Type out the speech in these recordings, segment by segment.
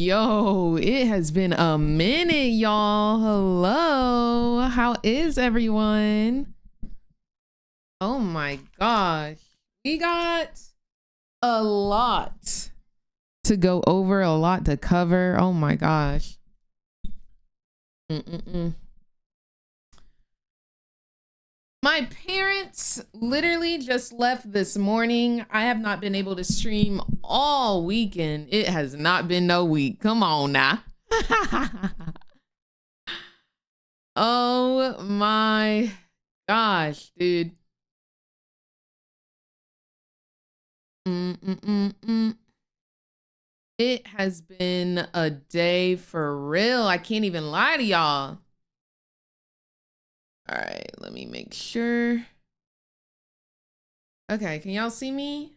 Yo, it has been a minute, y'all. Hello. How is everyone? Oh my gosh. We got a lot to go over, a lot to cover. Oh my gosh. My parents literally just left this morning. I have not been able to stream all weekend. It has not been no week. Come on now. Oh my gosh, dude. It has been a day for real. I can't even lie to y'all. All right, let me make sure. Okay, can y'all see me?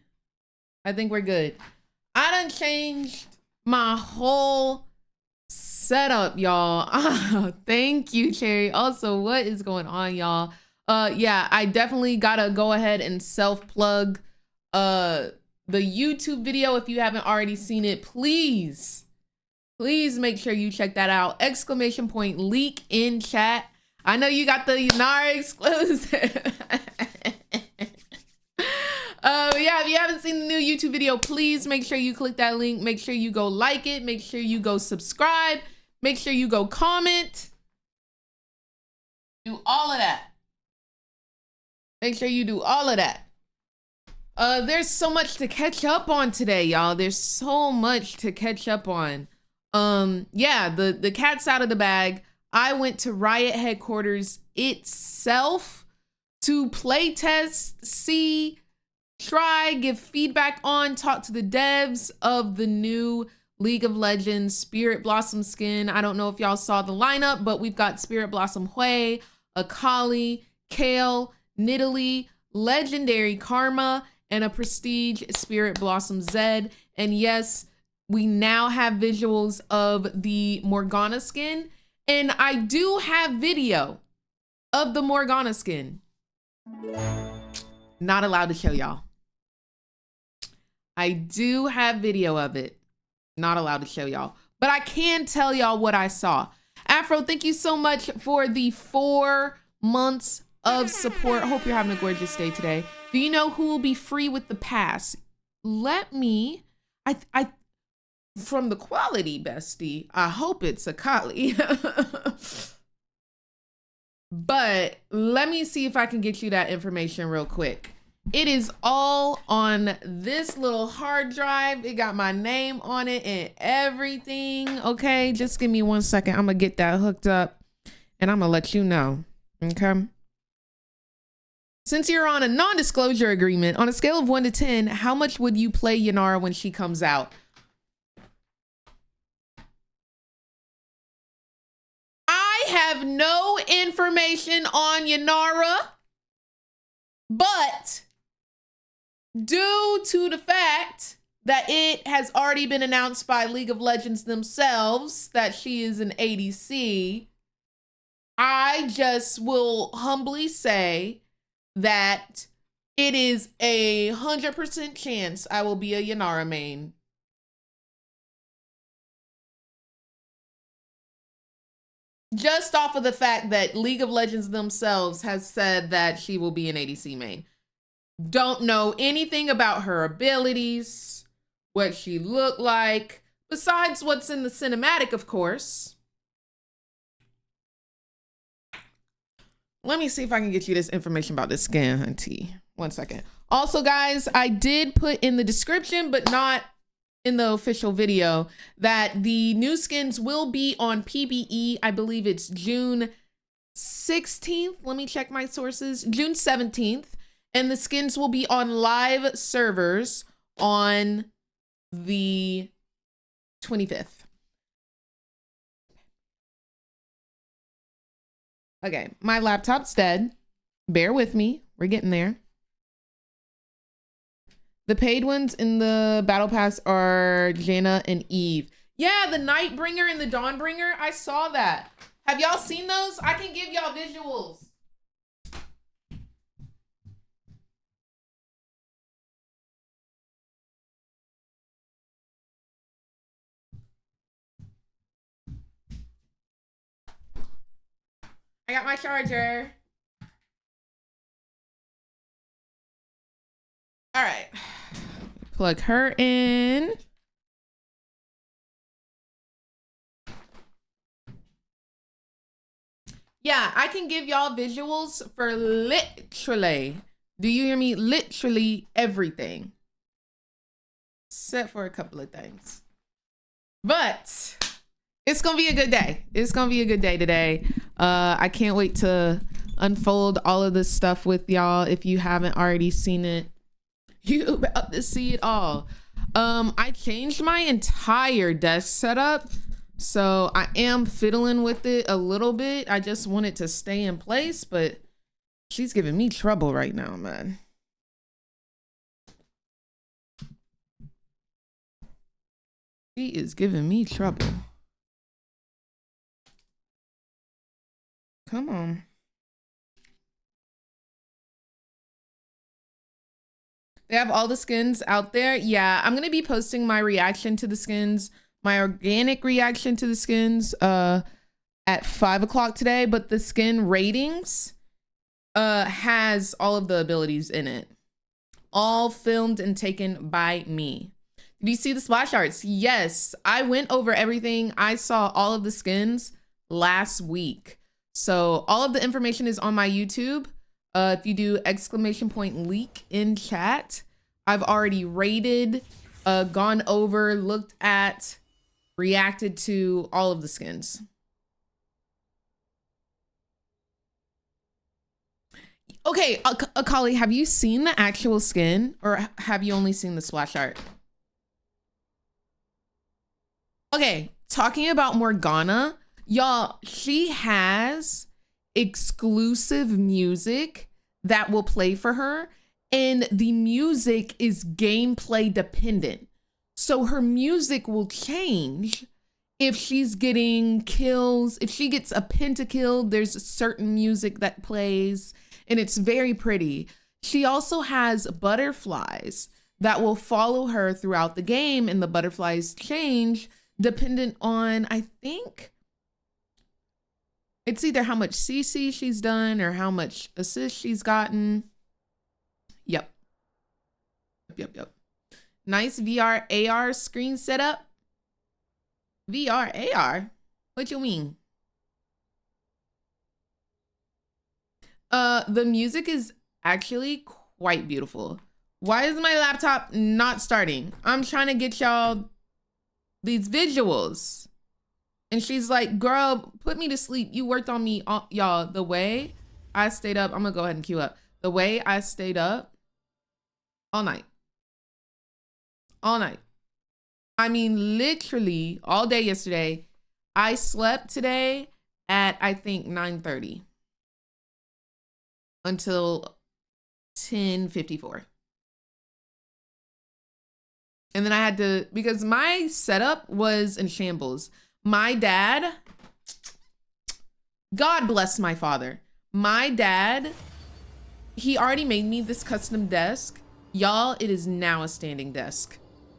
I think we're good. I done changed my whole setup, y'all. Thank you, Cherry. Also, what is going on, y'all? Yeah, I definitely gotta go ahead and self-plug the YouTube video. If you haven't already seen it, please make sure you check that out. Exclamation point leak in chat. I know you got the Yanara exclusive. Yeah, if you haven't seen the new YouTube video, please make sure you click that link. Make sure you go like it. Make sure you go subscribe. Make sure you go comment. Do all of that. Make sure you do all of that. There's so much to catch up on today, y'all. There's so much to catch up on. Yeah, the cat's out of the bag. I went to Riot headquarters itself to play test, see, try, give feedback on, talk to the devs of the new League of Legends Spirit Blossom skin. I don't know if y'all saw the lineup, but we've got Spirit Blossom Hui, Akali, Kale, Nidalee, Legendary Karma, and a Prestige Spirit Blossom Zed. And yes, we now have visuals of the Morgana skin. And I do have video of the Morgana skin. Not allowed to show y'all. I do have video of it. Not allowed to show y'all. But I can tell y'all what I saw. Afro, thank you so much for the 4 months of support. Hope you're having a gorgeous day today. Do you know who will be free with the pass? Let me, from the quality, bestie, I hope it's Akali. But let me see if I can get you that information real quick. It is all on this little hard drive. It got my name on it and everything. Okay, just give me 1 second. I'm gonna get that hooked up and I'm gonna let you know. Okay. Since you're on a non-disclosure agreement, on a scale of 1 to 10, how much would you play Yanara when she comes out? I have no information on Yanara, but due to the fact that it has already been announced by League of Legends themselves that she is an ADC, I just will humbly say that it is 100% chance I will be a Yanara main. Just off of the fact that League of Legends themselves has said that she will be an ADC main. Don't know anything about her abilities, what she looked like, besides what's in the cinematic, of course. Let me see if I can get you this information about this skin, hunty. 1 second. Also, guys, I did put in the description, but not in the official video, that the new skins will be on PBE. I believe it's June 16th. Let me check my sources. June 17th. And the skins will be on live servers on the 25th. Okay, my laptop's dead. Bear with me. We're getting there. The paid ones in the battle pass are Jaina and Eve. Yeah, the Nightbringer and the Dawnbringer. I saw that. Have y'all seen those? I can give y'all visuals. I got my charger. All right. Plug her in. Yeah, I can give y'all visuals for literally, do you hear me? Literally everything. Except for a couple of things. But it's gonna be a good day. It's gonna be a good day today. I can't wait to unfold all of this stuff with y'all. If you haven't already seen it, you about to see it all. I changed my entire desk setup, so I am fiddling with it a little bit. I just want it to stay in place, but she's giving me trouble right now, man. She is giving me trouble. Come on. They have all the skins out there. Yeah, I'm gonna be posting my reaction to the skins, my organic reaction to the skins at 5 o'clock today, but the skin ratings has all of the abilities in it. All filmed and taken by me. Did you see the splash arts? Yes, I went over everything. I saw all of the skins last week. So all of the information is on my YouTube. If you do !leak in chat, I've already rated, gone over, looked at, reacted to all of the skins. Okay, Akali, have you seen the actual skin or have you only seen the splash art? Okay, talking about Morgana, y'all, she has exclusive music that will play for her, and the music is gameplay dependent. So her music will change if she's getting kills. If she gets a pentakill, there's a certain music that plays, and it's very pretty. She also has butterflies that will follow her throughout the game, and the butterflies change dependent on, I think, it's either how much CC she's done or how much assist she's gotten. Yep. Yep. Nice VR AR screen setup. VR AR? What you mean? The music is actually quite beautiful. Why is my laptop not starting? I'm trying to get y'all these visuals. And she's like, girl, put me to sleep. You worked on me, y'all. The way I stayed up, I'm gonna go ahead and queue up. The way I stayed up all night. All night. I mean, literally all day yesterday. I slept today at, I think, 9:30 until 10:54. And then I had to, because my setup was in shambles. My dad, God bless my father. My dad, he already made me this custom desk. Y'all, it is now a standing desk.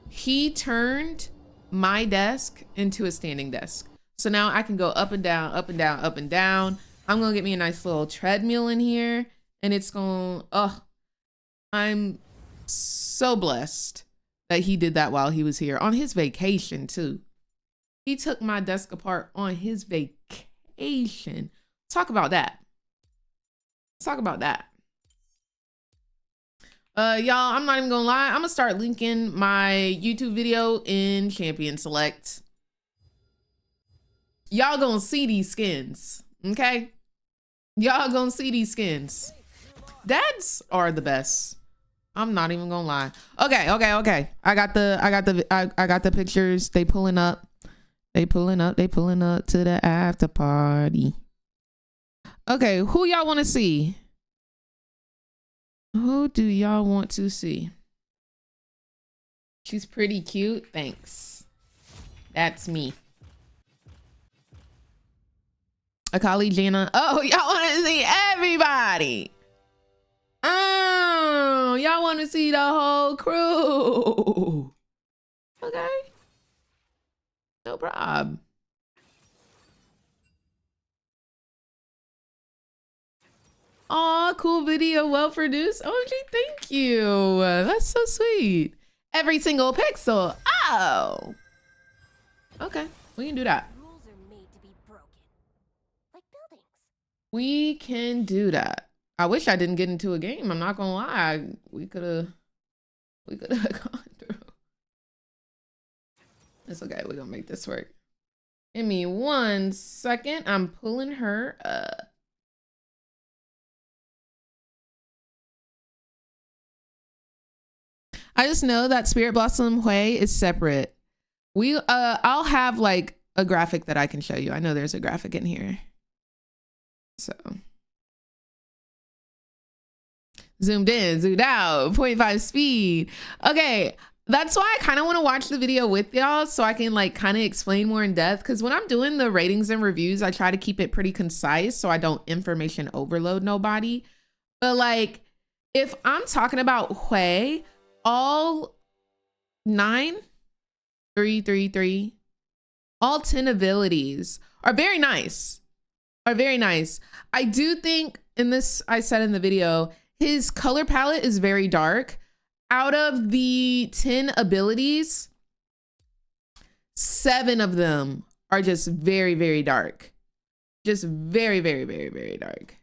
He turned my desk into a standing desk. So now I can go up and down, up and down, up and down. I'm gonna get me a nice little treadmill in here, and it's gonna, I'm so blessed that he did that while he was here on his vacation too. He took my desk apart on his vacation. Talk about that. Let's talk about that. Y'all, I'm not even gonna lie. I'm gonna start linking my YouTube video in Champion Select. Y'all gonna see these skins, okay? Y'all gonna see these skins. Dads are the best. I'm not even gonna lie. Okay. I got the pictures. They pulling up. They pulling up to the after party. Okay, who y'all want to see? Who do y'all want to see? She's pretty cute. Thanks. That's me. Akali, Jana. Oh, y'all want to see everybody. Oh, y'all want to see the whole crew. Okay. No problem. Aw, cool video, well produced. OMG, thank you. That's so sweet. Every single pixel. Oh. Okay, we can do that. Rules are made to be broken. Like buildings. We can do that. I wish I didn't get into a game. I'm not gonna lie. We could have gone through. It's okay. We're gonna make this work. Give me 1 second. I'm pulling her up. I just know that Spirit Blossom Hui is separate. I'll have like a graphic that I can show you. I know there's a graphic in here. So zoomed in, zoomed out, 0.5 speed. Okay, that's why I kind of want to watch the video with y'all so I can like kind of explain more in depth, because when I'm doing the ratings and reviews, I try to keep it pretty concise so I don't information overload nobody. But like if I'm talking about Hui, all 9, 3, 3, 3, all 10 abilities are very nice. I do think, in this I said in the video, his color palette is very dark. Out of the 10 abilities, 7 of them are just very, very dark. Just very, very, very, very dark.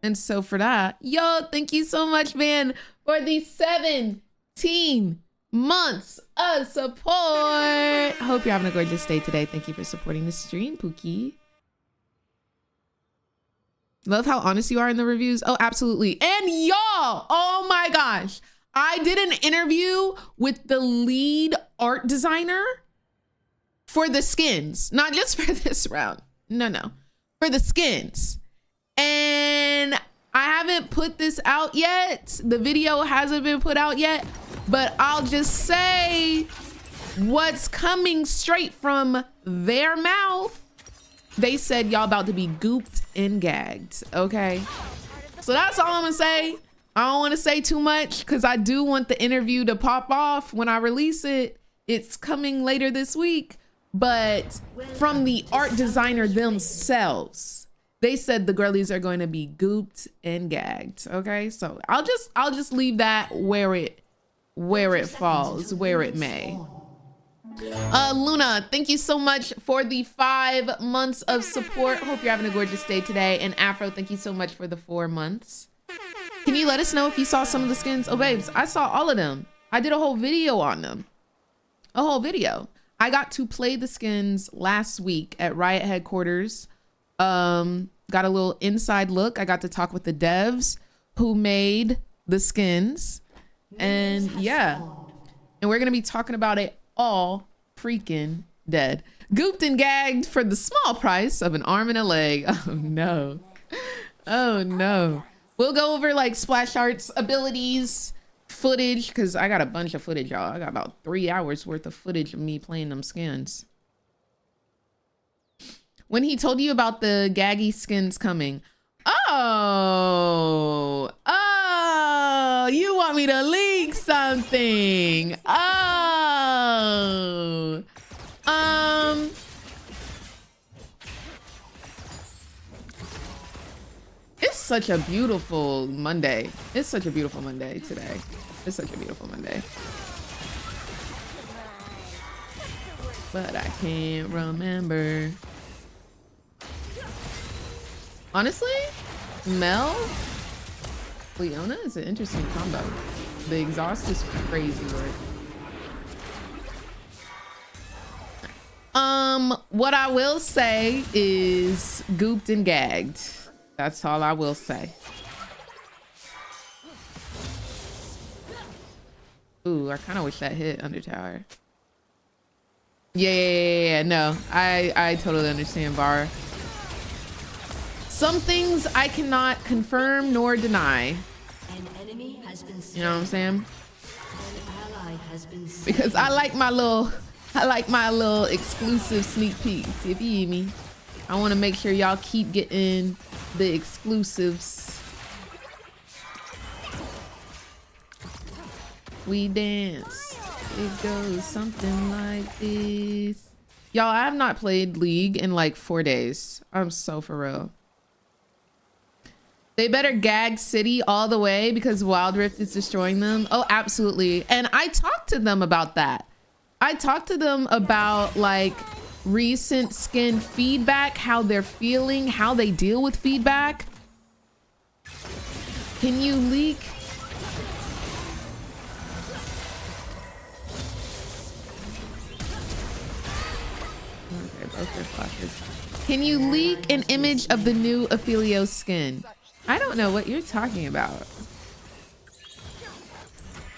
And so for that, yo, thank you so much, man, for the 17 months of support. Hope you're having a gorgeous day today. Thank you for supporting the stream, Pookie. Love how honest you are in the reviews. Oh, absolutely. And y'all, oh my gosh, I did an interview with the lead art designer for the skins, not just for this round. No, for the skins. And I haven't put this out yet. The video hasn't been put out yet, but I'll just say what's coming straight from their mouth. They said y'all about to be gooped and gagged, okay? So that's all I'm gonna say. I don't wanna say too much because I do want the interview to pop off when I release it. It's coming later this week, but from the art designer themselves, they said the girlies are going to be gooped and gagged, okay? So I'll just leave that where it falls, where it may. Luna, thank you so much for the 5 months of support. Hope you're having a gorgeous day today. And Afro, thank you so much for the 4 months. Can you let us know if you saw some of the skins? Oh, babes, I saw all of them. I did a whole video on them. A whole video. I got to play the skins last week at Riot headquarters. Got a little inside look. I got to talk with the devs who made the skins. And yeah, and we're going to be talking about it all freaking dead. Gooped and gagged for the small price of an arm and a leg. Oh no. Oh no. We'll go over like splash arts, abilities, footage, because I got a bunch of footage, y'all. I got about 3 hours worth of footage of me playing them skins. When he told you about the gaggy skins coming. Oh, you want me to leak something? Oh, it's such a beautiful Monday. It's such a beautiful Monday today. It's such a beautiful Monday. But I can't remember. Honestly, Mel, Leona is an interesting combo. The exhaust is crazy work. What I will say is gooped and gagged. That's all I will say. Ooh, I kind of wish that hit under tower. Yeah, no, I totally understand, Bar. Some things I cannot confirm nor deny. An enemy has been slain. You know what I'm saying? An ally has been slain. Because I like my little exclusive sneak peeks. If you hear me, I want to make sure y'all keep getting the exclusives. We dance. It goes something like this. Y'all, I have not played League in like 4 days. I'm so for real. They better gag City all the way because Wild Rift is destroying them. Oh, absolutely. And I talked to them about that. I talked to them about like recent skin feedback, how they're feeling, how they deal with feedback. Can you leak? Okay, both their flashes. Can you leak an image of the new Ophelio skin? I don't know what you're talking about.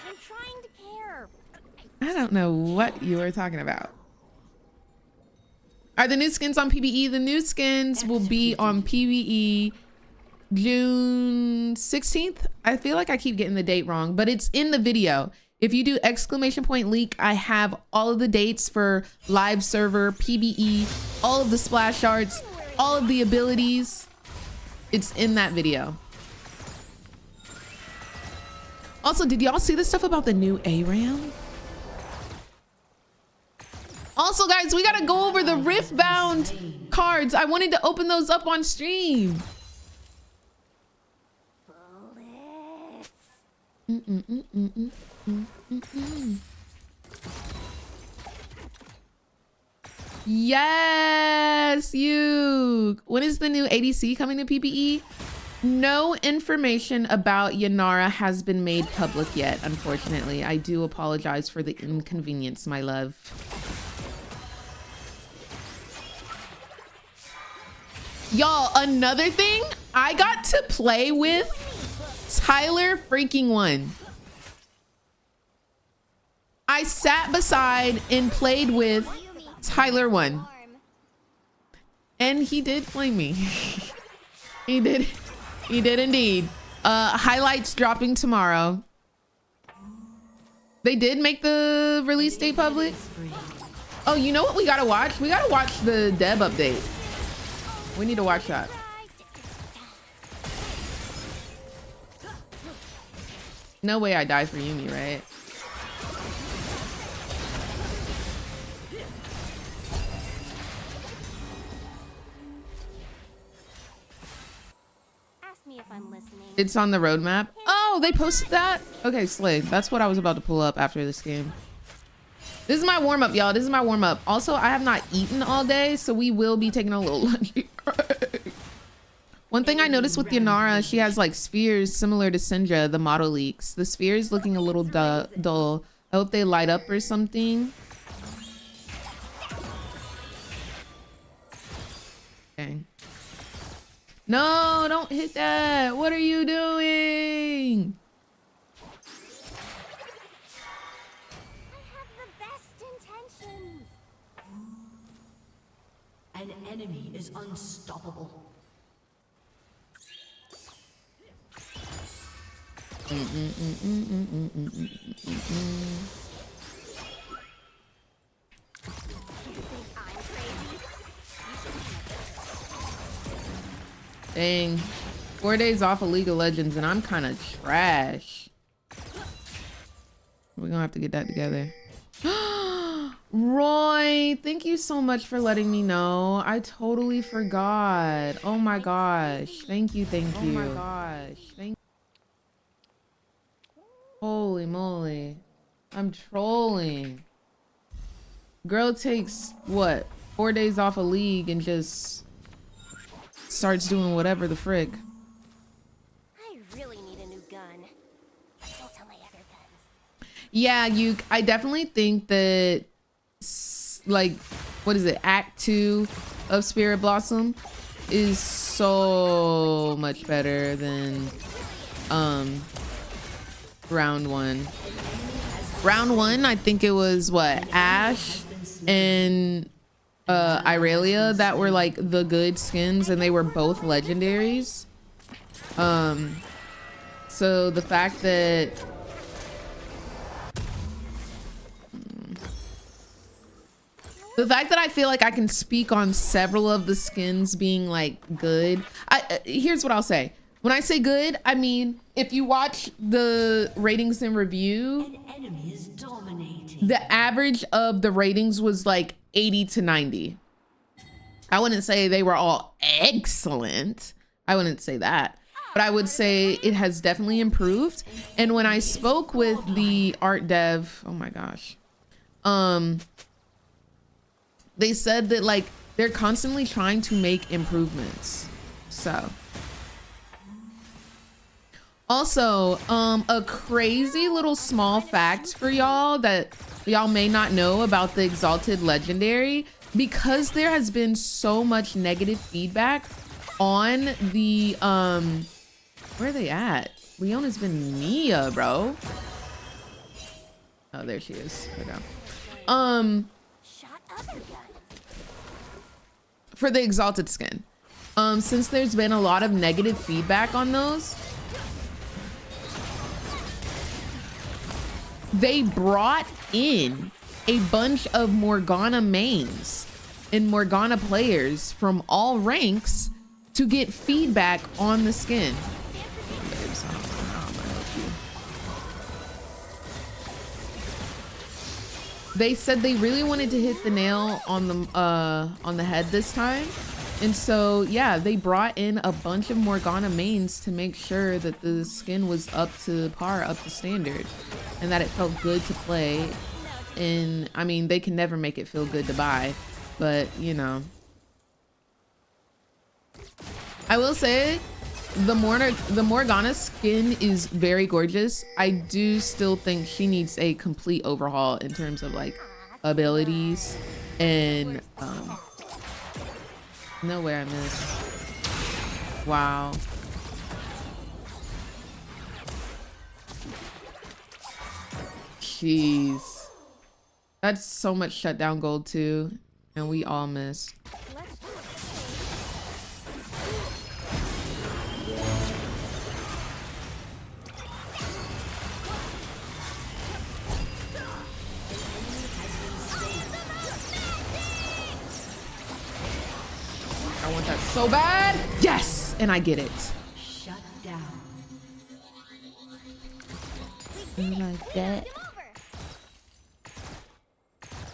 I'm trying to care. I don't know what you are talking about. Are the new skins on PvE? The new skins will be on PvE June 16th. I feel like I keep getting the date wrong, but it's in the video. If you do !leak, I have all of the dates for live server, PvE, all of the splash arts, all of the abilities. It's in that video. Also, did y'all see the stuff about the new ARAM? Also, guys, we gotta go over the Riftbound cards. I wanted to open those up on stream. Yes, you. When is the new ADC coming to PvE? No information about Yanara has been made public yet, unfortunately. I do apologize for the inconvenience, my love. Y'all, another thing, I got to play with Tyler freaking One. I sat beside and played with Tyler One. And he did flame me. He did indeed. Highlights dropping tomorrow. They did make the release date public. Oh, you know what we gotta watch? We gotta watch the Deb update. We need to watch that. No way I die for Yumi, right? Ask me if I'm listening. It's on the roadmap. Oh, they posted that? Okay, slay. That's what I was about to pull up after this game. This is my warm-up, y'all. This is my warm-up. Also, I have not eaten all day, so we will be taking a little lunch break. One thing I noticed with Yanara, she has like spheres similar to Syndra, the model leaks. The sphere is looking a little dull. I hope they light up or something. Okay. No, don't hit that. What are you doing? An enemy is unstoppable. Dang. 4 days off of League of Legends and I'm kind of trash. We're gonna have to get that together. Roy, thank you so much for letting me know. I totally forgot. Oh my gosh. Thank you, thank you. Oh my gosh. Thank you. Holy moly. I'm trolling. Girl takes, what, 4 days off of League and just starts doing whatever the frick. I really need a new gun. Don't tell my other guns. Yeah, I definitely think that, like, what is it, Act 2 of Spirit Blossom is so much better than round 1. Round 1, I think it was what, Ashe and Irelia that were like the good skins, and they were both legendaries. So the fact that I feel like I can speak on several of the skins being like good. Here's what I'll say. When I say good, I mean, if you watch the ratings and review, An enemy is dominating. the average of the ratings was like 80 to 90. I wouldn't say they were all excellent. I wouldn't say that. but I would say it has definitely improved. And when I spoke with the art dev, oh my gosh, they said that like they're constantly trying to make improvements. So also, a crazy little small fact for y'all that y'all may not know about the Exalted Legendary, because there has been so much negative feedback on the, where are they at? Leona's been Mia, bro. Oh, there she is. Okay. Shot other guns. For the Exalted skin, since there's been a lot of negative feedback on those, they brought in a bunch of Morgana mains and Morgana players from all ranks to get feedback on the skin. They said they really wanted to hit the nail on the head this time. And so, yeah, they brought in a bunch of Morgana mains to make sure that the skin was up to par, up to standard, and that it felt good to play. And I mean, they can never make it feel good to buy, but you know. I will say the Morgana skin is very gorgeous. I do still think she needs a complete overhaul in terms of like abilities and no way I missed. Wow. Jeez. That's so much shutdown gold too. And we all missed. I want that so bad. Yes, and I get it. Shut down. Like that.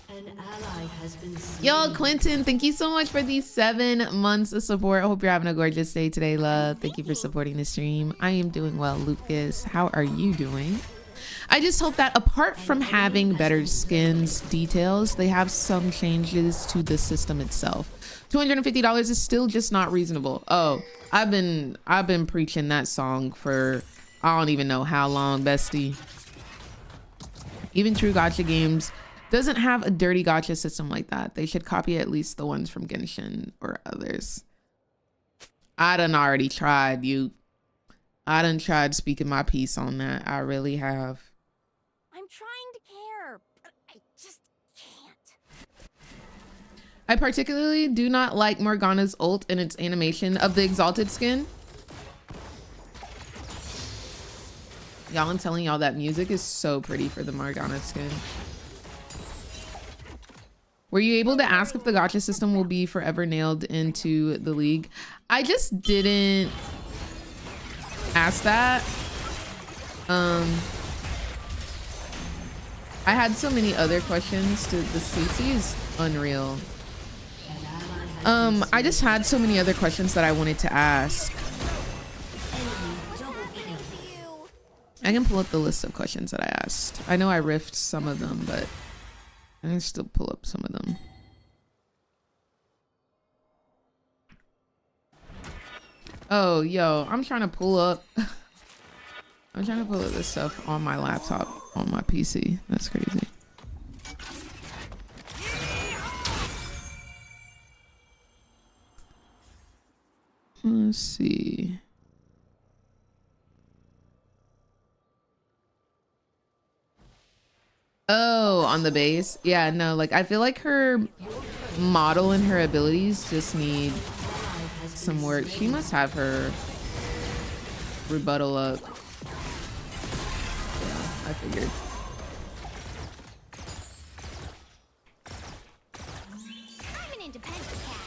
An ally has been slain. Yo, Clinton, thank you so much for these 7 months of support. I hope you're having a gorgeous day today, love. Thank you for supporting the stream. I am doing well, Lucas. How are you doing? I just hope that apart from having better skins details, they have some changes to the system itself. $250 is still just not reasonable. Oh, I've been preaching that song for I don't even know how long, bestie. Even True Gacha Games doesn't have a dirty gacha system like that. They should copy at least the ones from Genshin or others. I done already tried, you. I done tried speaking my piece on that. I really have. I'm trying to care, but I just can't. I particularly do not like Morgana's ult and its animation of the Exalted skin. Y'all, I'm telling y'all that music is so pretty for the Morgana skin. Were you able to ask if the gacha system will be forever nailed into the league? I just didn't ask that. I had so many other questions to the CC is unreal. I just had so many other questions that I wanted to ask. I can pull up the list of questions that I asked. I know I riffed some of them, but I can still pull up some of them. Oh, yo, I'm trying to pull up. I'm trying to pull up this stuff on my laptop, on my PC. That's crazy. Let's see. Oh, on the base. Yeah, no, like I feel like her model and her abilities just need some work. She must have her rebuttal up. Yeah, I figured. I'm an independent cat.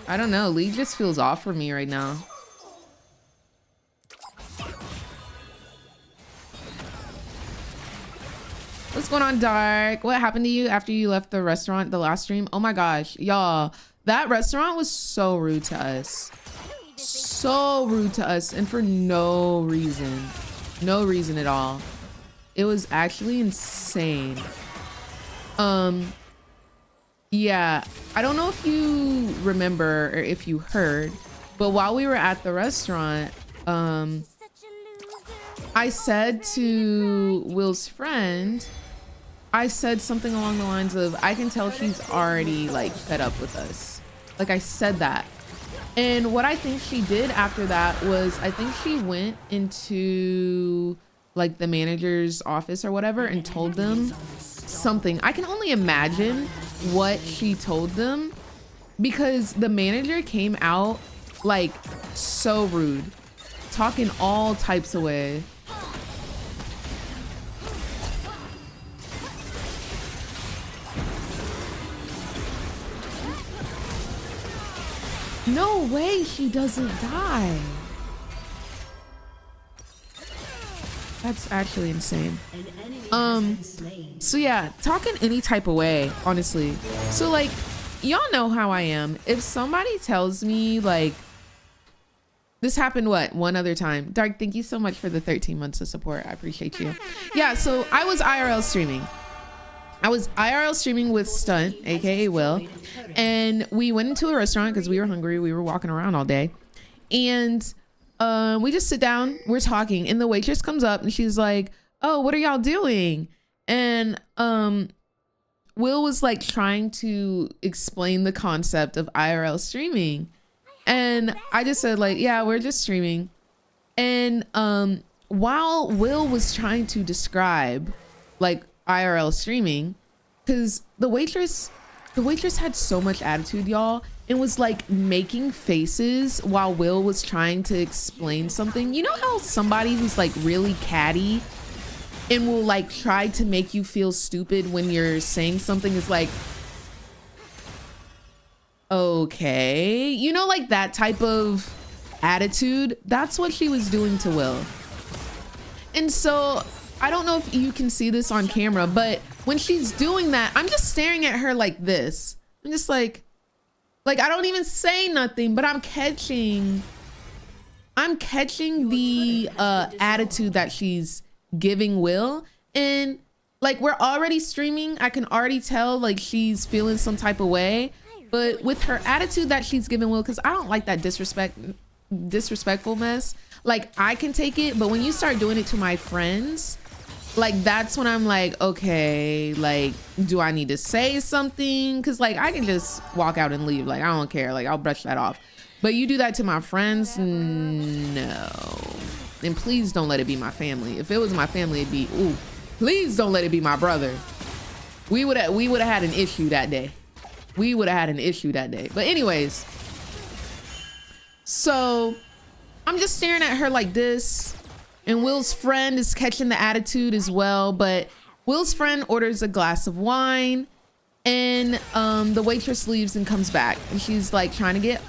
I don't know. League just feels off for me right now. What's going on, Dark? What happened to you after you left the restaurant the last stream? Oh my gosh, y'all. That restaurant was so rude to us. So rude to us, and for no reason. No reason at all. It was actually insane. Yeah, I don't know if you remember or if you heard, but while we were at the restaurant, I said to Will's friend, I said something along the lines of, I can tell she's already like fed up with us. Like I said that. And what I think she did after that was, I think she went into like the manager's office or whatever and told them something. I can only imagine what she told them, because the manager came out like so rude, talking all types of way. No way she doesn't die. That's actually insane. So yeah, talking any type of way, honestly. So like, y'all know how I am. If somebody tells me like, this happened one other time. Dark, thank you so much for the 13 months of support. I appreciate you. Yeah, so I was IRL streaming. I was IRL streaming with Stunt, aka Will, and we went into a restaurant because we were hungry. We were walking around all day, and we just sit down, we're talking, and the waitress comes up and she's like, "Oh, what are y'all doing?" And Will was like trying to explain the concept of IRL streaming, and I just said like, "Yeah, we're just streaming." And while Will was trying to describe like IRL streaming, because the waitress had so much attitude, y'all, and was like making faces while Will was trying to explain something. You know how somebody who's like really catty and will like try to make you feel stupid when you're saying something is like, okay, you know, like that type of attitude. That's what she was doing to Will. And so I don't know if you can see this on camera, but when she's doing that, I'm just staring at her like this. I'm just like I don't even say nothing, but I'm catching the attitude that she's giving Will. And like, we're already streaming. I can already tell like she's feeling some type of way, but with her attitude that she's giving Will, because I don't like that disrespectful mess. Like, I can take it, but when you start doing it to my friends, like, that's when I'm like, okay, like, do I need to say something? Because like, I can just walk out and leave. Like, I don't care. Like, I'll brush that off. But you do that to my friends, no. And please don't let it be my family. If it was my family, it'd be, ooh, please don't let it be my brother. We would have had an issue that day. We would have had an issue that day. But anyways, so I'm just staring at her like this, and Will's friend is catching the attitude as well. But Will's friend orders a glass of wine, and the waitress leaves and comes back, and she's like trying to get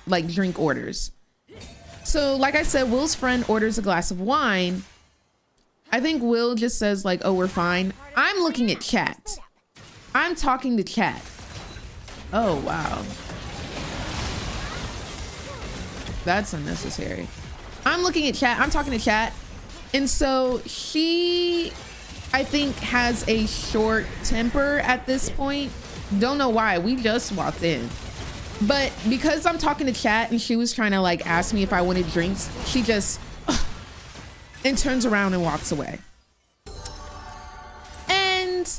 like drink orders. So like I said, Will's friend orders a glass of wine. I think Will just says like, "Oh, we're fine." I'm looking at chat. I'm talking to chat. Oh, wow. That's unnecessary. I'm looking at chat. I'm talking to chat. And so she, I think, has a short temper at this point. Don't know why. We just walked in. But because I'm talking to chat and she was trying to like ask me if I wanted drinks, she just and turns around and walks away. And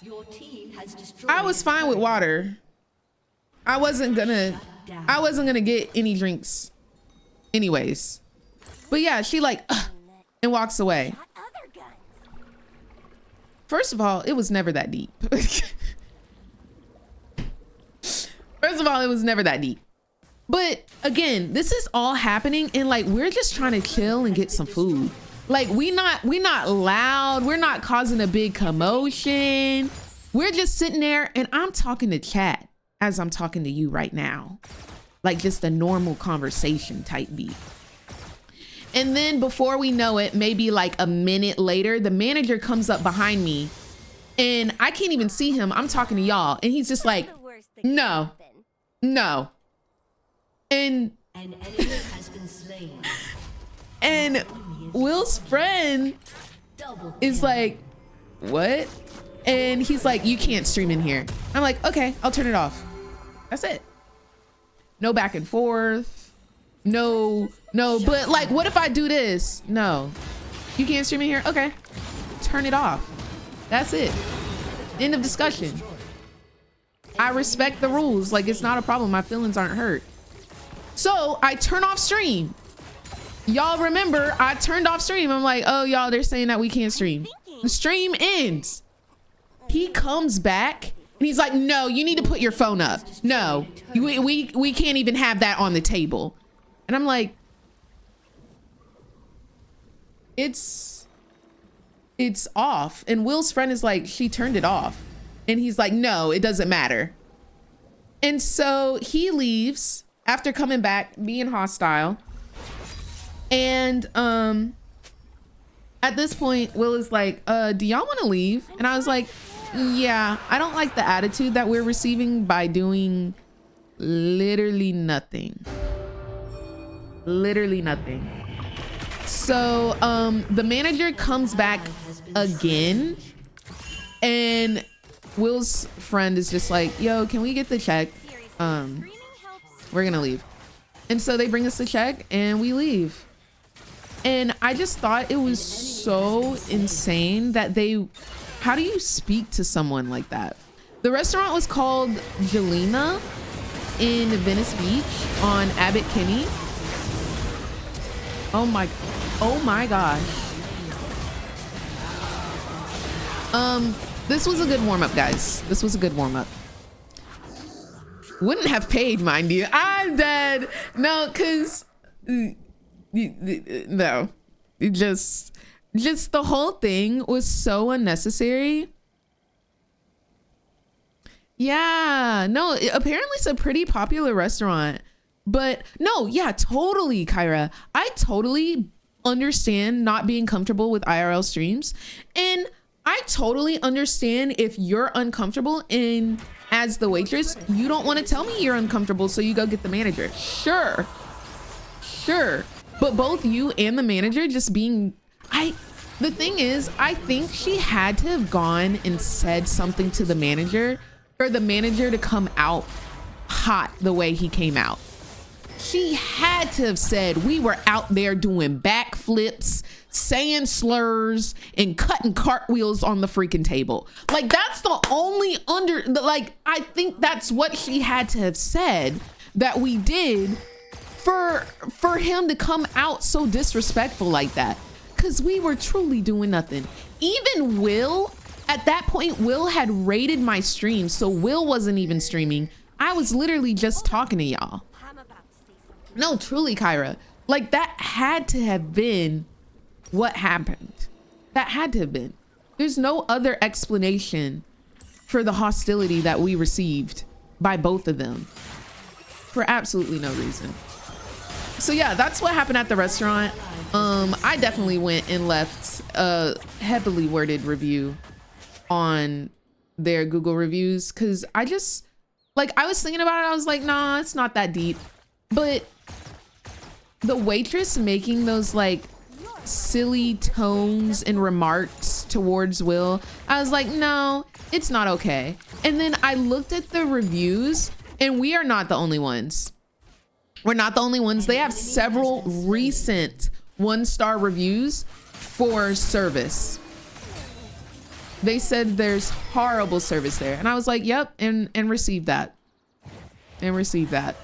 Your team has destroyed I was fine with water. I wasn't gonna get any drinks anyways. But yeah, she like and walks away. First of all, it was never that deep. First of all, it was never that deep. But again, this is all happening and like we're just trying to chill and get some food. Like we not loud, we're not causing a big commotion. We're just sitting there and I'm talking to chat as I'm talking to you right now. Like just a normal conversation type beat. And then before we know it, maybe like a minute later, the manager comes up behind me and I can't even see him. I'm talking to y'all. And he's just like, The worst that can no, happen. no. And An enemy has been slain. And Will's friend Double is like, what? And he's like, you can't stream in here. I'm like, okay, I'll turn it off. That's it. No back and forth. No, but like, what if I do this? No, you can't stream in here. Okay, turn it off. That's it. End of discussion. I respect the rules. Like, it's not a problem. My feelings aren't hurt. So I turn off stream. Y'all remember I turned off stream. I'm like, oh, y'all, they're saying that we can't stream. The stream ends. He comes back and he's like, no, you need to put your phone up. No, we can't even have that on the table. And I'm like, it's off. And Will's friend is like, she turned it off. And he's like, no, it doesn't matter. And so he leaves after coming back, being hostile. And at this point, Will is like, do y'all want to leave? And I was like, yeah, I don't like the attitude that we're receiving by doing literally nothing. Literally nothing. So the manager comes back again and Will's friend is just like, yo, can we get the check? We're gonna leave. And so they bring us the check and we leave. And I just thought it was so insane that how do you speak to someone like that? The restaurant was called Jelena in Venice Beach on Abbot Kinney. Oh my gosh. This was a good warm-up, guys. This was a good warm-up. Wouldn't have paid, mind you. I'm dead. No, cause no, just the whole thing was so unnecessary. Yeah, no, apparently it's a pretty popular restaurant, but no, yeah, totally, Kyra. I totally understand not being comfortable with IRL streams, and I totally understand if you're uncomfortable and as the waitress, you don't want to tell me you're uncomfortable, so you go get the manager. Sure. But both you and the manager just being, the thing is, I think she had to have gone and said something to the manager for the manager to come out hot the way he came out. She had to have said we were out there doing backflips, saying slurs, and cutting cartwheels on the freaking table. Like, that's the only I think that's what she had to have said that we did for him to come out so disrespectful like that, because we were truly doing nothing. Even Will, at that point, Will had raided my stream, so Will wasn't even streaming. I was literally just talking to y'all. I'm about to say something. No, truly, Kyra, like, that had to have been what happened. That had to have been. There's no other explanation for the hostility that we received by both of them for absolutely no reason. So yeah, that's what happened at the restaurant. I definitely went and left a heavily worded review on their Google reviews, because I just, like, I was thinking about it. I was like, nah, it's not that deep. But the waitress making those like silly tones and remarks towards Will, I was like, no, it's not okay. And then I looked at the reviews, and we are not the only ones. We're not the only ones. They have several recent 1-star reviews for service. They said there's horrible service there. And I was like, yep, and received that. And received that.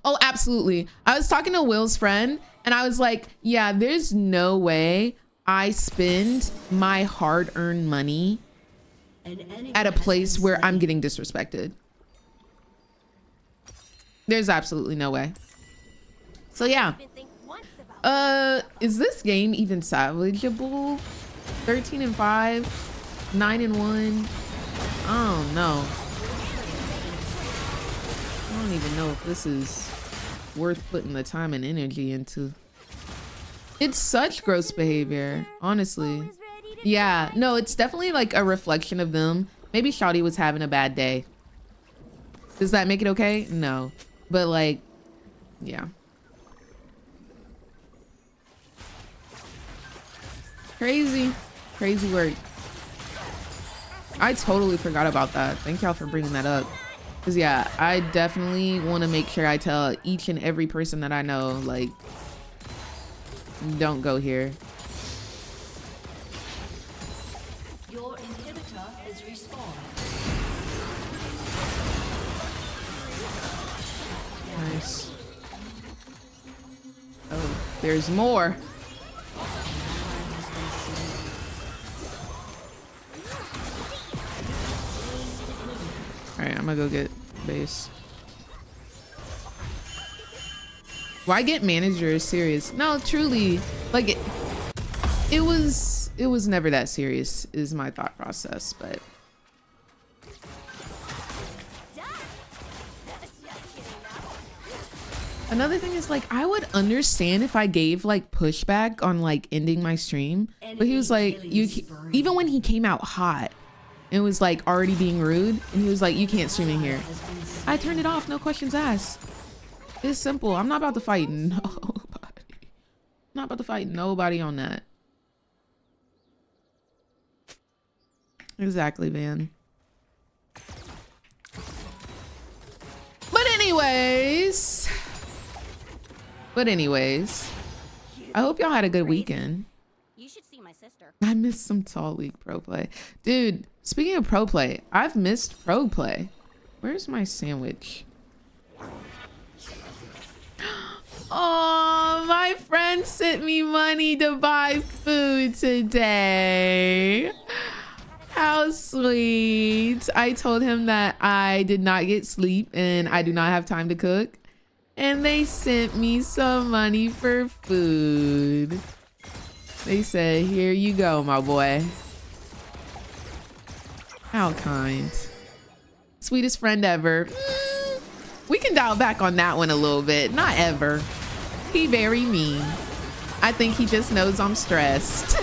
Oh, absolutely. I was talking to Will's friend and I was like, yeah, there's no way I spend my hard-earned money at a place where I'm getting disrespected. There's absolutely no way. So yeah. Is this game even salvageable? 13-5, 9-1. I don't know. I don't even know if this is worth putting the time and energy into. It's such gross behavior, honestly. Yeah, no, it's definitely like a reflection of them. Maybe Shawty was having a bad day. Does that make it okay? No, but like, yeah. Crazy work. I totally forgot about that. Thank y'all for bringing that up. Cause yeah, I definitely want to make sure I tell each and every person that I know, like, don't go here. Your inhibitor is respawned. Nice. Oh, there's more. All right, I'm gonna go get base. Why get manager serious? No, truly, like it was never that serious is my thought process, but another thing is like I would understand if I gave like pushback on like ending my stream, but he was like, even when he came out hot and was like already being rude, and he was like, you can't stream in here. I turned it off, no questions asked. It's simple. I'm not about to fight nobody. I'm not about to fight nobody on that. Exactly, man. But anyways, I hope y'all had a good weekend. You should see my sister. I missed some Tall League pro play. Dude, speaking of pro play, I've missed pro play. Where's my sandwich? Oh, my friend sent me money to buy food today. How sweet. I told him that I did not get sleep and I do not have time to cook. And they sent me some money for food. They said, here you go, my boy. How kind. Sweetest friend ever. We can dial back on that one a little bit. Not ever. He very mean. I think he just knows I'm stressed.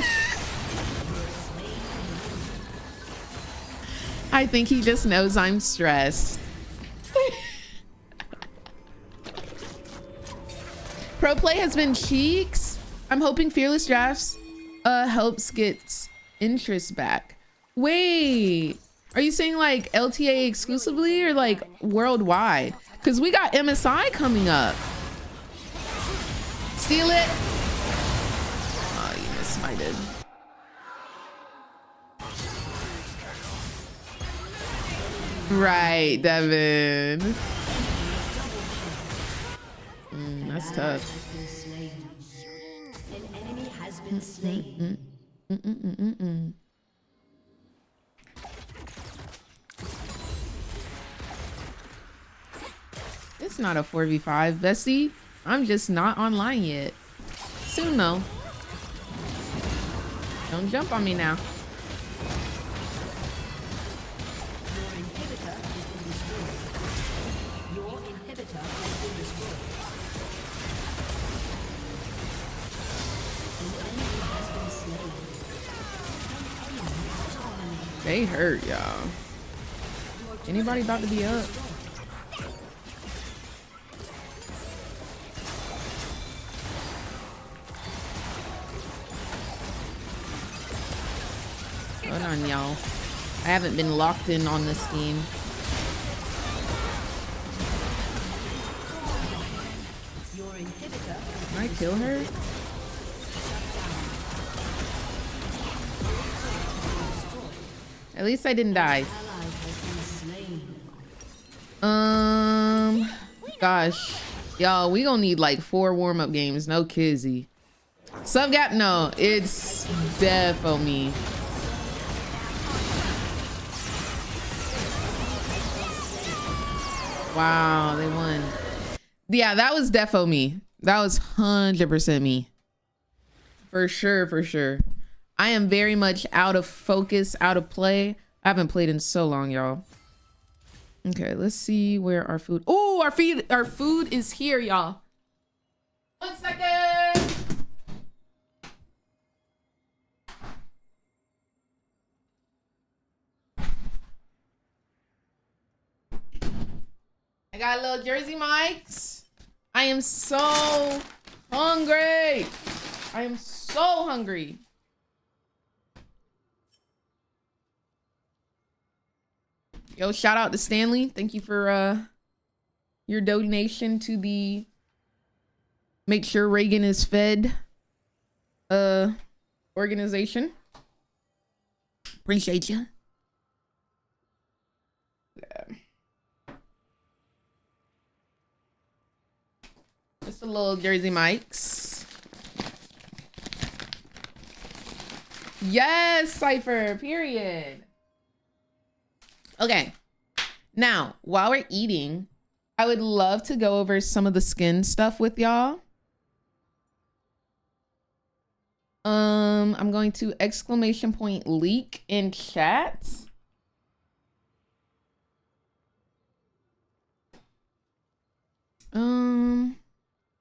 I think he just knows I'm stressed. Pro play has been cheeks. I'm hoping Fearless Drafts helps get interest back. Wait, are you saying like LTA exclusively or like worldwide? Because we got MSI coming up. Steal it. Oh, you mismited. Right, Devin. That's tough. An enemy has been slain. It's not a 4v5, Bessie. I'm just not online yet. Soon though. Don't jump on me now. Your inhibitor has been destroyed. An enemy has been slain. An enemy dominated. They hurt, y'all. Anybody about to be up? Hold on, y'all. I haven't been locked in on this game. Your inhibitor has Can I kill her? At least I didn't die. ally has been slain. Gosh. Y'all, we gonna need like 4 warm-up games. No kizzy. Sub gap? No, it's defo me. Wow, they won. Yeah, that was defo me. That was 100% me. For sure, for sure. I am very much out of focus, out of play. I haven't played in so long, y'all. Okay, let's see where our food. Oh, our food is here, y'all. got little Jersey Mikes. I am so hungry. I am so hungry. Yo, shout out to Stanley. Thank you for your donation to the Make Sure Reagan is Fed organization. Appreciate you. Yeah. Just a little Jersey Mikes. Yes, Cypher, period. Okay. Now, while we're eating, I would love to go over some of the skin stuff with y'all. I'm going to exclamation point leak in chat.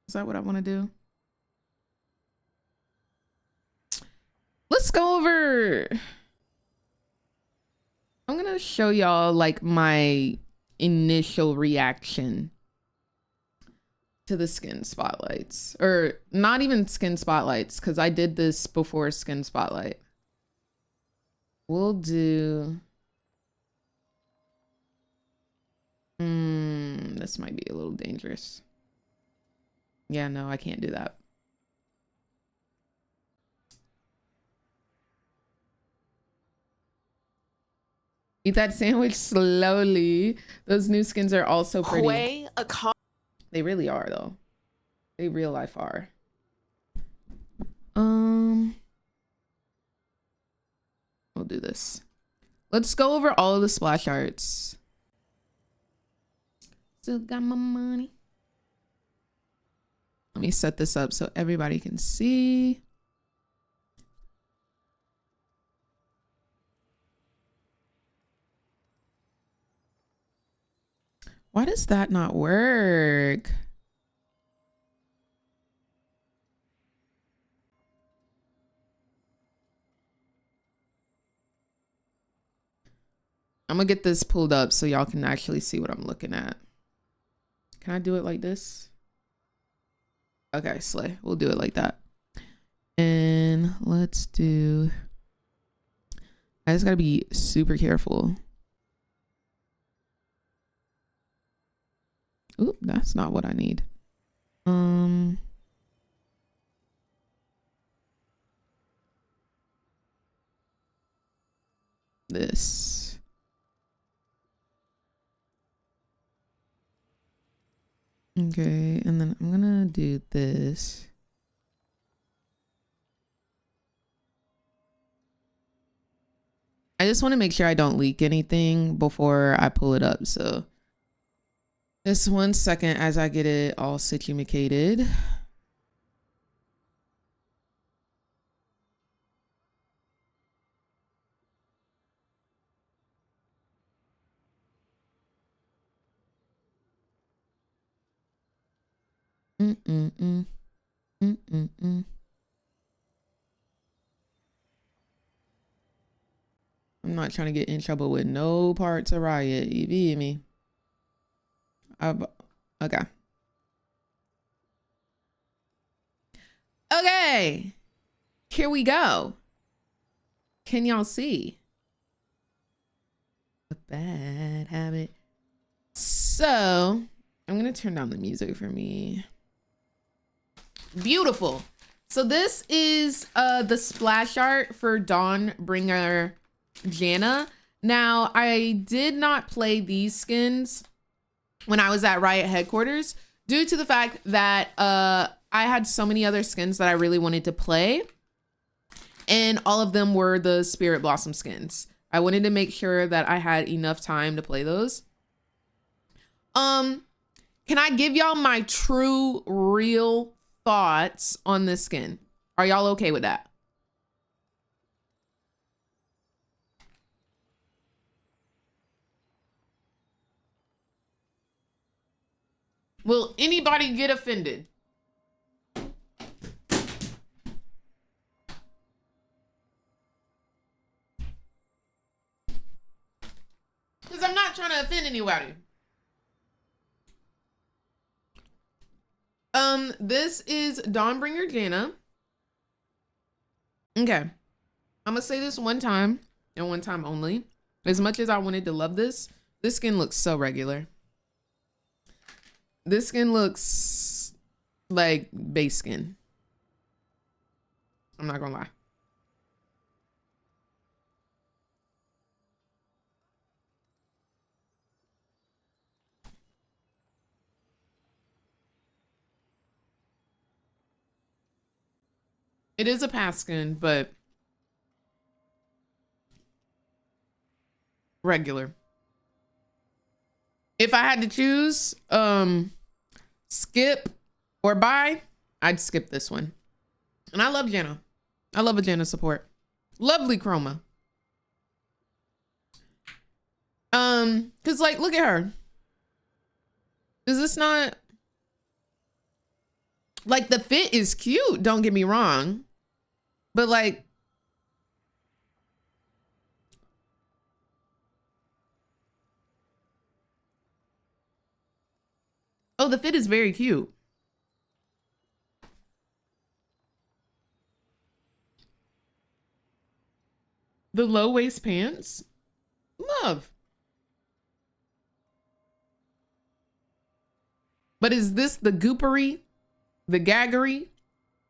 Is that what I want to do? Let's go over. I'm gonna show y'all like my initial reaction to the skin spotlights, or not even skin spotlights, because I did this before skin spotlight. We'll do this might be a little dangerous. Yeah, no, I can't do that. Eat that sandwich slowly. Those new skins are also pretty. They really are, though. They real life are. We'll do this. Let's go over all of the splash arts. Still got my money. Let me set this up so everybody can see. Why does that not work? I'm gonna get this pulled up so y'all can actually see what I'm looking at. Can I do it like this? Okay, slay. We'll do it like that. And let's do... I just gotta be super careful. Oop, that's not what I need. This. Okay, and then I'm gonna do this. I just want to make sure I don't leak anything before I pull it up, so just 1 second as I get it all situated. I'm not trying to get in trouble with no parts of Riot. You feel me? Okay. Okay. Here we go. Can y'all see? A bad habit. So I'm gonna turn down the music for me. Beautiful. So this is the splash art for Dawnbringer Janna. Now, I did not play these skins when I was at Riot headquarters due to the fact that I had so many other skins that I really wanted to play, and all of them were the Spirit Blossom skins. I wanted to make sure that I had enough time to play those. Can I give y'all my true, real thoughts on this skin? Are y'all okay with that? Will anybody get offended? Because I'm not trying to offend anybody. This is Dawnbringer Jana. Okay. I'm gonna say this one time and one time only. As much as I wanted to love this skin looks so regular. This skin looks like base skin. I'm not gonna lie. It is a pass skin, but regular. If I had to choose, skip or buy, I'd skip this one. And I love Jana. I love a Jana support. Lovely chroma. Cause like, look at her. Is this not like the fit is cute? Don't get me wrong, but like, oh, the fit is very cute. The low waist pants, love. But is this the goopery, the gaggery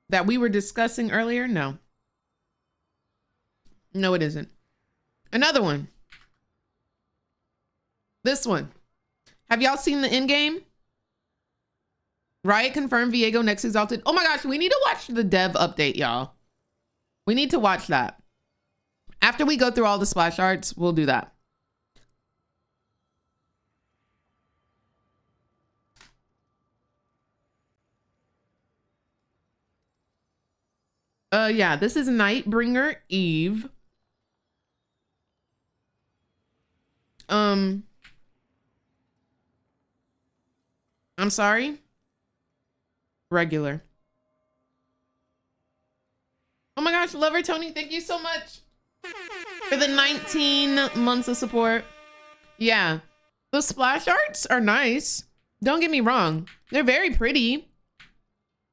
that we were discussing earlier? No. No, it isn't. Another one. This one. Have y'all seen the end game? Riot confirmed Viego next exalted. Oh my gosh, we need to watch the dev update, y'all. We need to watch that. After we go through all the splash arts, we'll do that. Yeah, this is Nightbringer Eve. I'm sorry. Regular. Oh my gosh, Lover Tony, thank you so much for the 19 months of support. Yeah, the splash arts are nice. Don't get me wrong. They're very pretty.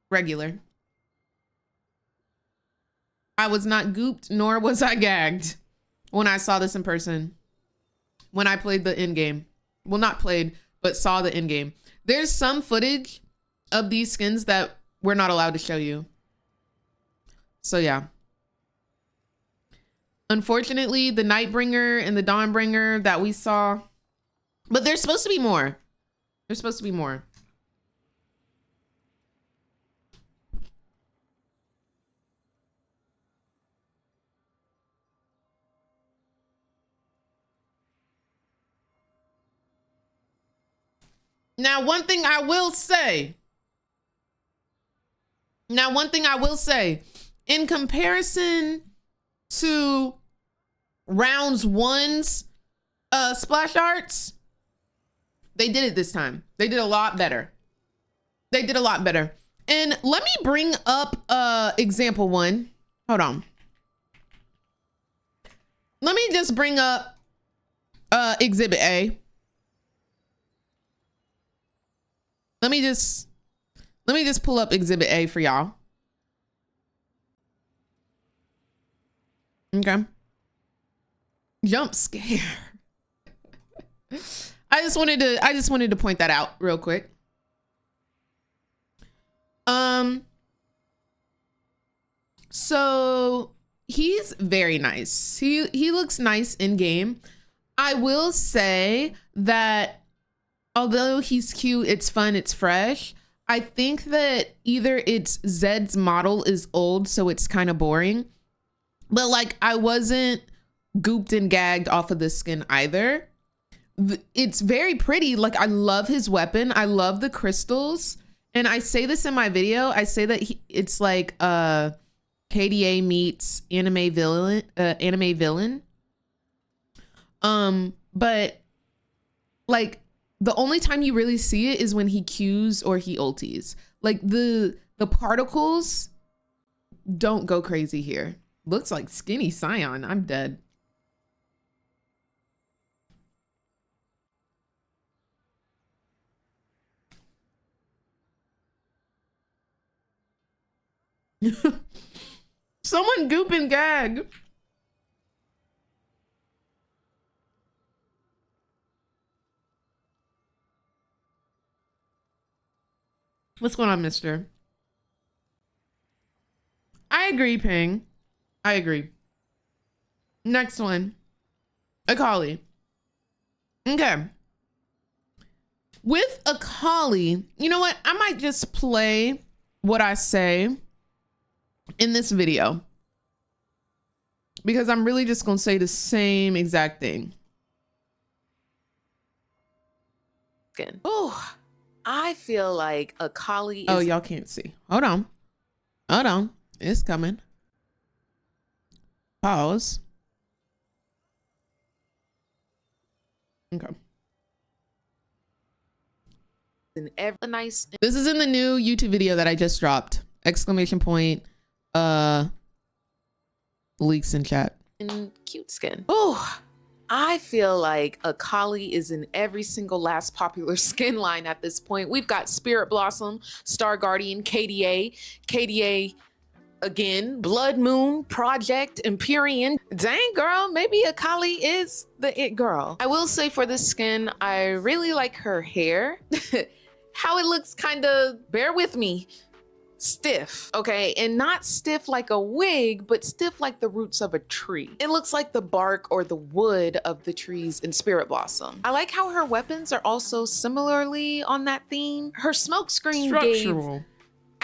Regular. I was not gooped, nor was I gagged when I saw this in person. When I played the end game. Well, not played, but saw the end game. There's some footage of these skins that we're not allowed to show you. So yeah. Unfortunately, the Nightbringer and the Dawnbringer that we saw, but there's supposed to be more. There's supposed to be more. Now, one thing I will say, in comparison to rounds one's splash arts, they did it this time. They did a lot better. They did a lot better. And let me bring up example one. Hold on. Let me just bring up exhibit A. Let me just pull up exhibit A for y'all. Okay. Jump scare. I just wanted to point that out real quick. So he's very nice. He looks nice in game. I will say that although he's cute, it's fun, it's fresh. I think that either it's Zed's model is old, so it's kind of boring. But like, I wasn't gooped and gagged off of this skin either. It's very pretty. Like, I love his weapon. I love the crystals. And I say this in my video. I say that it's like KDA meets anime villain. But like, the only time you really see it is when he Qs or he ulties. Like the particles don't go crazy here. Looks like skinny Scion. I'm dead. Someone goop and gag. What's going on, mister? I agree, Ping. I agree. Next one. Akali. Okay. With Akali, you know what? I might just play what I say in this video, because I'm really just gonna say the same exact thing. Oh, I feel like Akali is. Oh, y'all can't see. Hold on. Hold on. It's coming. Pause. Okay. in every nice. This is in the new YouTube video that I just dropped. Exclamation point. Leaks in chat. And cute skin. Oh, I feel like Akali is in every single last popular skin line at this point. We've got Spirit Blossom, Star Guardian, KDA again, Blood Moon, Project, Empyrean. Dang, girl, maybe Akali is the it girl. I will say for this skin, I really like her hair. How it looks kind of, bear with me, stiff, okay? And not stiff like a wig, but stiff like the roots of a tree. It looks like the bark or the wood of the trees in Spirit Blossom. I like how her weapons are also similarly on that theme. Her smoke screen gave Structural.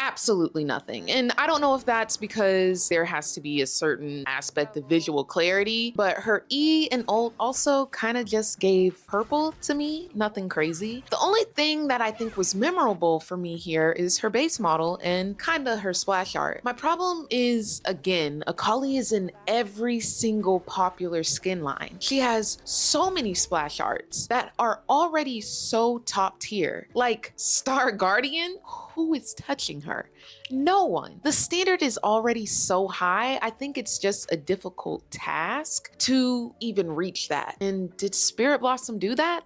absolutely nothing. And I don't know if that's because there has to be a certain aspect of visual clarity, but her E and ult also kind of just gave purple to me, nothing crazy. The only thing that I think was memorable for me here is her base model and kind of her splash art. My problem is, again, Akali is in every single popular skin line. She has so many splash arts that are already so top tier. Like Star Guardian, who is touching her? No one. The standard is already so high. I think it's just a difficult task to even reach that. And did Spirit Blossom do that?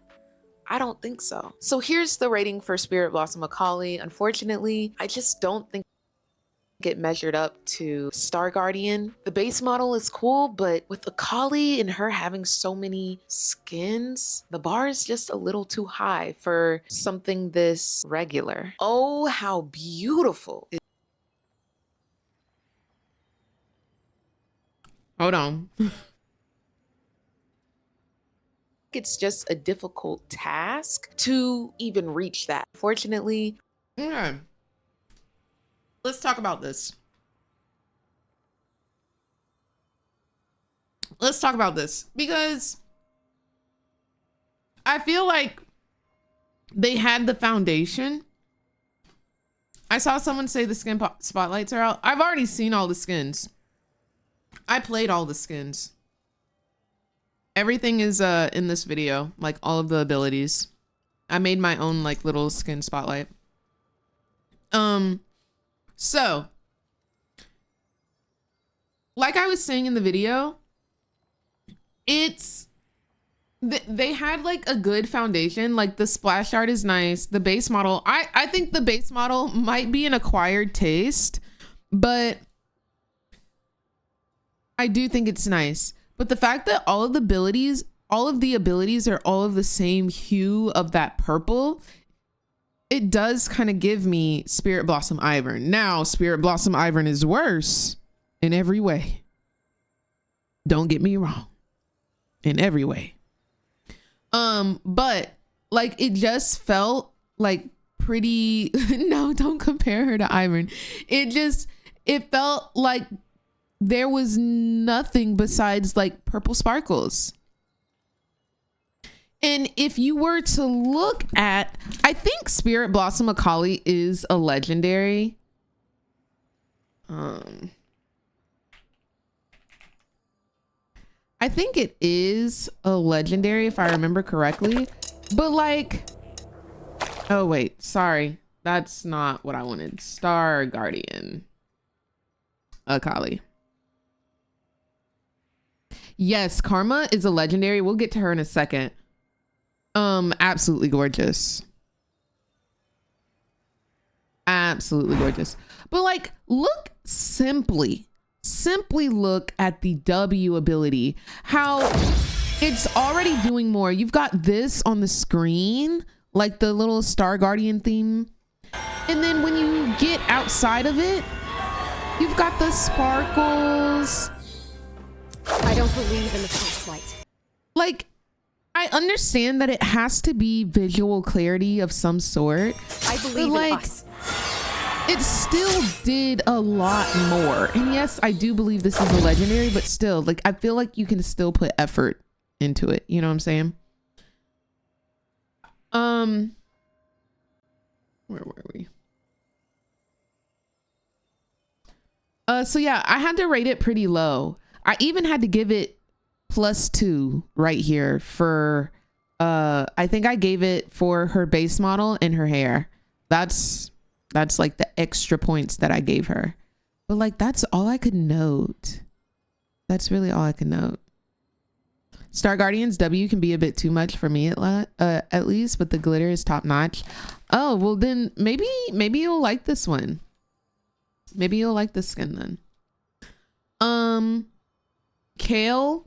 I don't think so. So here's the rating for Spirit Blossom Akali. Unfortunately, I just don't think it measured up to Star Guardian. The base model is cool, but with Akali and her having so many skins, the bar is just a little too high for something this regular. Oh, how beautiful. Hold on. It's just a difficult task to even reach that. Fortunately, Okay. Let's talk about this. Let's talk about this because I feel like they had the foundation. I saw someone say the skin spotlights are out. I've already seen all the skins. I played all the skins. Everything is in this video, like all of the abilities. I made my own like little skin spotlight. So, like I was saying in the video, they had like a good foundation. Like the splash art is nice. The base model, I think the base model might be an acquired taste, but I do think it's nice. But the fact that all of the abilities are all of the same hue of that purple, it does kind of give me Spirit Blossom Ivern. Now, Spirit Blossom Ivern is worse in every way. Don't get me wrong. In every way. But like it just felt like pretty no, don't compare her to Ivern. It felt like there was nothing besides like purple sparkles. And if you were to look at, I think Spirit Blossom Akali is a legendary. I think it is a legendary if I remember correctly. But like, oh wait, sorry. That's not what I wanted. Star Guardian Akali. Yes, Karma is a legendary. We'll get to her in a second. Absolutely gorgeous. Absolutely gorgeous. But like, look simply simply look at the W ability, how it's already doing more. You've got this on the screen, like the little Star Guardian theme. And then when you get outside of it, you've got the sparkles. I don't believe in the first light. Like, I understand that it has to be visual clarity of some sort. I believe but, in us. it still did a lot more. And yes, I do believe this is a legendary, but still, like, I feel like you can still put effort into it. You know what I'm saying? Where were we? So yeah, I had to rate it pretty low. I even had to give it +2 right here for I think I gave it for her base model and her hair. That's like the extra points that I gave her. But like, that's all I could note. That's really all I could note. Star Guardians W can be a bit too much for me at least, but the glitter is top notch. Oh, well then maybe you'll like this one. Maybe you'll like this skin then. Kale,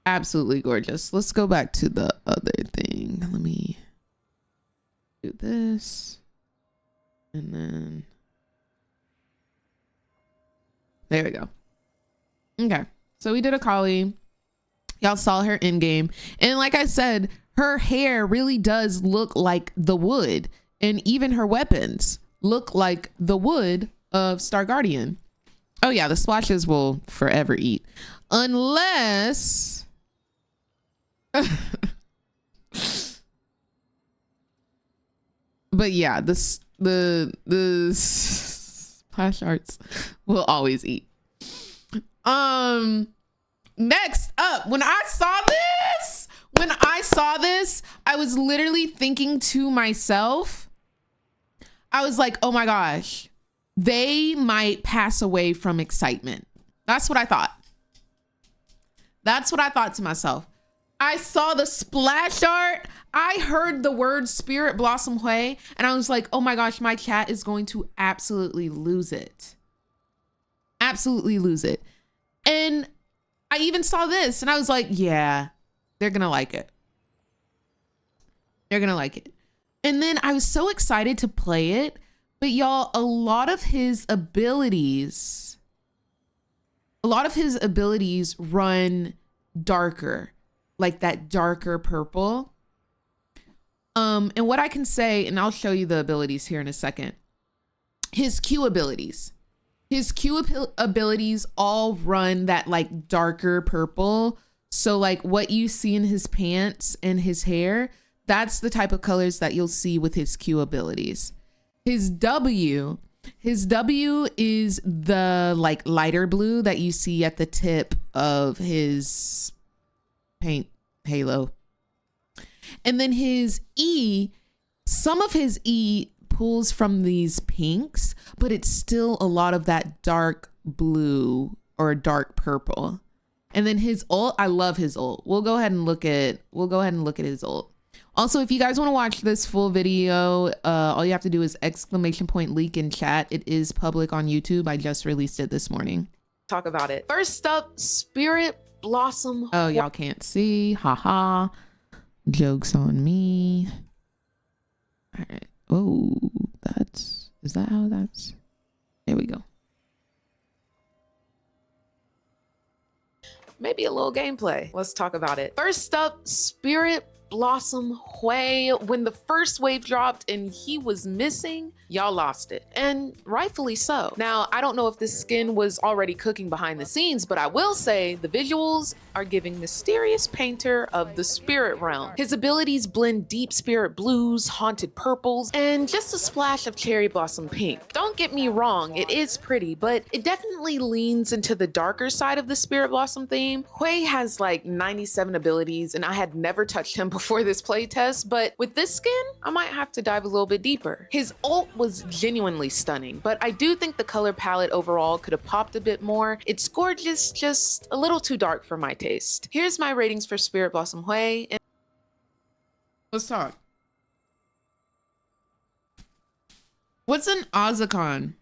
absolutely gorgeous. Let's go back to the other thing. Let me do this. And then there we go. Okay, so we did a collie. Y'all saw her in game, and like I said, her hair really does look like the wood, and even her weapons look like the wood of Star Guardian. Oh yeah, the splashes will forever eat, unless but yeah, the splash arts will always eat. Next up, when I saw this, I was literally thinking to myself, I was like, oh my gosh, they might pass away from excitement. That's what I thought. That's what I thought to myself. I saw the splash art. I heard the word Spirit Blossom Hui, and I was like, oh my gosh, my chat is going to absolutely lose it. Absolutely lose it. And I even saw this and I was like, yeah, they're gonna like it. They're gonna like it. And then I was so excited to play it, but y'all, a lot of his abilities run darker, like that darker purple. And what I can say, and I'll show you the abilities here in a second, his Q abilities all run that like darker purple. So like what you see in his pants and his hair, that's the type of colors that you'll see with his Q abilities. His W is the like lighter blue that you see at the tip of his paint halo. And then his E, some of his E pulls from these pinks, but it's still a lot of that dark blue or dark purple. And then his ult, I love his ult. We'll go ahead and look at his ult. Also, if you guys want to watch this full video, all you have to do is !leak in chat. It is public on YouTube. I just released it this morning. Talk about it. First up, Spirit Blossom. Oh, y'all can't see. Haha. Joke's on me. All right. Oh, is that how that's? There we go. Maybe a little gameplay. Let's talk about it. First up, Spirit Blossom Hui. When the first wave dropped and he was missing, y'all lost it, and rightfully so. Now, I don't know if this skin was already cooking behind the scenes, but I will say the visuals are giving mysterious painter of the spirit realm. His abilities blend deep spirit blues, haunted purples, and just a splash of cherry blossom pink. Don't get me wrong, it is pretty, but it definitely leans into the darker side of the spirit blossom theme. Hui has like 97 abilities, and I had never touched him before this playtest, but with this skin, I might have to dive a little bit deeper. His ult was genuinely stunning, but I do think the color palette overall could have popped a bit more. It's gorgeous, just a little too dark for my taste. Here's my ratings for Spirit Blossom Hui. Let's talk. What's an Ozicon?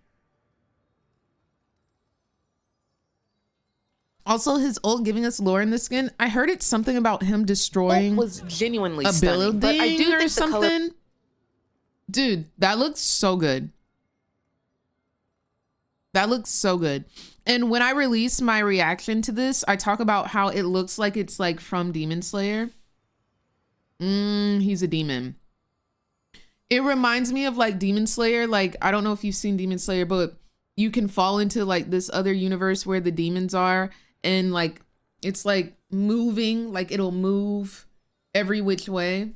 Also, his ult giving us lore in the skin. I heard it's something about him destroying was genuinely a stunning, building but I do or think the color something. Dude, that looks so good. That looks so good. And when I release my reaction to this, I talk about how it looks like it's like from Demon Slayer. He's a demon. It reminds me of like Demon Slayer. Like, I don't know if you've seen Demon Slayer, but you can fall into like this other universe where the demons are, and like it's like moving, like it'll move every which way.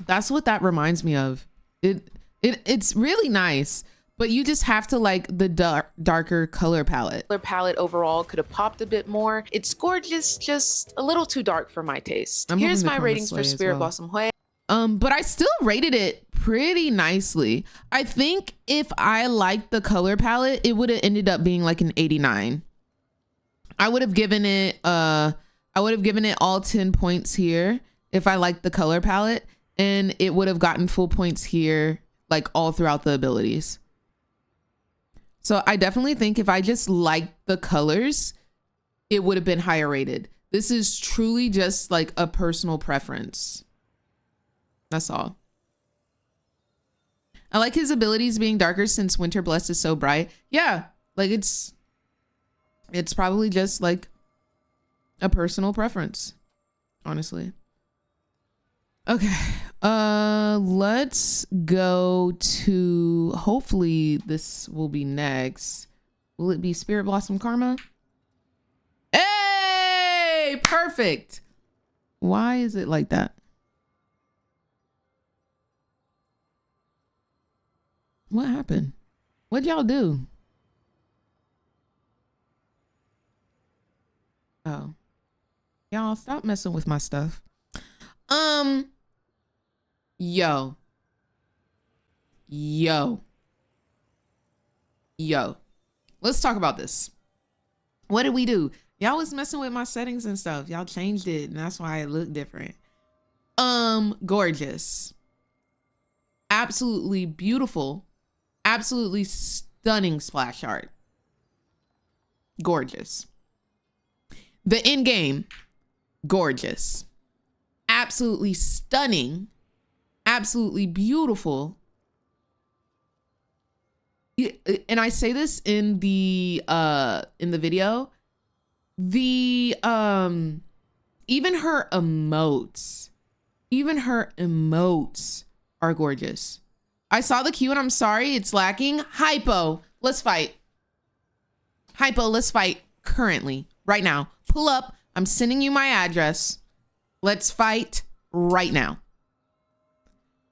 That's what that reminds me of. It's really nice, but you just have to like the darker color palette. color palette overall could have popped a bit more. It's gorgeous, just a little too dark for my taste. I'm Here's hoping to my Karma ratings for Slay as Spirit well. Blossom Hui. But I still rated it pretty nicely. I think if I liked the color palette, it would have ended up being like an 89. I would have given it all 10 points here if I liked the color palette, and it would have gotten full points here, like all throughout the abilities. So I definitely think if I just liked the colors, it would have been higher rated. This is truly just like a personal preference. That's all. I like his abilities being darker since Winter Blessed is so bright. Yeah, like it's probably just like a personal preference, honestly. Okay, let's go to, hopefully this will be next. Will it be Spirit Blossom Karma? Hey, perfect. Why is it like that? What happened? What'd y'all do? Oh, y'all stop messing with my stuff. Yo. Let's talk about this. What did we do? Y'all was messing with my settings and stuff. Y'all changed it, and that's why it looked different. Gorgeous. Absolutely beautiful. Absolutely stunning splash art. Gorgeous. The in-game, gorgeous. Absolutely stunning. Absolutely beautiful. And I say this in the video. The even her emotes are gorgeous. I saw the queue and I'm sorry, it's lacking. Hypo, let's fight. Hypo, let's fight currently, right now. Pull up, I'm sending you my address. Let's fight right now.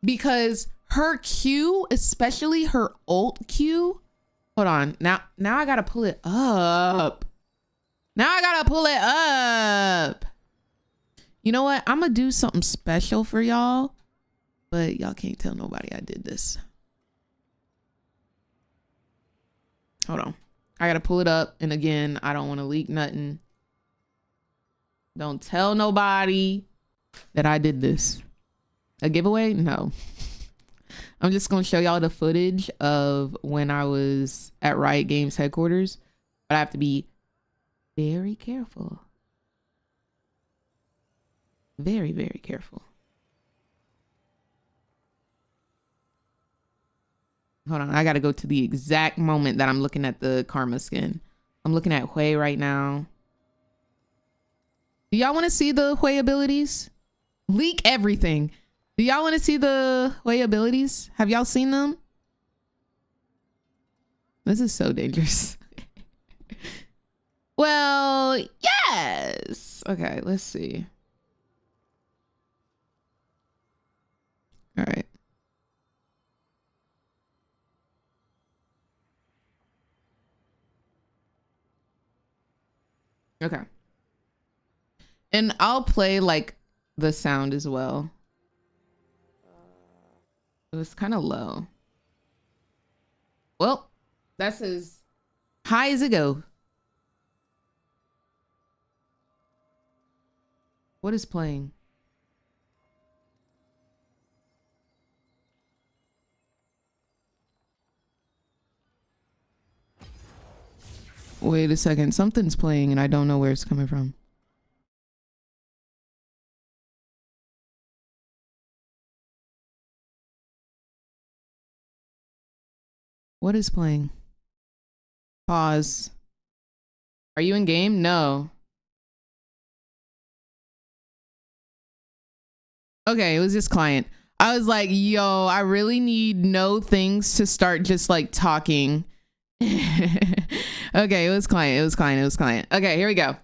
Because her Q, especially her ult Q, hold on, now I gotta pull it up. You know what, I'm gonna do something special for y'all, but y'all can't tell nobody I did this. Hold on, I gotta pull it up, and again, I don't want to leak nothing. Don't tell nobody that I did this. A giveaway? No. I'm just gonna show y'all the footage of when I was at Riot Games headquarters, but I have to be very careful. Very, very careful. Hold on, I gotta go to the exact moment that I'm looking at the Karma skin. I'm looking at Hui right now. Do y'all want to see the Hui abilities? Leak everything. Do y'all want to see the Hui abilities? Have y'all seen them? This is so dangerous. Well, yes. Okay, let's see. All right. Okay. And I'll play like the sound as well. It was kind of low. Well, that's as high as it goes. What is playing? Wait a second. Something's playing and I don't know where it's coming from. What is playing? Pause. Are you in game? No. Okay, it was just client. I was like, yo, I really need no things to start just like talking. Okay, it was client. It was client. It was client. Okay, here we go.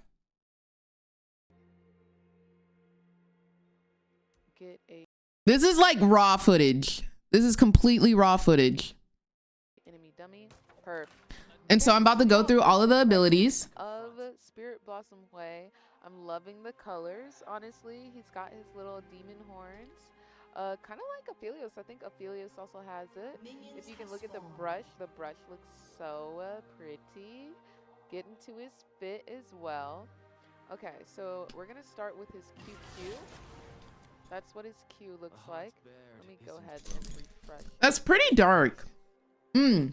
This is like raw footage. This is completely raw footage. Enemy dummy. Perp. And so I'm about to go through all of the abilities. Of Spirit Blossom Way. I'm loving the colors. Honestly, he's got his little demon horns. Kind of like Aphelios. I think Aphelios also has it. If you can look at the brush looks so pretty. Get into his fit as well. Okay, so we're gonna start with his QQ. That's what his Q looks like. Let me go ahead and refresh. That's pretty dark. I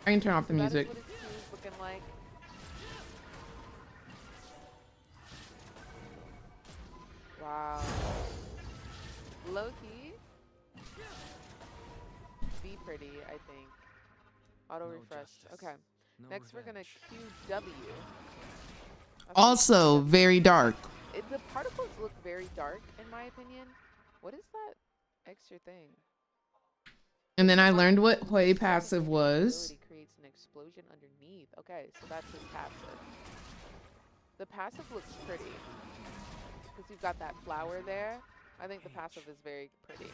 can turn off the So music. that is what his Q is looking like. Wow. Low-key. Be pretty, I think. Auto refresh. Okay. Next we're gonna QW. Also very dark. The particles look very dark in my opinion. What is that extra thing? And then I learned what Hui passive was. Creates an explosion underneath. Okay, so that's his passive. The passive looks pretty because you've got that flower there. I think the passive is very pretty.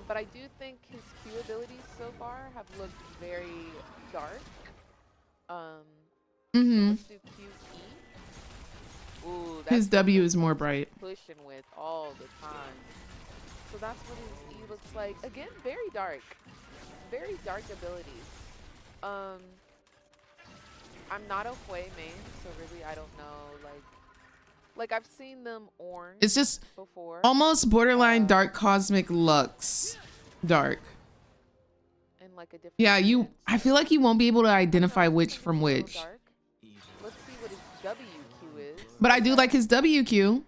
But I do think his Q abilities so far have looked very dark. Let's do QE. Ooh, that's His W something is more he's bright. pushing with all the time. So that's what his E looks like. Again, very dark. Very dark abilities. I'm not a Hui main, so really I don't know. Like I've seen them orange. It's just before. almost borderline dark cosmic Lux. Dark. And like a different. Yeah, you. sense. I feel like you won't be able to identify which from It's a little which. dark. Let's see what his WQ is. But I do like his WQ.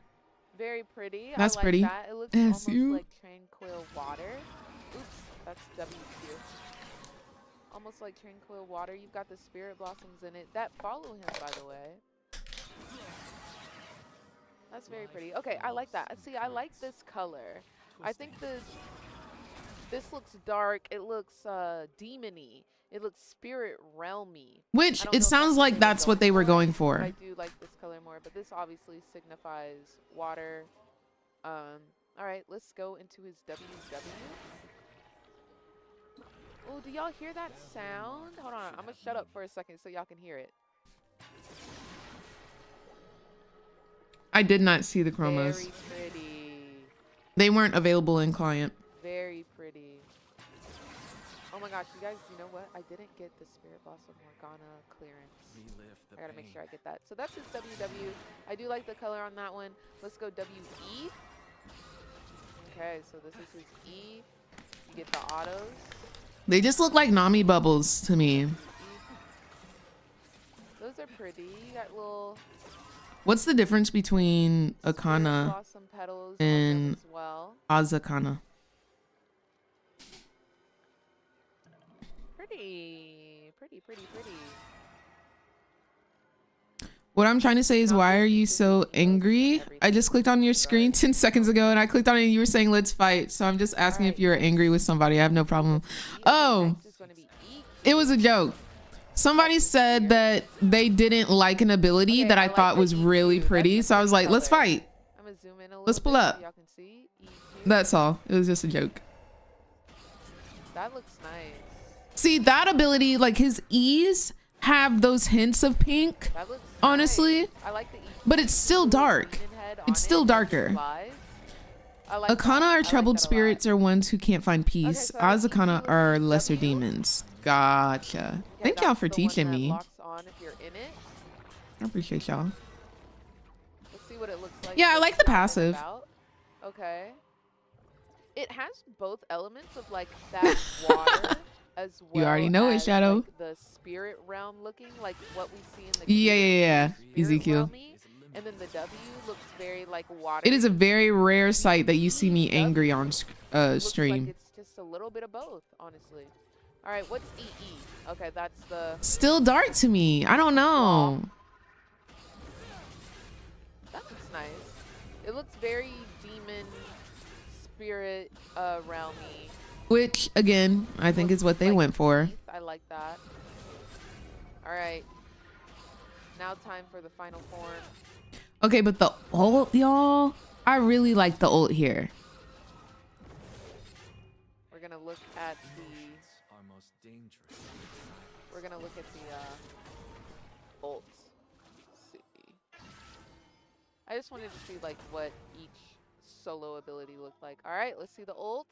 Very pretty. That's I like pretty. That. It looks Yes, almost you. like tranquil water. Oops, that's WQ. Almost like tranquil water. You've got the spirit blossoms in it that follow him, by the way. That's very pretty. Okay, I like that. See, I like this color. I think this looks dark. It looks demony. It looks spirit realmy. Which I don't it know if sounds like that's what they were going but for. I do like this color more, but this obviously signifies water. All right, let's go into his WW. Oh, do y'all hear that sound? Hold on, I'm gonna shut up for a second so y'all can hear it. I did not see the chromos. Very pretty. They weren't available in client. Very pretty. Oh my gosh, you guys, you know what? I didn't get the Spirit Blossom Morgana clearance. I gotta make sure I get that. So that's his WW. I do like the color on that one. Let's go WE. Okay, so this is his E. You get the autos. They just look like Nami bubbles to me. Those are pretty. You got little What's the difference between Spirit Akana Blossom petals and on them as well. Azakana? Pretty, pretty, pretty, pretty. What I'm trying to say is, why are you so angry? I just clicked on your screen 10 seconds ago and I clicked on it and you were saying let's fight. So I'm just asking if you're angry with somebody. I have no problem. Oh, Next is gonna be E. it was a joke. Somebody said that they didn't like an ability Okay, that I like thought the was EQ. really That's pretty. a So I was pretty like, let's color. fight. I'm gonna zoom in a little Let's pull bit up. so y'all can see. EQ. That's all. It was just a joke. That looks nice. See, that ability, like his E's have those hints of pink, That looks honestly, nice. I like the EQ. but it's still dark. Demon head on It's still it, darker. live. I like that. Akana I are like troubled that a lot. spirits are ones who can't find peace. so I like Azakana EQ are with lesser W. demons. Gotcha. Okay, Thank y'all that's for the one teaching that me. locks on if you're in it. I appreciate y'all. Let's see what it looks like. Yeah, I just like the out and passive. about. Okay. It has both elements of like that water as You well already know it, as, Shadow. like, the spirit realm looking like what we see in the Yeah, Kingdom yeah, Spirit yeah. Ezekiel. realm-y, and then the W looks very like water. It is a very rare sight that you see me W angry on looks like stream. it's just a little bit of both, honestly. All right, what's EE? Okay, that's the Still dark to me. I don't know. that looks nice. It looks very demon spirit realmy. Which again, I think is what they Like went for. teeth. I like that. All right. Now time for the final form. Okay, but the ult, y'all, I really like the ult here. We're gonna look at the. We're gonna look at the ults. Let's see. I just wanted to see like what each solo ability looked like. All right, let's see the ults.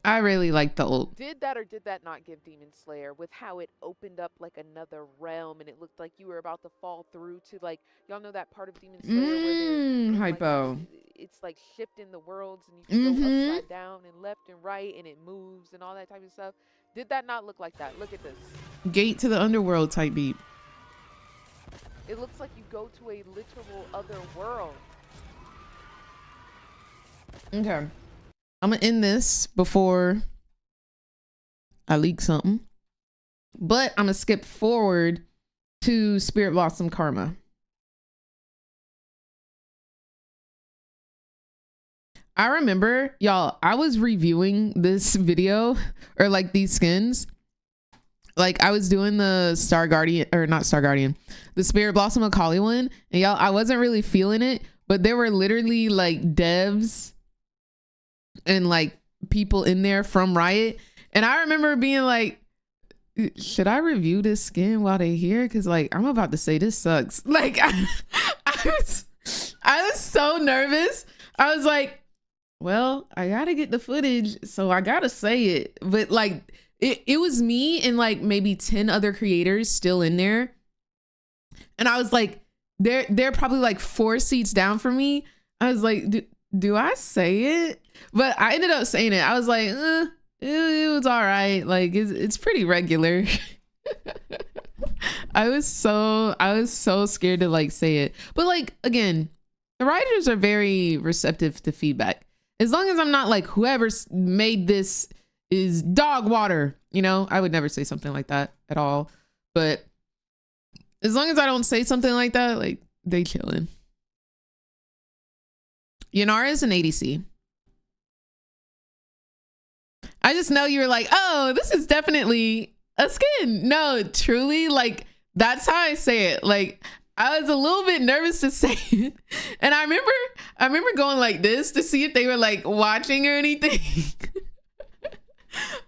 I really like the ult. Did that or did that not give Demon Slayer with how it opened up like another realm and it looked like you were about to fall through to like y'all know that part of Demon Slayer where they're Hypo. like, it's like shifting the worlds and you can go Mhm. upside down and left and right and it moves and all that type of stuff. Did that not look like that? Look at this. Gate to the underworld type beat. It looks like you go to a literal other world. Okay. I'm gonna end this before I leak something. But I'm gonna skip forward to Spirit Blossom Karma. I remember, y'all, I was reviewing this video or like these skins. Like I was doing the Star Guardian or not Star Guardian, the Spirit Blossom Akali one. And y'all, I wasn't really feeling it, but there were literally like devs and like people in there from Riot. And I remember being like, should I review this skin while they here? Cause like, I'm about to say this sucks. Like I was so nervous. I was like, well, I gotta get the footage, so I gotta say it. But like, it was me and like maybe 10 other creators still in there. And I was like, they're probably like 4 seats down from me. I was like, do I say it? But I ended up saying it. I was like, it was all right. Like it's pretty regular. I was so scared to like say it. But like, again, the writers are very receptive to feedback. As long as I'm not like whoever's made this is dog water, you know, I would never say something like that at all. But as long as I don't say something like that, like they chillin'. Yanara is an ADC. I just know you were like, oh, this is definitely a skin. No, truly, like that's how I say it. Like I was a little bit nervous to say it. And I remember going like this to see if they were like watching or anything.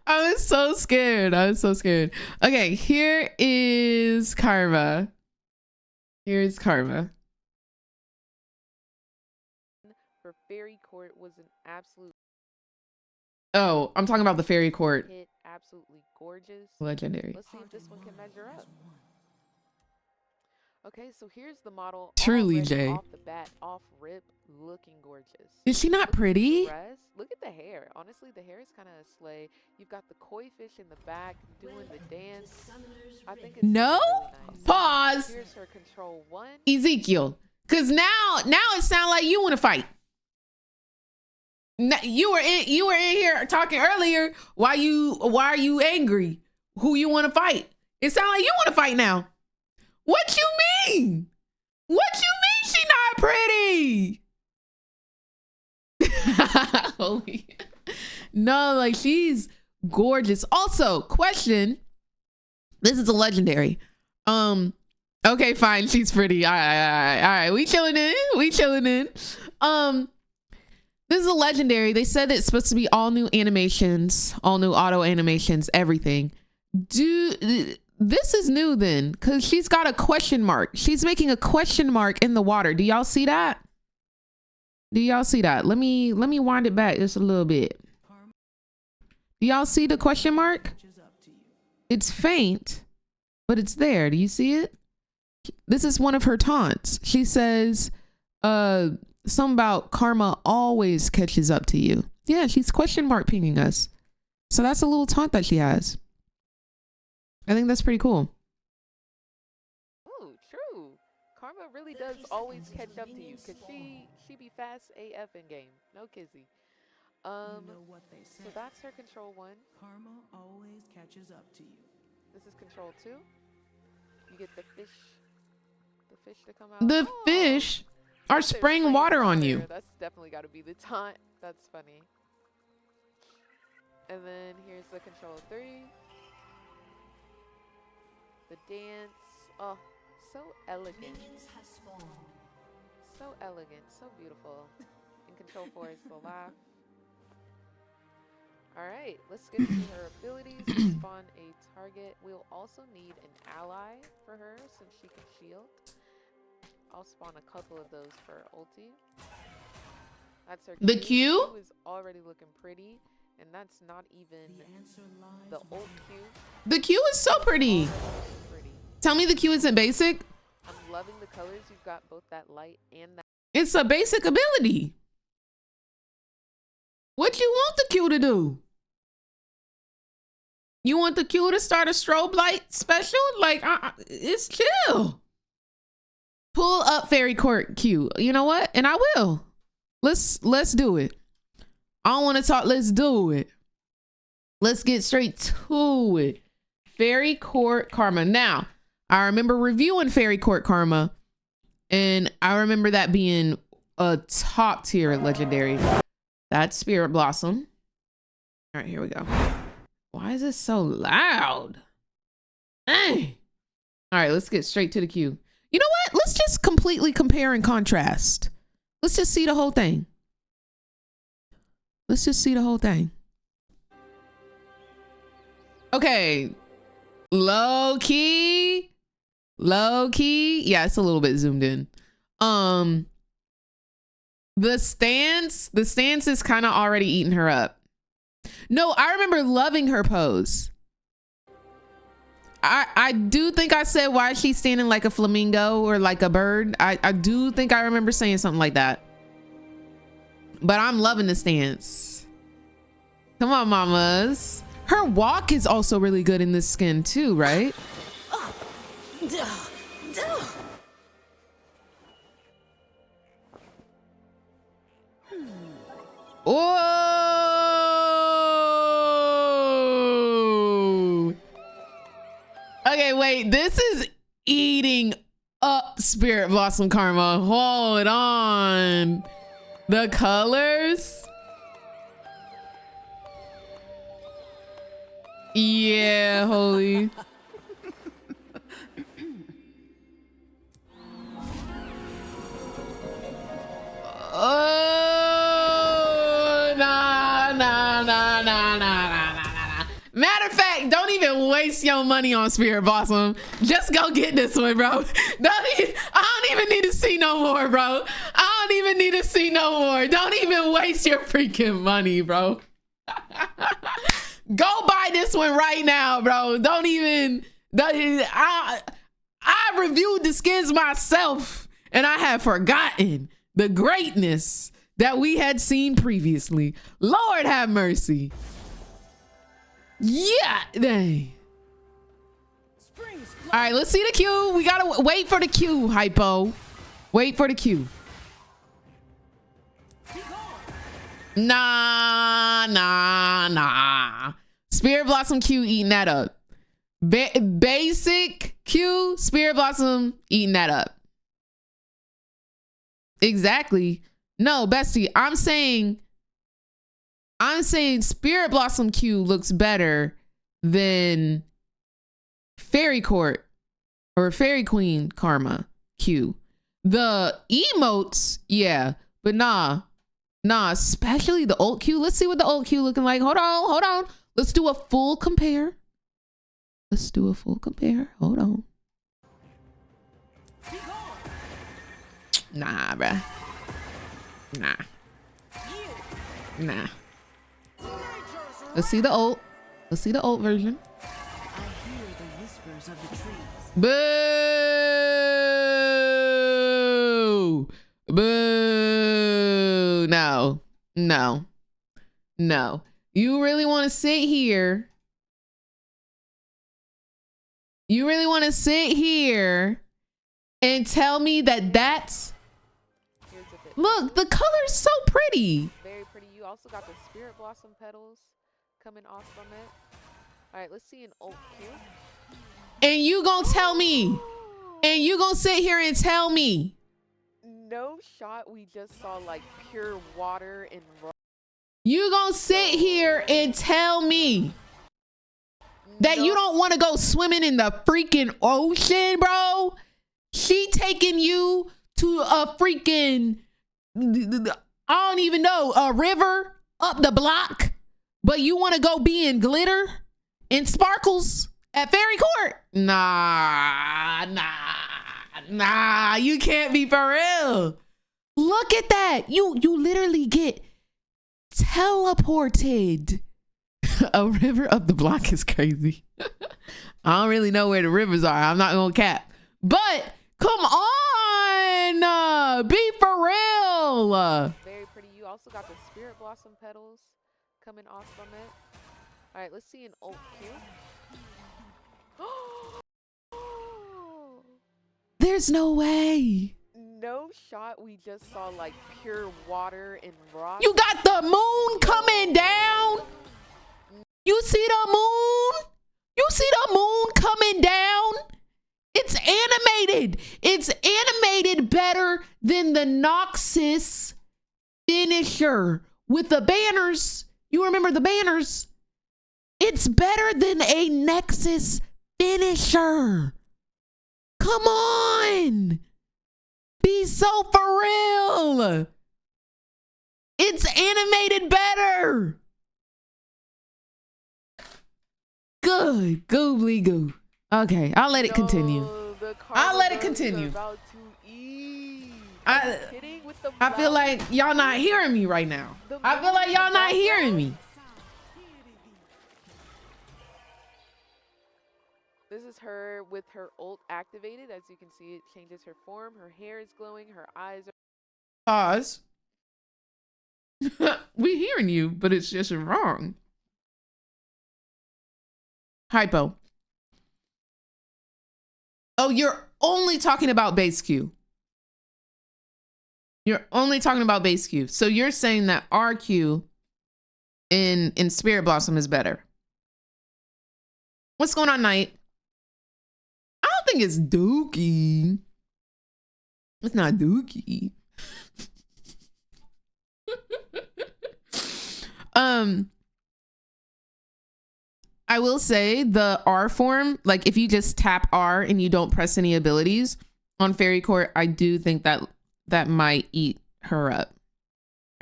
I was so scared. Okay, here is Karma. Here's Karma. For Fairy Court was an absolute Oh, I'm talking about the Fairy Court. hit, absolutely gorgeous. Legendary. Let's see if this one can measure up. Okay, so here's the model. Truly, already Jay. Off the bat, off rip, looking gorgeous. Is she not Look at the pretty? dress. Look at the hair. Honestly, the hair is kind of a slay. You've got the koi fish in the back doing the dance. I think it's No? really nice. Pause. Here's her control 1. Ezekiel. Cause now it sounds like you want to fight. You were in here talking earlier. Why are you angry? Who you want to fight? It sounds like you want to fight now. What you mean? What you mean she not pretty? Holy. No, like she's gorgeous. Also, question. This is a legendary. Okay, fine. She's pretty. All right. We chilling in. This is a legendary. They said it's supposed to be all new animations, all new auto animations, everything. This is new then, because she's got a question mark. She's making a question mark in the water. Do y'all see that? Let me wind it back just a little bit. Do y'all see the question mark? It's faint, but it's there. Do you see it? This is one of her taunts. She says, Something about karma always catches up to you. Yeah, she's question mark pinging us. So that's a little taunt that she has. I think that's pretty cool. Ooh, true. Karma really does always catch up to you, cause she be fast AF in game. No kizzy. So that's her control 1. Karma always catches up to you. This is control 2. You get the fish to come out. The Oh, fish are they're spraying water on you. That's definitely got to be the taunt. That's funny. And then here's the control 3. The dance. Oh, so elegant. So elegant. So beautiful. And control 4 is the laugh. Alright, let's get to her abilities. We'll spawn a target. We'll also need an ally for her since she can shield. I'll spawn a couple of those for her ulti. That's her The Q. Q? Q is already looking pretty, and that's not even the ult Q. The Q is so pretty. Pretty. Tell me the Q isn't basic. I'm loving the colors. You've got both that light and that. It's a basic ability. What you want the Q to do? You want the Q to start a strobe light special? Like, it's chill. Pull up Fairy Court Q. You know what? And I will. Let's do it. I don't want to talk. Let's do it. Let's get straight to it. Fairy Court Karma. Now, I remember reviewing Fairy Court Karma, and I remember that being a top tier legendary. That's Spirit Blossom. All right, here we go. Why is this so loud? Dang. All right, let's get straight to the Q. You know what? Let's just completely compare and contrast. Let's just see the whole thing. Let's just see the whole thing. Okay. Low key. Yeah, it's a little bit zoomed in. The stance is kind of already eating her up. No, I remember loving her pose. I do think I said, why is she standing like a flamingo or like a bird? I do think I remember saying something like that. But I'm loving the stance. Come on, mamas. Her walk is also really good in this skin too, right? Oh! Okay, wait. This is eating up Spirit Blossom Karma. Hold on. The colors. Yeah, holy. Oh, nah. Matter of fact, don't even waste your money on Spirit Blossom. Just go get this one, bro. I don't even need to see no more, bro. I don't even need to see no more. Don't even waste your freaking money, bro. Go buy this one right now, bro. Don't even. I reviewed the skins myself, and I have forgotten the greatness that we had seen previously. Lord have mercy. Yeah, dang. All right, let's see the Q. We gotta wait for the Q, hypo. Wait for the Q. Nah. Spirit Blossom Q eating that up. Basic Q, Spirit Blossom eating that up. Exactly. No, bestie, I'm saying Spirit Blossom Q looks better than Fairy Court or Fairy Queen Karma Q. The emotes, yeah, but nah, especially the ult Q. Let's see what the ult Q looking like. Hold on. Let's do a full compare. Hold on. Nah, bruh. Nah. Let's see the ult. Version. I hear the whispers of the trees. Boo! No. No. You really want to sit here? You really want to sit here and tell me that that's... Here's a bit. Look, the color's so pretty. Very pretty. You also got the spirit blossom petals coming off from it. All right, let's see an oak Q. And you gonna tell me, and you gonna sit here and tell me. No shot. We just saw like pure water and raw. You gonna sit here and tell me that you don't want to go swimming in the freaking ocean, bro? She taking you to a freaking, I don't even know, a river up the block, but you want to go be in glitter and sparkles at Fairy Court? Nah, you can't be for real. Look at that. You literally get teleported. A river up the block is crazy. I don't really know where the rivers are. I'm not gonna cap. But come on, be for real. Very pretty. You also got the spirit blossom petals coming off from it. All right, let's see an oak Q. There's no way. No shot. We just saw like pure water and rock. You got the moon coming down. You see the moon? You see the moon coming down? It's animated. It's animated better than the Noxus finisher with the banners. You remember the banners? It's better than a Nexus finisher. Come on. Be so for real. It's animated better. Good goobly goo. Okay, I'll let it continue. I'll let it continue. I feel like y'all not hearing me right now. I feel like y'all not hearing me. This is her with her ult activated. As you can see, it changes her form. Her hair is glowing. Her eyes are... Pause. We hearing you, but it's just wrong. Hypo. Oh, you're only talking about base Q. You're only talking about base Q. So you're saying that RQ in Spirit Blossom is better. What's going on, Knight? I don't think it's Dookie. It's not Dookie. I will say the R form, like if you just tap R and you don't press any abilities on Fairy Court, I do think that that might eat her up.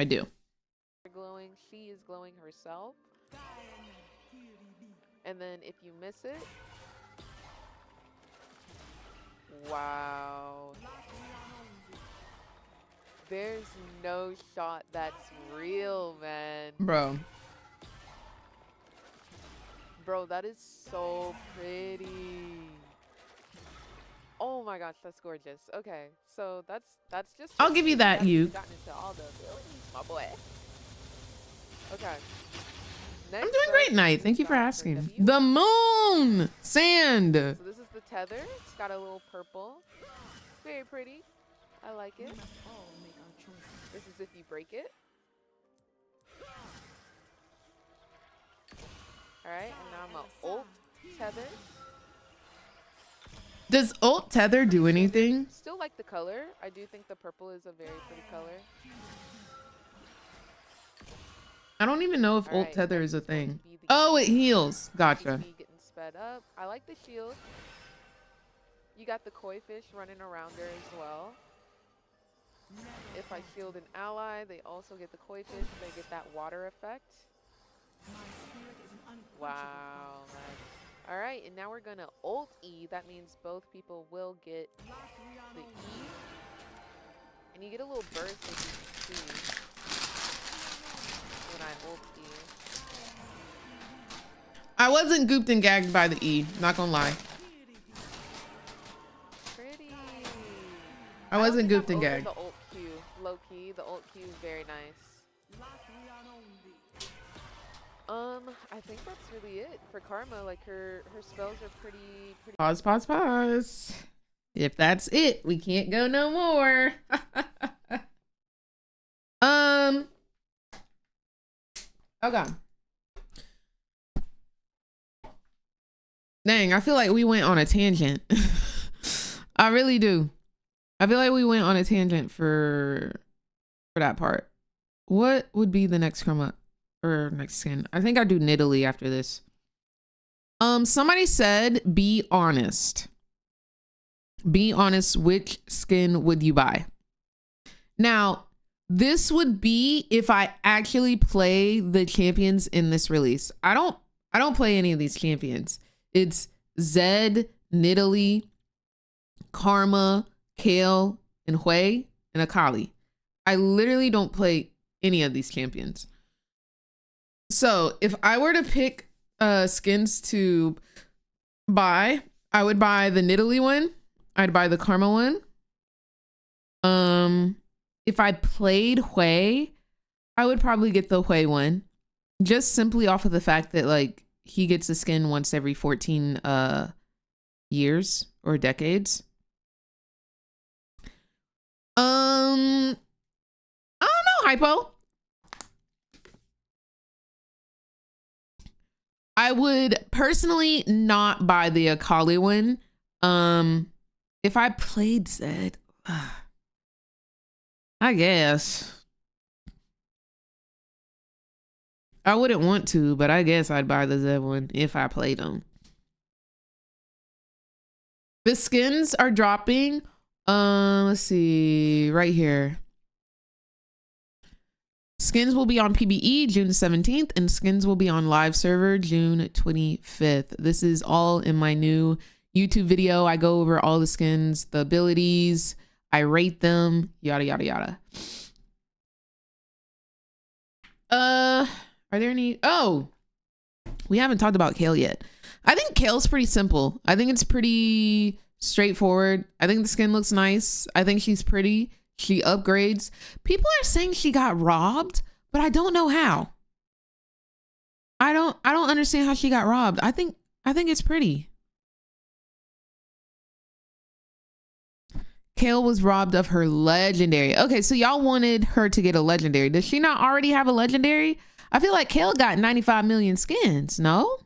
I do. Glowing, she is glowing herself. And then if you miss it, wow. There's no shot that's real, man. Bro, that is so pretty. Oh my gosh, that's gorgeous. Okay, so that's just... I'll give you that, you. Gotten into all the abilities, my boy. Okay. I'm doing great, Knight. Thank you for asking. The moon! Sand! So this is the tether. It's got a little purple. Very pretty. I like it. This is if you break it. Alright, and now I'm gonna ult tether. Does ult tether do anything? Still like the color. I do think the purple is a very pretty color. I don't even know if ult tether is a thing. Oh, it heals. Gotcha. Me getting sped up. I like the shield. You got the koi fish running around there as well. If I shield an ally, they also get the koi fish. They get that water effect. Wow. All right, and now we're gonna ult E. That means both people will get the E. And you get a little burst, as you can see, when I ult E. I wasn't gooped and gagged by the E, not gonna lie. Pretty. I wasn't gooped and gagged. The ult Q, low key. The ult Q is very nice. think that's really it for Karma. Like her spells are pretty. Pause, pause, pause. If that's it, we can't go no more. Okay. Dang, I feel like we went on a tangent. I really do. I feel like we went on a tangent for that part. What would be the next chroma or next skin? I think I do Nidalee after this. Somebody said be honest. Be honest, which skin would you buy? Now, this would be if I actually play the champions in this release. I don't play any of these champions. It's Zed, Nidalee, Karma, Kale, and Hui, and Akali. I literally don't play any of these champions. So if I were to pick skins to buy, I would buy the Nidalee one. I'd buy the Karma one. If I played Hui, I would probably get the Hui one. Just simply off of the fact that like he gets a skin once every 14 years or decades. I don't know, Hypo. I would personally not buy the Akali one. If I played Zed, I guess. I wouldn't want to, but I guess I'd buy the Zed one if I played them. The skins are dropping. Let's see, right here. Skins will be on PBE June 17th and skins will be on live server June 25th. This is all in my new YouTube video. I go over all the skins, the abilities, I rate them, yada, yada, yada. Are there any? Oh, we haven't talked about Kale yet. I think Kale's pretty simple. I think it's pretty straightforward. I think the skin looks nice. I think she's pretty. She upgrades. People are saying she got robbed, but I don't know how. I don't understand how she got robbed. I think it's pretty. Kale was robbed of her legendary. Okay, so y'all wanted her to get a legendary. Does she not already have a legendary? I feel like Kale got 95 million skins, no?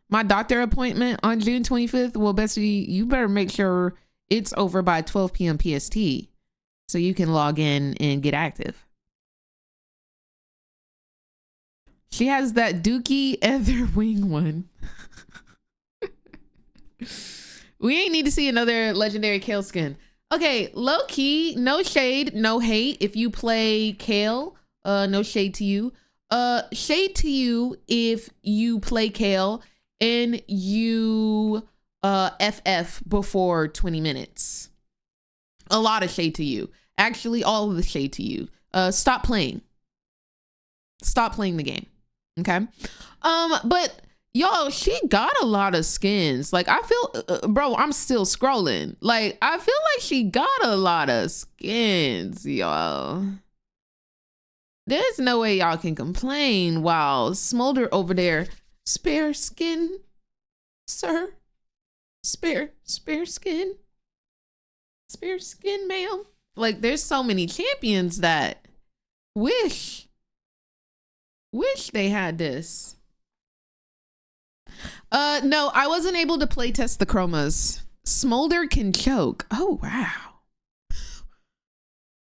My doctor appointment on June 25th. Well, Bessie, you better make sure it's over by 12 p.m. PST so you can log in and get active. She has that Dookie Ether Wing one. We ain't need to see another legendary Kale skin. Okay, low key, no shade, no hate. If you play Kale, no shade to you. Shade to you if you play Kale and you FF before 20 minutes. A lot of shade to you. Actually, all of the shade to you. Stop playing. Stop playing the game. Okay. But yo, she got a lot of skins. Like I feel, bro, I'm still scrolling. Like I feel like she got a lot of skins, y'all. There's no way y'all can complain while Smolder over there, spare skin, sir. Spare skin. Spare skin, ma'am. Like there's so many champions that wish they had this. No, I wasn't able to play test the chromas. Smolder can choke. Oh wow.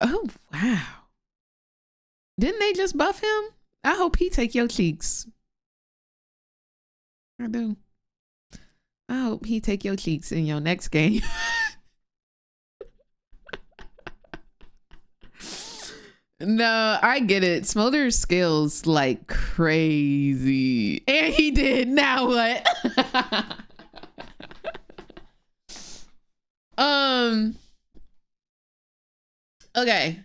Oh wow. Didn't they just buff him? I hope he take your cheeks. I do. I hope he take your cheeks in your next game. No, I get it. Smolder skills like crazy. And he did. Now what? Okay.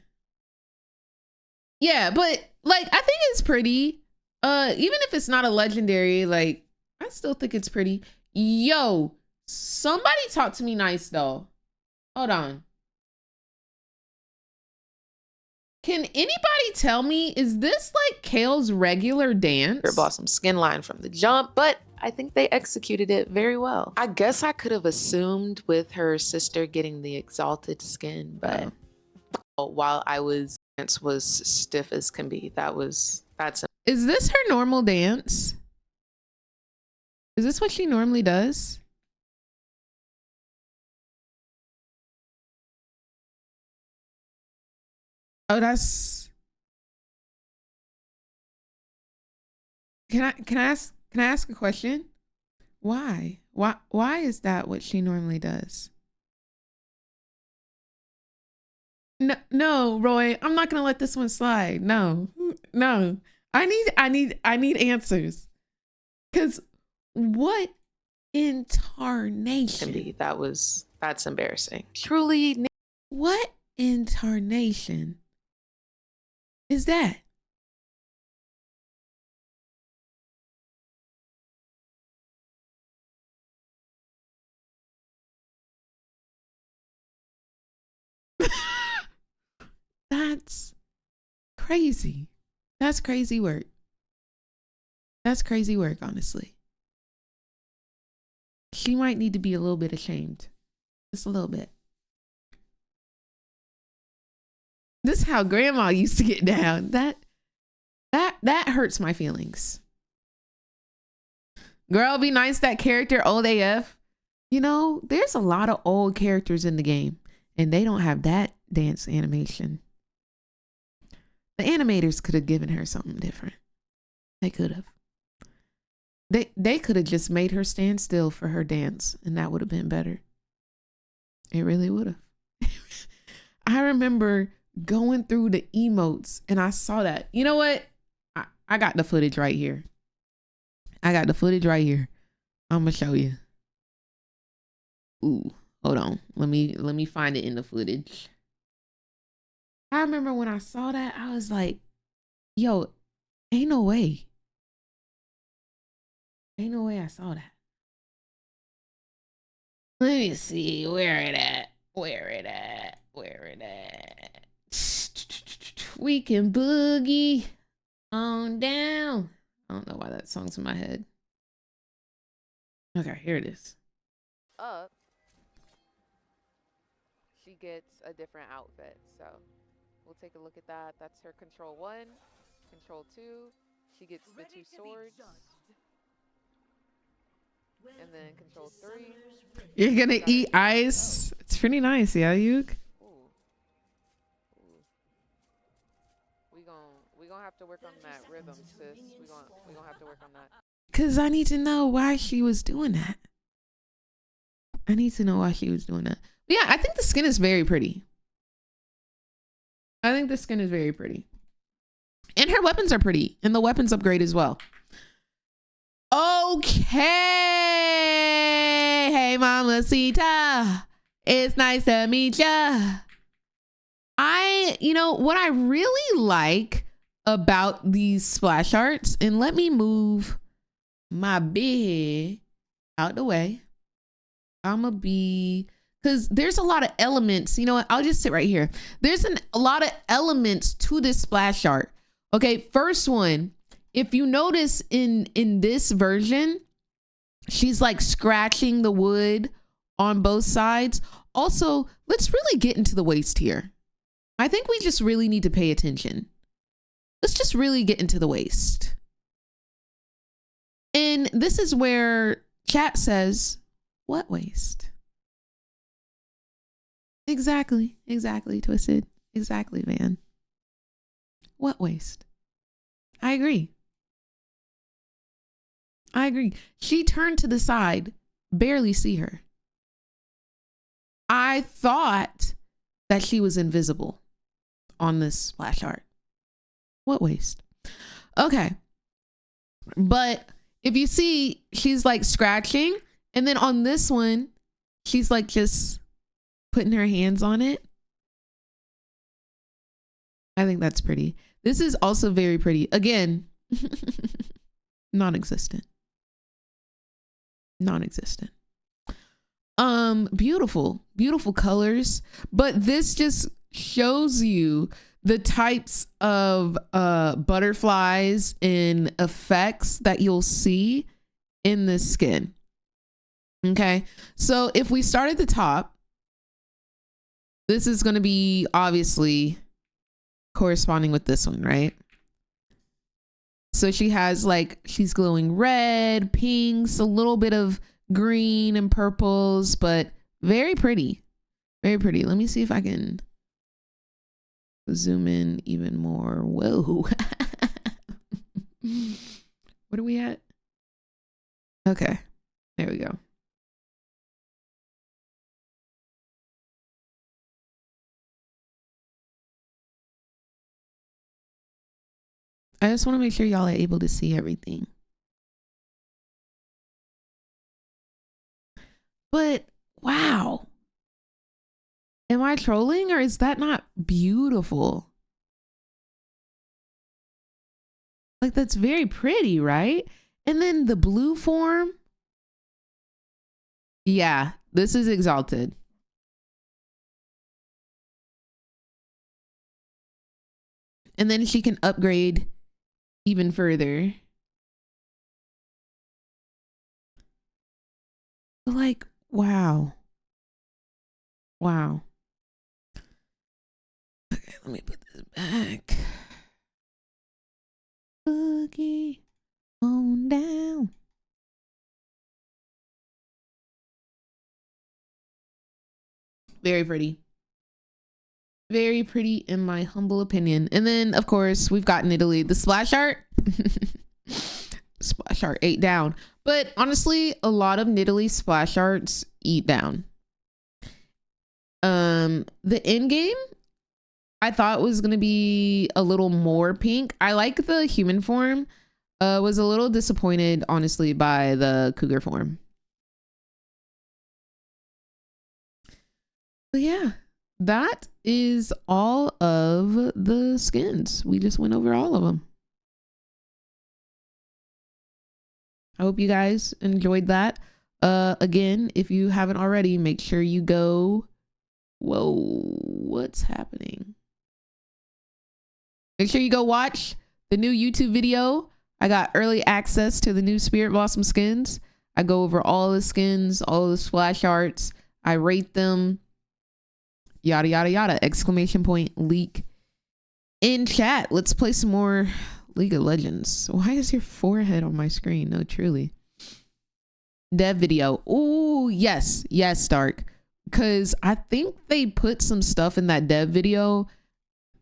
Yeah, but like I think it's pretty. Even if it's not a legendary, like I still think it's pretty. Yo, somebody talk to me nice though. Hold on. Can anybody tell me, is this like Kale's regular dance? Her Blossom skin line from the jump, but I think they executed it very well. I guess I could have assumed with her sister getting the exalted skin, but while I was stiff as can be. That's Is this her normal dance? Is this what she normally does? Oh, that's. Can I ask a question? Why? Why is that what she normally does? No, Roy, I'm not gonna let this one slide. No. I need answers. Cause what in tarnation? Cindy, that's embarrassing. Truly. What in tarnation is that? That's crazy. That's crazy work. That's crazy work, honestly. She might need to be a little bit ashamed. Just a little bit. This is how grandma used to get down. That hurts my feelings. Girl, be nice, that character old AF. You know, there's a lot of old characters in the game and they don't have that dance animation. The animators could have given her something different. They could have. They could have just made her stand still for her dance and that would have been better. It really would have. I remember going through the emotes and I saw that. You know what? I got the footage right here. I'm gonna show you. Ooh, hold on. Let me find it in the footage. I remember when I saw that, I was like, yo, ain't no way. Ain't no way I saw that. Let me see where it at. We can boogie on down. I don't know why that song's in my head. Okay, here it is. Up, she gets a different outfit. So we'll take a look at that. That's her control 1, control 2. She gets the 2 swords. And then control 3. You're gonna eat ice. It's pretty nice, yeah, Yuk. We gonna have to work on that rhythm, sis. We gonna have to work on that. Cause I need to know why she was doing that. But yeah, I think the skin is very pretty. And her weapons are pretty. And the weapons upgrade as well. Okay. Hey, Mamacita. It's nice to meet ya. You know, what I really like about these splash arts, and let me move my bed out the way. Because there's a lot of elements. You know what? I'll just sit right here. There's a lot of elements to this splash art. Okay, first one. If you notice in this version, she's like scratching the wood on both sides. Also, let's really get into the waist here. I think we just really need to pay attention. Let's just really get into the waist. And this is where chat says, what waist? Exactly, Twisted. Exactly, man. What waist? I agree. She turned to the side, barely see her. I thought that she was invisible on this splash art. What waist? Okay. But if you see, she's like scratching. And then on this one, she's like just putting her hands on it. I think that's pretty. This is also very pretty. Again, non-existent. Beautiful colors. But this just shows you the types of butterflies and effects that you'll see in this skin. Okay, so if we start at the top, this is going to be obviously corresponding with this one, right? So she has like, she's glowing red, pinks, a little bit of green and purples, but very pretty. Very pretty. Let me see if I can zoom in even more. Whoa. What are we at? Okay, there we go. I just want to make sure y'all are able to see everything. But wow. Am I trolling or is that not beautiful? Like, that's very pretty, right? And then the blue form. Yeah, this is exalted. And then she can upgrade even further. Like, wow. Wow. Okay, let me put this back. Boogie on down. Very pretty. Very pretty in my humble opinion. And then of course we've got Italy. The splash art. Splash art ate down. But honestly, a lot of Nidalee splash arts eat down. The end game I thought was gonna be a little more pink. I like the human form. Was a little disappointed, honestly, by the cougar form. But yeah, that is all of the skins. We just went over all of them. I hope you guys enjoyed that. Again, if you haven't already, make sure you go. Whoa, what's happening? Make sure you go watch the new YouTube video. I got early access to the new Spirit Blossom skins. I go over all the skins, all the splash arts. I rate them. Yada, yada, yada. Exclamation point leak in chat. Let's play some more League of Legends. Why is your forehead on my screen? No, truly. Dev video. Oh, yes. Yes, Stark. Because I think they put some stuff in that dev video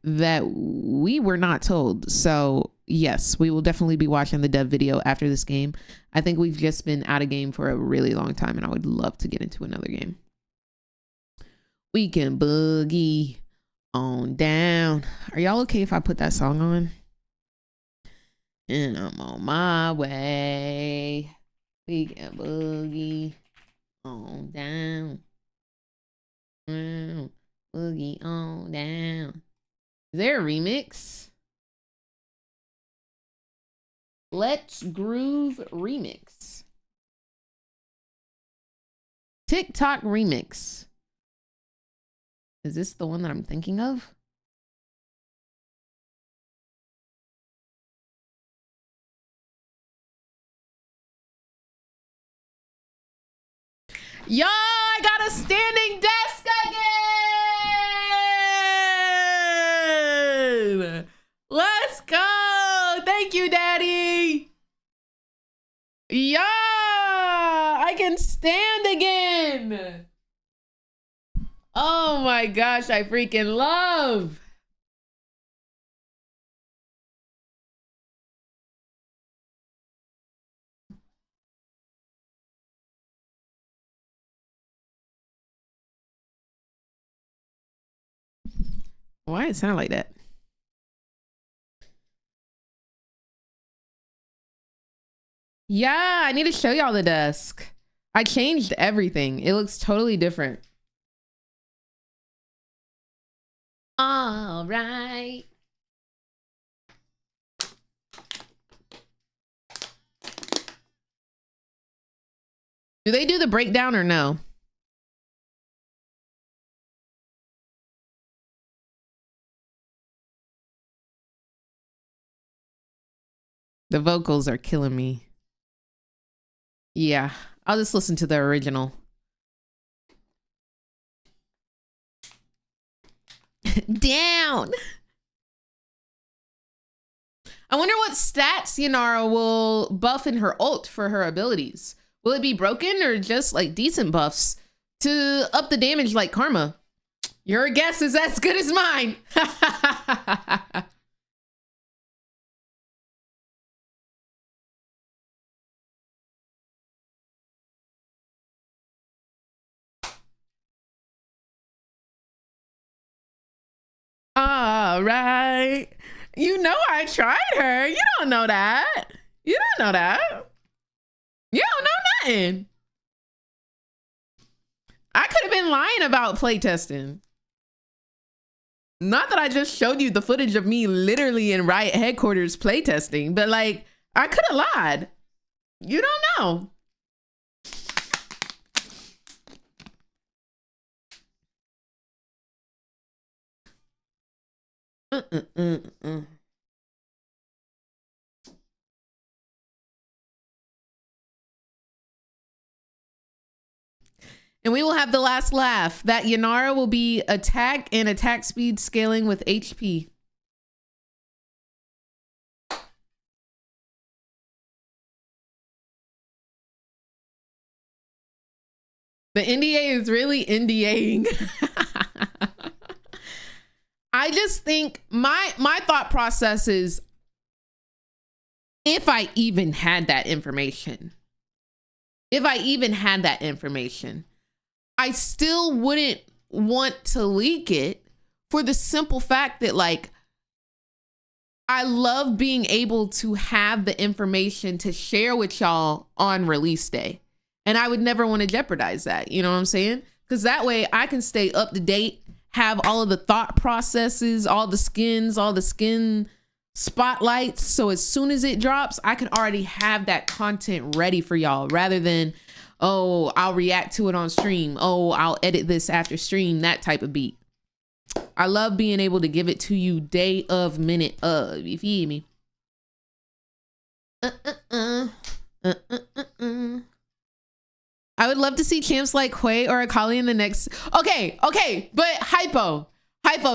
that we were not told. So yes, we will definitely be watching the dev video after this game. I think we've just been out of game for a really long time and I would love to get into another game. We can boogie on down. Are y'all okay if I put that song on? And I'm on my way. We can boogie on down. Boogie on down. Is there a remix? Let's Groove remix. TikTok remix. Is this the one that I'm thinking of? Yo, I got a standing desk again. Let's go. Thank you, Daddy. Yeah, I can stand again. Oh my gosh, I freaking love. Why it sound like that? Yeah, I need to show y'all the desk. I changed everything. It looks totally different. All right. Do they do the breakdown or no? The vocals are killing me. Yeah, I'll just listen to the original. Down. I wonder what stats Yanara will buff in her ult for her abilities. Will it be broken or just like decent buffs to up the damage like Karma? Your guess is as good as mine. All right. You know I tried her. You don't know that. You don't know that. You don't know nothing. I could have been lying about playtesting. Not that I just showed you the footage of me literally in Riot headquarters playtesting, but like, I could have lied. You don't know. And we will have the last laugh. That Yanara will be attack and attack speed scaling with HP. The NDA is really NDAing. I just think my thought process is, if I even had that information, I still wouldn't want to leak it for the simple fact that, like, I love being able to have the information to share with y'all on release day. And I would never want to jeopardize that. You know what I'm saying? Because that way I can stay up to date, have all of the thought processes, all the skin spotlights. So as soon as it drops, I can already have that content ready for y'all, rather than, oh, I'll react to it on stream. Oh, I'll edit this after stream, that type of beat. I love being able to give it to you day of, minute of. You feel me? I would love to see champs like Hwei or Akali in the next. Okay, but Hypo,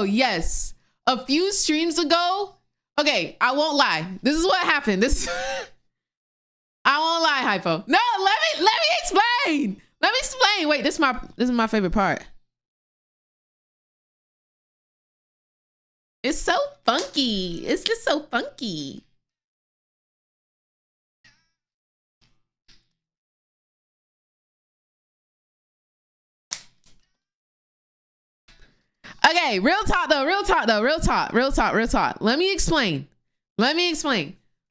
yes. A few streams ago, okay, I won't lie. This is what happened. I won't lie, Hypo. No, let me explain. Let me explain. Wait, this is my favorite part. It's so funky. It's just so funky. Okay, real talk though. Let me explain.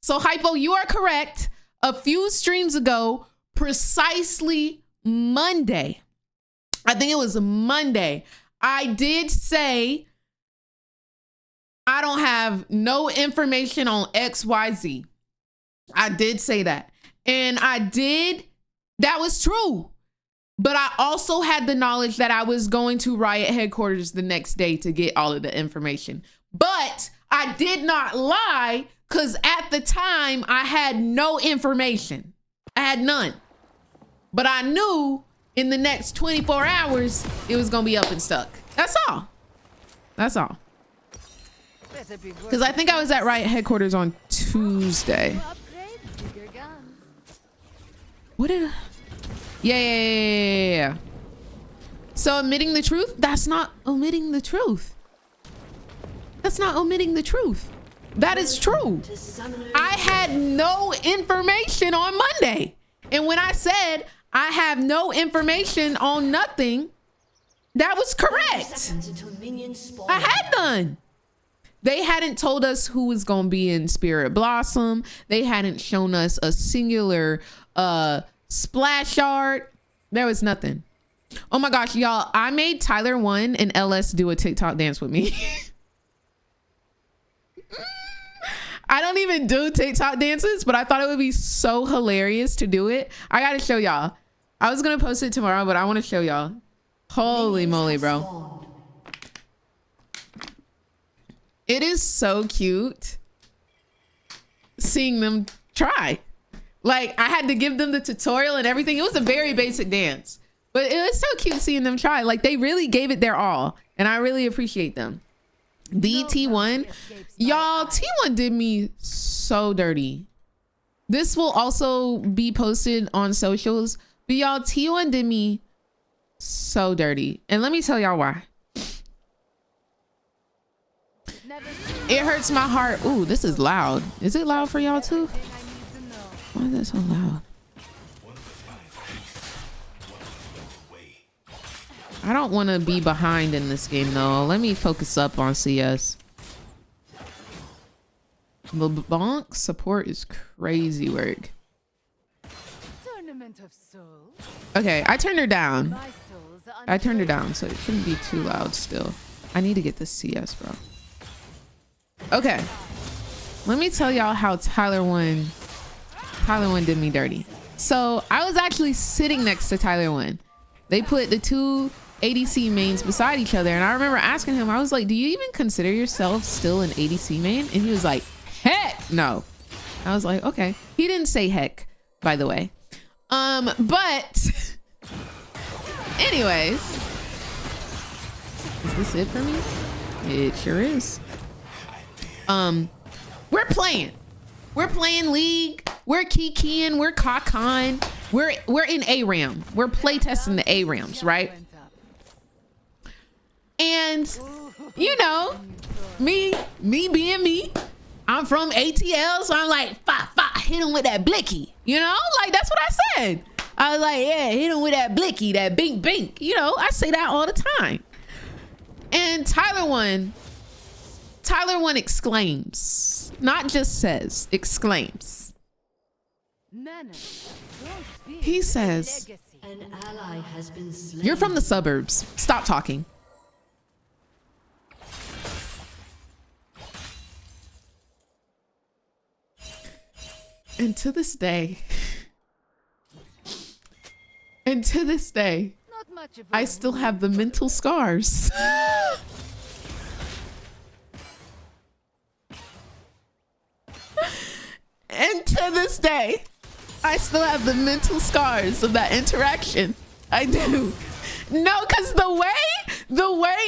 So Hypo, you are correct. A few streams ago, precisely Monday, I think it was Monday, I did say I don't have no information on XYZ. I did say that. And that was true. But I also had the knowledge that I was going to Riot headquarters the next day to get all of the information. But I did not lie, because at the time I had no information. I had none. But I knew in the next 24 hours it was going to be up and stuck. That's all. Because I think I was at Riot headquarters on Tuesday. What did Yeah. So admitting the truth? That's not omitting the truth. That is true. I had no information on Monday. And when I said I have no information on nothing, that was correct. I had none. They hadn't told us who was going to be in Spirit Blossom. They hadn't shown us a singular splash art. There was nothing. Oh my gosh, y'all, I made Tyler 1 and LS do a TikTok dance with me. I don't even do TikTok dances, but I thought it would be so hilarious to do it. I gotta show y'all. I was gonna post it tomorrow, but I want to show y'all. Holy moly, bro. It is so cute seeing them try. Like, I had to give them the tutorial and everything. It was a very basic dance, but it was so cute seeing them try. Like, they really gave it their all, and I really appreciate them. The T1, y'all, T1 did me so dirty. This will also be posted on socials, but y'all, T1 did me so dirty. And let me tell y'all why. It hurts my heart. Ooh, this is loud. Is it loud for y'all too? Why is that so loud? I don't want to be behind in this game though. Let me focus up on CS. LeBlanc support is crazy work. Okay, I turned her down. I turned her down so it shouldn't be too loud still. I need to get this CS, bro. Okay, let me tell y'all how Tyler 1 did me dirty. So I was actually sitting next to Tyler 1. They put the two ADC mains beside each other, and I remember asking him, I was like, do you even consider yourself still an ADC main? And he was like, heck no. I was like, okay. He didn't say heck, by the way. But anyways, is this it for me? It sure is. We're playing League. We're kikiing. We're kakan. We're in ARAM. We're playtesting the ARAMs, right? And you know, me being me, I'm from ATL, so I'm like, hit him with that blicky. You know, like that's what I said. I was like, yeah, hit him with that blicky, that bink bink. You know, I say that all the time. And Tyler 1 exclaims, not just says, exclaims. He says, An ally has been slain. you're from the suburbs. Stop talking. And to this day, I still have the mental scars. And to this day, I still have the mental scars of that interaction. I do. No, because the way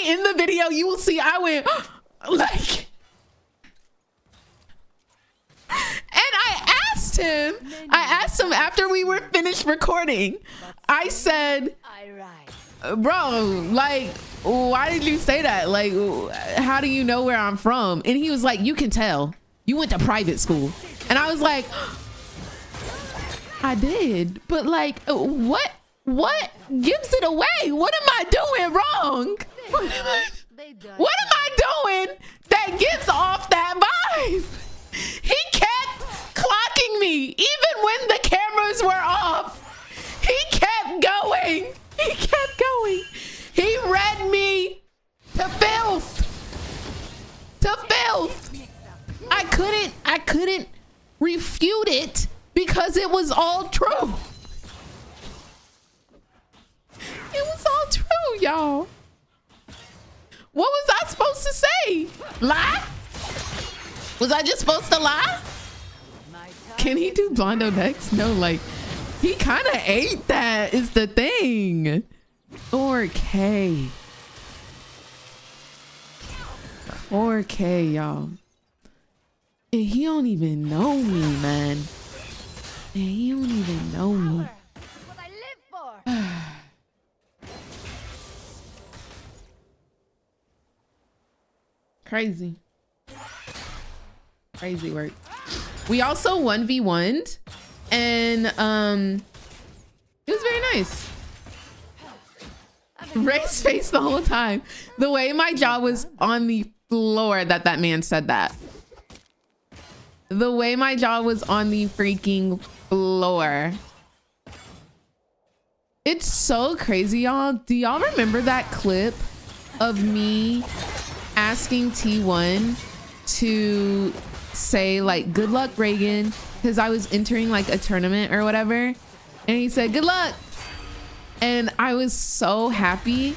in the video you will see I went like, and I asked him after we were finished recording, I said, bro, like, why did you say that? Like, how do you know where I'm from? And he was like, you can tell. You went to private school. And I was like, I did, but like, what gives it away? What am I doing wrong? What am I doing that gives off that vibe? He kept clocking me even when the cameras were off. He kept going. He read me to filth. I couldn't refute it because it was all true. It was all true, y'all. What was I supposed to say? Lie? Was I just supposed to lie? Can he do Blondo next? No, like, he kind of ate that is the thing. 4K. 4K, y'all. And he don't even know me, man. And he don't even know me. What I live for. Crazy work. We also 1v1'd, and it was very nice. Ray's face the whole time. The way my jaw was on the floor that man said that. The way my jaw was on the freaking floor. It's so crazy, y'all. Do y'all remember that clip of me asking T1 to say like, good luck, Reagan, because I was entering like a tournament or whatever, and he said good luck, and I was so happy,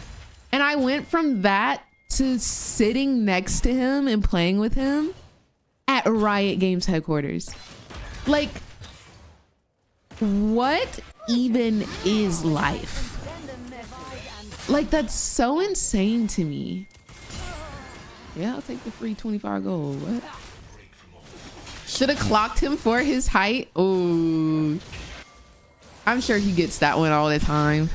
and I went from that to sitting next to him and playing with him at Riot Games headquarters. Like, what even is life? Like, that's so insane to me. Yeah, I'll take the free 25 gold. What? Should have clocked him for his height. Oh, I'm sure he gets that one all the time.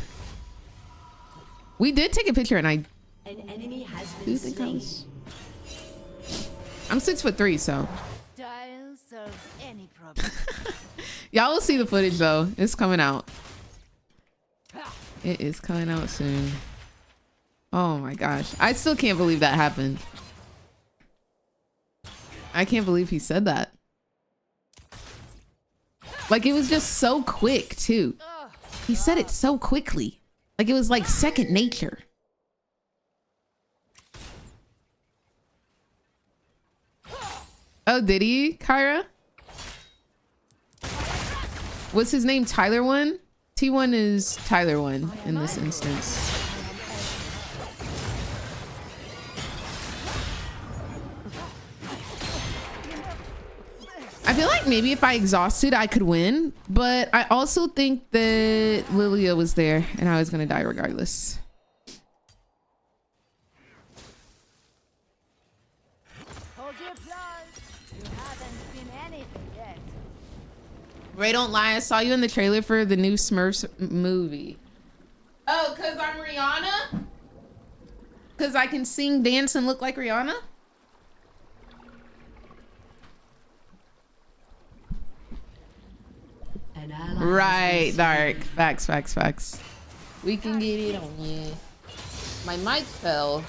We did take a picture, and I An enemy has do been think I slain. was. I'm 6'3", so Style solves any problem. y'all will see the footage though. It's coming out. It is coming out soon. Oh my gosh, I still can't believe that happened. I can't believe he said that. Like, it was just so quick too. He said it so quickly. Like, it was like second nature. Oh, did he, Kyra? What's his name? Tyler 1? T1 is Tyler 1 in this instance. I feel like maybe if I exhausted, I could win, but I also think that Lilia was there and I was gonna die regardless. Hold your applause. You haven't seen anything yet. Ray, don't lie. I saw you in the trailer for the new Smurfs movie. Oh, cause I'm Rihanna? Cause I can sing, dance, and look like Rihanna? An ally has Right, been Dark. slain. Facts, facts, facts. We can get it on you. My mic fell.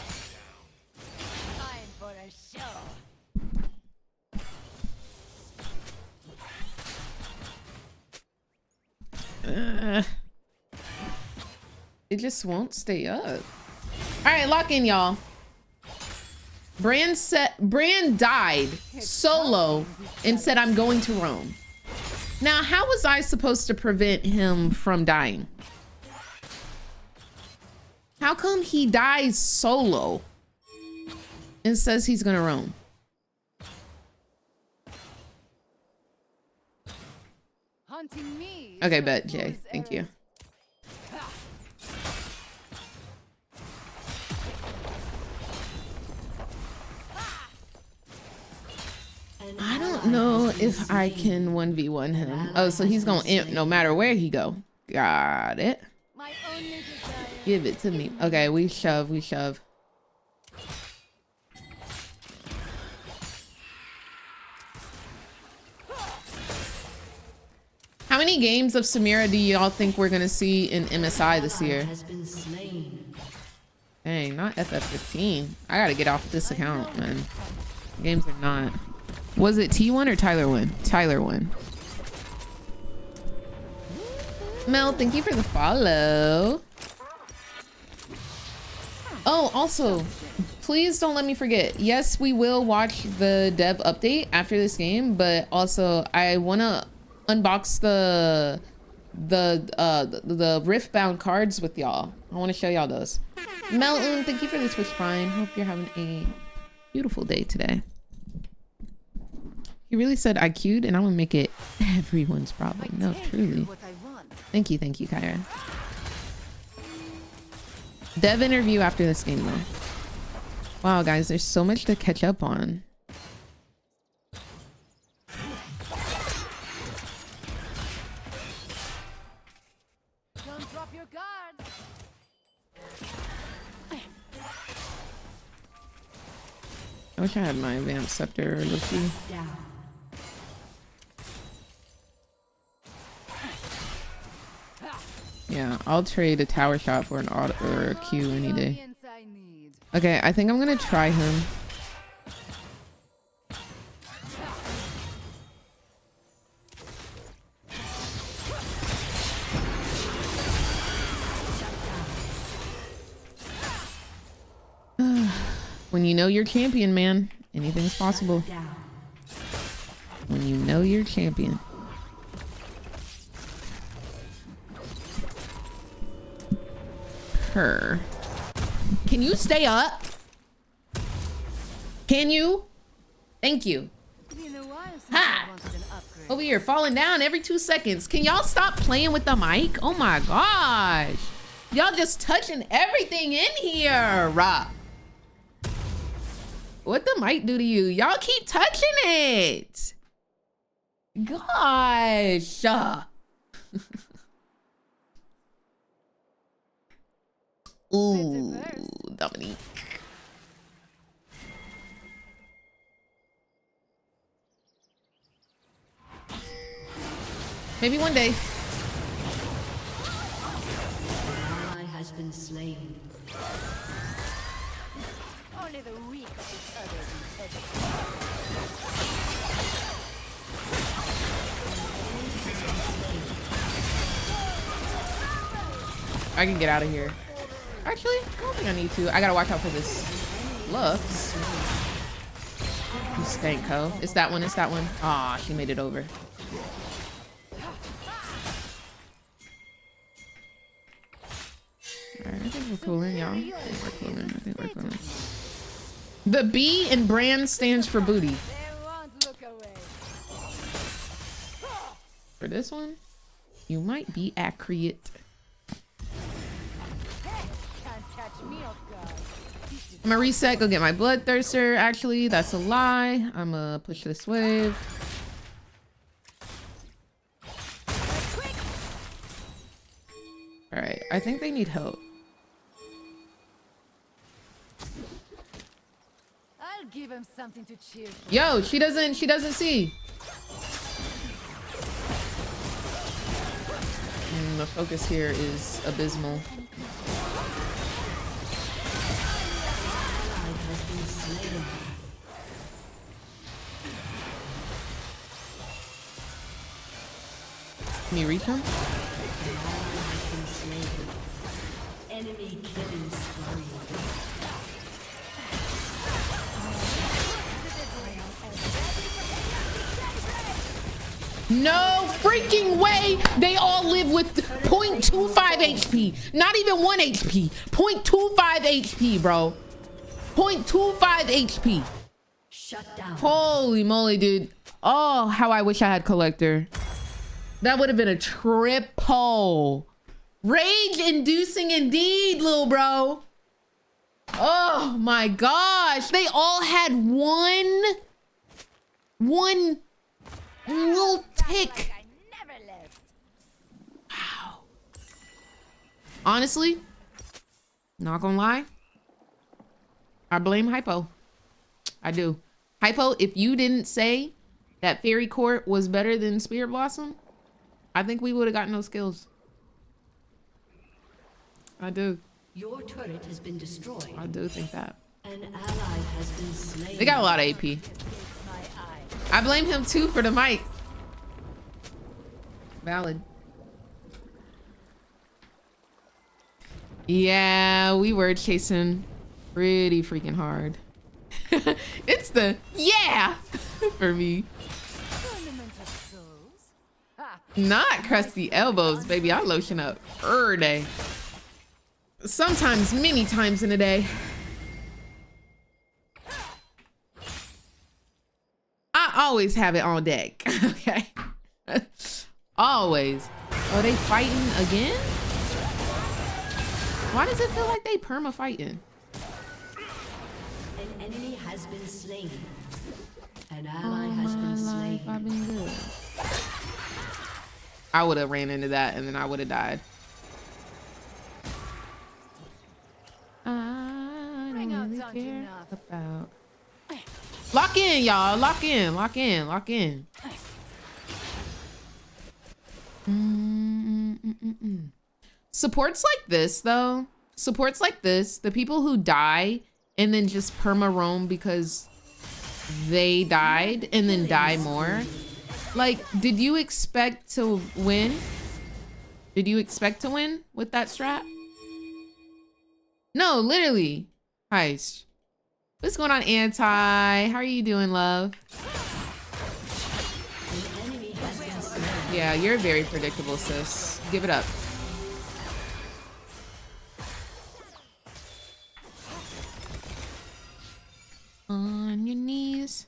Time for a show. It just won't stay up. All right, lock in, y'all. Brand died solo and said, I'm going to Rome. Now, how was I supposed to prevent him from dying? How come he dies solo and says he's gonna roam? Hunting me. Okay, bet, Jay. Thank you. An I don't ally know has been if I slain. can 1v1 him. Oh, so he's gonna imp no matter where he go. Got it. My only desire. Give it to me. Okay, we shove, we shove. How many games of Samira do y'all think we're gonna see in MSI this year? Has been slain. Dang, not FF15. I gotta get off this account, man. Games are not. Was it T1 or Tyler 1? Tyler 1. Mel, thank you for the follow. Oh, also, please don't let me forget. Yes, we will watch the dev update after this game, but also I wanna unbox the Riftbound cards with y'all. I want to show y'all those. Melton, thank you for the Twitch Prime. Hope you're having a beautiful day today. He really said I queued and I'm gonna make it everyone's problem. No, truly. What I want. Thank you, Kyra. Dev interview after this game though. Wow, guys, there's so much to catch up on. Don't drop your guard. I wish I had my advanced scepter or Lucy. Down. Yeah, I'll trade a tower shot for an auto or a Q any day. Audience I need. Okay, I think I'm gonna try him. When you know you're champion, man, anything's possible. Down. When you know you're champion. Her. Can you stay up? Can you? Thank you. Been a while since Ha! I wanted an upgrade. Over here, falling down every 2 seconds. Can y'all stop playing with the mic? Oh my gosh. Y'all just touching everything in here. What the mic do to you? Y'all keep touching it. Gosh. Ooh, Dominique. Maybe one day. Ally has been slain. Only the weak of each other's I can get out of here. Actually, I don't think I need to. I gotta watch out for this Lux. You stank, ho. It's that one, it's that one. Aw, she made it over. Alright, I think we're cooling, y'all. I think we're cooling. The B in brand stands for booty. They won't look away. For this one, you might be accurate. Can't catch me off guard. I'm gonna reset, go get my bloodthirster. Actually, that's a lie. I'm gonna push this wave. All right, I think they need help. I'll give him something to cheer for. Yo, she doesn't see. The focus here is abysmal. Ally has been slain. Can you reach him? Ally has been slain. Enemy killing spree. No freaking way they all live with 0.25 HP. Not even 1 HP. 0.25 HP, bro. 0.25 HP. Shut down. Holy moly, dude. Oh, how I wish I had Collector. That would have been a triple. Rage inducing indeed, little bro. Oh my gosh. They all had one little tick. I never left. Wow. Honestly, not gonna lie, I blame Hypo. I do. Hypo, if you didn't say that Fairy Court was better than Spirit Blossom, I think we would have gotten those skills. I do. Your turret has been destroyed. I do think that. An ally has been slain. They got a lot of AP. My eye. I blame him too for the mic. Valid. Yeah, we were chasing pretty freaking hard. It's the yeah for me. Tournament of souls. Ha! Not crusty elbows, baby. I lotion up every day. Sometimes, many times in a day. I always have it on deck. Okay. Always. Oh, they fighting again? Why does it feel like they perma fighting? An enemy has been slain. An ally has been slain. I've been good. I would have ran into that and then I would have died. I Bring out don't really Donkey care enough. about. Lock in, y'all. Lock in. Lock in. Lock in. Supports like this, though. Supports like this. The people who die and then just perma roam because they died and then die more. Like, did you expect to win? Did you expect to win with that strat? No, literally. Heist. What's going on, Anti? How are you doing, love? An enemy has been slain. Yeah, you're very predictable, sis. Give it up. On your knees.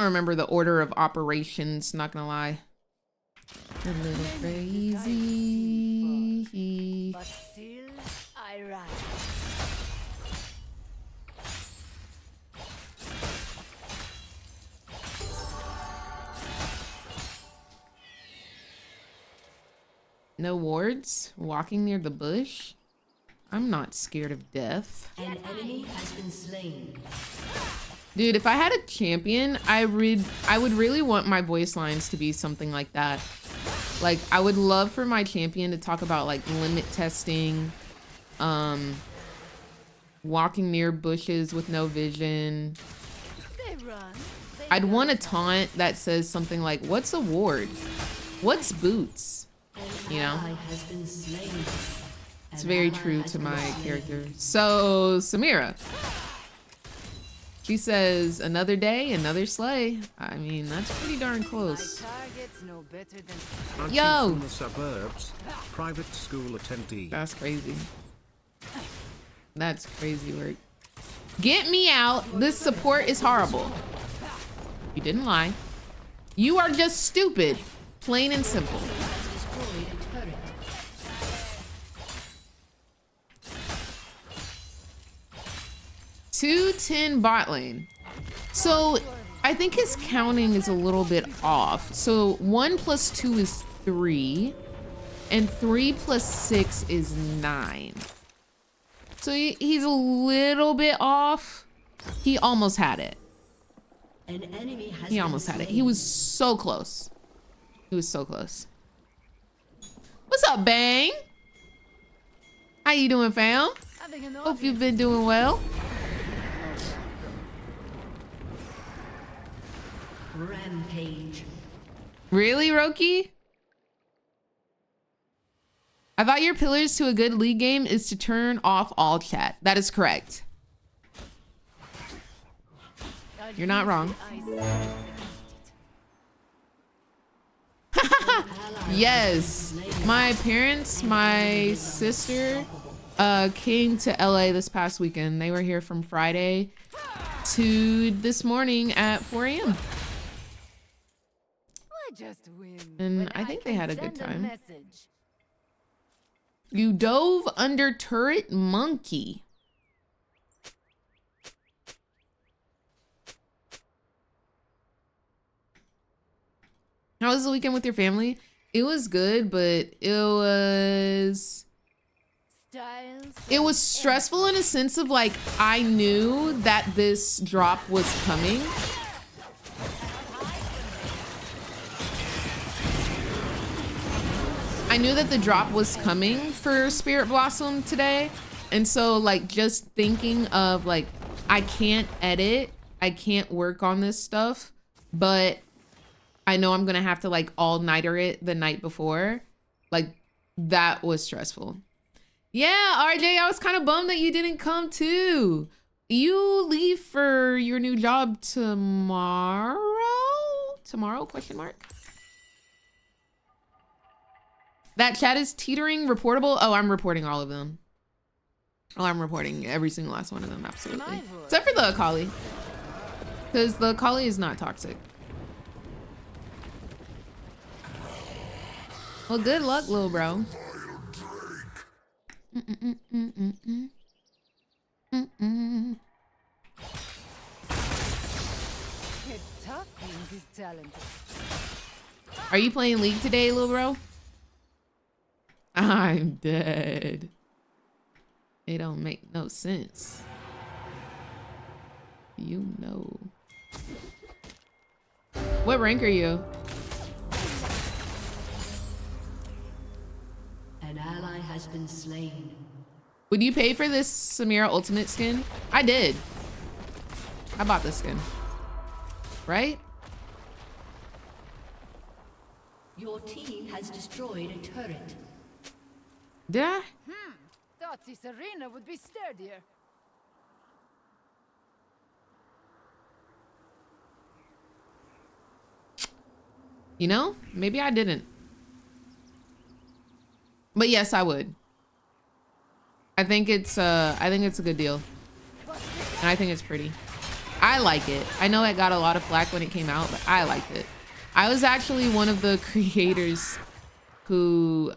don't remember the order of operations, not gonna lie. A little crazy. But still, I rise. No wards? Walking near the bush? I'm not scared of death. An enemy has been slain. Dude, if I had a champion, I would really want my voice lines to be something like that. Like, I would love for my champion to talk about like limit testing, walking near bushes with no vision. They run. I'd want a taunt that says something like, what's a ward? What's boots? You know? Has been slain. It's very true to my character. So, Samira. She says, another day, another slay. I mean, that's pretty darn close. Targets no better than I'm Yo! from the suburbs, private school attendee. That's crazy. That's crazy work. Get me out. This support is horrible. You didn't lie. You are just stupid. Plain and simple. destroyed a turret. 210 bot lane. So I think his counting is a little bit off. So 1 + 2 is 3, and 3 + 6 is 9. So he's a little bit off. He almost had it. An enemy has He been almost had it. slain. He was so close. He was so close. What's up, Bang? How you doing, fam? Having an Hope you've been doing well. rampage. Really, Roki? I thought your pillars to a good league game is to turn off all chat. That is correct. You're not wrong. Yes. My parents, my sister, came to LA this past weekend. They were here from Friday to this morning at 4 a.m. Just win. And I think they had a good time. You dove under turret, monkey. How was the weekend with your family? It was good, but it was stressful in a sense of like, I knew that this drop was coming. I knew that the drop was coming for Spirit Blossom today. And so like just thinking of like, I can't edit, I can't work on this stuff, but I know I'm gonna have to like all-nighter it the night before. Like that was stressful. Yeah, RJ, I was kind of bummed that you didn't come too. You leave for your new job tomorrow? Tomorrow, question mark? That chat is teetering, reportable. Oh, I'm reporting all of them. Oh, I'm reporting every single last one of them, absolutely. Except for the Akali. Because the Akali is not toxic. Well, good luck, little bro. Are you playing League today, little bro? I'm dead. It don't make no sense. You know. What rank are you? An ally has been slain. Would you pay for this Samira Ultimate skin? I did. I bought this skin. Right? Your team has destroyed a turret. Did I? Thought this arena would be sturdier. You know, maybe I didn't. But yes, I would. I think it's a good deal. And I think it's pretty. I like it. I know it got a lot of flack when it came out, but I liked it. I was actually one of the creators who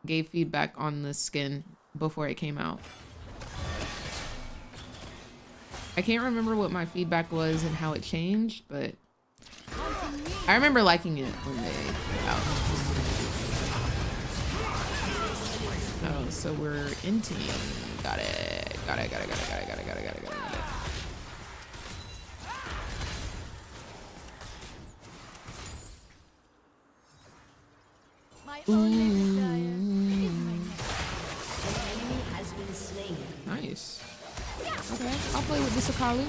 gave feedback on the skin before it came out. I can't remember what my feedback was and how it changed, but I remember liking it when they came out. Oh, so we're in team. Got it. Got it. My only desire is my name. An enemy has been slain. Nice. Okay, I'll play with this Akali.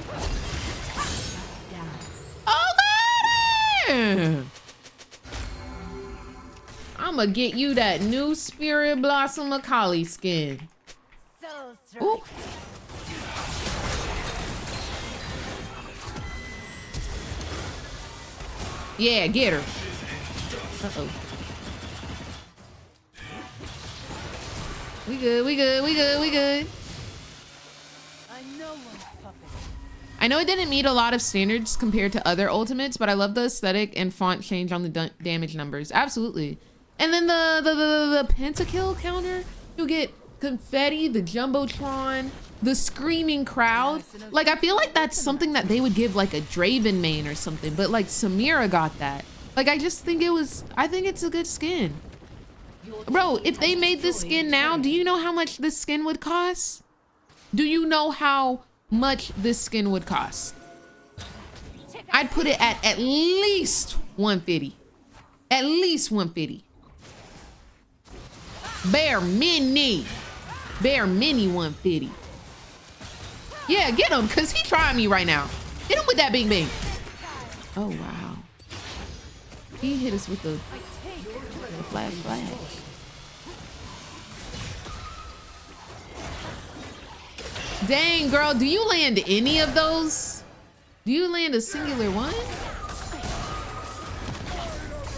Down. Okay. I'ma get you that new Spirit Blossom Akali skin. So Ooh. Yeah, get her. Uh-oh. We good. I know it didn't meet a lot of standards compared to other ultimates, but I love the aesthetic and font change on the damage numbers. Absolutely. And then the pentakill counter, you get confetti, the jumbotron, the screaming crowd. Like, I feel like that's something that they would give like a Draven main or something, but like Samira got that. Like, I just think I think it's a good skin. Bro, if they made this skin now, do you know how much this skin would cost? Do you know how much this skin would cost? I'd put it at least 150. At least 150. Bare mini 150. Yeah, get him, cause he trying me right now. Hit him with that bing bing. Oh wow. He hit us with the flash. Dang, girl, do you land any of those? Do you land a singular one?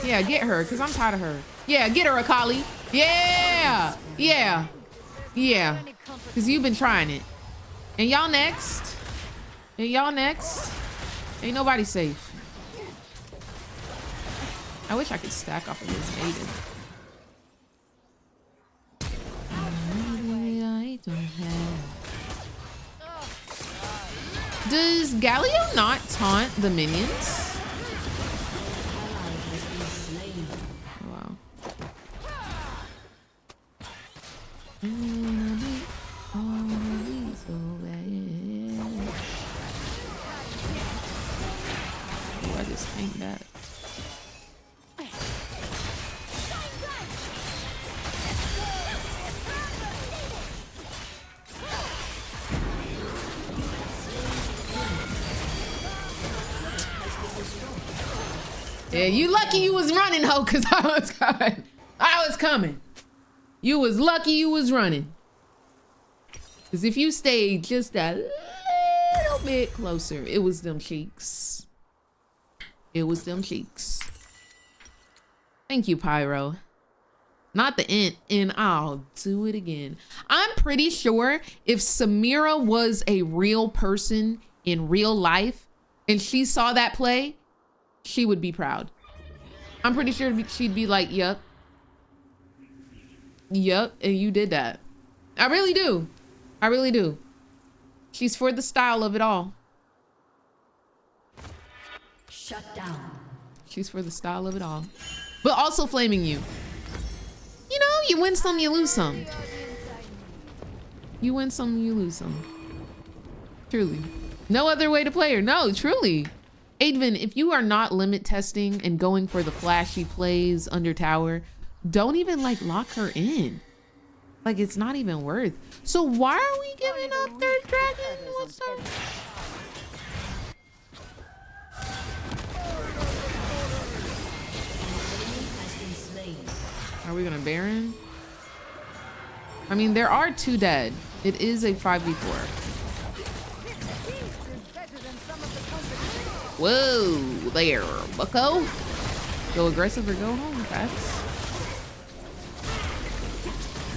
Yeah, get her, because I'm tired of her. Yeah, get her, Akali. Yeah. Because you've been trying it. And y'all next. Ain't nobody safe. I wish I could stack off of this maiden. I don't have. Does Galio not taunt the minions? Wow. Oh, I just tanked that. Yeah, you lucky you was running, ho, because I was coming. You was lucky you was running. Because if you stayed just a little bit closer, it was them cheeks. Thank you, Pyro. Not the int, and I'll do it again. I'm pretty sure if Samira was a real person in real life and she saw that play, she would be proud. I'm pretty sure she'd be like, yep, and you did that. I really do. She's for the style of it all. Shut down. She's for the style of it all. But also flaming you. You know, you win some, you lose some. You win some, you lose some. Truly. No other way to play her. No, truly. Advin, if you are not limit testing and going for the flashy plays under tower, don't even like lock her in. Like, it's not even worth. So why are we giving up third dragon? What's up? Are we gonna Baron? I mean, there are 2 dead. It is a 5v4. Whoa, there, bucko. Go aggressive or go home, facts.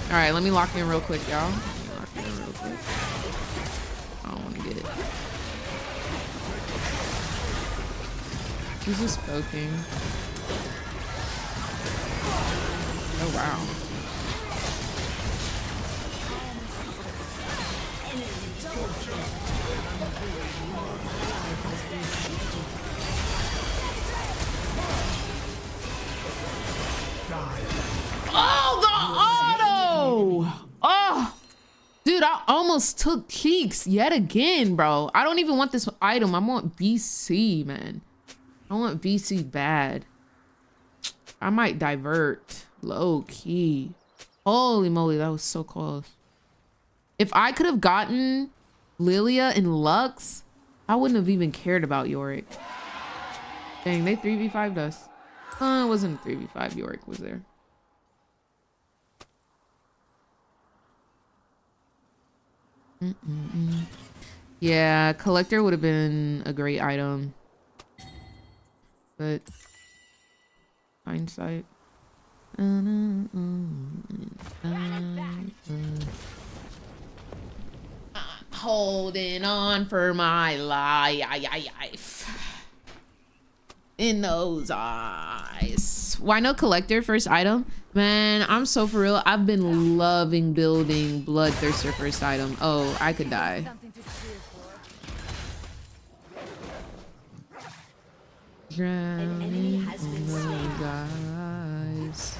All right, let me lock in real quick, y'all. I don't want to get it. She's just poking. Oh wow. Oh, the auto! Oh, dude, I almost took cheeks yet again, bro. I don't even want this item. I want BC, man. I want BC bad. I might divert. Low key. Holy moly, that was so close. If I could have gotten Lilia and Lux, I wouldn't have even cared about Yorick. Dang, they 3v5'd us. It wasn't a 3v5. Yorick was there. Yeah, collector would have been a great item. But hindsight. Holding on for my life. In those eyes. Why no collector first item? Man, I'm so for real. I've been loving building Bloodthirster first item. Oh, I could die. Something to cheer for. Drowning has been in slain. those eyes.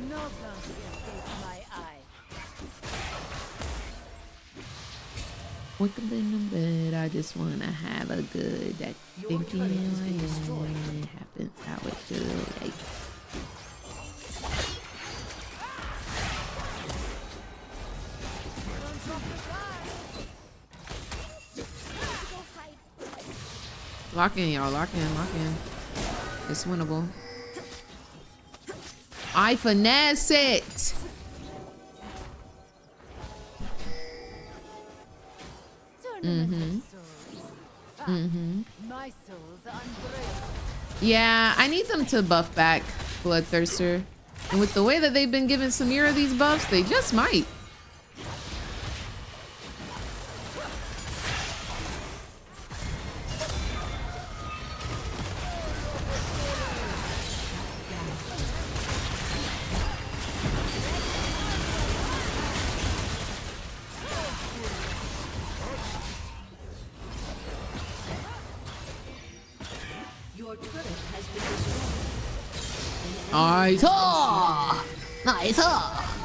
No bounty escapes my eye. Wake up in the bed, I just wanna have a good day. Thinking it happens how it should. Hey. Lock in, y'all. Lock in, lock in. It's winnable. I finesse it. My soul's unbreakable. Yeah, I need them to buff back Bloodthirster. And with the way that they've been giving Samira these buffs, they just might. Your turret has been destroyed. Nice. Oh! Nice. Oh!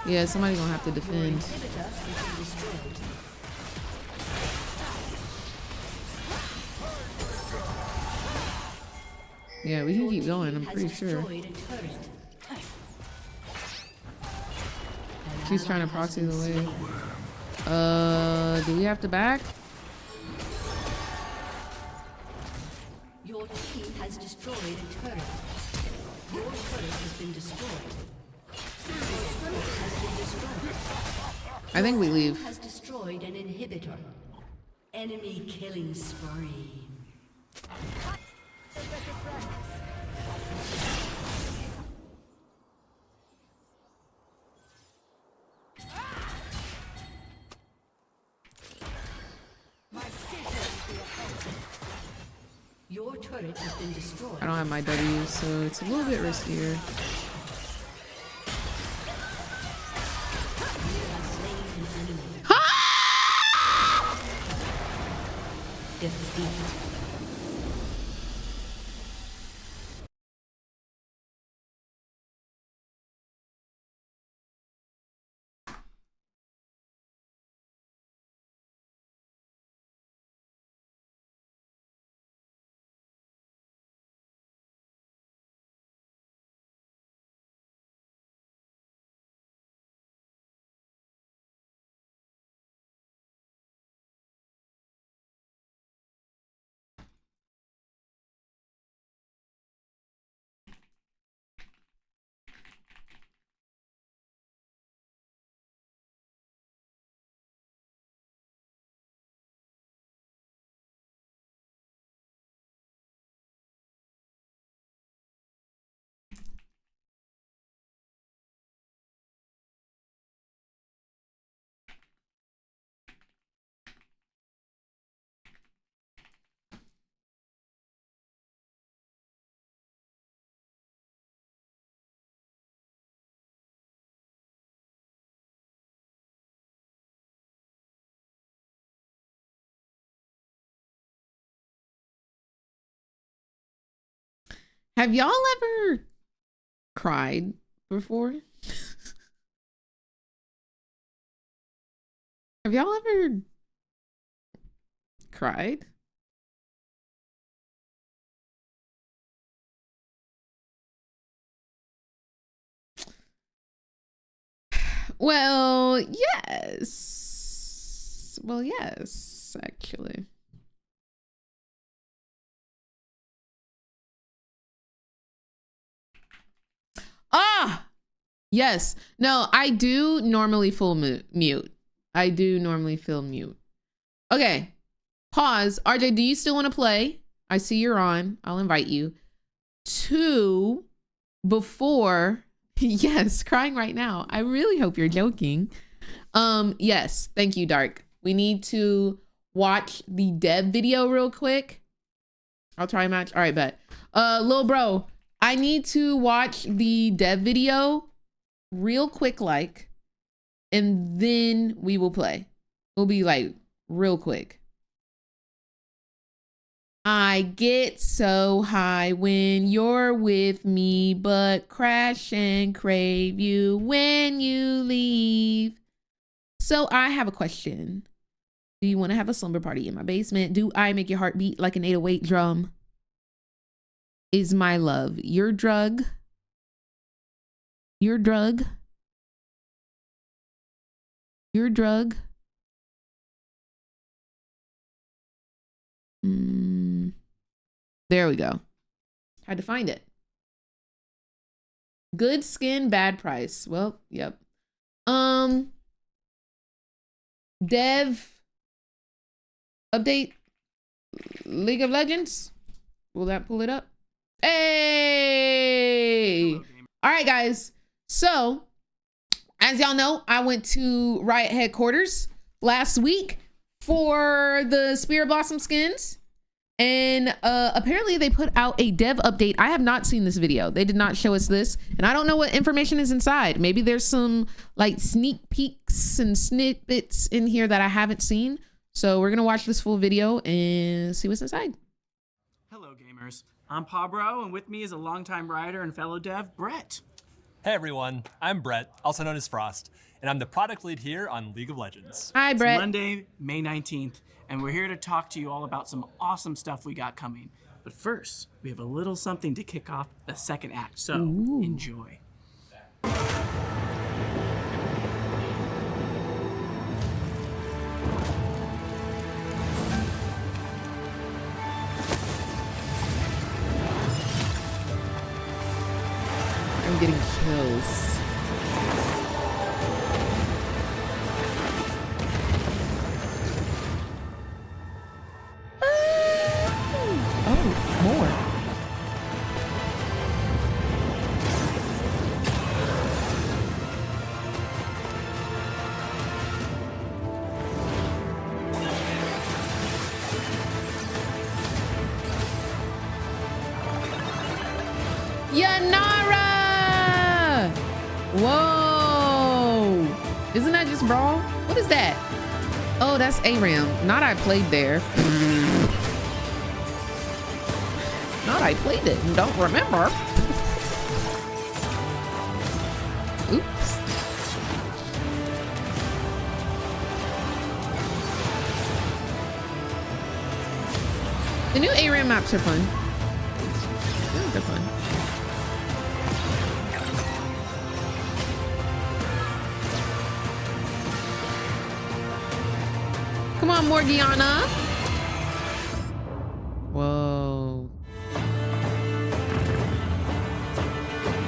Yeah, somebody's gonna have to defend. Inhibitor has been destroyed. Yeah, we can keep going, I'm Has pretty sure. destroyed a turret. She's trying to proxy the wave. Do we have to back? Your team has destroyed a turret. Your turret has been destroyed. Your turret has been destroyed. I think we Team leave. has destroyed an inhibitor. Enemy killing spree. Your turret has been destroyed. I don't have my W, so it's a little bit riskier. Defeat. Have y'all ever cried before? Have y'all ever cried? Well, yes. Well, yes, actually. Ah, yes. No, I do normally full mute. I do normally fill mute. Okay. Pause. RJ, do you still want to play? I see you're on. I'll invite you. 2 before. Yes, crying right now. I really hope you're joking. Yes. Thank you, Dark. We need to watch the dev video real quick. I'll try a match. All right, bet. Lil bro, I need to watch the dev video real quick, like, and then we will play. We'll be like real quick. I get so high when you're with me, but crash and crave you when you leave. So I have a question. Do you want to have a slumber party in my basement? Do I make your heart beat like an 808 drum? Is my love your drug? Your drug? Your drug? There we go. Had to find it. Good skin, bad price. Well, yep. Dev update League of Legends. Will that pull it up? Hey! All right, guys. So, as y'all know, I went to Riot headquarters last week for the Spirit Blossom skins. And apparently they put out a dev update. I have not seen this video. They did not show us this. And I don't know what information is inside. Maybe there's some like sneak peeks and snippets in here that I haven't seen. So we're gonna watch this full video and see what's inside. Hello gamers, I'm Pabro and with me is a longtime writer and fellow dev, Brett. Hey everyone, I'm Brett, also known as Frost, and I'm the product lead here on League of Legends. Hi, It's Brett. Monday, May 19th, and we're here to talk to you all about some awesome stuff we got coming. But first, we have a little something to kick off the second act, so enjoy. I'm getting chills. Oh, more. Yanara! Whoa! Isn't that just Brawl? What is that? Oh, that's ARAM. Not I played there. Not I played it and don't remember. Oops. The new ARAM maps are fun. They're fun. Come on, Morgiana. Whoa.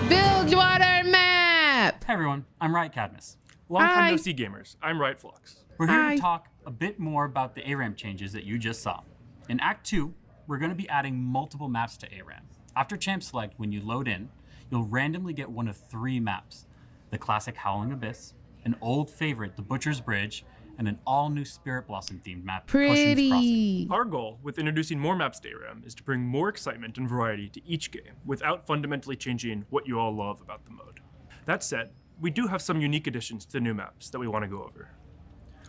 Bilgewater map. Hey everyone, I'm Riot Cadmus. Long time Hi. no see gamers. I'm Riot Flux. We're here Hi. to talk a bit more about the ARAM changes that you just saw. In Act 2, we're going to be adding multiple maps to ARAM. After Champ Select, when you load in, you'll randomly get one of 3 maps. The classic Howling Abyss, an old favorite, the Butcher's Bridge, and an all-new Spirit Blossom themed map, Cushion's Crossing. Pretty. Our goal with introducing more maps to ARAM is to bring more excitement and variety to each game without fundamentally changing what you all love about the mode. That said, we do have some unique additions to the new maps that we want to go over.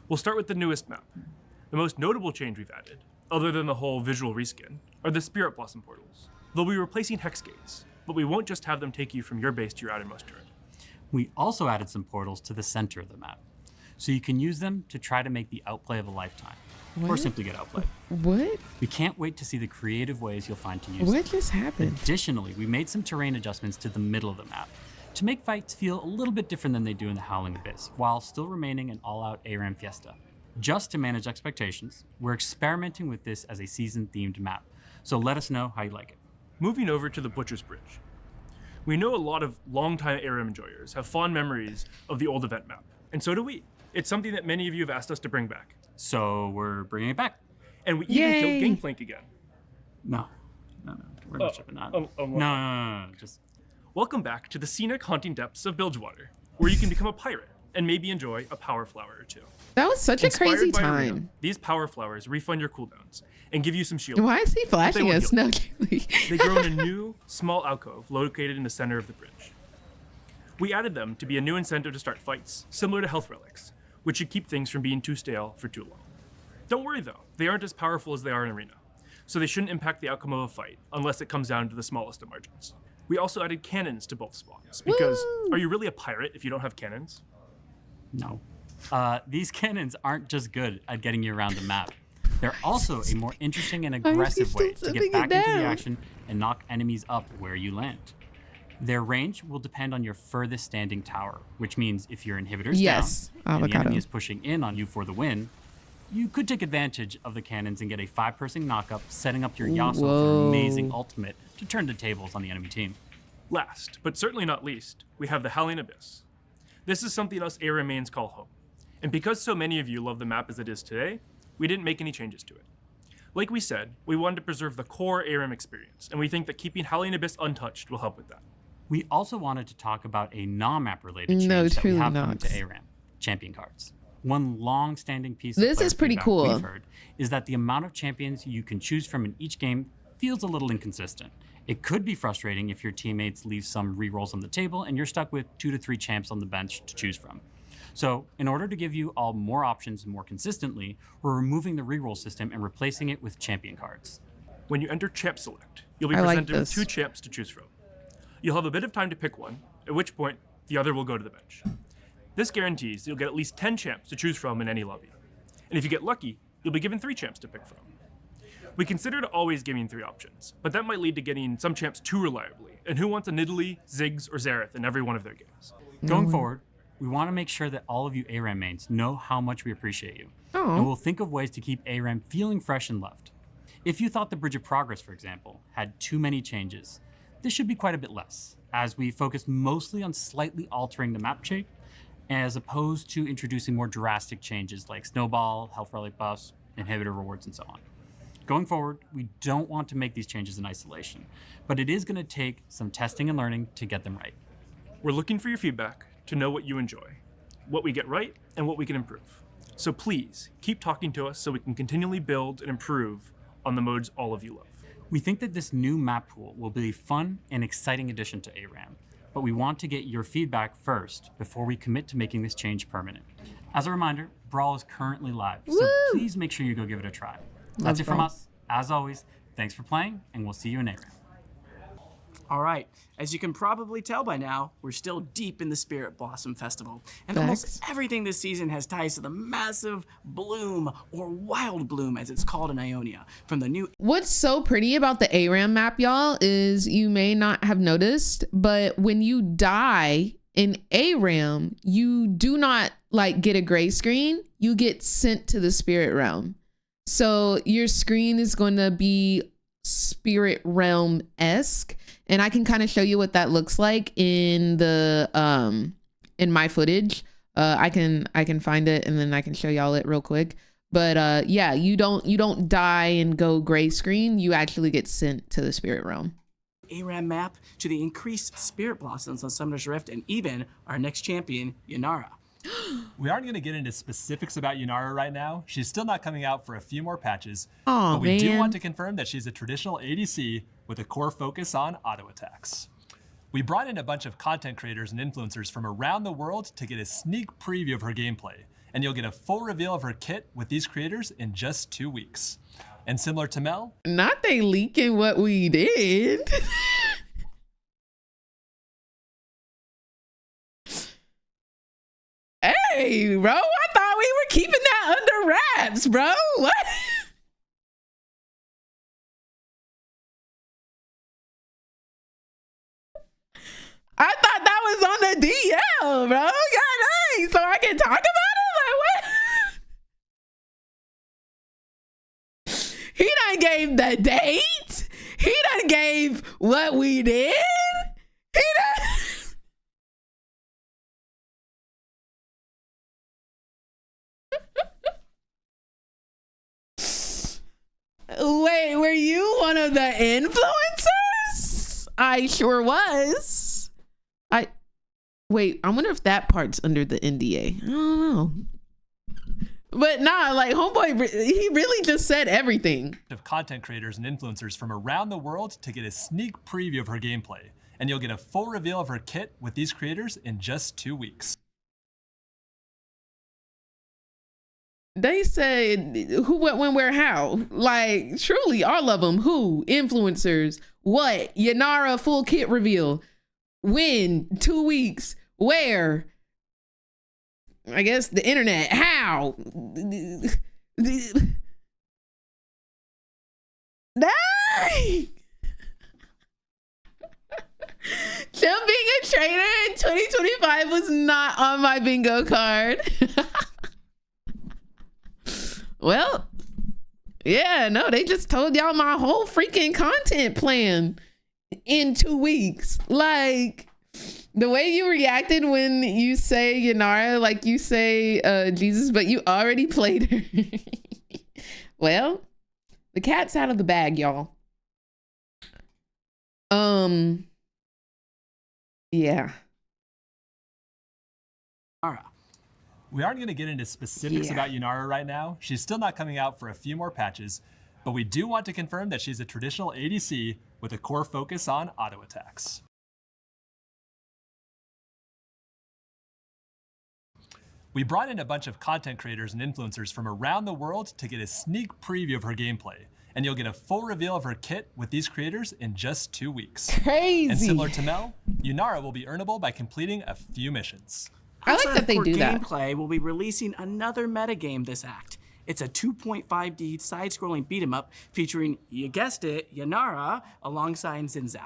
We'll start with the newest map. The most notable change we've added, other than the whole visual reskin, are the Spirit Blossom portals. They'll be replacing hex gates, but we won't just have them take you from your base to your outermost turret. We also added some portals to the center of the map, so you can use them to try to make the outplay of a lifetime, or simply get outplayed. What? We can't wait to see the creative ways you'll find to use them. What just happened? Additionally, we made some terrain adjustments to the middle of the map to make fights feel a little bit different than they do in the Howling Abyss, while still remaining an all-out ARAM fiesta. Just to manage expectations, we're experimenting with this as a season-themed map, so let us know how you like it. Moving over to the Butcher's Bridge. We know a lot of longtime ARAM enjoyers have fond memories of the old event map, and so do we. It's something that many of you have asked us to bring back. So we're bringing it back. And we even killed Gangplank again. No. We're not shipping that. No. Just welcome back to the scenic, haunting depths of Bilgewater, where you can become a pirate and maybe enjoy a power flower or two. That was such a crazy time. Arena, these power flowers refund your cooldowns and give you some shield. Why is he flashing us? No, they grow in a new, small alcove located in the center of the bridge. We added them to be a new incentive to start fights, similar to health relics, which should keep things from being too stale for too long. Don't worry though, they aren't as powerful as they are in Arena, so they shouldn't impact the outcome of a fight unless it comes down to the smallest of margins. We also added cannons to both spots, because are you really a pirate if you don't have cannons? No. These cannons aren't just good at getting you around the map. They're also a more interesting and aggressive way to get back into the action and knock enemies up where you land. Their range will depend on your furthest standing tower, which means if your inhibitor's down and the enemy is pushing in on you for the win, you could take advantage of the cannons and get a 5-person knockup, setting up your Yasuo for an amazing ultimate to turn the tables on the enemy team. Last, but certainly not least, we have the Howling Abyss. This is something us ARAM mains call home. And because so many of you love the map as it is today, we didn't make any changes to it. Like we said, we wanted to preserve the core ARAM experience, and we think that keeping Howling Abyss untouched will help with that. We also wanted to talk about a non-map related change that we have coming to ARAM, champion cards. One long-standing piece of this is pretty cool. We've heard is that the amount of champions you can choose from in each game feels a little inconsistent. It could be frustrating if your teammates leave some rerolls on the table and you're stuck with 2 to 3 champs on the bench to choose from. So in order to give you all more options more consistently, we're removing the reroll system and replacing it with champion cards. When you enter Champ Select, you'll be presented with 2 champs to choose from. You'll have a bit of time to pick one, at which point the other will go to the bench. This guarantees you'll get at least 10 champs to choose from in any lobby. And if you get lucky, you'll be given 3 champs to pick from. We considered always giving 3 options, but that might lead to getting some champs too reliably, and who wants a Nidalee, Ziggs, or Xerath in every one of their games? Going forward, we want to make sure that all of you ARAM mains know how much we appreciate you. And we'll think of ways to keep ARAM feeling fresh and loved. If you thought the Bridge of Progress, for example, had too many changes, this should be quite a bit less, as we focus mostly on slightly altering the map shape, as opposed to introducing more drastic changes like snowball, health relic buffs, inhibitor rewards, and so on. Going forward, we don't want to make these changes in isolation, but it is going to take some testing and learning to get them right. We're looking for your feedback to know what you enjoy, what we get right, and what we can improve. So please, keep talking to us so we can continually build and improve on the modes all of you love. We think that this new map pool will be a fun and exciting addition to ARAM, but we want to get your feedback first before we commit to making this change permanent. As a reminder, Brawl is currently live, so please make sure you go give it a try. That's it from us. As always, thanks for playing, and we'll see you in ARAM. All right, as you can probably tell by now, we're still deep in the Spirit Blossom Festival, and almost everything this season has ties to the massive bloom, or wild bloom as it's called in Ionia, from the new... What's so pretty about the ARAM map, y'all, is you may not have noticed, but when you die in ARAM, you do not like get a gray screen, you get sent to the spirit realm. So your screen is going to be spirit realm-esque, and I can kind of show you what that looks like in the in my footage. I can find it and then I can show y'all it real quick. But yeah, you don't die and go gray screen. You actually get sent to the spirit realm. ARAM map to the increased Spirit Blossoms on Summoner's Rift, and even our next champion, Yanara. We aren't going to get into specifics about Yanara right now. She's still not coming out for a few more patches. Oh, but we do want to confirm that she's a traditional ADC with a core focus on auto attacks. We brought in a bunch of content creators and influencers from around the world to get a sneak preview of her gameplay, and you'll get a full reveal of her kit with these creators in just 2 weeks. And similar to Mel, Not they leaking what we did. Hey, bro, I thought we were keeping that under wraps, bro. What? I thought that was on the DL, bro. God dang, so I can talk about it? Like, what? He done gave the date. He done gave what we did. He done... Wait, were you one of the influencers? I sure was. Wait, I wonder if that part's under the NDA. I don't know. But nah, like homeboy, he really just said everything. Of content creators and influencers from around the world to get a sneak preview of her gameplay. And you'll get a full reveal of her kit with these creators in just 2 weeks. They said who, what, when, where, how. Like, truly, all of them. Who? Influencers. What? Yanara full kit reveal. When? 2 weeks. Where? I guess the internet. How? Dang! Them being a trader in 2025 was not on my bingo card. Well, yeah, no, they just told y'all my whole freaking content plan in 2 weeks. Like, the way you reacted when you say Yanara, like you say Jesus, but you already played her. Well, the cat's out of the bag, y'all. Yeah. All right. We aren't going to get into specifics about Yunara right now. She's still not coming out for a few more patches, but we do want to confirm that she's a traditional ADC with a core focus on auto attacks. We brought in a bunch of content creators and influencers from around the world to get a sneak preview of her gameplay, and you'll get a full reveal of her kit with these creators in just 2 weeks. Crazy. And similar to Mel, Yunara will be earnable by completing a few missions. I like that they do that. Gameplay will be releasing another metagame this act. It's a 2.5D side-scrolling beat-em-up featuring, you guessed it, Yanara alongside Xin.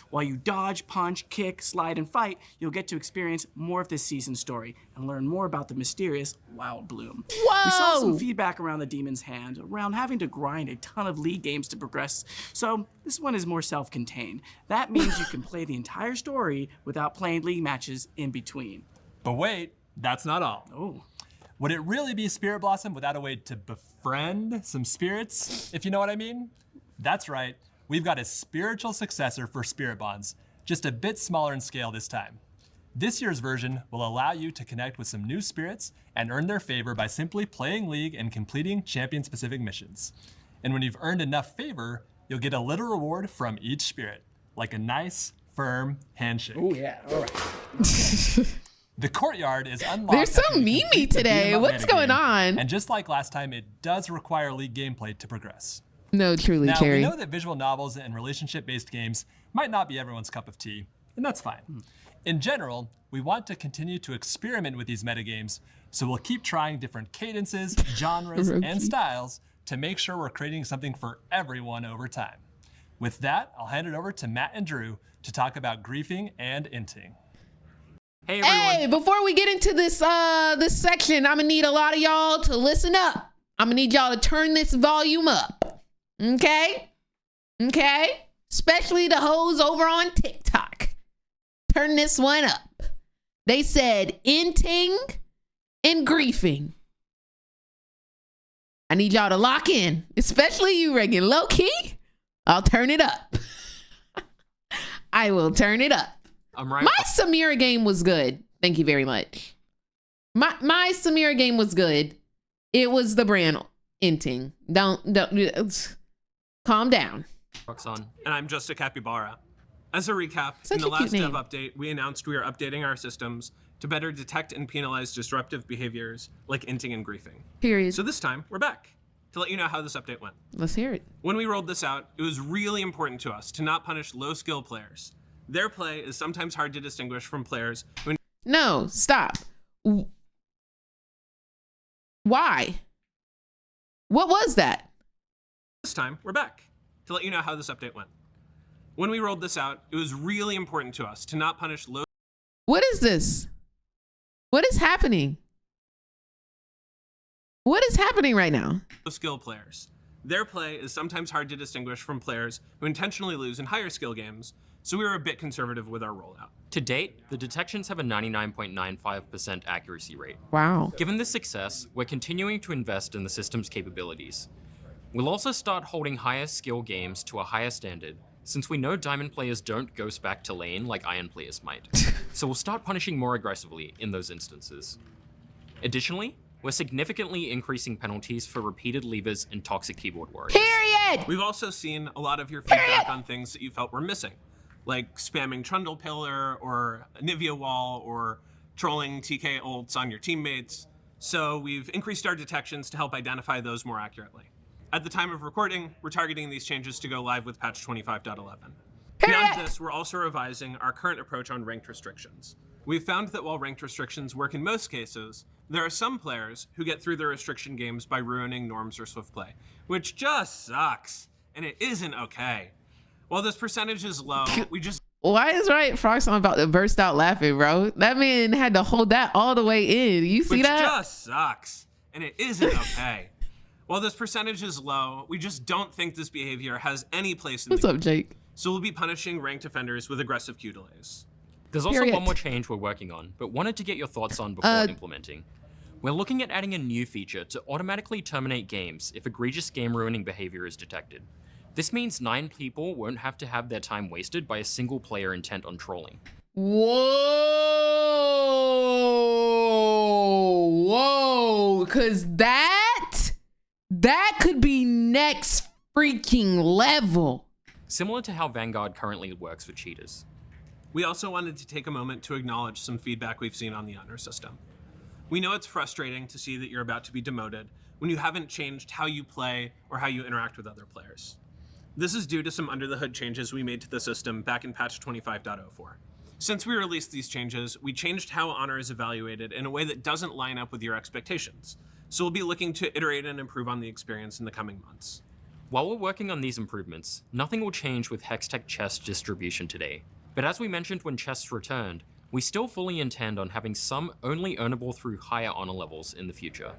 While you dodge, punch, kick, slide, and fight, you'll get to experience more of this season's story and learn more about the mysterious Wild Bloom. Whoa! We saw some feedback around the Demon's Hand, around having to grind a ton of league games to progress, so this one is more self-contained. That means you can play the entire story without playing league matches in between. But wait, that's not all. Oh. Would it really be Spirit Blossom without a way to befriend some spirits, if you know what I mean? That's right, we've got a spiritual successor for Spirit Bonds, just a bit smaller in scale this time. This year's version will allow you to connect with some new spirits and earn their favor by simply playing League and completing champion-specific missions. And when you've earned enough favor, you'll get a little reward from each spirit, like a nice, firm handshake. Oh yeah, all right. The courtyard is unlocked. There's some Mimi today. What's going on? And just like last time, it does require League gameplay to progress. No, truly, now, Cherry. we know that visual novels and relationship-based games might not be everyone's cup of tea, and that's fine. In general, we want to continue to experiment with these metagames, so we'll keep trying different cadences, genres, and styles to make sure we're creating something for everyone over time. With that, I'll hand it over to Matt and Drew to talk about griefing and inting. Hey everyone. Hey, before we get into this this section, I'm gonna need a lot of y'all to listen up. I'm gonna need y'all to turn this volume up. Okay? Okay? Especially the hoes over on TikTok. Turn this one up. They said inting and griefing. I need y'all to lock in, especially you, Reagan. Low key, I'll turn it up. I will turn it up. I'm right. My Samira game was good. Thank you very much. My Samira game was good. It was the brand inting. Don't calm down. Roxanne. And I'm just a capybara. As a recap, Such in the a cute last dev name. update, we announced we are updating our systems to better detect and penalize disruptive behaviors like inting and griefing. Period. So this time, we're back. to let you know how this update went. Let's hear it. When we rolled this out, it was really important to us to not punish low-skill players. Their play is sometimes hard to distinguish from players who... No, stop. Why? What was that? This time, we're back to let you know how this update went. When we rolled this out, it was really important to us to not punish low... What is this? What is happening? What is happening right now? Skill players. Their play is sometimes hard to distinguish from players who intentionally lose in higher skill games, so we were a bit conservative with our rollout. To date, the detections have a 99.95% accuracy rate. Wow. Given this success, we're continuing to invest in the system's capabilities. We'll also start holding higher skill games to a higher standard, since we know diamond players don't ghost back to lane like iron players might. So we'll start punishing more aggressively in those instances. Additionally, we're significantly increasing penalties for repeated leavers and toxic keyboard warriors. Period! We've also seen a lot of your feedback on things that you felt were missing, like spamming Trundle Pillar or Nivea Wall or trolling TK ults on your teammates. So we've increased our detections to help identify those more accurately. At the time of recording, we're targeting these changes to go live with patch 25.11. Beyond this, we're also revising our current approach on ranked restrictions. We've found that while ranked restrictions work in most cases, there are some players who get through their restriction games by ruining norms or swift play, which just sucks, and it isn't okay. While this percentage is low, we just... Why is Frox about to burst out laughing, bro? That man had to hold that all the way in. You see that? Which just sucks, and it isn't okay. While this percentage is low, we just don't think this behavior has any place in What's up, Jake? So we'll be punishing ranked offenders with aggressive Q delays. There's also one more change we're working on, but wanted to get your thoughts on before implementing. We're looking at adding a new feature to automatically terminate games if egregious game-ruining behavior is detected. This means 9 people won't have to have their time wasted by a single player intent on trolling. Whoa, cause that could be next freaking level. Similar to how Vanguard currently works for cheaters. We also wanted to take a moment to acknowledge some feedback we've seen on the honor system. We know it's frustrating to see that you're about to be demoted when you haven't changed how you play or how you interact with other players. This is due to some under-the-hood changes we made to the system back in patch 25.04. Since we released these changes, we changed how honor is evaluated in a way that doesn't line up with your expectations. So we'll be looking to iterate and improve on the experience in the coming months. While we're working on these improvements, nothing will change with Hextech chest distribution today. But as we mentioned when chests returned, we still fully intend on having some only earnable through higher honor levels in the future.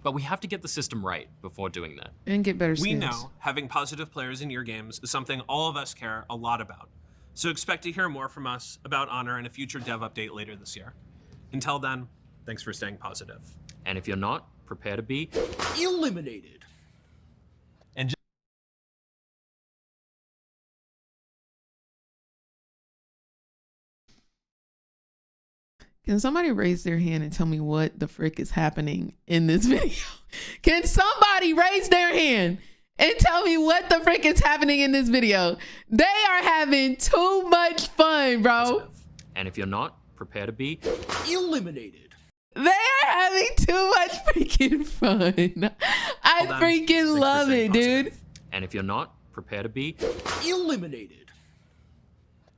But we have to get the system right before doing that. And get better skins. We know having positive players in your games is something all of us care a lot about. So expect to hear more from us about honor in a future dev update later this year. Until then, thanks for staying positive. And if you're not, prepare to be eliminated. And Can somebody raise their hand and tell me what the frick is happening in this video? Can somebody raise their hand and tell me what the frick is happening in this video? They are having too much fun, bro. And if you're not, prepare to be eliminated. They are having too much freaking fun. I freaking love it, dude. And if you're not, prepare to be eliminated.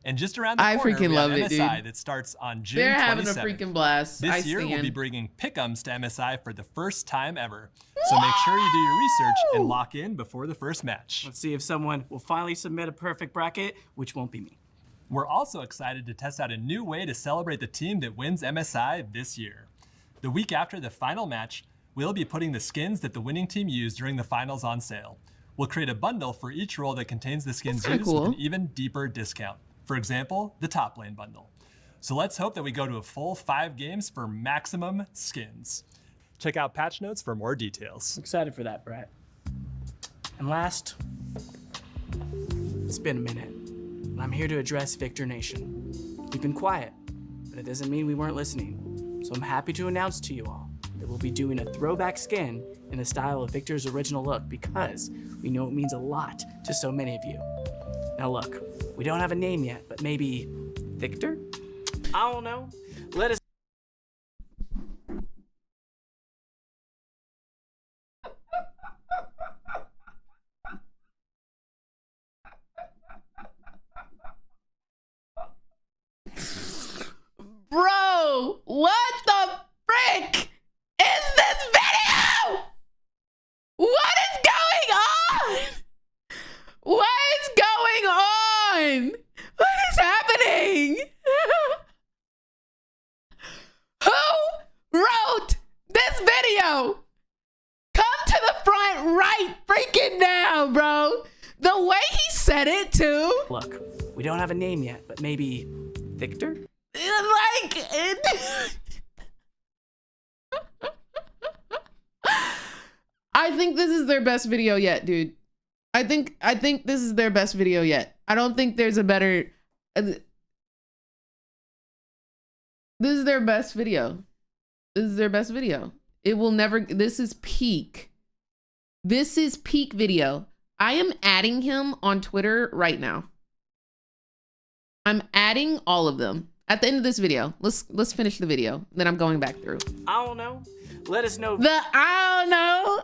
And just around the corner, freaking we love have it, MSI dude. that starts on June They're 27th. having a freaking blast. This year, we'll be stand. bringing pick'ems to MSI for the first time ever. So make sure you do your research and lock in before the first match. Let's see if someone will finally submit a perfect bracket, which won't be me. We're also excited to test out a new way to celebrate the team that wins MSI this year. The week after the final match, we'll be putting the skins that the winning team used during the finals on sale. We'll create a bundle for each role that contains the skins used with an even deeper discount. For example, the top lane bundle. So let's hope that we go to a full 5 games for maximum skins. Check out patch notes for more details. Excited for that, Brett. And last, it's been a minute, and I'm here to address Victor Nation. We've been quiet, but it doesn't mean we weren't listening. So I'm happy to announce to you all that we'll be doing a throwback skin in the style of Victor's original look because we know it means a lot to so many of you. Now look, we don't have a name yet, but maybe Victor? I don't know. Let us now. Come to the front right freaking now, bro. The way he said it too. Look, we don't have a name yet, but maybe Victor? Like it. I think this is their best video yet, dude. I think this is their best video yet. I don't think there's a better. This is their best video. This is their best video. It will never. This is peak. This is peak video. I am adding him on Twitter right now. I'm adding all of them at the end of this video. Let's finish the video. Then I'm going back through. I don't know. Let us know. I don't know.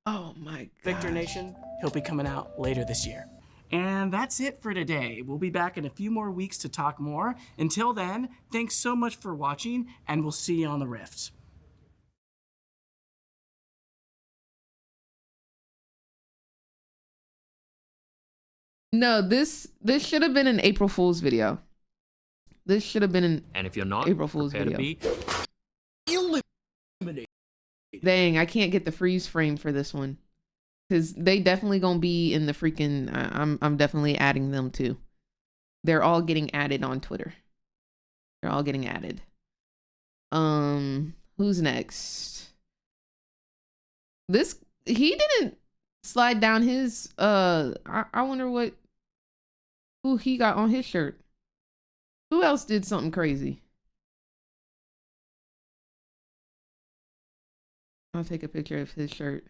Oh my God. Victor Nation, he'll be coming out later this year. And that's it for today. We'll be back in a few more weeks to talk more. Until then, thanks so much for watching, and we'll see you on the Rift. No, this should have been an April Fool's video. This should have been an And if you're not, April Fool's prepare video. to be Eliminate. Dang, I can't get the freeze frame for this one. Cause they definitely gonna be in the freaking I'm definitely adding them too. They're all getting added on Twitter. They're all getting added. Who's next? He didn't slide down his I wonder who he got on his shirt. Who else did something crazy? I'll take a picture of his shirt.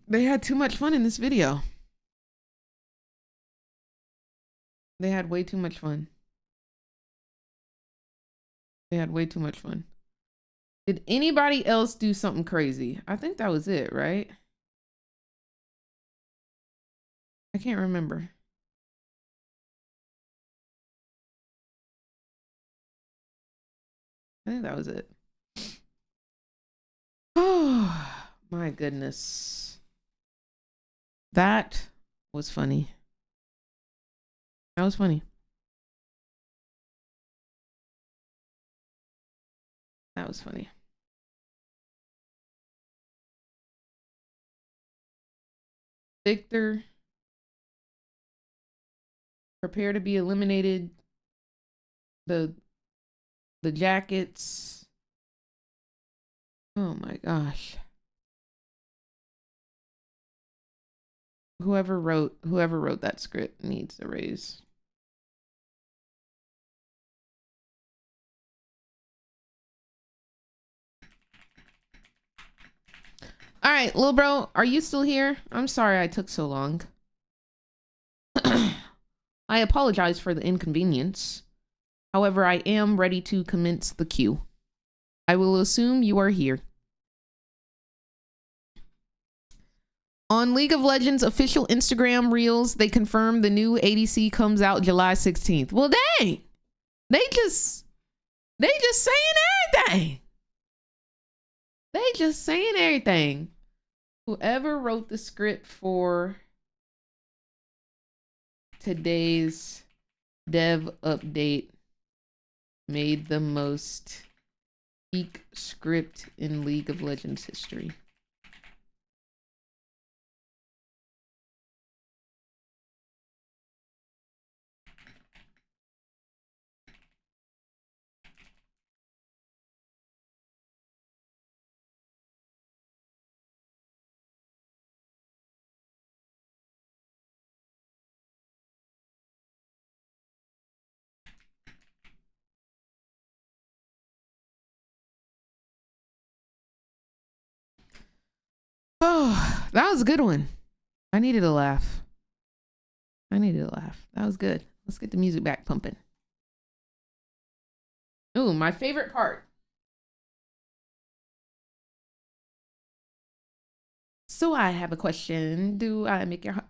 They had too much fun in this video. They had way too much fun. They had way too much fun. Did anybody else do something crazy? I think that was it, right? I can't remember. I think that was it. Oh, my goodness. That was funny. That was funny. That was funny. Victor, prepare to be eliminated. The jackets. Oh my gosh. Whoever wrote that script needs a raise. All right, little bro, are you still here? I'm sorry I took so long. I apologize for the inconvenience. However, I am ready to commence the queue. I will assume you are here. On League of Legends official Instagram reels, they confirm the new ADC comes out July 16th. Well, dang. They just saying everything. They just saying everything. Whoever wrote the script for today's dev update made the most peak script in League of Legends history. Oh, that was a good one. I needed a laugh. That was good. Let's get the music back pumping. Ooh, my favorite part. So I have a question. Do I make your...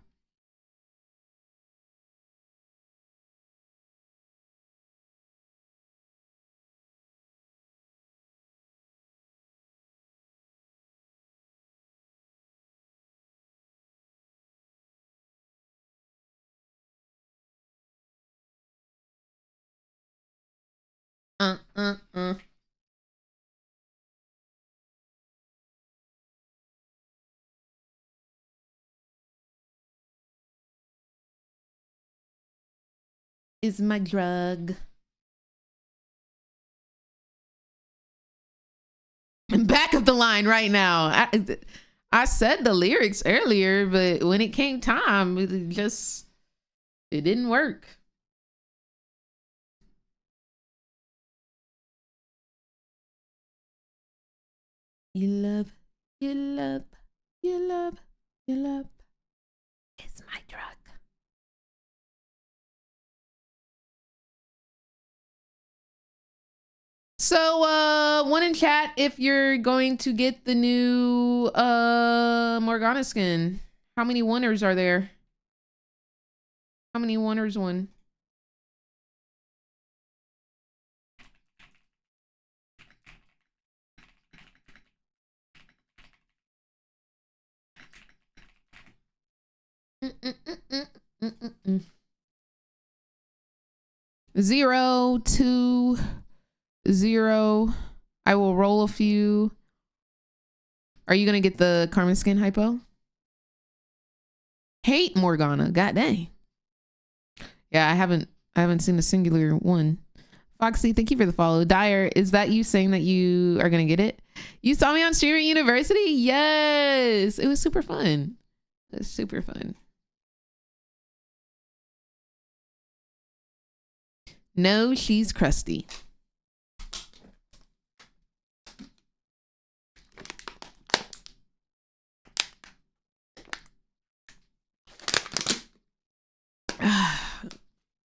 is my drug. Back of the line right now. I said the lyrics earlier, but when it came time, it didn't work. You love, you love, you love, you love. It's my drug. So, one in chat if you're going to get the new Morgana skin. How many winners are there? How many winners won? Zero, 2, 0. I will roll a few. Are you gonna get the Karma skin, Hypo? Hate Morgana. God dang. Yeah, I haven't seen a singular one. Foxy, thank you for the follow. Dyer, is that you saying that you are gonna get it? You saw me on Streamer University? Yes, it was super fun. It was super fun. No, she's crusty.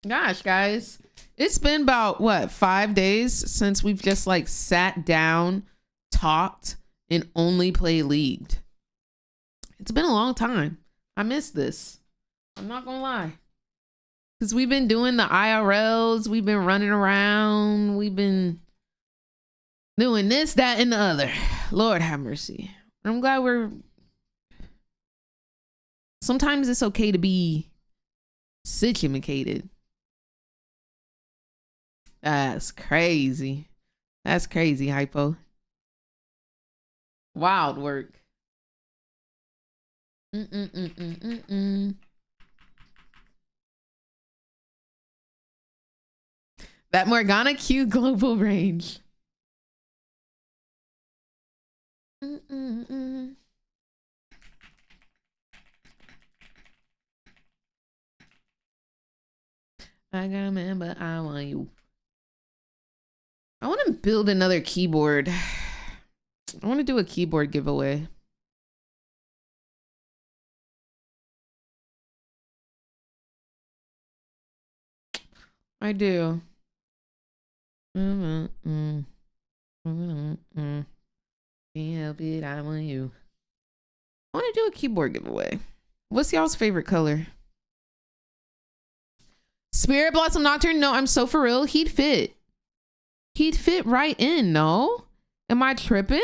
Gosh, guys, it's been about what, 5 days since we've just like sat down, talked, and only play League. It's been a long time. I miss this. I'm not gonna lie. Because we've been doing the IRLs, we've been running around, we've been doing this, that, and the other. Lord have mercy. I'm glad sometimes it's okay to be situated. That's crazy. That's crazy, Hypo. Wild work. That Morgana Q global range. I got a man, but I want you. I want to build another keyboard. I want to do a keyboard giveaway. I do. Can't help it, I want you. I want to do a keyboard giveaway. What's y'all's favorite color? Spirit Blossom Nocturne? No, I'm so for real. He'd fit. He'd fit right in, no? Am I tripping?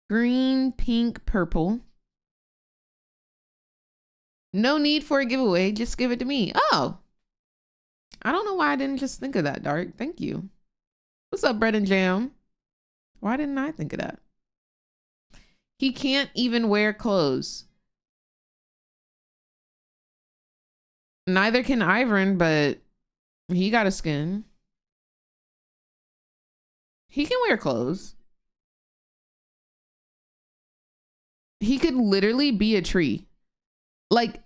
Green, pink, purple. No need for a giveaway. Just give it to me. Oh. I don't know why I didn't just think of that, Dark. Thank you. What's up, Bread and Jam? Why didn't I think of that? He can't even wear clothes. Neither can Ivern, but he got a skin. He can wear clothes. He could literally be a tree. Like,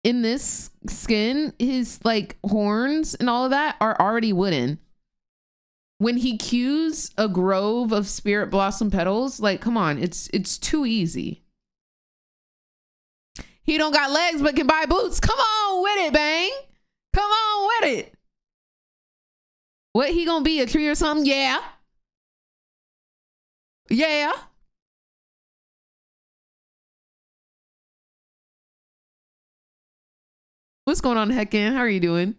in this skin, his like horns and all of that are already wooden. When he cues a grove of Spirit Blossom petals, like, come on, it's too easy. He don't got legs but can buy boots. Come on with it, bang. Come on with it. What, he gonna be a tree or something? Yeah. Yeah. What's going on, Heckin? How are you doing?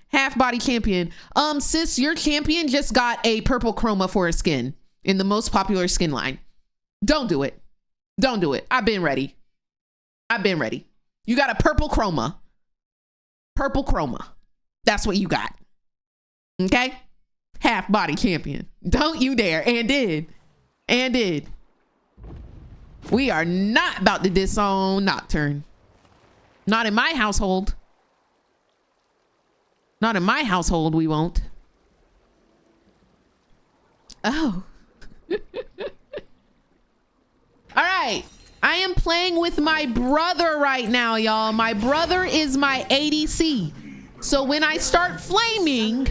Half body champion. Sis, your champion just got a purple chroma for a skin in the most popular skin line. Don't do it. Don't do it. I've been ready. I've been ready. You got a purple chroma. Purple chroma. That's what you got. Okay? Half body champion. Don't you dare. And did. And did. We are not about to disown Nocturne. Not in my household. Not in my household, we won't. Oh. All right. I am playing with my brother right now, y'all. My brother is my ADC. So when I start flaming,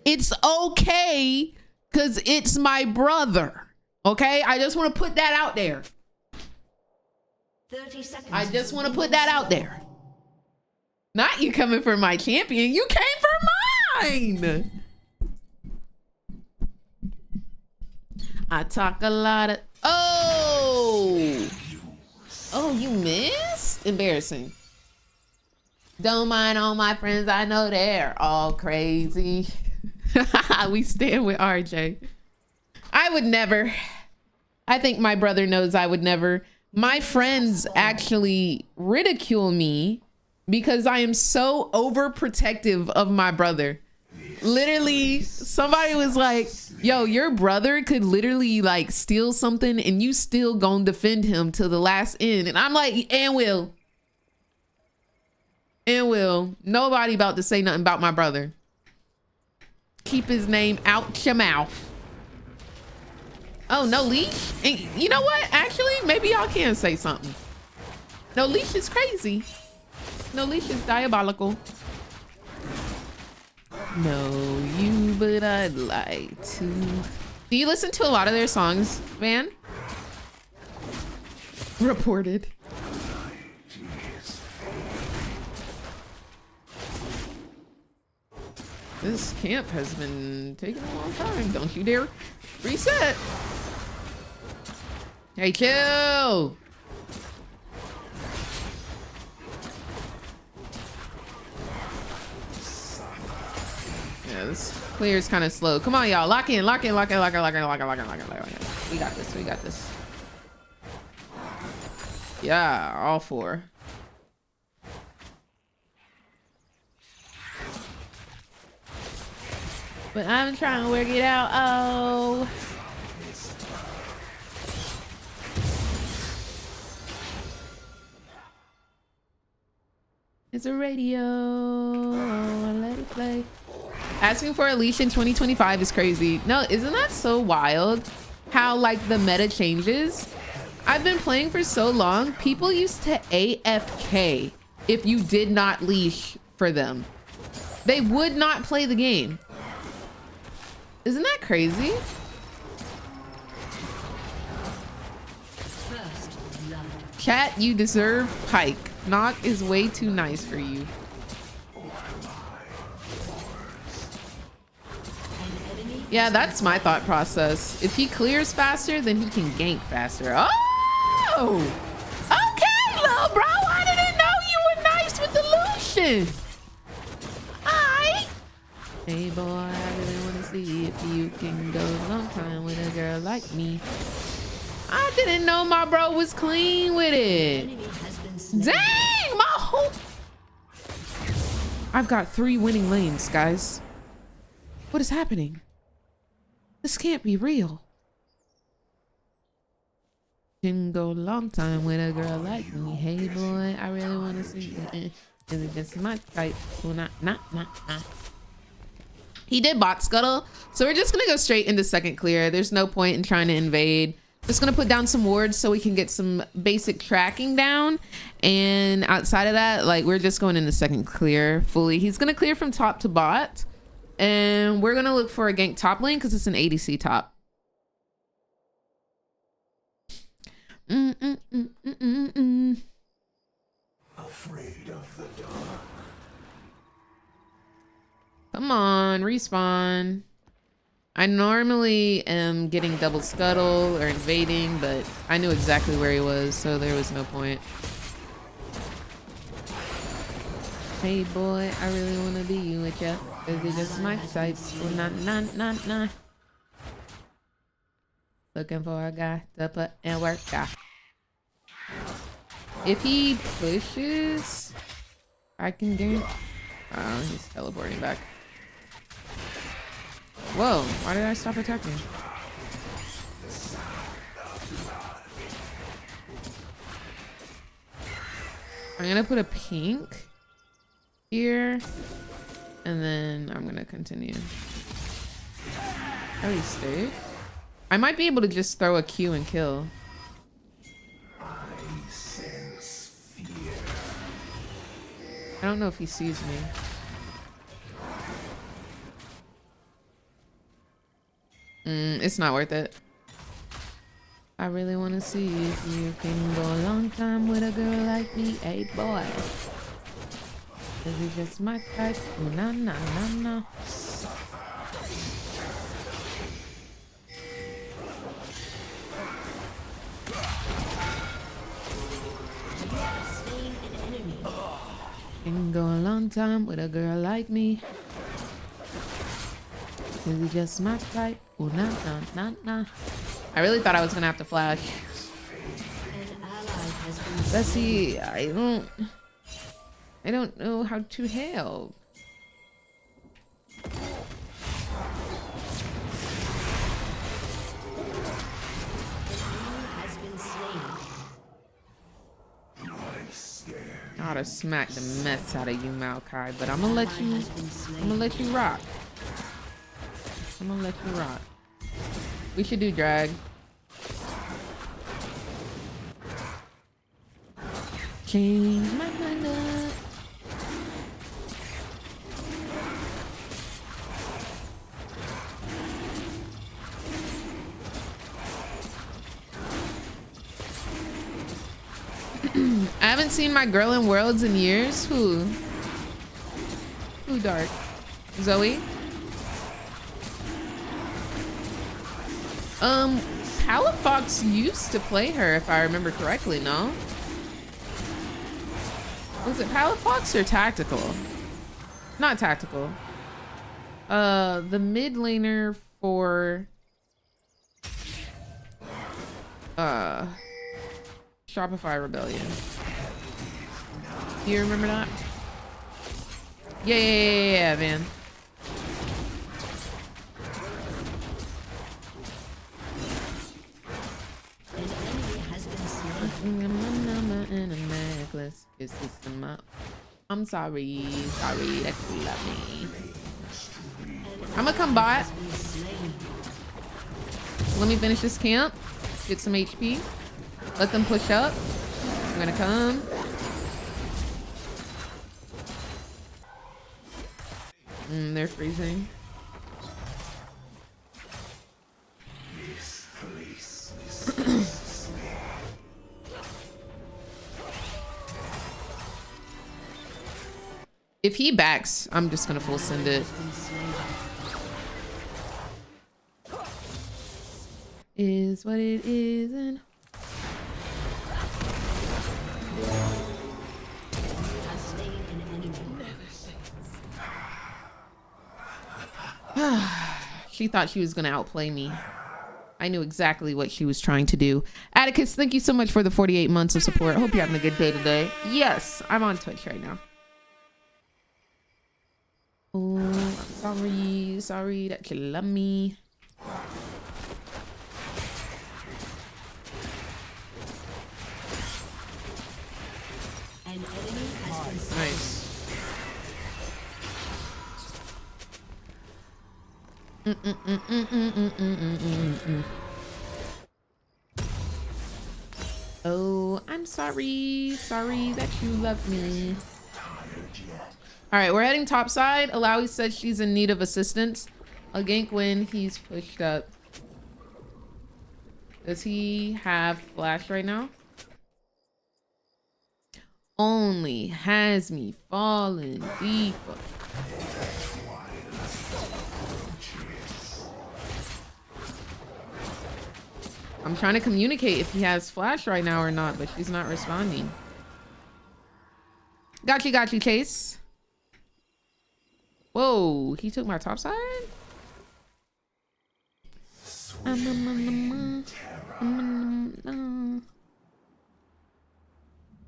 it's okay because it's my brother. Okay? I just want to put that out there. 30 seconds. I just want to put that out there. Not you coming for my champion. You came for mine. I talk a lot of... Oh! Oh, you missed? Embarrassing. Don't mind all my friends. I know they're all crazy. We stand with RJ. I would never. I think my brother knows I would never. My friends actually ridicule me because I am so overprotective of my brother. Literally, somebody was like, yo, your brother could literally like steal something and you still gonna defend him to the last end. And I'm like, and will. Nobody about to say nothing about my brother. Keep his name out your mouth. Oh, no leash? And you know what? Actually, maybe y'all can say something. No leash is crazy. No leash is diabolical. No, you, but I'd like to. Do you listen to a lot of their songs, man? Reported. This camp has been taking a long time. Don't you dare reset. Hey, chill. Yeah, this clear is kind of slow. Come on, y'all. Lock in, lock in, lock in, lock in, lock in, lock in, lock in, lock in, lock in. We got this. We got this. Yeah, all four. But I'm trying to work it out. Oh. It's a radio. Let it play. Asking for a leash in 2025 is crazy. No, isn't that so wild? How like the meta changes? I've been playing for so long. People used to AFK if you did not leash for them. They would not play the game. Isn't that crazy? Chat, you deserve Pike. Knock is way too nice for you. Yeah, that's my thought process. If he clears faster, then he can gank faster. Oh! Okay, little bro. I didn't know you were nice with the Lucian. Alright. Hey, boy, I really want to see if you can go a long time with a girl like me. I didn't know my bro was clean with it. Dang, my whole... I've got 3 winning lanes, guys. What is happening? This can't be real. Can go a long time with a girl like me. Hey, boy, I really want to see you. Is it just my type? Well, not. He did bot scuttle, so we're just gonna go straight into second clear. There's no point in trying to invade. Just gonna put down some wards so we can get some basic tracking down. And outside of that, like, we're just going into second clear fully. He's gonna clear from top to bot. And we're gonna look for a gank top lane because it's an ADC top. Afraid of the dark. Come on, respawn. I normally am getting double scuttle or invading, but I knew exactly where he was, so there was no point. Hey boy, I really wanna be you with ya. Is it just my type? Well, nah. Looking for a guy to put and work out. If he pushes, I can gain. Oh, he's teleporting back. Whoa, why did I stop attacking? I'm gonna put a pink here. And then I'm gonna continue. Oh, he stayed? I might be able to just throw a Q and kill. I sense fear. I don't know if he sees me. It's not worth it. I really want to see if you can go a long time with a girl like me, hey boy. Is it just my type? No, no, no, no. Can go a long time with a girl like me. Is it just my type? Oh, no, no, no, no. I really thought I was gonna have to flash. Let's see. I don't know how to help. I ought to smack the mess out of you, Maokai, but I'm gonna let you rock. I'm gonna let you rock. We should do drag. Change my mind up. I haven't seen my girl in Worlds in years. Who, Dark? Zoe? Palafox used to play her, if I remember correctly, no? Was it Palafox or Tactical? Not Tactical. The mid laner for Shopify Rebellion. Do you remember that? Yeah, man. In a necklace. I'm sorry that you love me. I'm gonna come bot. Let me finish this camp. Get some HP. Let them push up. I'm gonna come. They're freezing. If he backs, I'm just gonna full send it. Is what it is, and she thought she was gonna outplay me. I knew exactly what she was trying to do. Atticus, thank you so much for the 48 months of support. I hope you're having a good day today. Yes, I'm on Twitch right now. Oh, I'm sorry that you love me. Nice. Oh, I'm sorry that you love me. All right, we're heading topside. Alawi said she's in need of assistance. I'll gank when he's pushed up. Does he have flash right now? Only has me falling deeper. I'm trying to communicate if he has flash right now or not, but she's not responding. Got you, Chase. Whoa, he took my top side?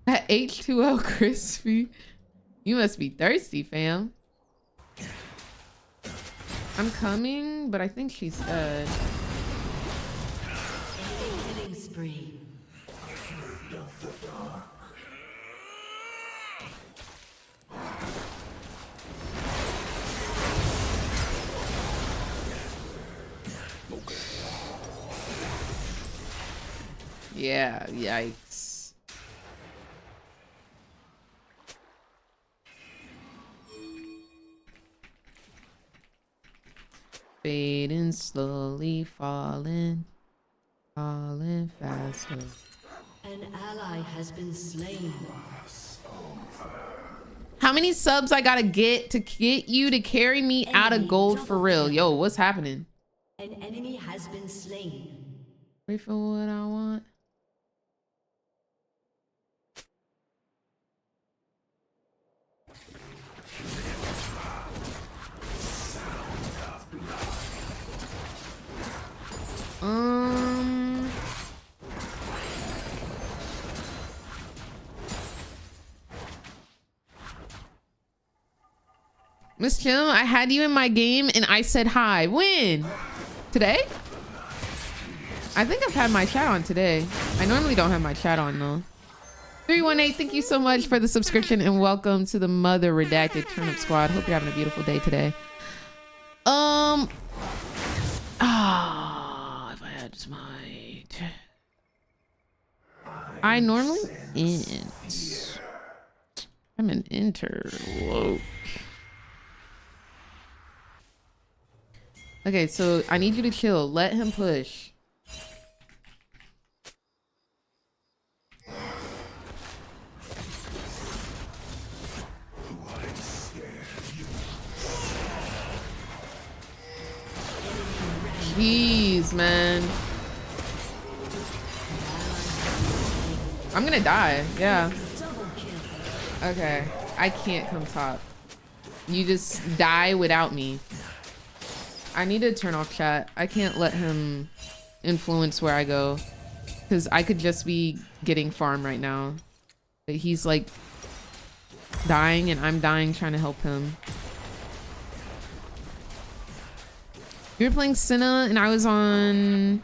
That H2O crispy. You must be thirsty, fam. I'm coming, but I think she's dead. Killing spree. Yeah, yikes. Fading slowly, falling faster. An ally has been slain. How many subs I gotta get to get you to carry me out of gold for real? Yo, what's happening? An enemy has been slain. Wait for what I want. Miss Chim, I had you in my game and I said hi. When? Today? I think I've had my chat on today. I normally don't have my chat on though. 318, thank you so much for the subscription and welcome to the Mother Redacted Turnip Squad. Hope you're having a beautiful day today. If I had smite. I normally int. I'm an interlope. Okay, so I need you to chill. Let him push. Jeez, man. I'm gonna die. Yeah. Okay. I can't come top. You just die without me. I need to turn off chat. I can't let him influence where I go. Because I could just be getting farm right now. But he's like dying and I'm dying trying to help him. You were playing Senna and I was on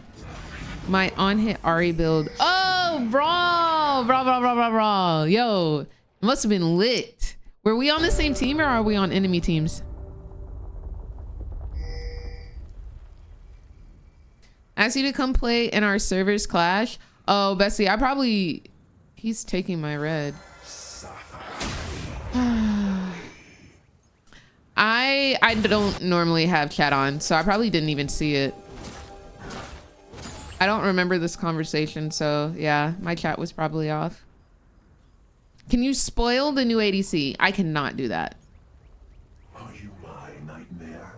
my on-hit Ari build. Oh, bro. Yo, it must have been lit. Were we on the same team or are we on enemy teams? Asked you to come play in our servers clash. Oh, Bessie, he's taking my red. I don't normally have chat on, so I probably didn't even see it. I don't remember this conversation, so yeah, my chat was probably off. Can you spoil the new ADC? I cannot do that. Are you my nightmare?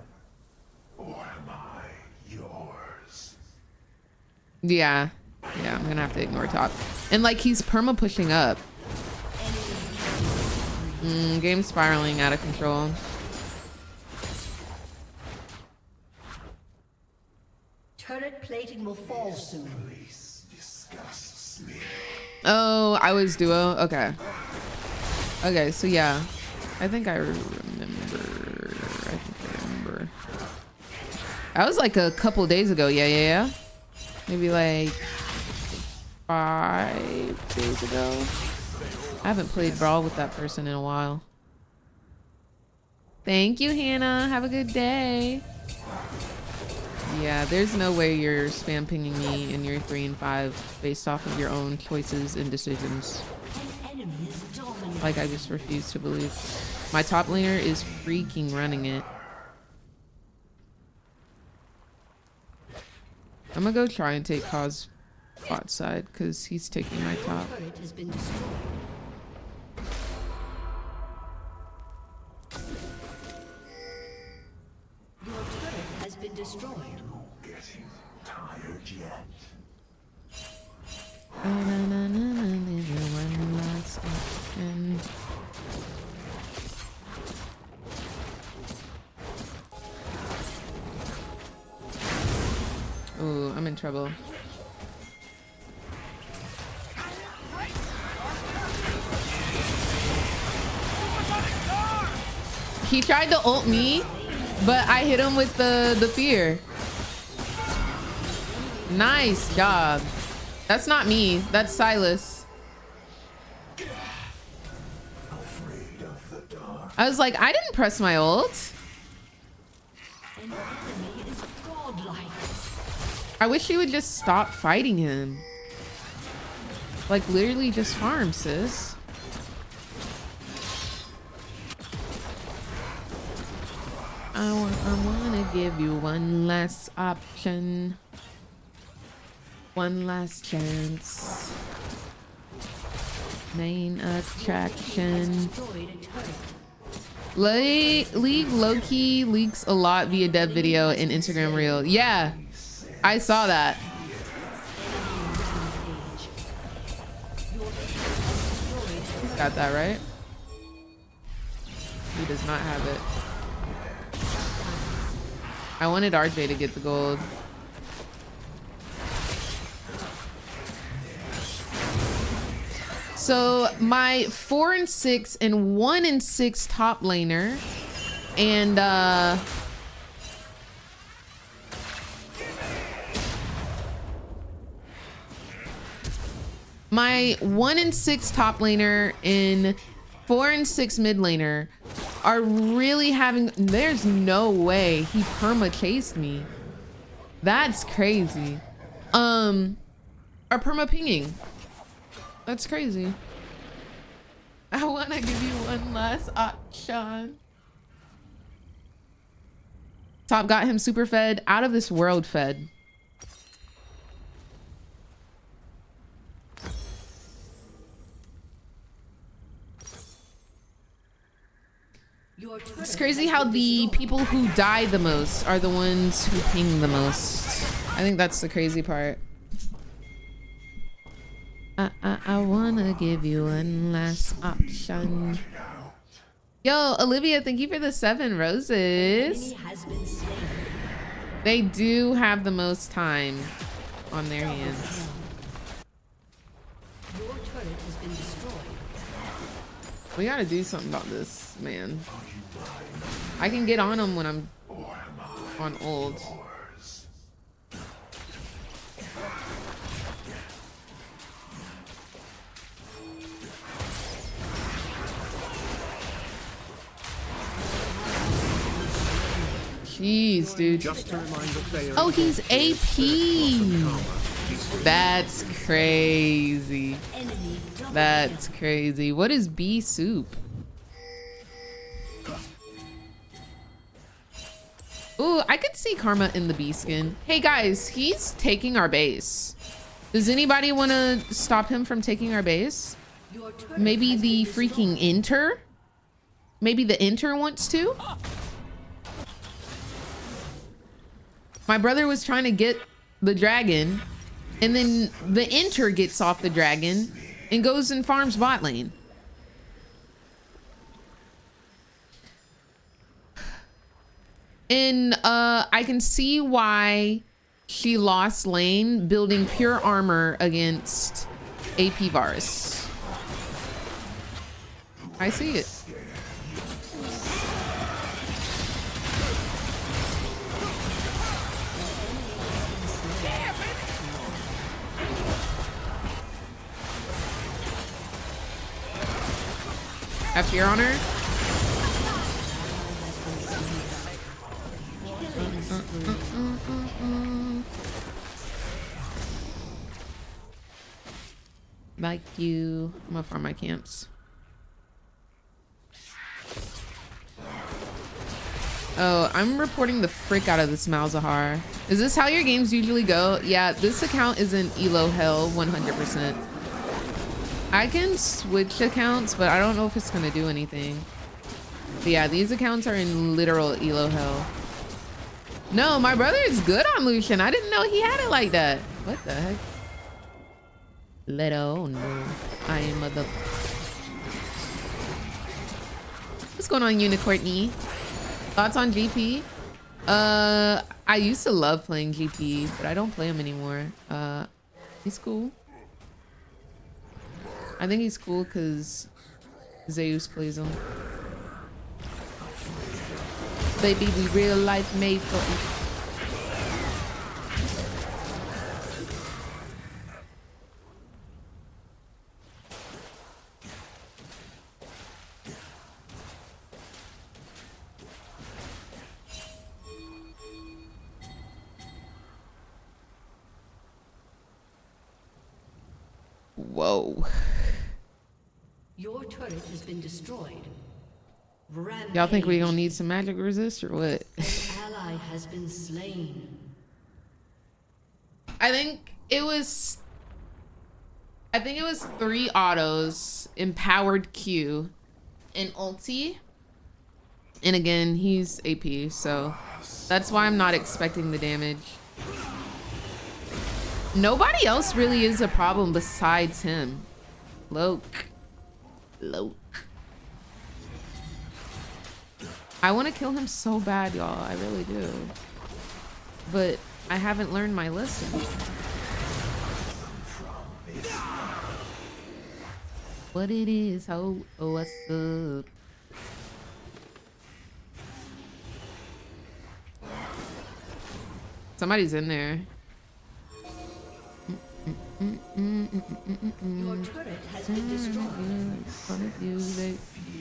Or am I yours? Yeah, I'm gonna have to ignore top. And like he's perma pushing up. Game spiraling out of control. Turret plating will fall soon. Police disgusts me. Oh, I was duo. Okay, so yeah, I think I remember. That was like a couple days ago. Yeah. Maybe like 5 days ago. I haven't played Brawl with that person in a while. Thank you, Hannah. Have a good day. Yeah, there's no way you're spam pinging me and you're 3 and 5 based off of your own choices and decisions. Like, I just refuse to believe. My top laner is freaking running it. I'm gonna go try and take Kaz bot side because he's taking my top. Your turret has been destroyed. Getting tired yet? Ooh, I'm in trouble. He tried to ult me, but I hit him with the fear. Nice job. That's not me. That's Silas. I was like, I didn't press my ult. An enemy is godlike. I wish he would just stop fighting him. Like literally just farm, sis. I wanna give you one last option. One last chance. Main attraction. League low-key leaks a lot via dev video and Instagram reel. Yeah, I saw that. He's got that, right? He does not have it. I wanted RJ to get the gold. So my 4 and 6 and 1 and 6 top laner and my 1 and 6 top laner and 4 and 6 mid laner are really having, there's no way he perma chased me. That's crazy. Are perma pinging. That's crazy. I want to give you one last option. Top got him super fed, out of this world fed. It's crazy how the people who die the most are the ones who ping the most. I think that's the crazy part. I wanna give you one last option. Yo, Olivia, thank you for the 7 roses. They do have the most time on their hands. Your turret has been destroyed. We gotta do something about this, man. I can get on them when I'm on ult. Jeez, dude. Oh, he's AP. That's crazy. That's crazy. What is bee soup? Ooh, I could see Karma in the bee skin. Hey guys, he's taking our base. Does anybody want to stop him from taking our base? Maybe the freaking Inter? Maybe the Inter wants to? My brother was trying to get the dragon, and then the Inter gets off the dragon and goes and farms bot lane. And I can see why she lost lane building pure armor against AP Varus. I see it. Have fear on her. Like you. I'm gonna farm my camps. Oh, I'm reporting the frick out of this Malzahar. Is this how your games usually go? Yeah, this account is in Elo hell 100%. I can switch accounts, but I don't know if it's gonna do anything. But yeah, these accounts are in literal Elo hell. No, my brother is good on Lucian. I didn't know he had it like that. What the heck? Little no, I am a the. What's going on, Unicorny? Thoughts on GP? I used to love playing GP, but I don't play him anymore. He's cool. I think he's cool because Zeus plays him. Baby, we real life made for each. Whoa. Your turret has been destroyed. Y'all think we Rampage. gonna need some magic resist or what? An ally has been slain. I think it was 3 autos, empowered Q, and ulti. And again, he's AP, so that's why I'm not expecting the damage. Nobody else really is a problem besides him. Loke. I want to kill him so bad, y'all. I really do. But I haven't learned my lesson. What it is, ho? Oh, what's up? Somebody's in there. Your turret has been destroyed.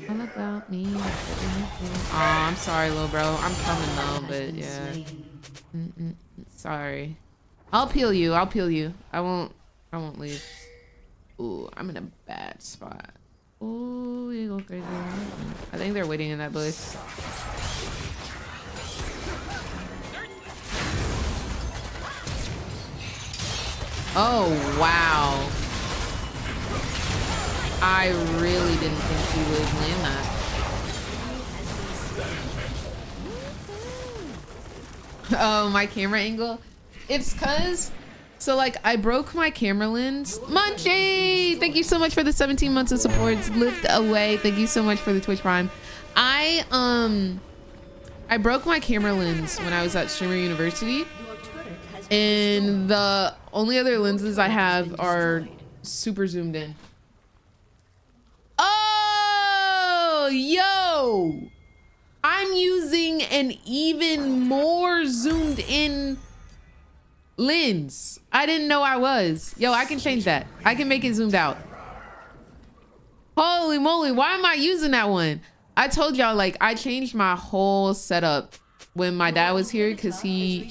All about me. Oh, I'm sorry, little bro. I'm coming though, but yeah. Sorry. I'll peel you. I'll peel you. I won't leave. Ooh, I'm in a bad spot. Ooh, you go crazy. I think they're waiting in that bush. Oh, wow. I really didn't think he would land that. Oh, my camera angle? It's cause, so like I broke my camera lens. Munchie! Thank you so much for the 17 months of support. Lift away. Thank you so much for the Twitch Prime. I broke my camera lens when I was at Streamer University. And the only other lenses I have are super zoomed in. Oh, yo! I'm using an even more zoomed in lens. I didn't know I was. Yo, I can change that. I can make it zoomed out. Holy moly, why am I using that one? I told y'all, like, I changed my whole setup when my dad was here because he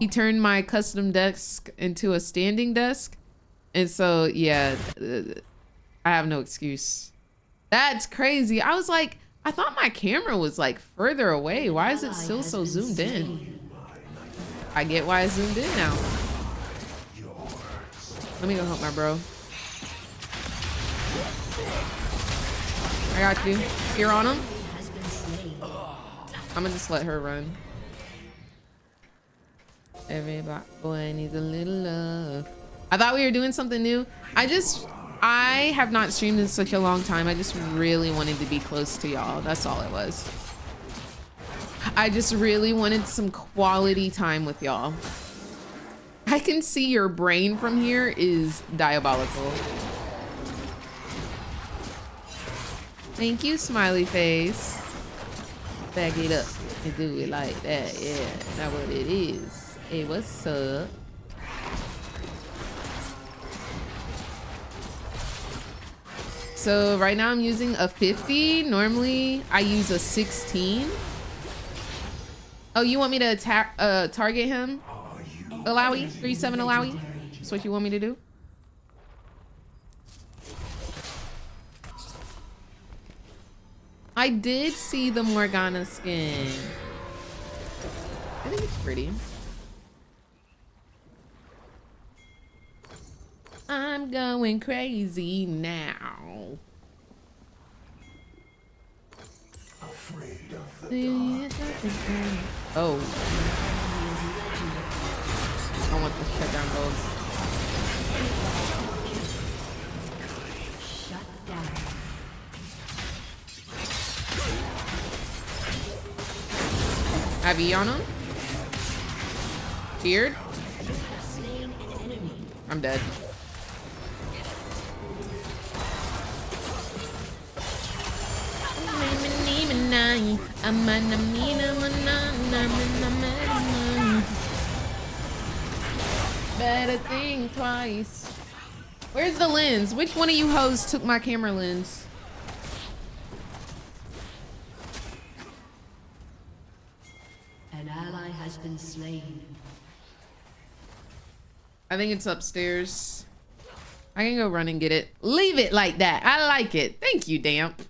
turned my custom desk into a standing desk. And so, yeah, I have no excuse. That's crazy. I was like, I thought my camera was like further away. Why is it still so zoomed in? I get why it's zoomed in now. Let me go help my bro. I got you. You're on him? I'm gonna just let her run. Everybody boy needs a little love. I thought we were doing something new. I have not streamed in such a long time. I just really wanted to be close to y'all. That's all it was. I just really wanted some quality time with y'all. I can see your brain from here is diabolical. Thank you, smiley face. Back it up and do it like that. Yeah, that's what it is. Hey, what's up? So right now I'm using a 50. Normally I use a 16. Oh, you want me to attack, target him? Alawi, 3-7 Alawi. That's what you want me to do? I did see the Morgana skin. I think it's pretty. I'm going crazy now. Afraid of the dark. Oh. I want the shutdown goals. Shut down. Have you on him? Beard? I'm dead. Better think twice. Where's the lens? Which one of you hoes took my camera lens? An ally has been slain. I think it's upstairs. I can go run and get it. Leave it like that. I like it. Thank you, Damp.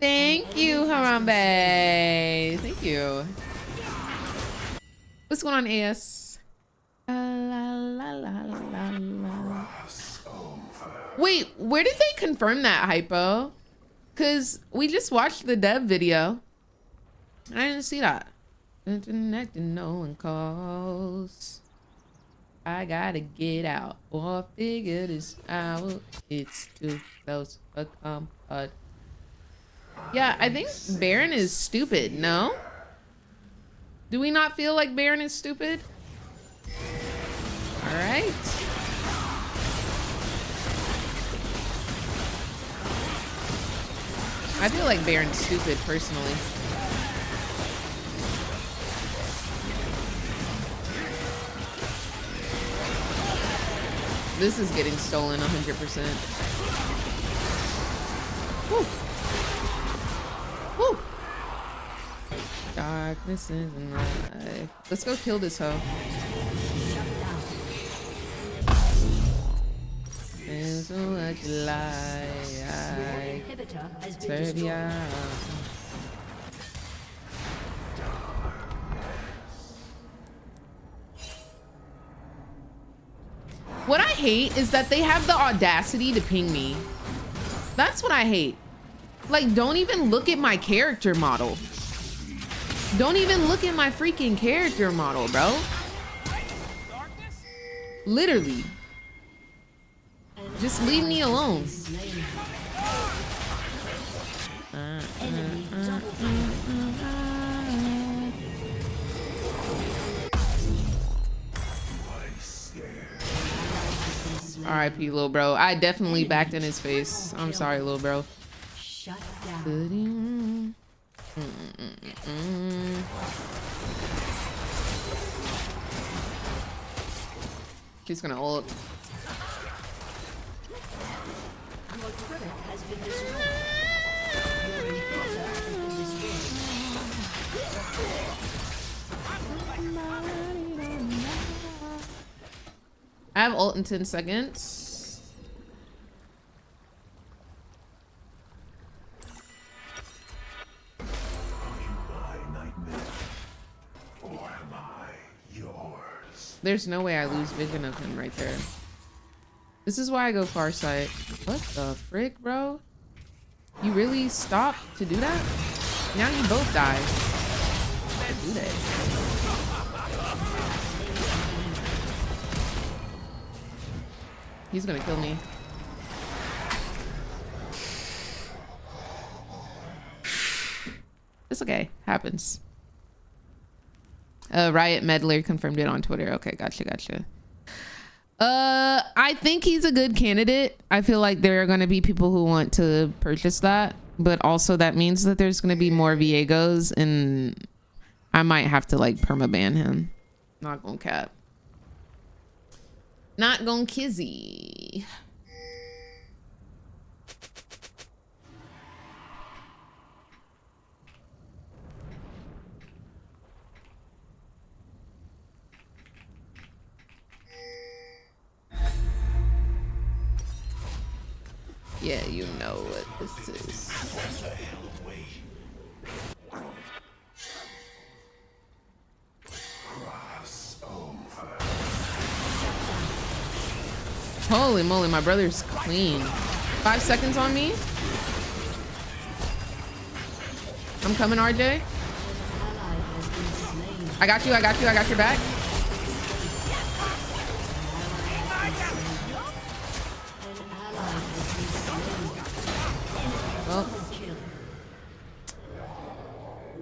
Thank you, Harambe. Thank you. What's going on, AS? La, la, la, la, la. Wait, where did they confirm that, Hypo? Because we just watched the dev video. I didn't see that. Internet, no one calls. I gotta get out or figure this out. It's too close for comfort. Yeah, I think Baron is stupid, no? Do we not feel like Baron is stupid? All right. I feel like Baron's stupid personally. This is getting stolen 100%. Woo. Woo. Darkness is alive. Let's go kill this hoe. There's so much light. Serve ya. What I hate is that they have the audacity to ping me. That's what I hate. Like, don't even look at my character model. Don't even look at my freaking character model, bro. Literally. Just leave me alone. R.I.P. little bro. I definitely backed in his face. I'm sorry, little bro. Shut down. She's gonna ult. Your turret has been destroyed. Your inhibitor has been destroyed. I have ult in 10 seconds. There's no way I lose vision of him right there. This is why I go far sight. What the frick, bro? You really stopped to do that? Now you both die. Do that. He's gonna kill me. It's okay. Happens. Riot Meddler confirmed it on Twitter. Okay, gotcha. I think he's a good candidate. I feel like there are going to be people who want to purchase that, but also that means that there's going to be more Viegos, and I might have to like permaban him. Not gonna cap. Not gonna kizzy. Yeah, you know what this is. Holy moly, my brother's clean. 5 seconds on me. I'm coming, RJ. I got you, I got your back. Well,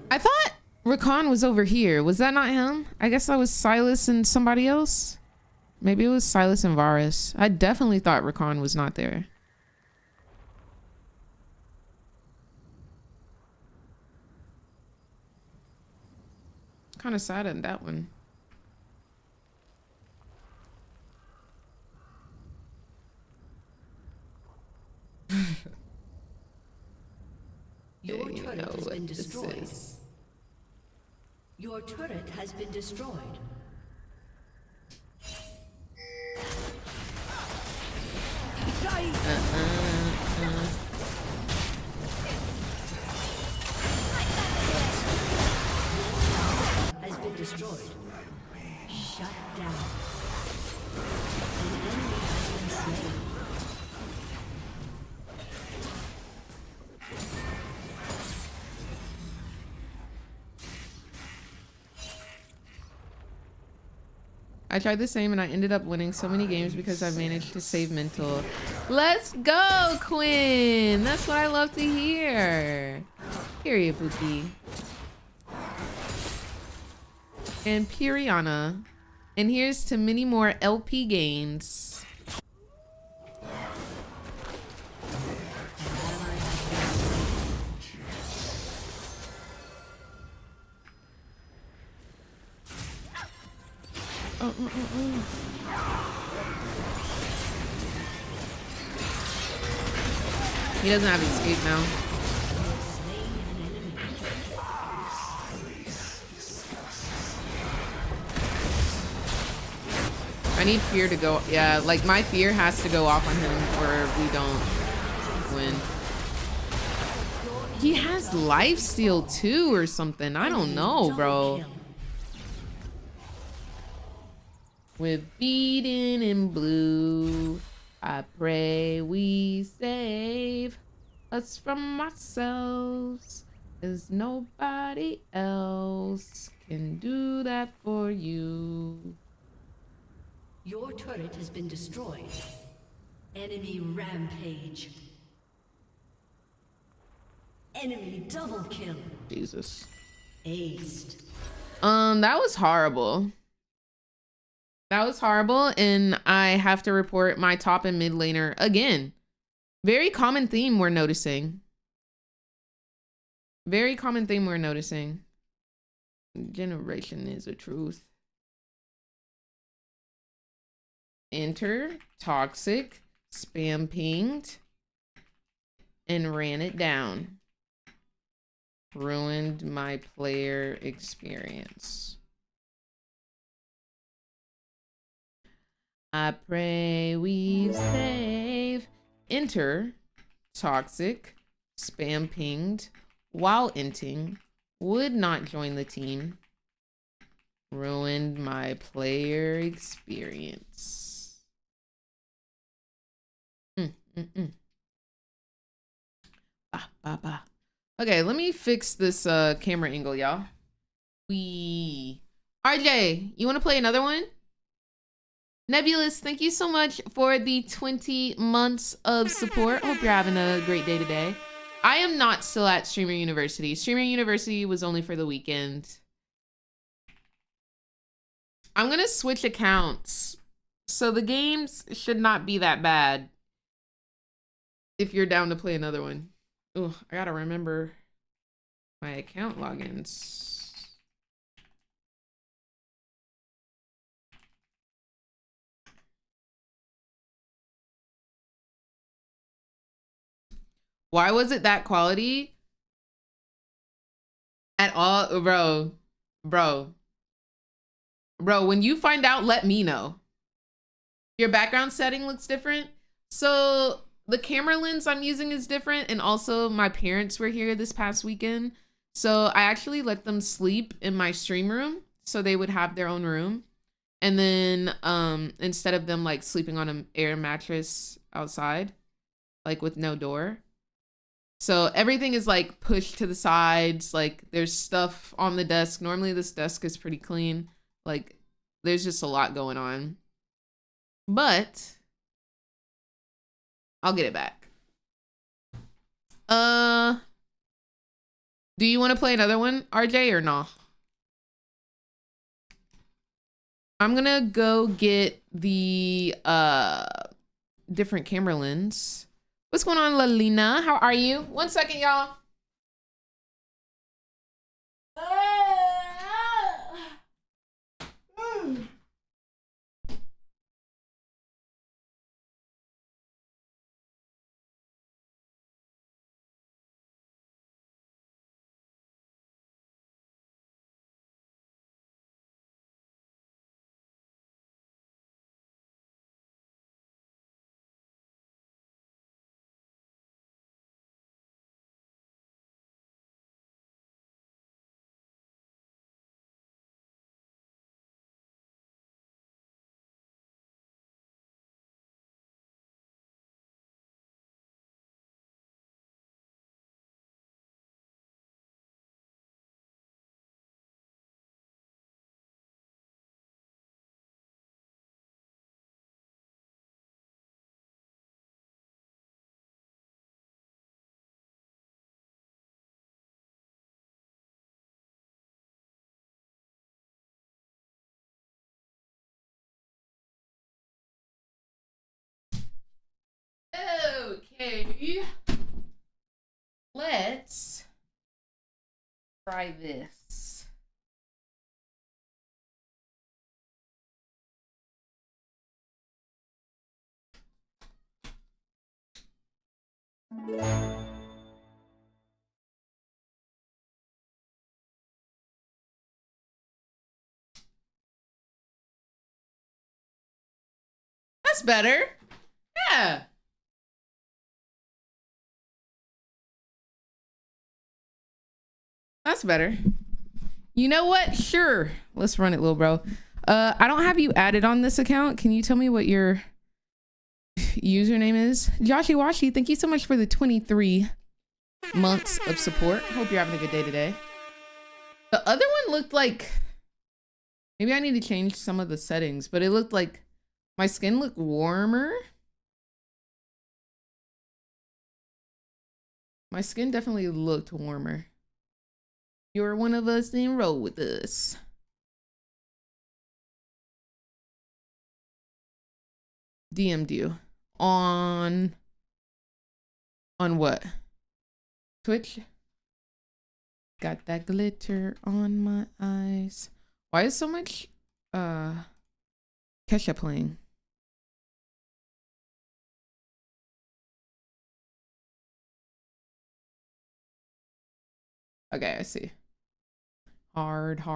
I thought Rakan was over here. Was that not him? I guess that was Silas and somebody else. Maybe it was Silas and Varus. I definitely thought Rakan was not there. Kind of sad at that one. Your You turret know has what been this destroyed. is. Your turret has been destroyed. Shut down. An enemy has been slain. I tried the same and I ended up winning so many games because I managed to save mental. Let's go, Quinn. That's what I love to hear. Period, Pookie. And Piriana. And here's to many more LP gains. He doesn't have escape now. I need fear to go. Yeah, like my fear has to go off on him or we don't win. He has lifesteal too or something. I don't know, bro. With beaten in blue, I pray we save us from ourselves, as nobody else can do that for you. Your turret has been destroyed. Enemy rampage. Enemy double kill. Jesus. Aced. That was horrible. That was horrible, and I have to report my top and mid laner again. Very common theme we're noticing. Very common theme we're noticing. Generation is a truth. Enter, toxic, spam pinged, and ran it down. Ruined my player experience. I pray we save. Enter, toxic, spam pinged, while inting, would not join the team. Ruined my player experience. Okay, let me fix this camera angle, y'all. RJ, you want to play another one? Nebulous, thank you so much for the 20 months of support. Hope you're having a great day today. I am not still at Streamer University. Streamer University was only for the weekend. I'm gonna switch accounts. So the games should not be that bad if you're down to play another one. Oh, I gotta remember my account logins. Why was it that quality? At all, bro, when you find out, let me know. Your background setting looks different. So the camera lens I'm using is different. And also my parents were here this past weekend. So I actually let them sleep in my stream room so they would have their own room. And then instead of them like sleeping on an air mattress outside, like with no door. So everything is like pushed to the sides. Like there's stuff on the desk. Normally this desk is pretty clean. Like there's just a lot going on. But I'll get it back. Do you want to play another one, RJ, or no? I'm gonna go get the different camera lens. What's going on, Lalina? How are you? 1 second, y'all. Okay. Let's try this. That's better. Yeah. That's better. You know what? Sure. Let's run it, little bro. I don't have you added on this account. Can you tell me what your username is? Joshy Washi, thank you so much for the 23 months of support. Hope you're having a good day today. The other one looked like, maybe I need to change some of the settings, but it looked like my skin looked warmer. My skin definitely looked warmer. You're one of us, then roll with us. DM'd you on what? Twitch? Got that glitter on my eyes. Why is so much Kesha playing? Okay, I see. Hard. I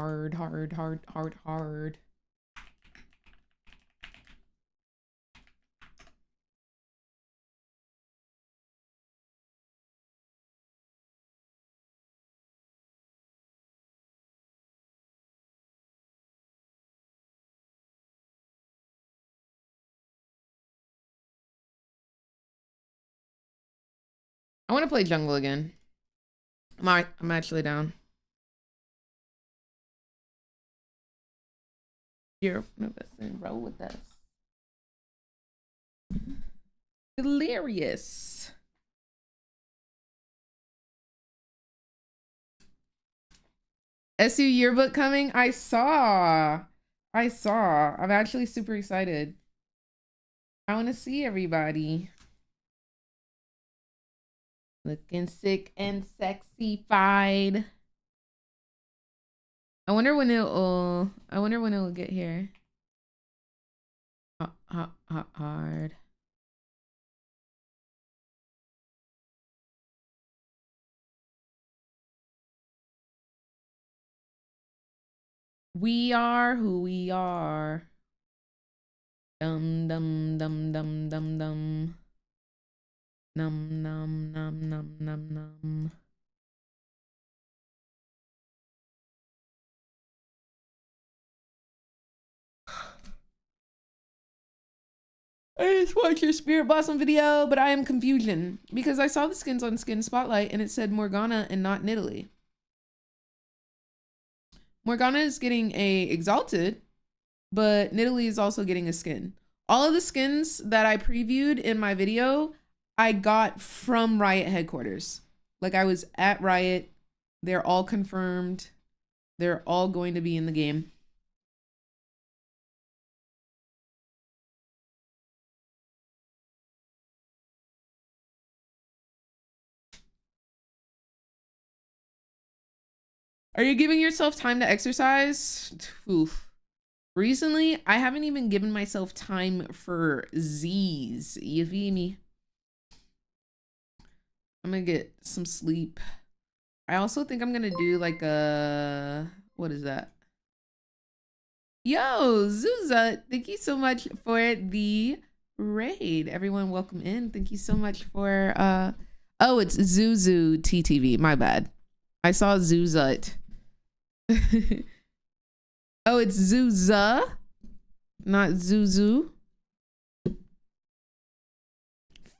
want to play jungle again. I'm actually down. You're one of us, then roll with us. Delirious. SU yearbook coming? I saw. I'm actually super excited. I want to see everybody. Looking sick and sexy-fied. I wonder when it'll get here. Hard. We are who we are. Dum dum dum dum dum dum. Num num num num num num. I just watched your Spirit Blossom video, but I am confusion because I saw the skins on Skin Spotlight and it said Morgana and not Nidalee. Morgana is getting a Exalted, but Nidalee is also getting a skin. All of the skins that I previewed in my video, I got from Riot headquarters. Like I was at Riot. They're all confirmed. They're all going to be in the game. Are you giving yourself time to exercise? Oof. Recently, I haven't even given myself time for Z's. You feel me? I'm gonna get some sleep. I also think I'm gonna do like a, what is that? Yo, Zuza, thank you so much for the raid. Everyone welcome in. Thank you so much for, oh, it's Zuzu TTV, my bad. I saw Zuzut. Oh, it's Zuza, not Zuzu.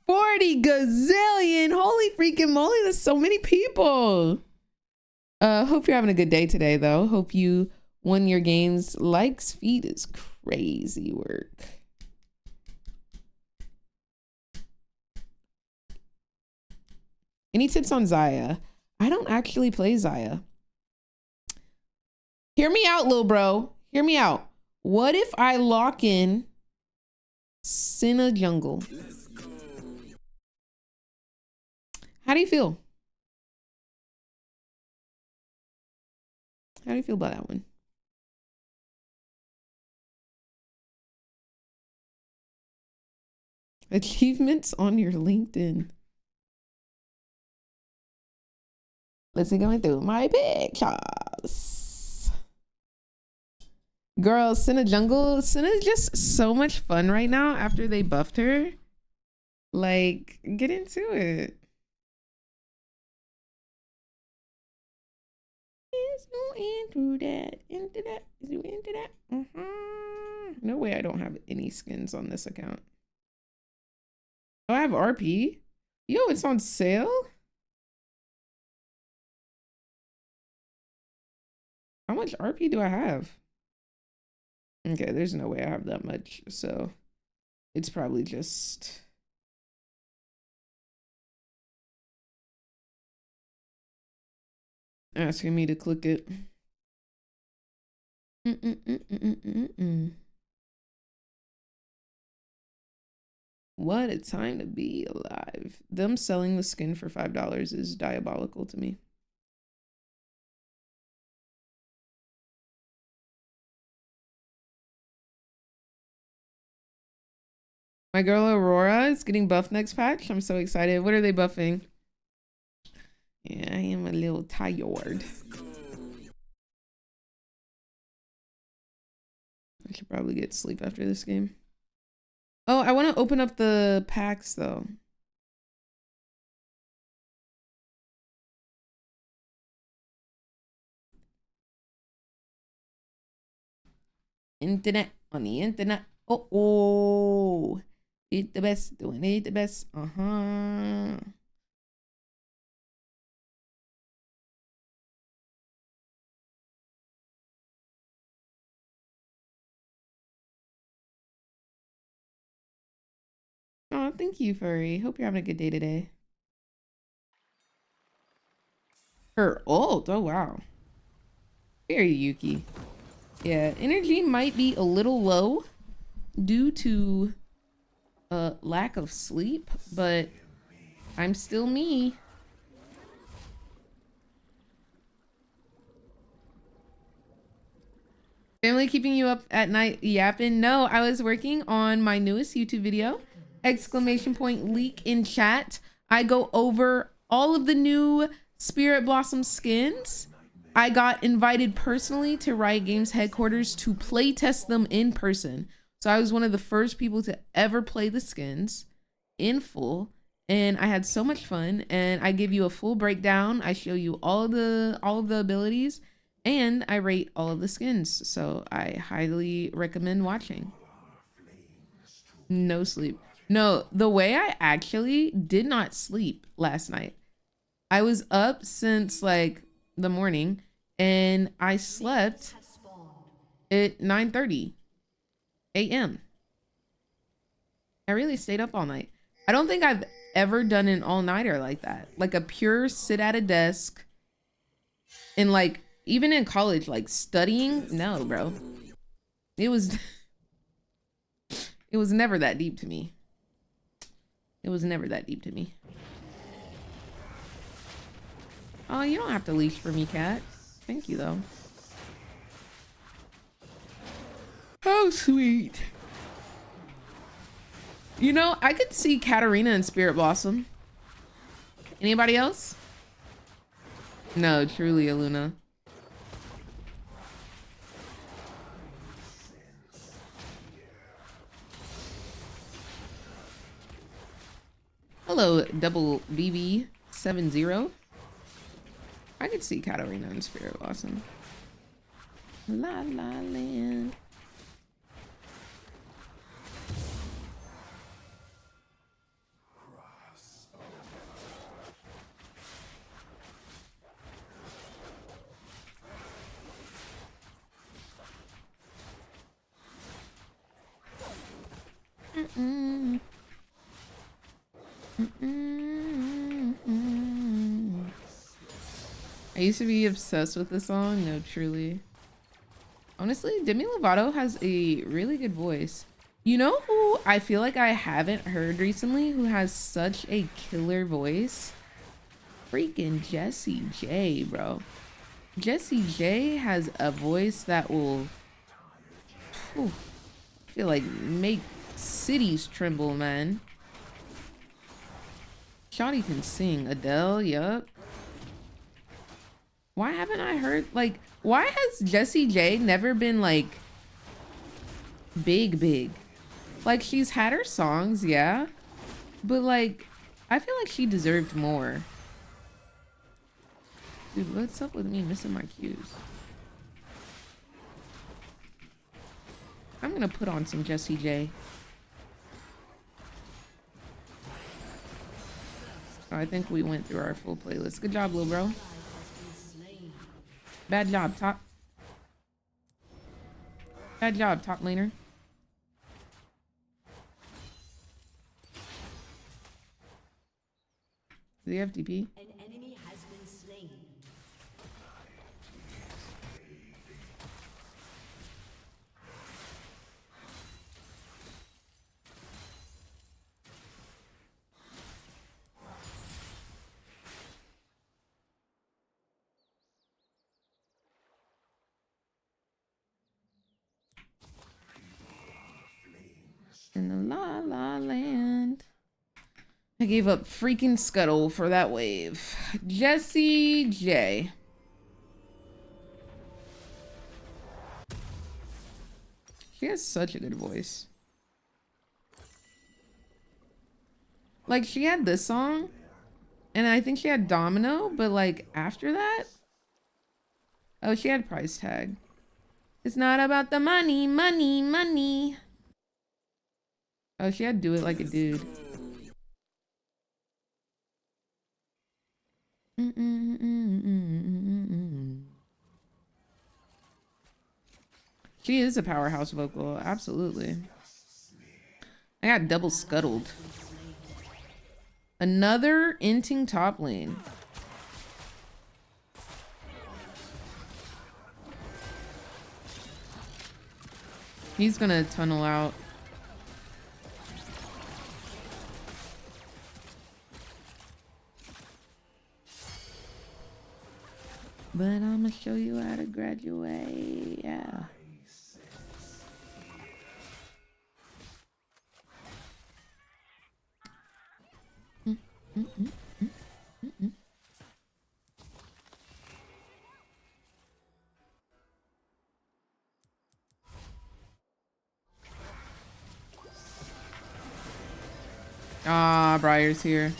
40 gazillion. Holy freaking moly, that's so many people. Hope you're having a good day today, though. Hope you won your games. Likes feed is crazy work. Any tips on Zaya? I don't actually play Zaya. Hear me out, little bro. Hear me out. What if I lock in Sinna Jungle? How do you feel? How do you feel about that one? Achievements on your LinkedIn. Let's see, going through my pictures. Girl, Senna Jungle. Senna's just so much fun right now after they buffed her. Like, get into it. Is you into that? Into that? Is you into that? No way I don't have any skins on this account. Oh, I have RP. Yo, it's on sale? How much RP do I have? Okay, there's no way I have that much, so it's probably just asking me to click it. What a time to be alive. Them selling the skin for $5 is diabolical to me. My girl Aurora is getting buffed next patch. I'm so excited. What are they buffing? Yeah, I am a little tired. I should probably get sleep after this game. Oh, I want to open up the packs though. Internet, on the internet. Oh. Eat the best, doing it the best. Uh-huh. Oh, thank you, Furry. Hope you're having a good day today. Her ult, oh wow. Very Yuki. Yeah, energy might be a little low due to lack of sleep, but I'm still me. Family keeping you up at night yapping? No, I was working on my newest YouTube video. Exclamation point leak in chat. I go over all of the new Spirit Blossom skins. I got invited personally to Riot Games headquarters to play test them in person. So I was one of the first people to ever play the skins in full, and I had so much fun. And I give you a full breakdown. I show you all of the abilities, and I rate all of the skins. So I highly recommend watching. No sleep. No, the way I actually did not sleep last night. I was up since like the morning, and I slept at 9:30 a.m. I really stayed up all night. I don't think I've ever done an all-nighter like that. Like a pure sit at a desk and like even in college, like studying. No, bro. It was never that deep to me. It was never that deep to me. Oh, you don't have to leash for me, cat. Thank you, though. How sweet. You know, I could see Katarina and Spirit Blossom. Anybody else? No, truly, Aluna. Hello, double BB70. I could see Katarina and Spirit Blossom. La la land. Mm-mm. Mm-mm. I used to be obsessed with this song. No, truly. Honestly, Demi Lovato has a really good voice. You know who I feel like I haven't heard recently who has such a killer voice? Freaking Jessie J, bro. Jessie J has a voice that will, whew, I feel like, make cities tremble, man. Shawty can sing. Adele, yup. Why haven't I heard, like, why has Jessie J never been, like, big? Like, she's had her songs, yeah. But, like, I feel like she deserved more. Dude, what's up with me missing my cues? I'm gonna put on some Jessie J. So I think we went through our full playlist. Good job, little bro. Bad job, top. Bad job, top laner. Do you have DP? An enemy has been slain. In the La La Land. I gave up freaking Scuttle for that wave. Jessie J. She has such a good voice. Like, she had this song, and I think she had Domino, but like after that, oh, she had Price Tag. It's not about the money, money, money. Oh, she had Do It Like a Dude. She is a powerhouse vocal, absolutely. I got double scuttled. Another inting top lane. He's gonna tunnel out. But I'm gonna show you how to graduate. Yeah. Ah, Briar's here.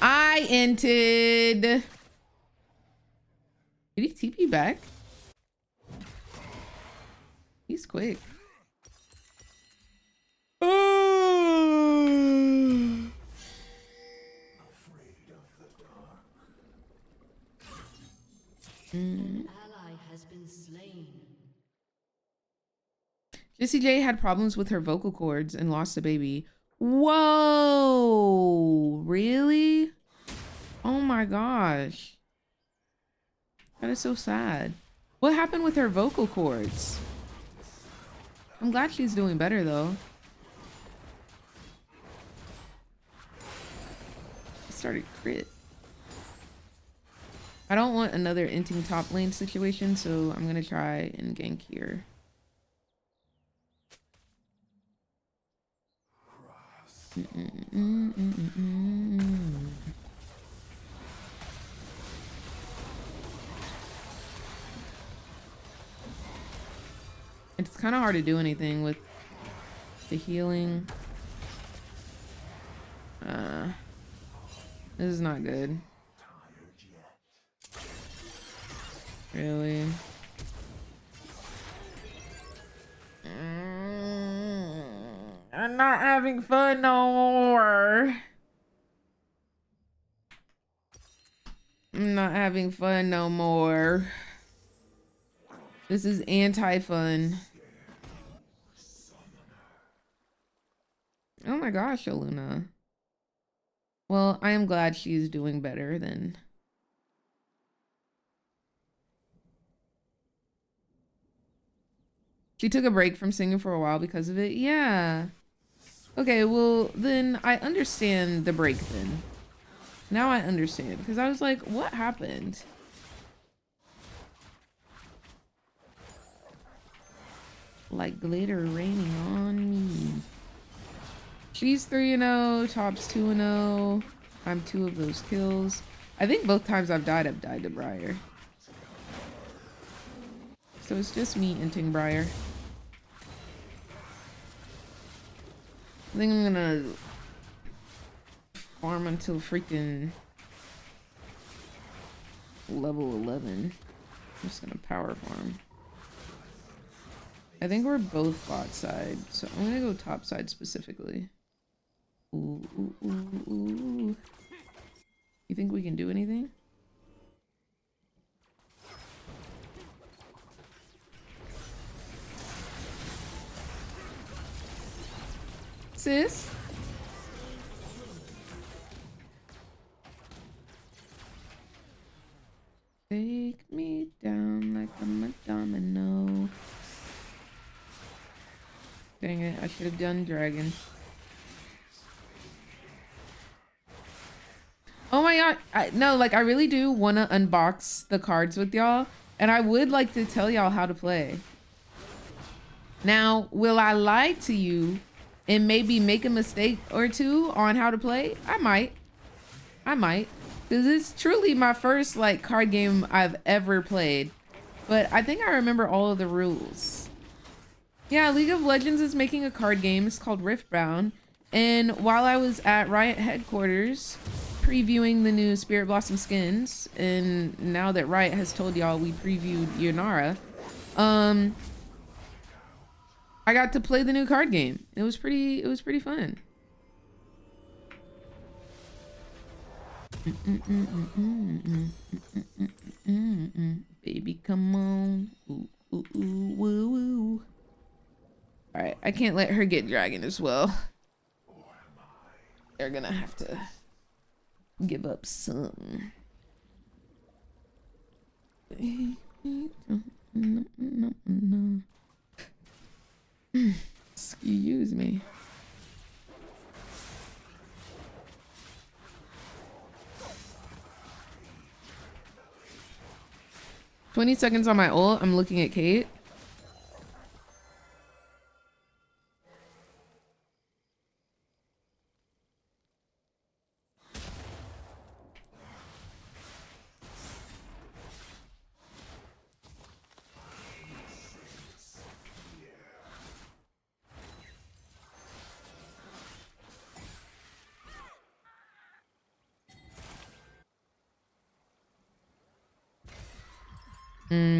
I entered. Did he TP back? He's quick. An ally has been slain. Jessie J had problems with her vocal cords and lost a baby. Whoa, really? Oh my gosh. That is so sad. What happened with her vocal cords? I'm glad she's doing better though. She started crit. I don't want another inting top lane situation, so I'm gonna try and gank here. It's kind of hard to do anything with the healing. This is not good. Really? I'm not having fun no more. I'm not having fun no more. This is anti-fun. Oh my gosh, Aluna. Well, I am glad she's doing better than... She took a break from singing for a while because of it? Yeah. Okay, well, then I understand the break then. Now I understand, because I was like, what happened? Like glitter raining on me. She's 3-0, Top's 2-0. I'm 2 of those kills. I think both times I've died to Briar. So it's just me inting Briar. I think I'm gonna farm until freaking level 11. I'm just gonna power farm. I think we're both bot side, so I'm gonna go top side specifically. Ooh, ooh, ooh, ooh. You think we can do anything? Sis? Take me down like I'm a domino. Dang it, I should have done dragon. Oh my god, no, like I really do want to unbox the cards with y'all, and I would like to tell y'all how to play. Now, will I lie to you and maybe make a mistake or two on how to play? I might. Because it's truly my first like card game I've ever played. But I think I remember all of the rules. Yeah, League of Legends is making a card game. It's called Riftbound. And while I was at Riot headquarters previewing the new Spirit Blossom skins, and now that Riot has told y'all we previewed Yonara, I got to play the new card game. It was pretty fun. Baby, come on. Ooh, ooh, ooh, woo, woo. All right, I can't let her get dragon as well. They're gonna have to give up some. Excuse me. "20 seconds on my ult." I'm looking at Kate.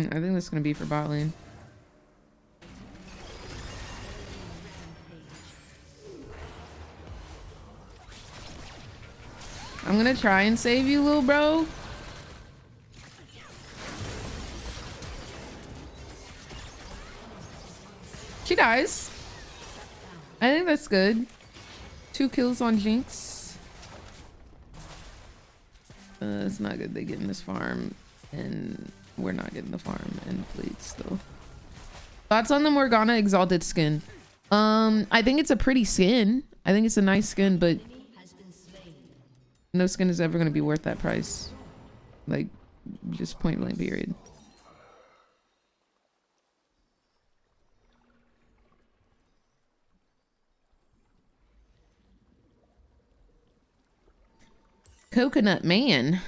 I think that's gonna be for bot lane. I'm gonna try and save you, little bro. She dies. I think that's good. 2 kills on Jinx. It's not good they get in this farm, and we're not getting the farm and played still. Thoughts on the Morgana Exalted skin? I think it's a pretty skin. I think it's a nice skin, but no skin is ever going to be worth that price. Like, just point blank period. Coconut Man.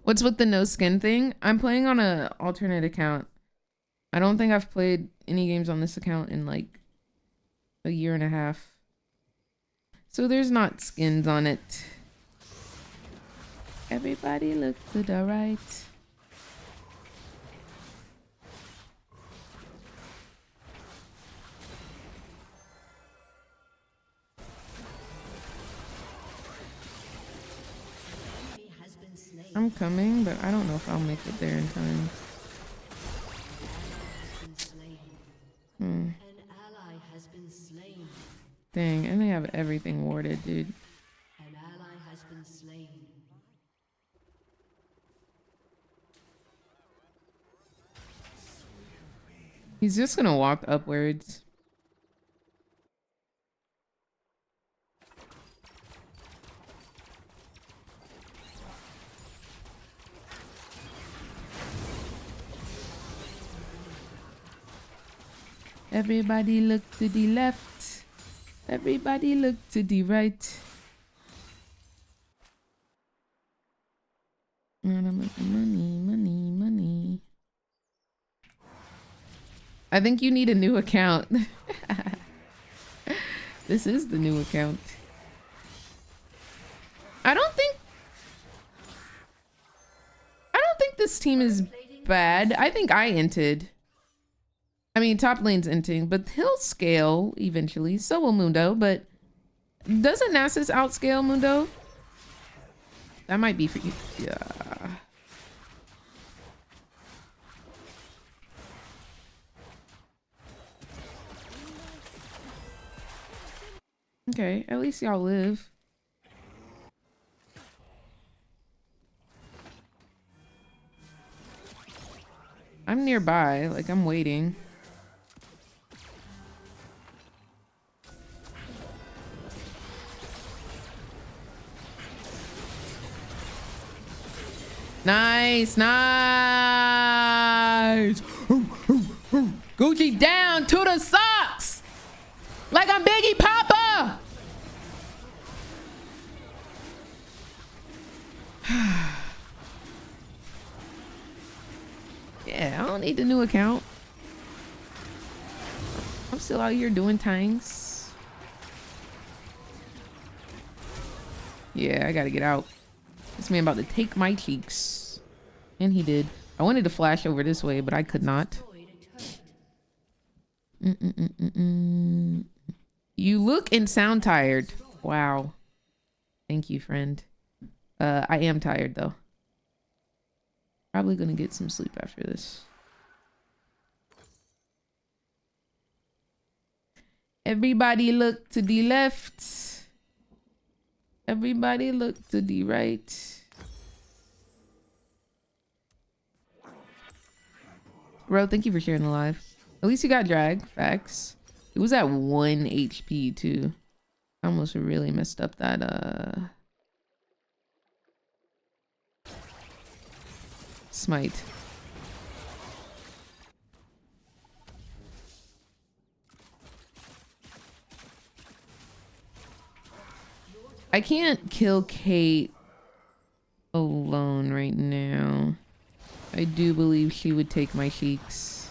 What's with the no skin thing? I'm playing on a alternate account. I don't think I've played any games on this account in like a year and a half. So there's not skins on it. Everybody look to the right. I'm coming, but I don't know if I'll make it there in time. Dang, and they have everything warded, dude. An ally has been slain. He's just gonna walk upwards. Everybody look to the left. Everybody look to the right. Money. I think you need a new account. This is the new account. I don't think this team is bad. I think I inted. I mean, top lane's inting, but he'll scale eventually. So will Mundo, but doesn't Nasus outscale Mundo? That might be for you. Yeah. Okay, at least y'all live. I'm nearby, like I'm waiting. Nice. Gucci down to the socks. Like I'm Biggie Papa. Yeah, I don't need the new account. I'm still out here doing things. Yeah, I gotta get out. This man about to take my cheeks. And he did. I wanted to flash over this way, but I could not. You look and sound tired. Wow. Thank you, friend. I am tired, though. Probably gonna get some sleep after this. Everybody look to the left. Everybody look to the right. Bro, thank you for sharing the live. At least you got drag. Facts. It was at 1 HP too. I almost really messed up that smite. I can't kill Kate alone right now. I do believe she would take my cheeks.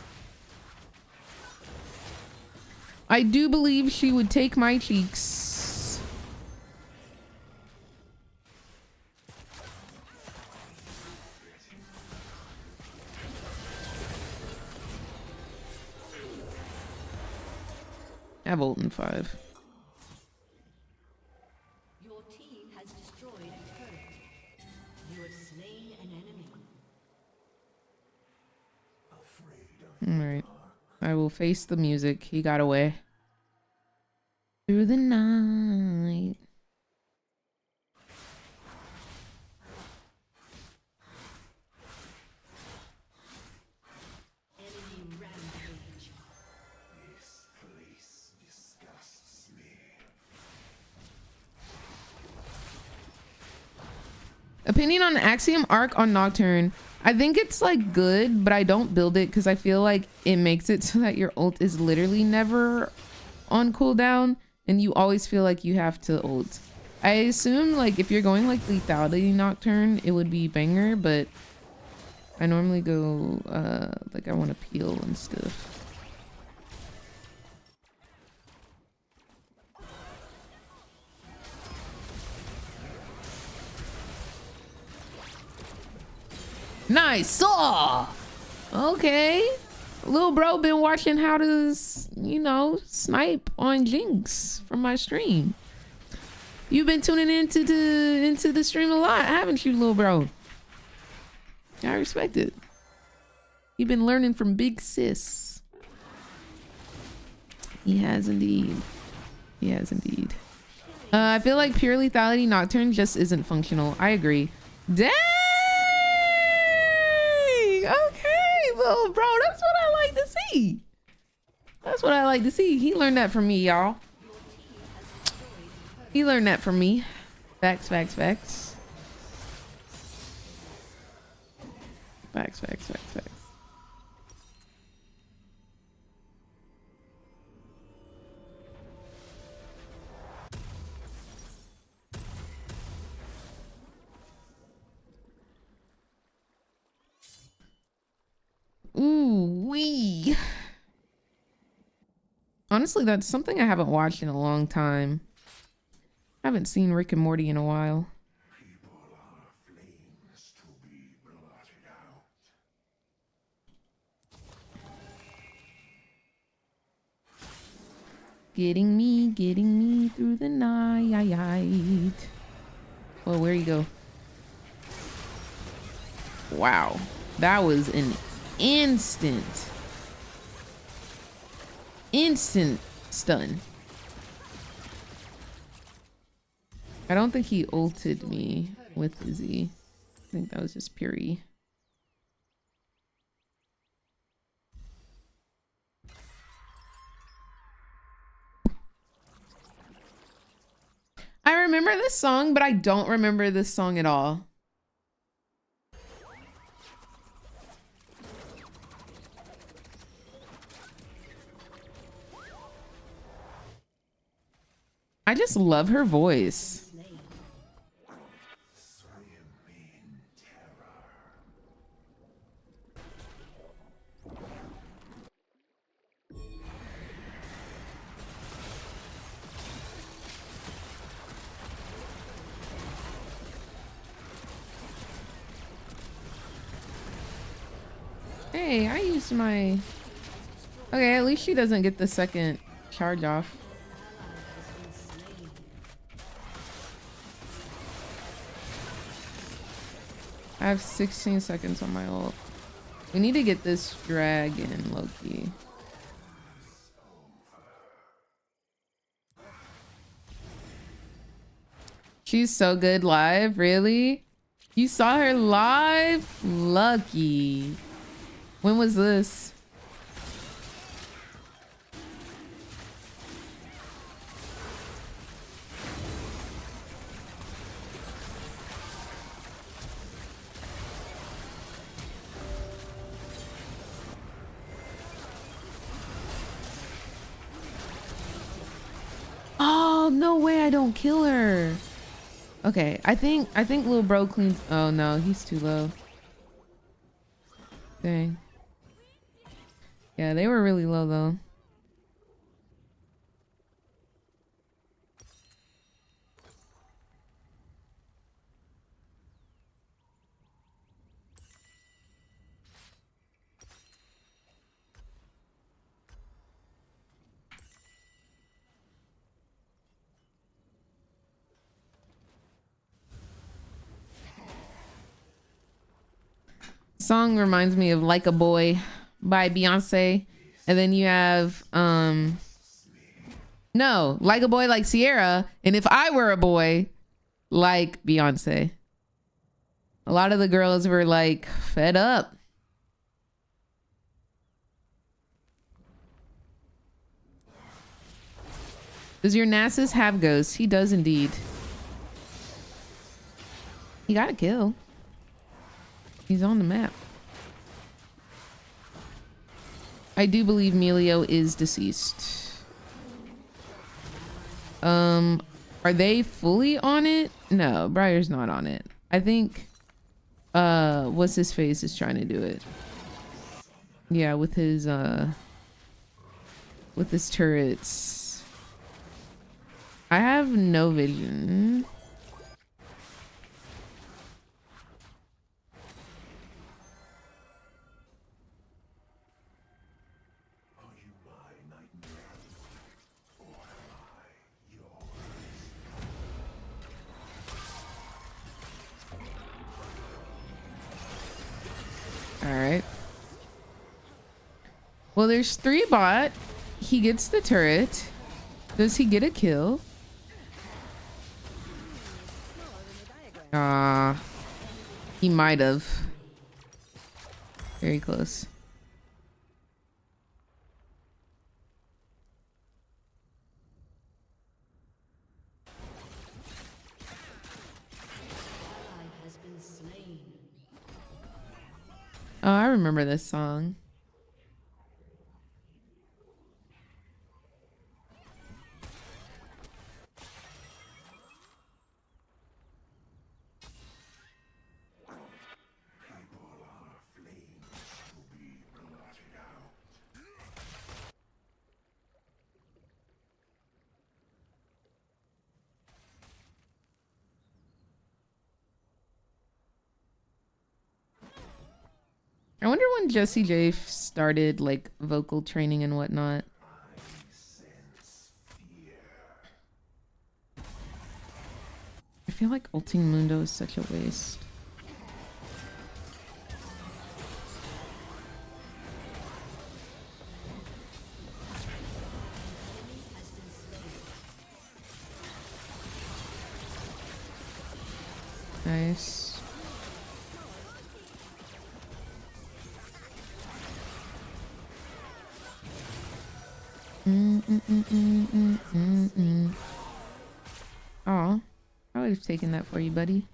I do believe she would take my cheeks. I have ult in 5. Your team has destroyed a turret. You have slain an enemy. Alright. I will face the music. He got away. Through the night. Enemy rampage. This place disgusts me. Opinion on Axiom Arc on Nocturne. I think it's like good, but I don't build it because I feel like it makes it so that your ult is literally never on cooldown and you always feel like you have to ult. I assume like if you're going like lethality Nocturne, it would be banger, but I normally go like I want to peel and stuff. Nice saw. Okay. Little bro been watching how to, you know, snipe on Jinx from my stream. You've been tuning into the stream a lot, haven't you, little bro? I respect it. You've been learning from Big Sis. He has indeed. He has indeed. I feel like pure lethality Nocturne just isn't functional. I agree. Dang! Okay, little bro, that's what I like to see. That's what I like to see. He learned that from me, y'all. He learned that from me. Facts, facts, facts. Facts, facts, facts, facts. Ooh, wee. Honestly, that's something I haven't watched in a long time. I haven't seen Rick and Morty in a while. Getting me through the night. Oh, where you go? Wow, that was an instant stun. I don't think he ulted me with his E. I think that was just pure E. I remember this song, but I don't remember this song at all. I just love her voice. Hey, I used my... Okay, at least she doesn't get the second charge off. I have 16 seconds on my ult. We need to get this dragon, Loki. She's so good live, really? You saw her live? Lucky. When was this? Oh, no way I don't kill her. Okay, I think little bro cleans. Oh no, he's too low. Dang. Yeah, they were really low though. Song reminds me of Like a Boy by Beyonce. And then you have no, Like a Boy like Sierra, and If I Were a Boy like Beyonce. A lot of the girls were like fed up. Does your Nasus have ghosts? He does indeed. He got a kill. He's on the map. I do believe Melio is deceased. Are they fully on it? No, Briar's not on it. I think what's his face is trying to do it. Yeah, with his turrets. I have no vision. All right. Well, there's 3 bot. He gets the turret. Does he get a kill? He might have. Very close. Oh, I remember this song. I wonder when Jessie J started like vocal training and whatnot. I feel like ulting Mundo is such a waste. Nice. Oh, I would have taken that for you, buddy.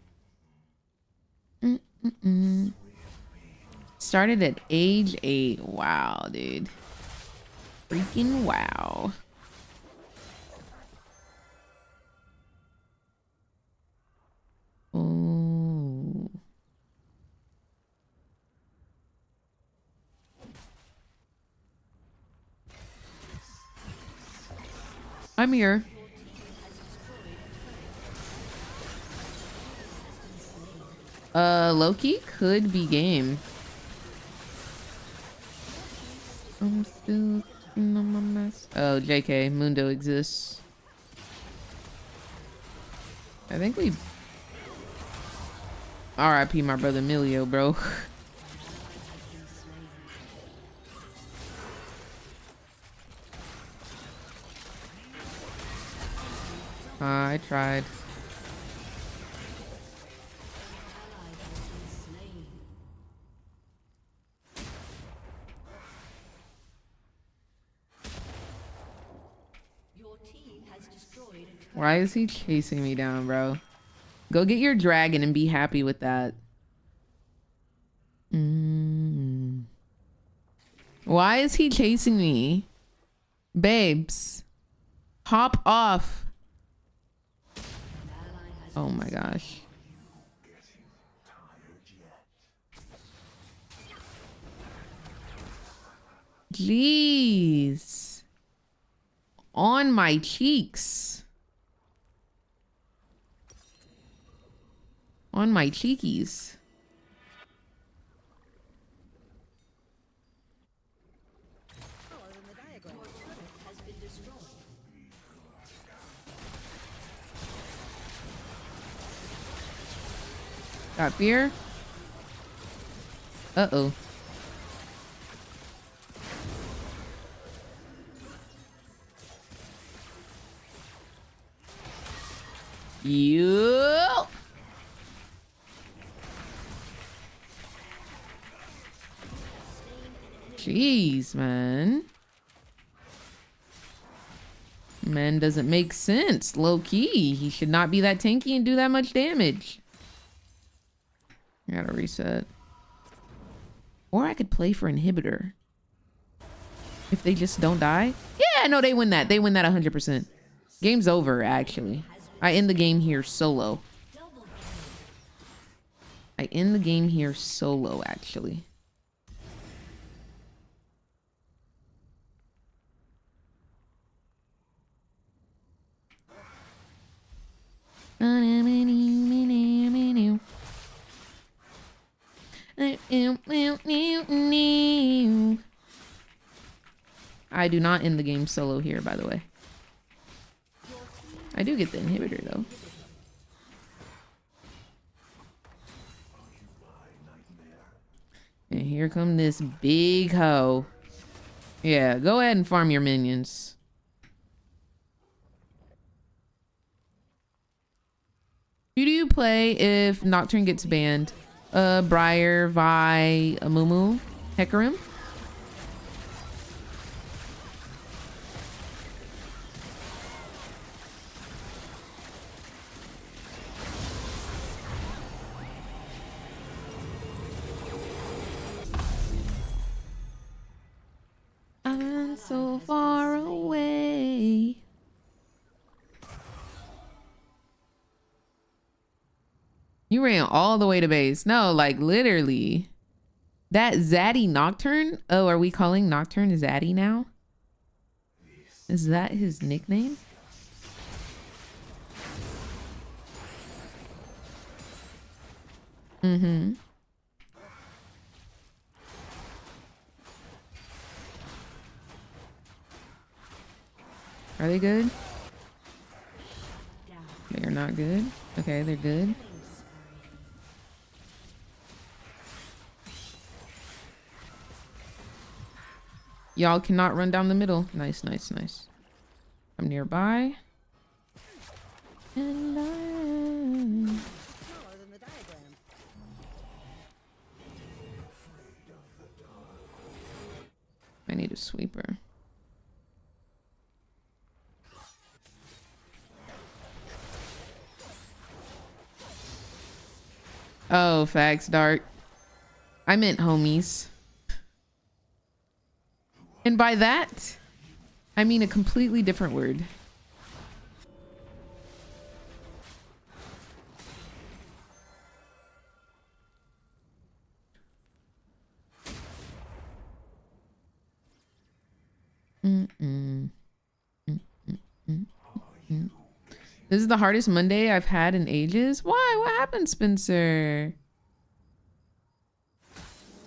Started at age 8. Wow, dude. Freaking wow. Oh. I'm here. Loki could be game. I'm still in my mess. Oh, JK, Mundo exists. I think we RIP my brother Emilio, bro. I tried. Why is he chasing me down, bro? Go get your dragon and be happy with that. Why is he chasing me? Babes, hop off. Oh my gosh. Jeez. On my cheeks. On my cheekies. Got fear? Uh-oh. You. Jeez, man. Man doesn't make sense. Low key. He should not be that tanky and do that much damage. I gotta reset. Or I could play for inhibitor. If they just don't die. Yeah, no, they win that. They win that 100%. Game's over, actually. I end the game here solo. I end the game here solo, actually. I do not end the game solo here, by the way. I do get the inhibitor, though. And here come this big hoe. Yeah, go ahead and farm your minions. Who do you play if Nocturne gets banned? Briar, Vi, Amumu, Hecarim? You ran all the way to base. No, like literally. That Zaddy Nocturne? Oh, are we calling Nocturne Zaddy now? Is that his nickname? Mm-hmm. Are they good? They are not good. Okay, they're good. Y'all cannot run down the middle. Nice, nice, nice. I'm nearby. And I need a sweeper. Oh, facts, Dark. I meant homies. And by that, I mean a completely different word. This is the hardest Monday I've had in ages. Why? What happened, Spencer?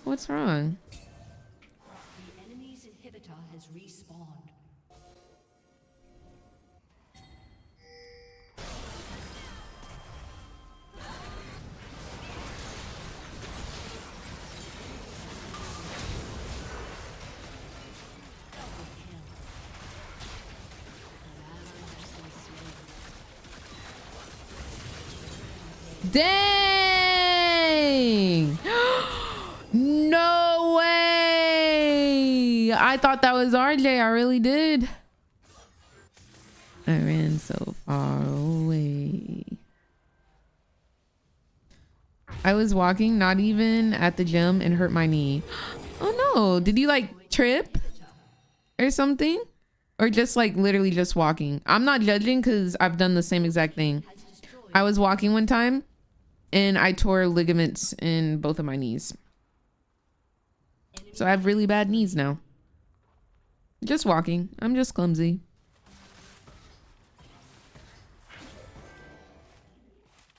What's wrong? The enemy's inhibitor has respawned. Dang! No way! I thought that was RJ. I really did. I ran so far away. I was walking, not even at the gym, and hurt my knee. Oh no! Did you like trip or something? Or just like literally just walking? I'm not judging because I've done the same exact thing. I was walking one time and I tore ligaments in both of my knees. So I have really bad knees now. Just walking. I'm just clumsy.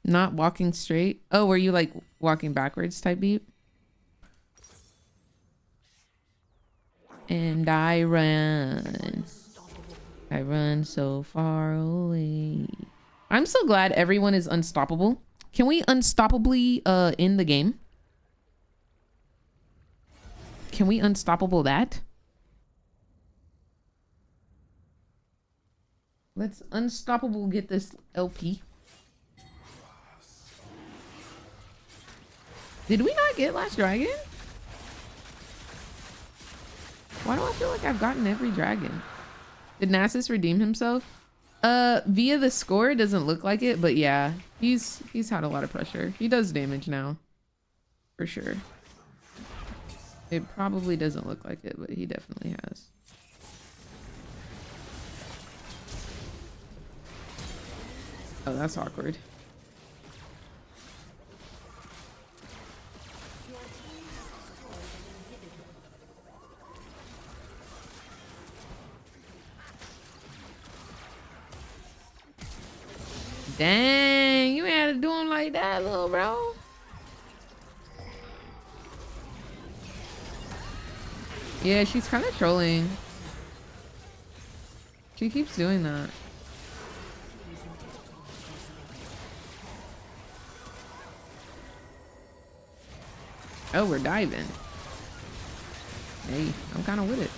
Not walking straight. Oh, were you like walking backwards type beat? And I run. I run so far away. I'm so glad everyone is unstoppable. Can we unstoppably end the game? Can we unstoppable that? Let's unstoppable get this LP. Did we not get Last Dragon? Why do I feel like I've gotten every dragon? Did Nasus redeem himself? Via the score, it doesn't look like it, but yeah, he's had a lot of pressure. He does damage now, for sure. It probably doesn't look like it, but he definitely has. Oh, that's awkward. Dang, you had to do him like that, little bro. Yeah, she's kind of trolling. She keeps doing that. Oh, we're diving. Hey, I'm kind of with it.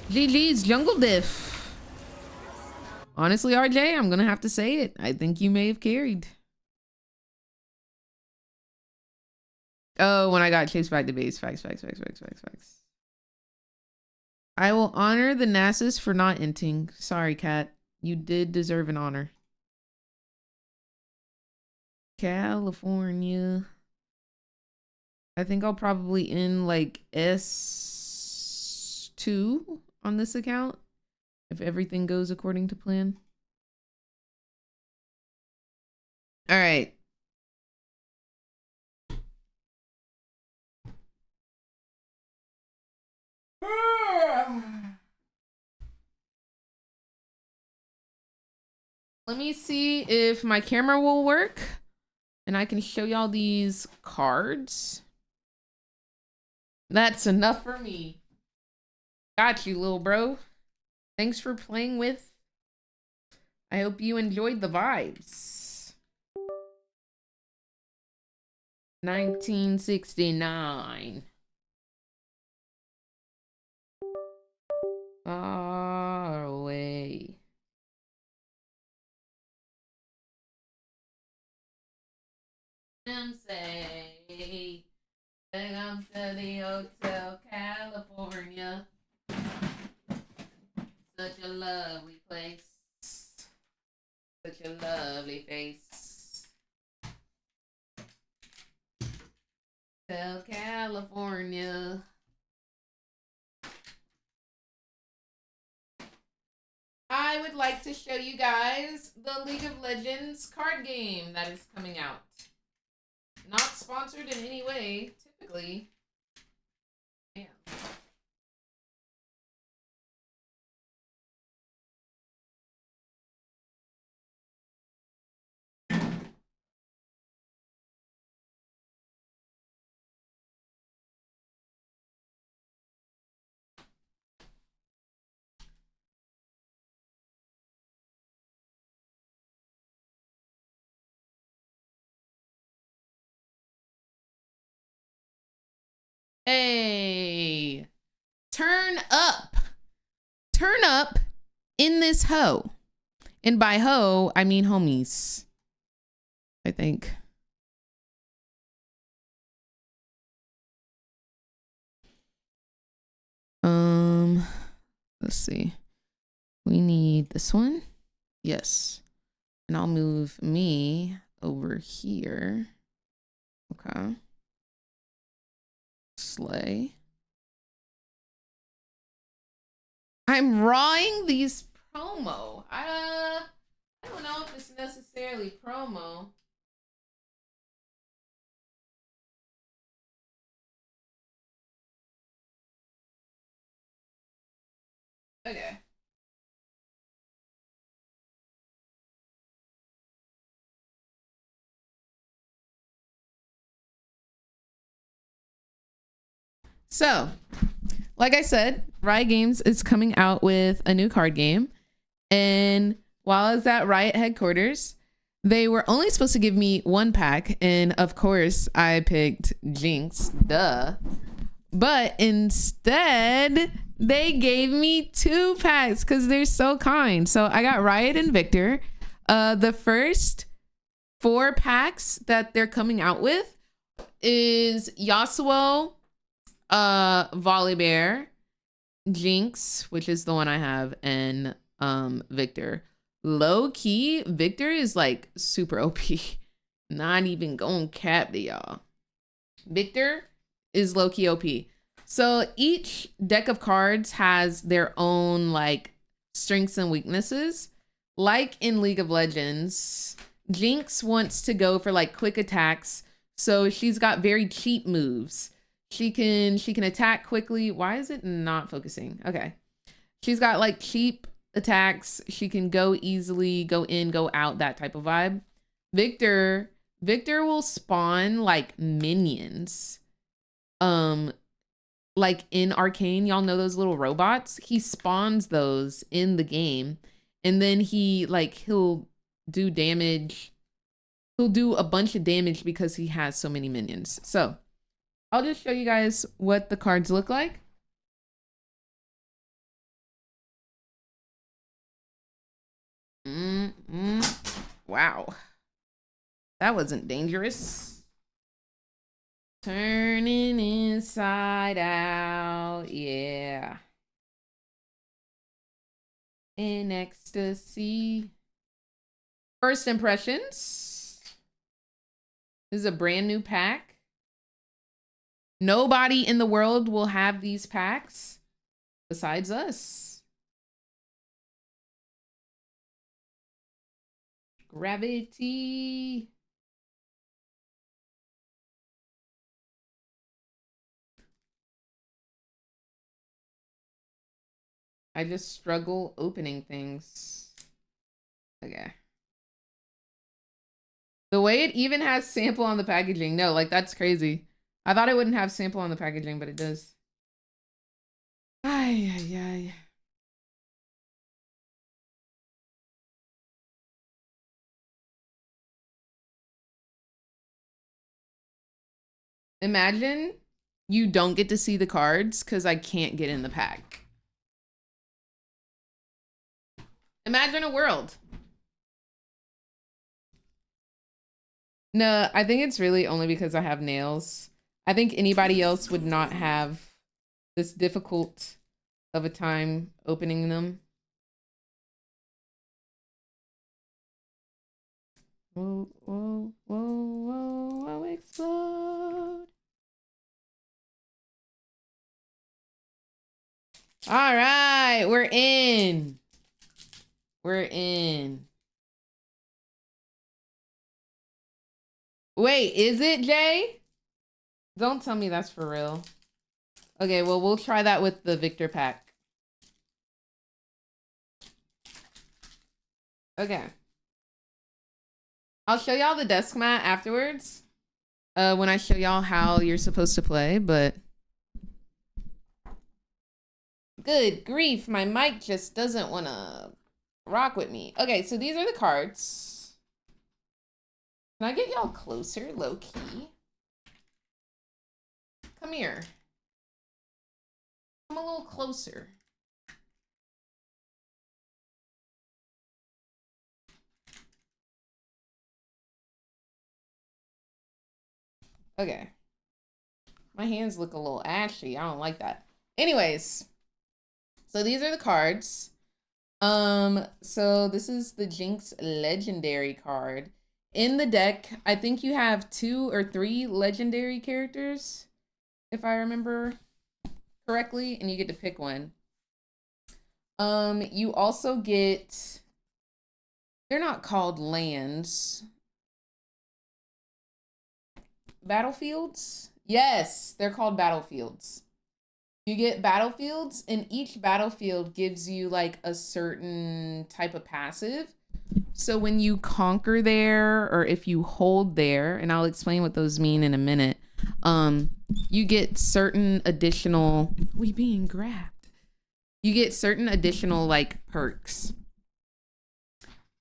GG's Jungle Diff. Honestly, RJ, I'm gonna have to say it. I think you may have carried. Oh, when I got chased back to base. Facts. I will honor the Nasus for not inting. Sorry, Cat. You did deserve an honor. California. I think I'll probably end like S2 on this account if everything goes according to plan. All right. Let me see if my camera will work and I can show y'all these cards. That's enough for me. Got you, little bro. Thanks for playing with. I hope you enjoyed the vibes. 1969. Far away. Say, welcome to the Hotel California. Such a lovely place. Such a lovely face. Hotel California. I would like to show you guys the League of Legends card game that is coming out. Not sponsored in any way, typically. Yeah. Hey, turn up. Turn up in this hoe. And by hoe, I mean homies. I think. Let's see. We need this one. Yes. And I'll move me over here. Okay. Slay. I'm rawing these promo. I don't know if it's necessarily promo. Okay. So, like I said, Riot Games is coming out with a new card game. And while I was at Riot headquarters, they were only supposed to give me one pack. And of course, I picked Jinx, duh. But instead, they gave me 2 packs because they're so kind. So I got Riot and Victor. The first 4 packs that they're coming out with is Yasuo, Volibear, Jinx, which is the one I have, and Victor. Low key, Victor is like super OP. Not even going cap to y'all. Victor is low key OP. So each deck of cards has their own like strengths and weaknesses. Like in League of Legends, Jinx wants to go for like quick attacks. So she's got very cheap moves. She can attack quickly. Why is it not focusing? Okay. She's got like cheap attacks. She can go easily, go in, go out, that type of vibe. Victor will spawn like minions. Like in Arcane, y'all know those little robots? He spawns those in the game. And then he'll do damage. He'll do a bunch of damage because he has so many minions. So I'll just show you guys what the cards look like. Wow. That wasn't dangerous. Turning inside out. Yeah. In ecstasy. First impressions. This is a brand new pack. Nobody in the world will have these packs besides us. Gravity. I just struggle opening things. Okay. The way it even has sample on the packaging. No, like that's crazy. I thought it wouldn't have sample on the packaging, but it does. Ay, ay, ay. Imagine you don't get to see the cards because I can't get in the pack. Imagine a world. No, I think it's really only because I have nails. I think anybody else would not have this difficult of a time opening them. Whoa, whoa, whoa, whoa, whoa, explode. All right, we're in. We're in. Wait, is it, Jay? Don't tell me that's for real. Okay, well, we'll try that with the Victor pack. Okay. I'll show y'all the desk mat afterwards. When I show y'all how you're supposed to play, but... Good grief, my mic just doesn't want to rock with me. Okay, so these are the cards. Can I get y'all closer, low-key? Come here. Come a little closer. Okay. My hands look a little ashy. I don't like that. Anyways, so these are the cards. So this is the Jinx Legendary card. In the deck, I think you have 2 or 3 legendary characters, if I remember correctly, and you get to pick one. You also get, they're not called lands. Battlefields? Yes, they're called battlefields. You get battlefields, and each battlefield gives you like a certain type of passive. So when you conquer there, or if you hold there, and I'll explain what those mean in a minute, you get certain additional, we being grabbed. You get certain additional like perks.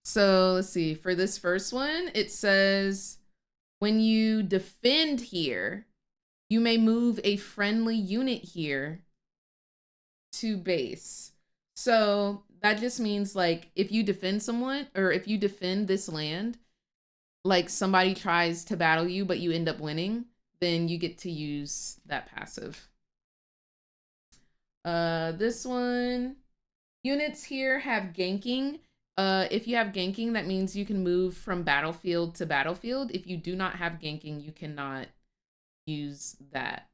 So let's see, for this first one, it says, when you defend here, you may move a friendly unit here to base. So that just means like if you defend someone, or if you defend this land, like somebody tries to battle you, but you end up winning, then you get to use that passive. This one, units here have ganking. If you have ganking, that means you can move from battlefield to battlefield. If you do not have ganking, you cannot use that.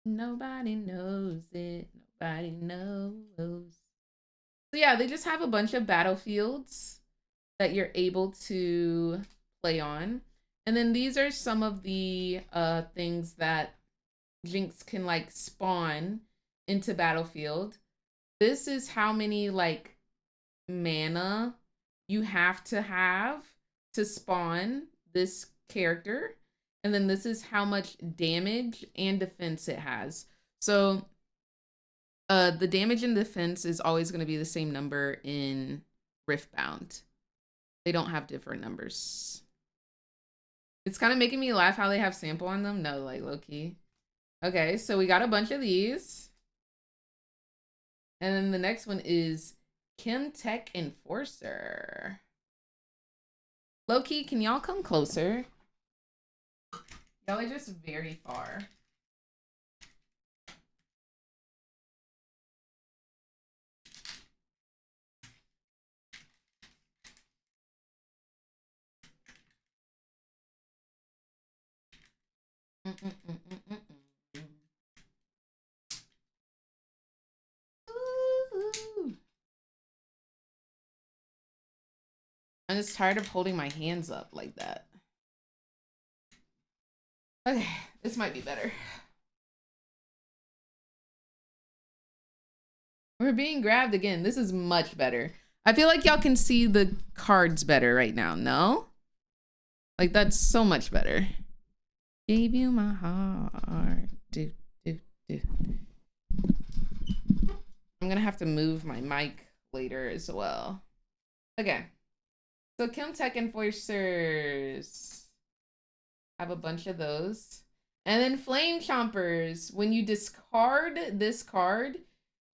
Nobody knows it. Nobody knows. So yeah, they just have a bunch of battlefields that you're able to play on. And then these are some of the things that Jinx can like spawn into battlefield. This is how many like mana you have to spawn this character. And then this is how much damage and defense it has. So the damage and defense is always going to be the same number in Riftbound. They don't have different numbers. It's kind of making me laugh how they have sample on them. No, like low-key. Okay, so we got a bunch of these. And then the next one is Chem Tech Enforcer. Low-key, can y'all come closer? Y'all are just very far. Ooh. I'm just tired of holding my hands up like that. Okay, this might be better. We're being grabbed again. This is much better. I feel like y'all can see the cards better right now, no? Like, that's so much better. Gave you my heart. Do. I'm gonna have to move my mic later as well. Okay. So Kim Tech Enforcers. Have a bunch of those. And then Flame Chompers. When you discard this card,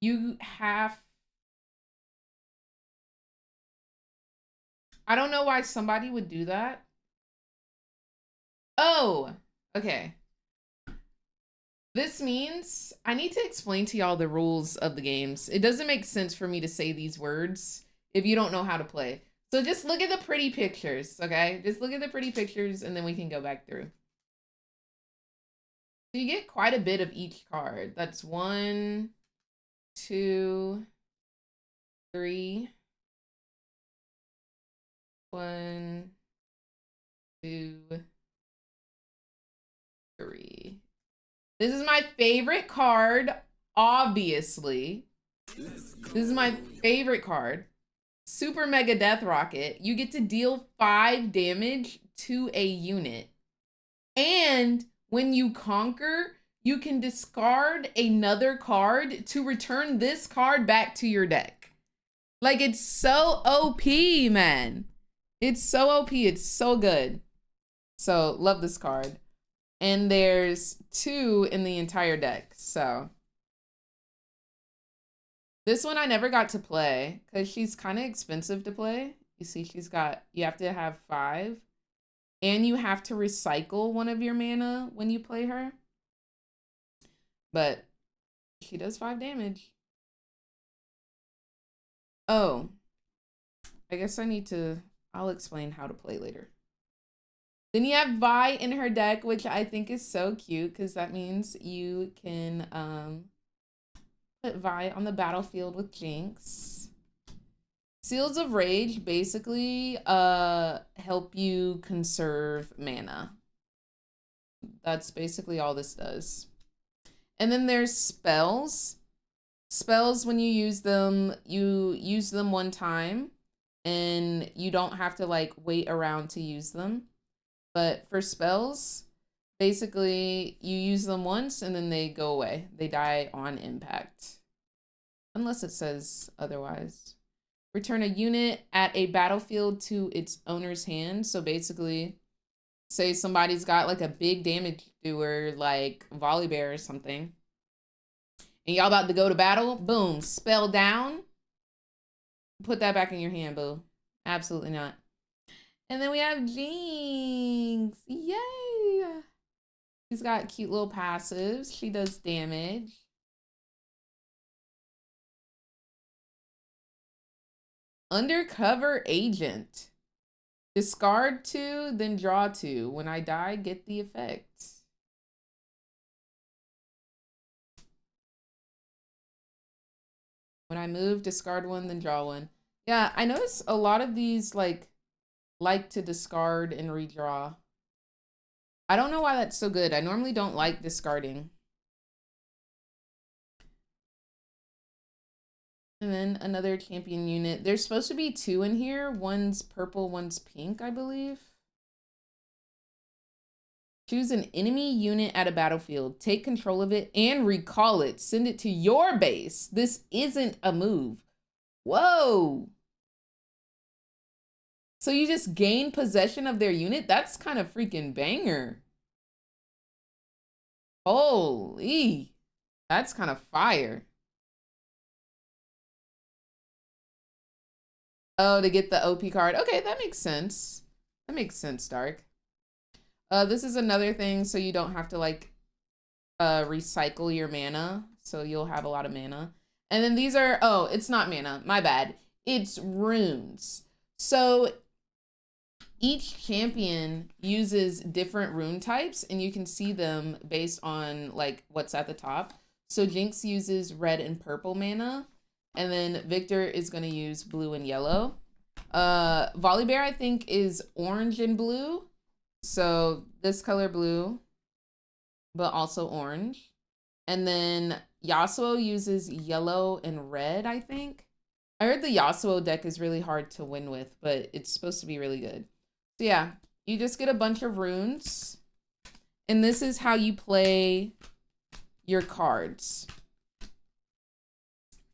you have... I don't know why somebody would do that. Oh, okay. This means I need to explain to y'all the rules of the games. It doesn't make sense for me to say these words if you don't know how to play. So just look at the pretty pictures, okay? Just look at the pretty pictures and then we can go back through. So you get quite a bit of each card. That's 1, 2, 3. 1, 2, 3. This is my favorite card, obviously. This is my favorite card. Super Mega Death Rocket. You get to deal 5 damage to a unit. And when you conquer, you can discard another card to return this card back to your deck. Like, it's so OP, man. It's so OP. It's so good. So, love this card. And there's 2 in the entire deck, so. This one I never got to play because she's kind of expensive to play. You see, you have to have 5. And you have to recycle one of your mana when you play her. But she does 5 damage. Oh. I guess I'll explain how to play later. Then you have Vi in her deck, which I think is so cute because that means you can put Vi on the battlefield with Jinx. Seals of Rage basically help you conserve mana. That's basically all this does. And then there's spells. Spells, when you use them one time and you don't have to like wait around to use them. But for spells, basically you use them once and then they go away. They die on impact. Unless it says otherwise. Return a unit at a battlefield to its owner's hand. So basically, say somebody's got like a big damage doer like Volibear or something. And y'all about to go to battle. Boom. Spell down. Put that back in your hand, boo. Absolutely not. And then we have Jinx. Yay! She's got cute little passives. She does damage. Undercover Agent. Discard 2, then draw 2. When I die, get the effect. When I move, discard 1, then draw 1. Yeah, I notice a lot of these like to discard and redraw. I don't know why that's so good. I normally don't like discarding. And then another champion unit. There's supposed to be 2 in here. One's purple, one's pink, I believe. Choose an enemy unit at a battlefield. Take control of it and recall it. Send it to your base. This isn't a move. Whoa. So you just gain possession of their unit? That's kind of freaking banger. Holy. That's kind of fire. Oh, to get the OP card. Okay, that makes sense. That makes sense, Dark. This is another thing so you don't have to like recycle your mana. So you'll have a lot of mana. And then these are, oh, it's not mana. My bad. It's runes. So each champion uses different rune types, and you can see them based on like what's at the top. So Jinx uses red and purple mana, and then Victor is going to use blue and yellow. Volibear, I think, is orange and blue. So this color blue, but also orange. And then Yasuo uses yellow and red, I think. I heard the Yasuo deck is really hard to win with, but it's supposed to be really good. So yeah, you just get a bunch of runes. And this is how you play your cards.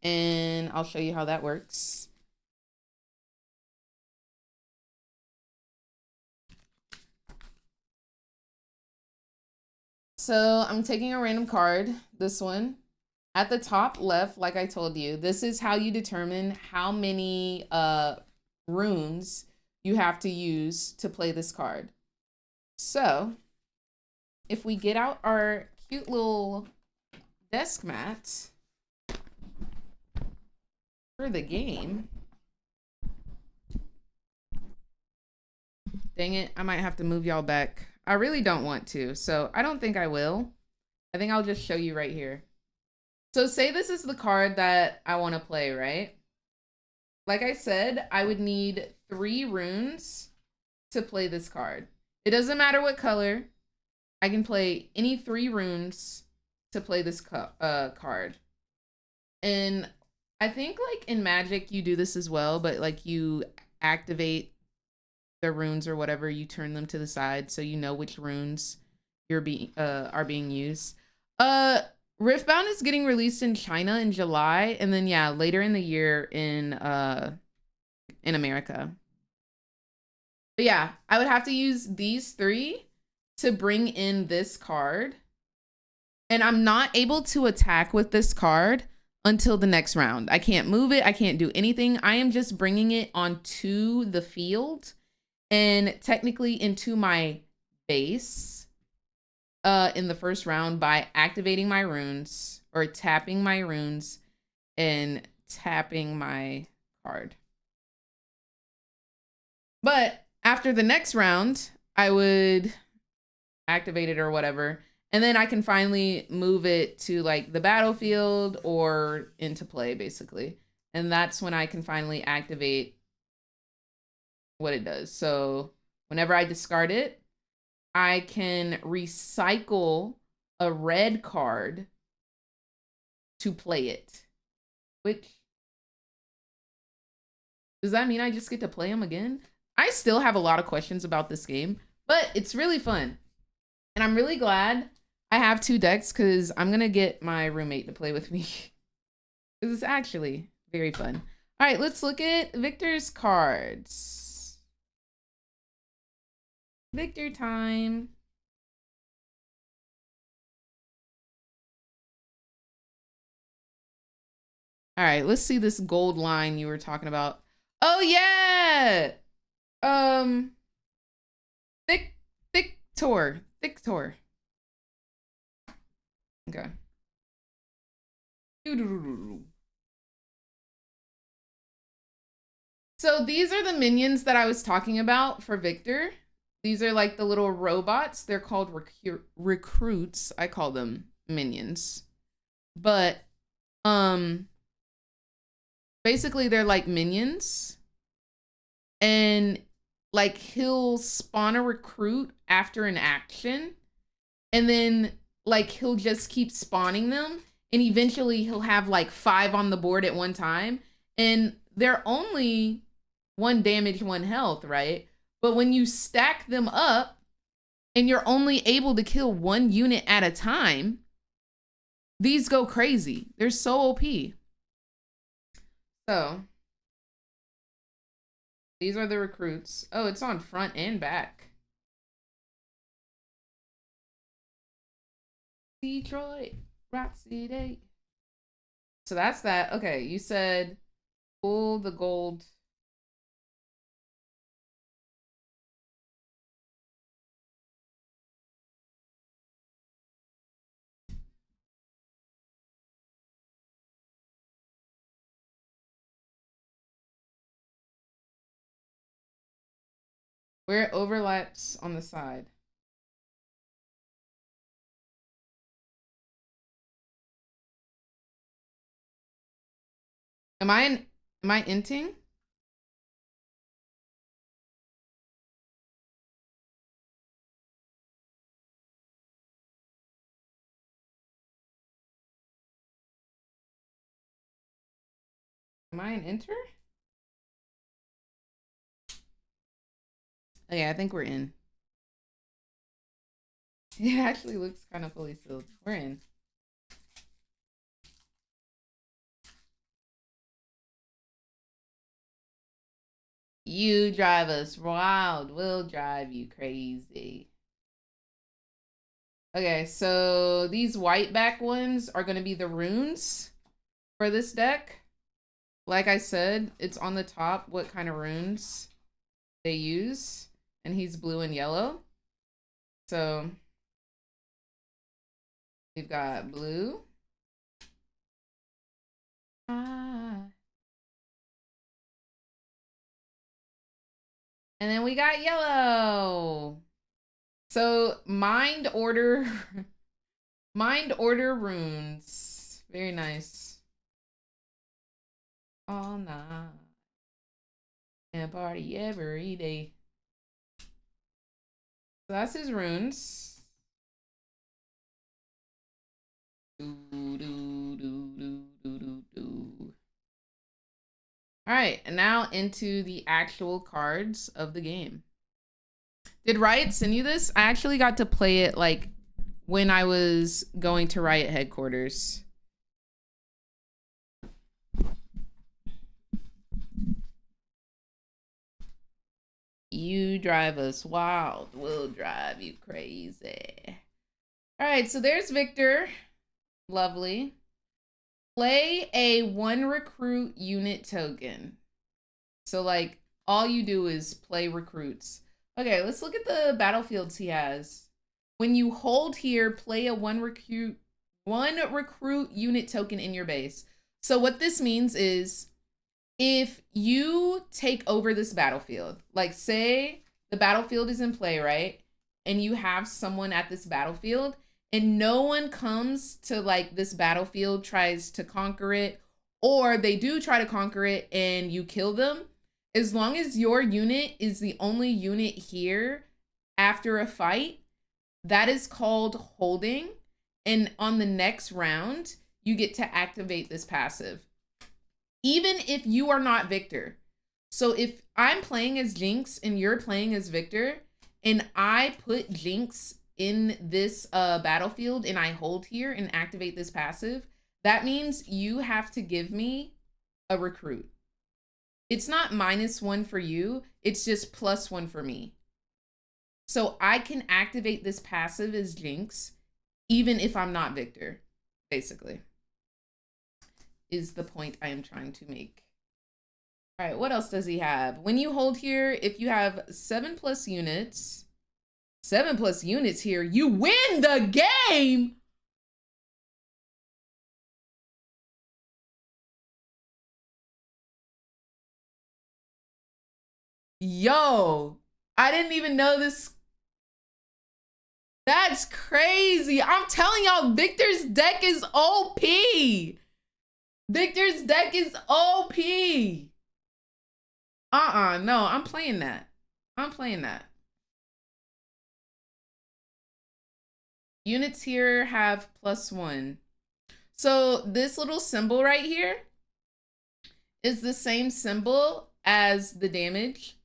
And I'll show you how that works. So I'm taking a random card, this one. At the top left, like I told you, this is how you determine how many runes you have to use to play this card. So if we get out our cute little desk mat for the game. Dang it, I might have to move y'all back. I really don't want to, so I don't think I will. I think I'll just show you right here. So say this is the card that I want to play, right? Like I said, I would need 3 runes to play this card. It doesn't matter what color. I can play any 3 runes to play this card. And I think like in Magic you do this as well, but like you activate the runes or whatever, you turn them to the side so you know which runes are being used. Riftbound is getting released in China in July, and then yeah, later in the year in America. But yeah, I would have to use these 3 to bring in this card. And I'm not able to attack with this card until the next round. I can't move it. I can't do anything. I am just bringing it onto the field and technically into my base in the first round by activating my runes or tapping my runes and tapping my card. But after the next round, I would activate it or whatever, and then I can finally move it to like the battlefield or into play basically. And that's when I can finally activate what it does. So whenever I discard it, I can recycle a red card to play it. Which, does that mean I just get to play them again? I still have a lot of questions about this game, but it's really fun. And I'm really glad I have 2 decks because I'm going to get my roommate to play with me. This is actually very fun. All right, let's look at Victor's cards. Victor time. All right, let's see this gold line you were talking about. Oh yeah. Victor. Okay. So these are the minions that I was talking about for Victor. These are like the little robots. They're called recruits. I call them minions. But basically they're like minions. And like he'll spawn a recruit after an action. And then like he'll just keep spawning them. And eventually he'll have like 5 on the board at one time. And they're only 1 damage, 1 health, right? But when you stack them up and you're only able to kill 1 unit at a time, these go crazy. They're so OP. So these are the recruits. Oh, it's on front and back. Detroit, Rock City. So that's that. Okay, you said pull the gold. Where it overlaps on the side. Am I inting? Am I an enter? Oh yeah, I think we're in. It actually looks kind of fully filled. We're in. You drive us wild. We'll drive you crazy. Okay, so these white back ones are going to be the runes for this deck. Like I said, it's on the top what kind of runes they use. And he's blue and yellow. So we've got blue. And then we got yellow. So mind order runes. Very nice. All night. And party every day. So that's his runes. All right, and now into the actual cards of the game. Did Riot send you this? I actually got to play it like when I was going to Riot headquarters. You drive us wild, we'll drive you crazy. All right, so there's Victor. Lovely. Play a 1 recruit unit token. So like all you do is play recruits. Okay, let's look at the battlefields he has. When you hold here, play a 1 recruit unit token in your base. So what this means is if you take over this battlefield, like say the battlefield is in play, right? And you have someone at this battlefield and no one comes to like this battlefield, tries to conquer it, or they do try to conquer it and you kill them, as long as your unit is the only unit here after a fight, that is called holding. And on the next round, you get to activate this passive, even if you are not Victor. So if I'm playing as Jinx and you're playing as Victor, and I put Jinx in this battlefield and I hold here and activate this passive, that means you have to give me a recruit. It's not -1 for you, it's just +1 for me. So I can activate this passive as Jinx, even if I'm not Victor, basically, is the point I am trying to make. All right, what else does he have? When you hold here, if you have 7+ units, 7+ units here, you win the game. Yo, I didn't even know this. That's crazy. I'm telling y'all, Victor's deck is OP. Victor's deck is OP. No, I'm playing that. I'm playing that. Units here have +1. So this little symbol right here is the same symbol as the damage.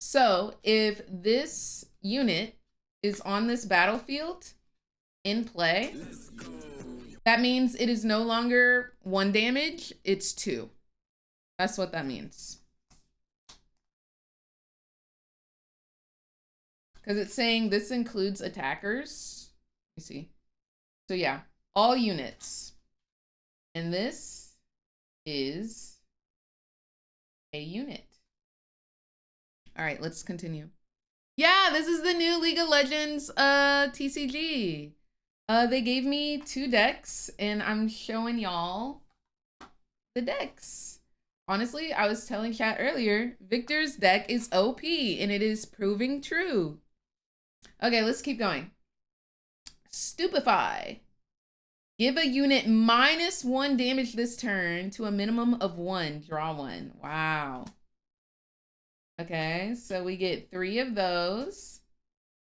So if this unit is on this battlefield in play, that means it is no longer 1 damage, it's 2. That's what that means. Because it's saying this includes attackers. You see. So yeah, all units. And this is a unit. All right, let's continue. Yeah, this is the new League of Legends TCG. They gave me 2 decks and I'm showing y'all the decks. honestly, I was telling chat earlier, Victor's deck is OP and it is proving true. Okay, let's keep going. Stupefy. Give a unit -1 damage this turn to a minimum of 1. Draw 1. Wow. Okay, so we get 3 of those.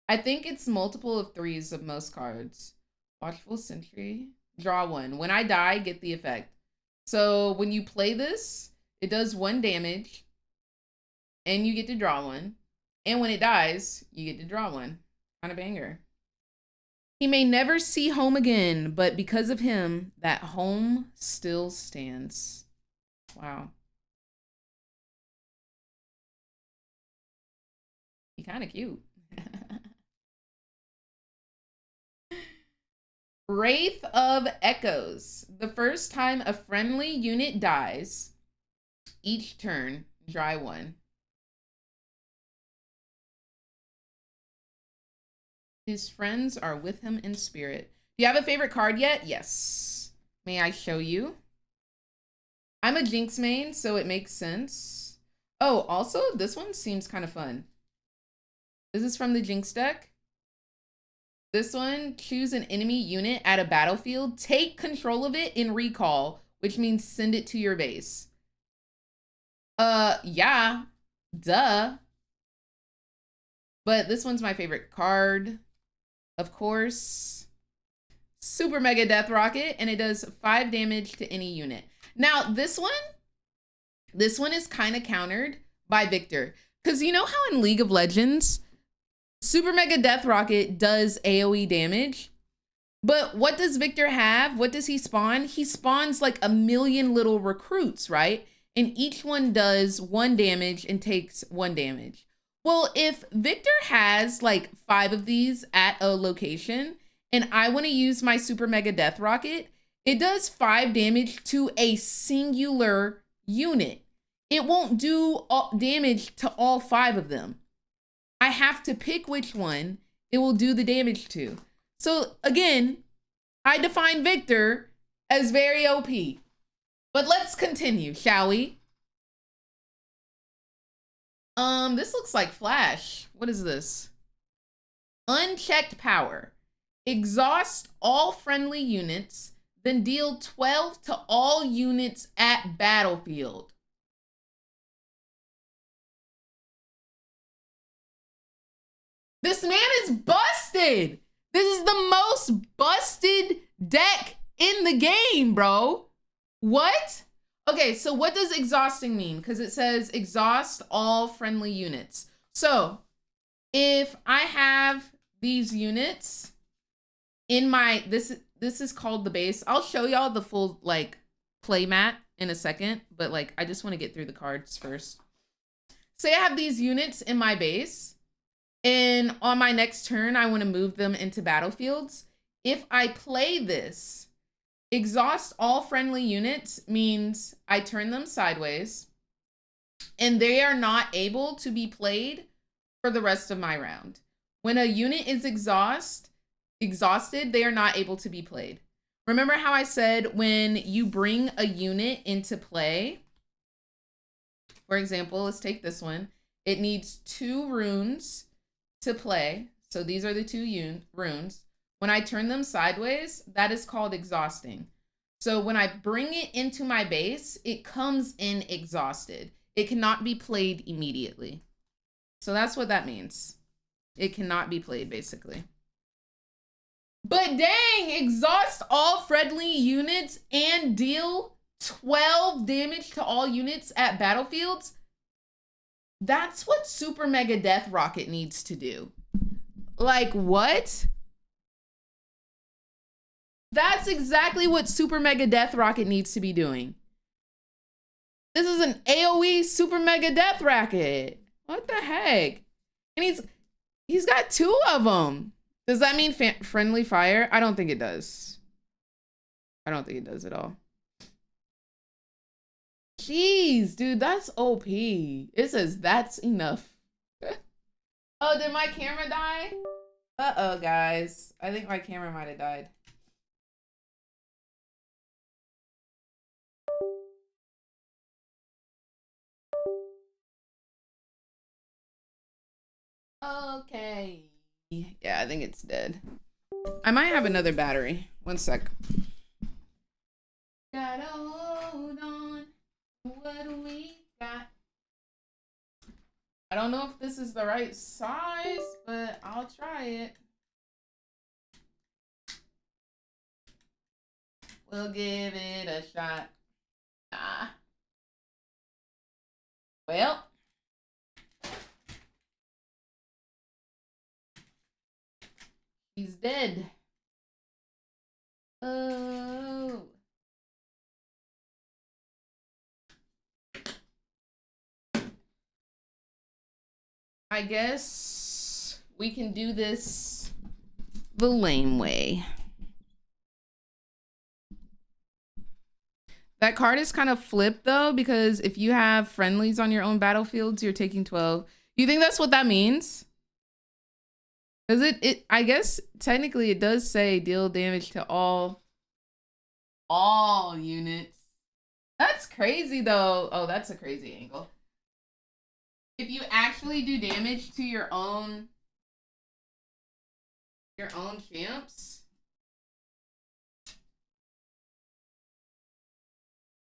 I think it's multiple of 3s of most cards. Watchful Sentry. Draw 1. When I die, get the effect. So when you play this, it does 1 damage. And you get to draw 1. And when it dies, you get to draw 1. Kind of banger. He may never see home again, but because of him, that home still stands. Wow. He kind of cute. Wraith of Echoes. The first time a friendly unit dies, each turn, dry 1. His friends are with him in spirit. Do you have a favorite card yet? Yes. May I show you? I'm a Jinx main, so it makes sense. Oh, also, this one seems kind of fun. This is from the Jinx deck. This one, choose an enemy unit at a battlefield, take control of it in recall, which means send it to your base. Yeah, duh. But this one's my favorite card, of course. Super Mega Death Rocket, and it does 5 damage to any unit. Now, this one is kind of countered by Victor. Because you know how in League of Legends, Super Mega Death Rocket does AoE damage, but what does Victor have? What does he spawn? He spawns like a million little recruits, right? And each one does 1 damage and takes 1 damage. Well, if Victor has like 5 of these at a location and I want to use my Super Mega Death Rocket, it does 5 damage to a singular unit. It won't do damage to all 5 of them. I have to pick which one it will do the damage to. So again, I define Victor as very OP. But let's continue, shall we? This looks like Flash. What is this? Unchecked power. Exhaust all friendly units, then deal 12 to all units at battlefield. This man is busted. This is the most busted deck in the game, bro. What? Okay, so what does exhausting mean? Because it says exhaust all friendly units. So if I have these units in my, this is called the base. I'll show y'all the full like play mat in a second, but like I just want to get through the cards first. Say I have these units in my base. And on my next turn, I want to move them into battlefields. If I play this, exhaust all friendly units means I turn them sideways and they are not able to be played for the rest of my round. When a unit is exhausted, they are not able to be played. Remember how I said when you bring a unit into play, for example, let's take this one. It needs 2 runes to play. So these are the 2 runes. When I turn them sideways, that is called exhausting. So when I bring it into my base, it comes in exhausted. It cannot be played immediately. So that's what that means. It cannot be played basically. But dang, exhaust all friendly units and deal 12 damage to all units at battlefields. That's what Super Mega Death Rocket needs to do. Like, what? That's exactly what Super Mega Death Rocket needs to be doing. This is an AoE Super Mega Death Rocket. What the heck? And he's got 2 of them. Does that mean friendly fire? I don't think it does. I don't think it does at all. Jeez, dude, that's OP. It says that's enough. Oh, did my camera die? Uh-oh, guys. I think my camera might have died. Okay. Yeah, I think it's dead. I might have another battery. One sec. Gotta hold on. What do we got? I don't know if this is the right size, but I'll try it. We'll give it a shot. Ah. Well. He's dead. Oh. I guess we can do this the lame way. That card is kind of flipped though, because if you have friendlies on your own battlefields, you're taking 12. You think that's what that means? Because I guess technically it does say deal damage to all units. That's crazy though. Oh, that's a crazy angle. If you actually do damage to your own champs.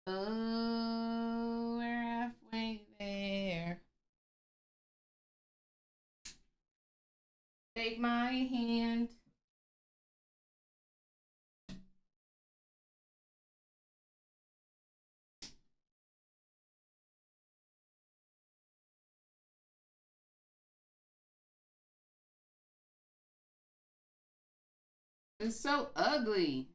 Oh, we're halfway there. Take my hand. It's so ugly.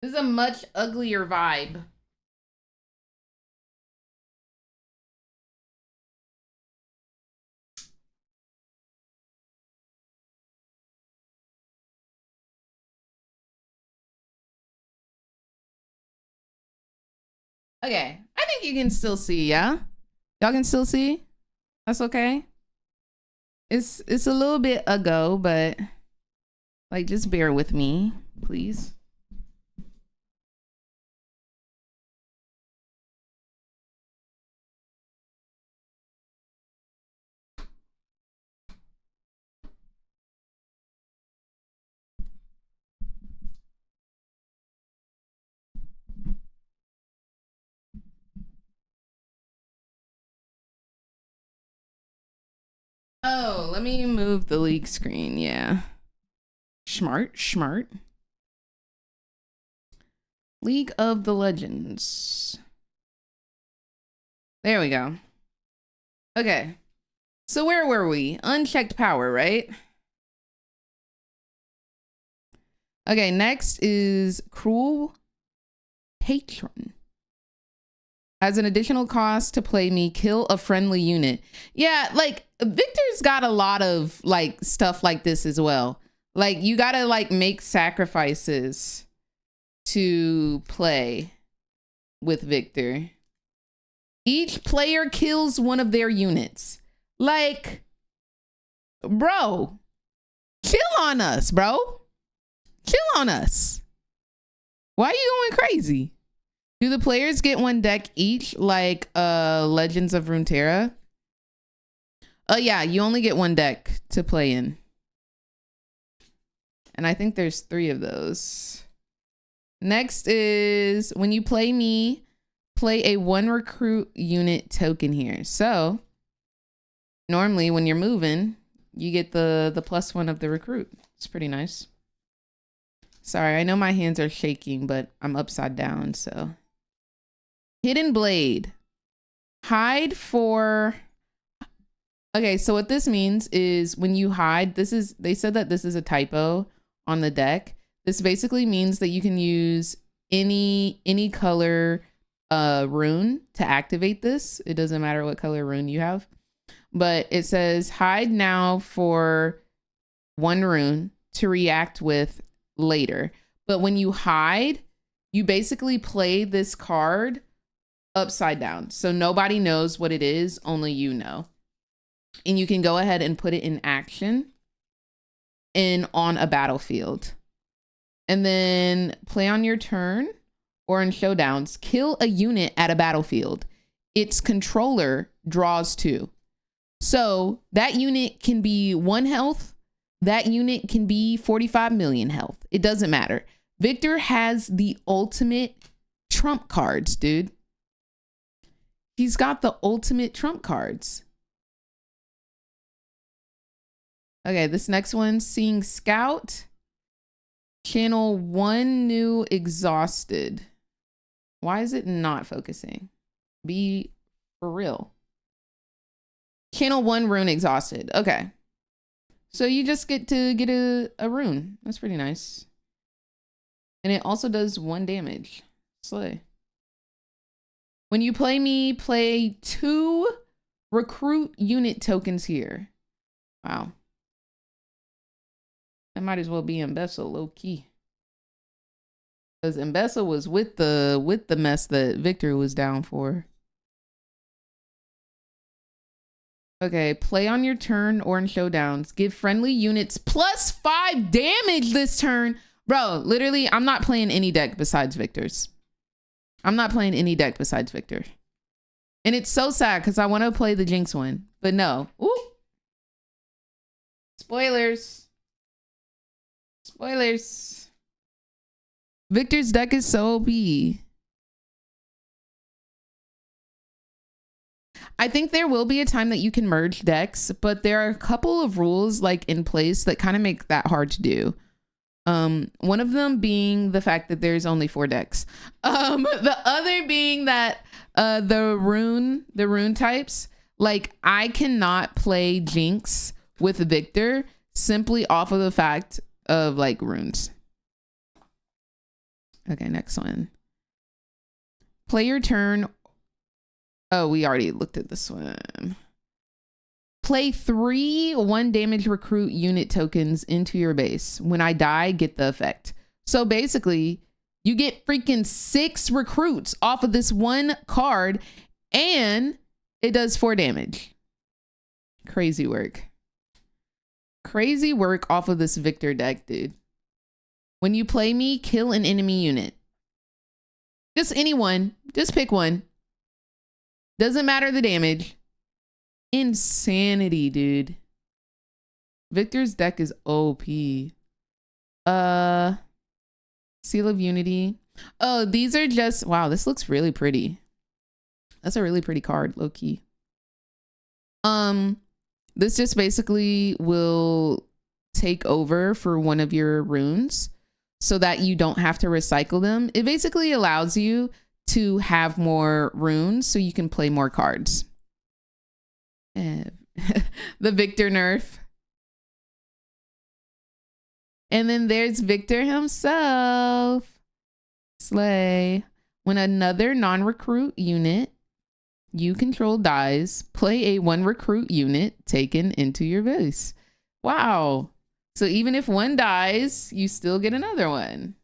This is a much uglier vibe. Okay, I think you can still see, yeah? Y'all can still see? That's okay? It's a little bit ago, but like just bear with me, please. Oh, let me move the league screen. Yeah. Smart. League of the Legends. There we go. Okay. So where were we? Unchecked power, right? Okay, next is Cruel Patron. As an additional cost to play me, kill a friendly unit. Yeah, like Victor's got a lot of like stuff like this as well. Like you gotta like make sacrifices to play with Victor. Each player kills one of their units. Like, bro, chill on us, bro. Chill on us. Why are you going crazy? Do the players get one deck each, like Legends of Runeterra? Yeah, you only get one deck to play in. And I think there's 3 of those. Next is when you play me, play a 1 recruit unit token here. So normally when you're moving, you get the +1 of the recruit. It's pretty nice. Sorry, I know my hands are shaking, but I'm upside down, so. Hidden Blade. Hide for... Okay, so what this means is when you hide, they said that this is a typo on the deck. This basically means that you can use any color rune to activate this. It doesn't matter what color rune you have. But it says hide now for 1 rune to react with later. But when you hide, you basically play this card upside down. So nobody knows what it is, only you know. And you can go ahead and put it in action and on a battlefield. And then play on your turn or in showdowns, kill a unit at a battlefield. Its controller draws 2. So that unit can be 1 health. That unit can be 45 million health. It doesn't matter. Victor has the ultimate trump cards, dude. He's got the ultimate trump cards. Okay, this next one, Seeing Scout. Channel 1 new exhausted. Why is it not focusing? Be for real. Channel 1 rune exhausted. Okay. So you just get to get a rune. That's pretty nice. And it also does 1 damage. Slay. When you play me, play 2 recruit unit tokens here. Wow. That might as well be Mbessa low key. Because Mbessa was with the mess that Victor was down for. Okay, play on your turn or in showdowns. Give friendly units +5 damage this turn. Bro, literally, I'm not playing any deck besides Victor's. I'm not playing any deck besides Victor. And it's so sad because I want to play the Jinx one. But no. Ooh. Spoilers. Spoilers. Victor's deck is so OP. I think there will be a time that you can merge decks, but there are a couple of rules like in place that kind of make that hard to do. One of them being the fact that there's only 4 decks. The other being that the rune types, like I cannot play Jinx with Victor simply off of the fact of like runes. Okay, next one. Play your turn. Oh, we already looked at this one. Play 3 1 damage recruit unit tokens into your base. When I die, get the effect. So basically, you get freaking 6 recruits off of this 1 card, and it does 4 damage. Crazy work. Crazy work off of this Victor deck, dude. When you play me, kill an enemy unit. Just anyone. Just pick one. Doesn't matter the damage. Insanity, dude. Victor's deck is OP. Seal of Unity. Oh, these are just, wow, this looks really pretty. That's a really pretty card, low key. This just basically will take over for one of your runes so that you don't have to recycle them. It basically allows you to have more runes so you can play more cards. The Victor nerf. And then there's Victor himself. Slay. When another non-recruit unit you control dies, play a 1 recruit unit taken into your base. Wow. So even if one dies, you still get another one.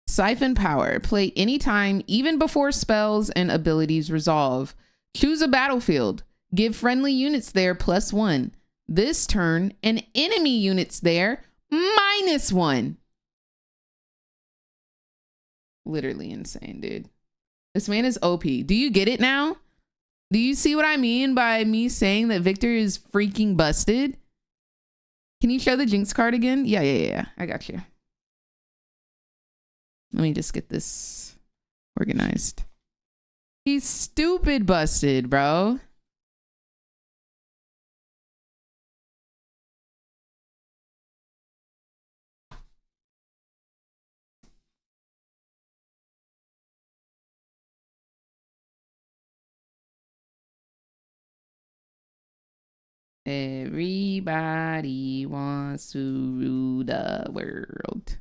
Siphon power. Play anytime, even before spells and abilities resolve. Choose a battlefield. Give friendly units there +1. This turn, and enemy units there -1. Literally insane, dude. This man is OP. Do you get it now? Do you see what I mean by me saying that Victor is freaking busted? Can you show the Jinx card again? Yeah. I got you. Let me just get this organized. He's stupid busted, bro. Everybody wants to rule the world.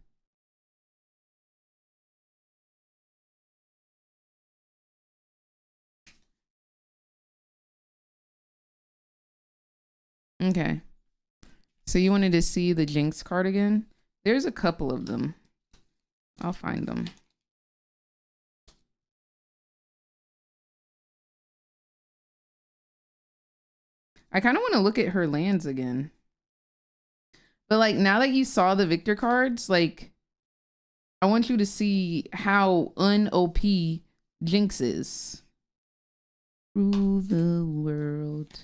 Okay. So you wanted to see the Jinx card again? There's a couple of them. I'll find them. I kind of want to look at her lands again. But like now that you saw the Victor cards, like I want you to see how un-OP Jinx is. Rule the world.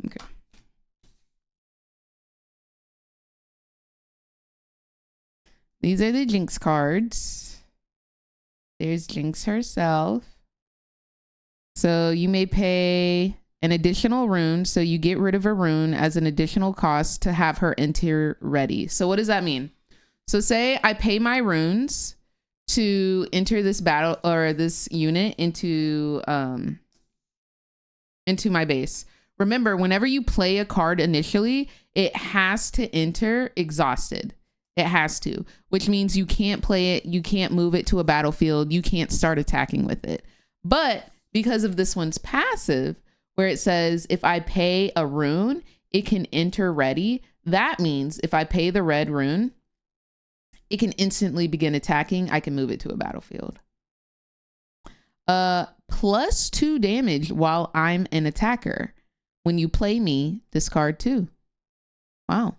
Okay. These are the Jinx cards. There's Jinx herself. So you may pay an additional rune. So you get rid of a rune as an additional cost to have her enter ready. So what does that mean? So say I pay my runes to enter this battle or this unit into my base. Remember, whenever you play a card initially, it has to enter exhausted. It has to, which means you can't play it. You can't move it to a battlefield. You can't start attacking with it. But because of this one's passive, where it says, if I pay a rune, it can enter ready. That means if I pay the red rune, it can instantly begin attacking. I can move it to a battlefield. +2 damage while I'm an attacker. When you play me, discard 2. Wow.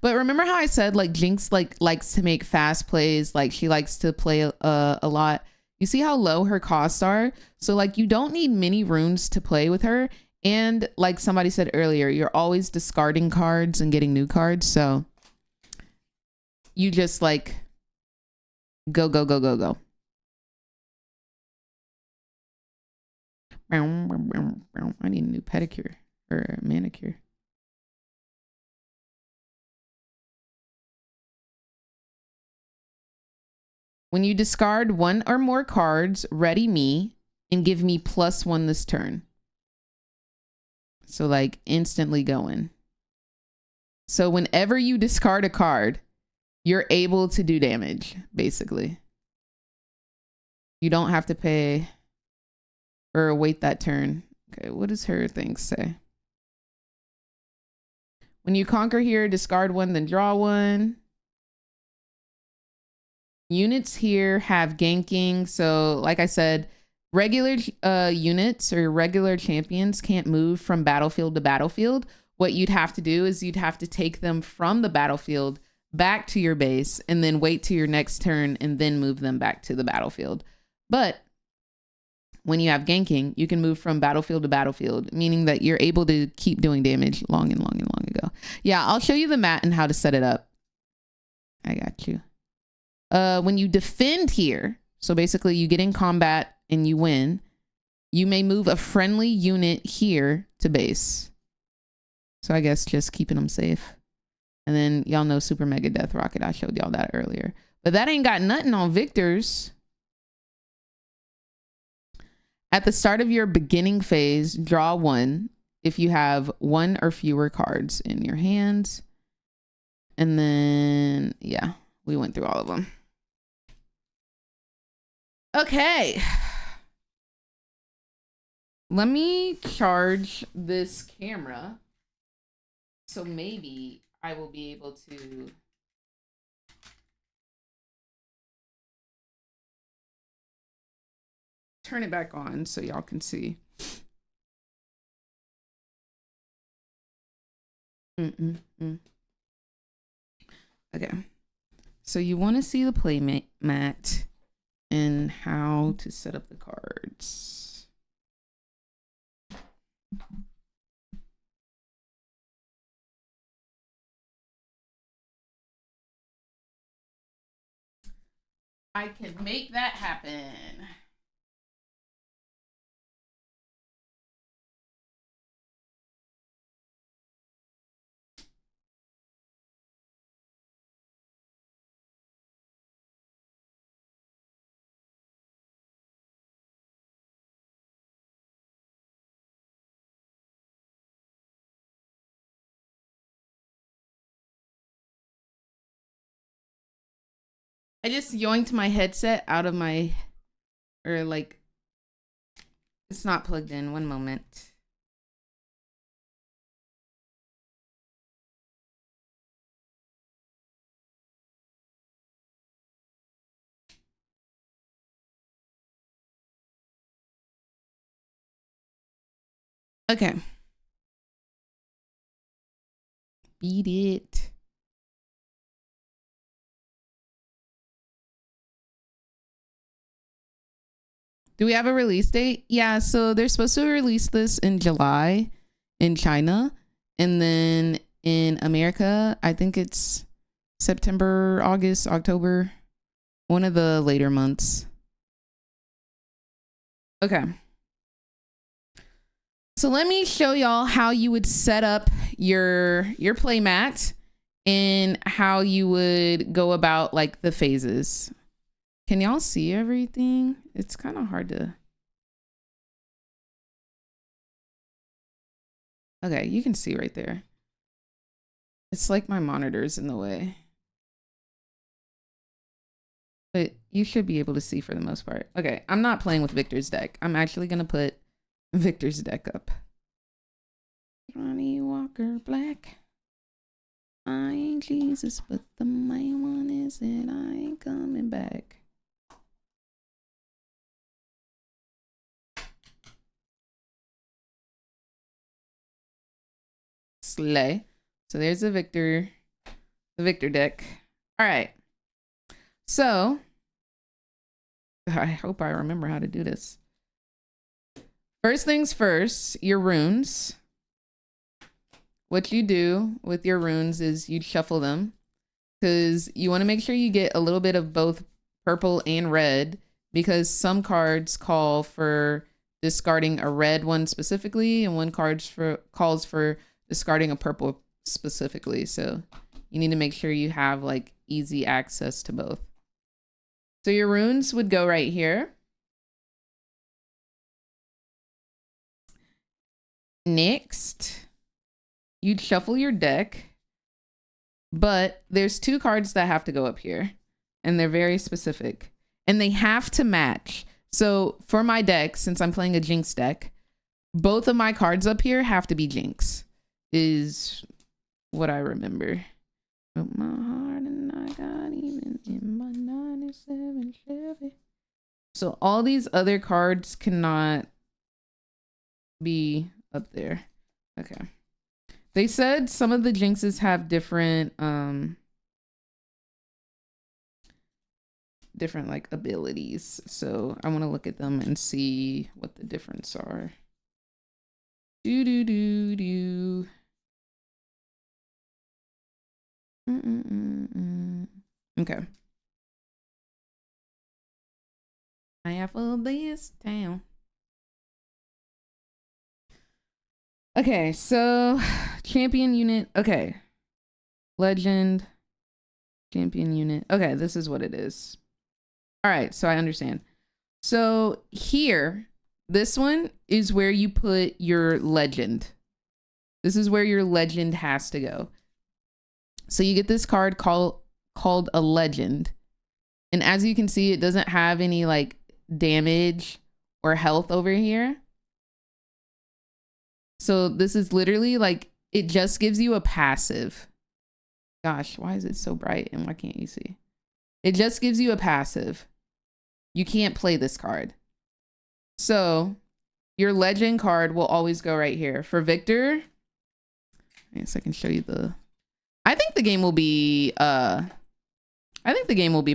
But remember how I said like Jinx likes to make fast plays, like she likes to play a lot. You see how low her costs are? So like you don't need many runes to play with her. And like somebody said earlier, you're always discarding cards and getting new cards. So you just like go, go, go, go, go. I need a new pedicure or manicure. When you discard 1 or more cards, ready me and give me +1 this turn. So like instantly going. So whenever you discard a card, you're able to do damage, basically. You don't have to pay or wait that turn. Okay, what does her thing say? When you conquer here, discard 1, then draw 1. Units here have ganking. So like I said, regular units or regular champions can't move from battlefield to battlefield. What you'd have to do is you'd have to take them from the battlefield back to your base and then wait to your next turn and then move them back to the battlefield. But when you have ganking, you can move from battlefield to battlefield, meaning that you're able to keep doing damage long and long and long ago. Yeah, I'll show you the mat and how to set it up. I got you. When you defend here, so basically you get in combat and you win, you may move a friendly unit here to base. So I guess just keeping them safe. And then y'all know Super Mega Death Rocket. I showed y'all that earlier. But that ain't got nothing on Victor's. At the start of your beginning phase, draw 1 if you have 1 or fewer cards in your hands. And then, yeah, we went through all of them. Okay. Let me charge this camera. So maybe I will be able to turn it back on so y'all can see. Okay. So you want to see the play mat and how to set up the cards. I can make that happen. I just yoinked my headset out of my Or like, it's not plugged in. One moment. Okay. Beat it. Do we have a release date? Yeah, so they're supposed to release this in July in China. And then in America, I think it's September, August, October. One of the later months. Okay. So let me show y'all how you would set up your playmat and how you would go about like the phases. Can y'all see everything? It's kind of hard to. Okay, you can see right there. It's like my monitor's in the way. But you should be able to see for the most part. Okay, I'm not playing with Victor's deck. I'm actually going to put Victor's deck up. Johnny Walker Black. I ain't Jesus, but the main one is that I ain't coming back. Slay. So there's the Victor deck. All right. So I hope I remember how to do this. First things first, your runes. What you do with your runes is you shuffle them because you want to make sure you get a little bit of both purple and red, because some cards call for discarding a red one specifically and one calls for discarding a purple specifically. So you need to make sure you have like easy access to both. So your runes would go right here. Next, you'd shuffle your deck, but there's two cards that have to go up here, and they're very specific, and they have to match. So for my deck, since I'm playing a Jinx deck, both of my cards up here have to be Jinx, is what I remember. Broke my heart and I got even in my 97 Chevy. So all these other cards cannot be up there. Okay. They said some of the Jinxes have different different like abilities. So I want to look at them and see what the difference are. Okay. I have all this town. Okay, so champion unit. Okay. Legend. Champion unit. Okay, this is what it is. All right, so I understand. So here, this one is where you put your legend. This is where your legend has to go. So you get this card called a legend. And as you can see, it doesn't have any like damage or health over here. So this is literally like, it just gives you a passive. Gosh, why is it so bright and why can't you see? It just gives you a passive. You can't play this card. So your legend card will always go right here. For Victor, I guess I can show you the, I think the game will be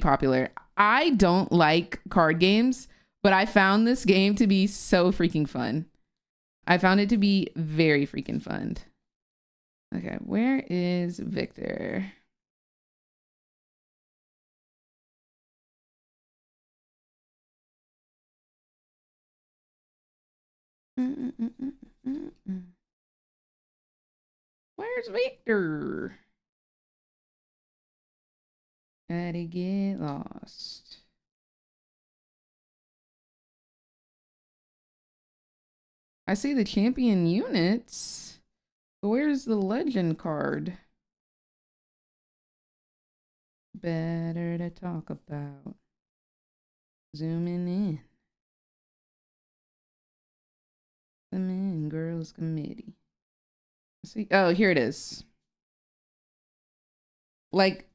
popular. I don't like card games, but I found this game to be so freaking fun. I found it to be very freaking fun. Okay, where is Victor? Where's Victor? How'd he get lost? I see the champion units. But where's the legend card? Better to talk about. Zooming in. Rules Committee. See, oh, here it is. Like,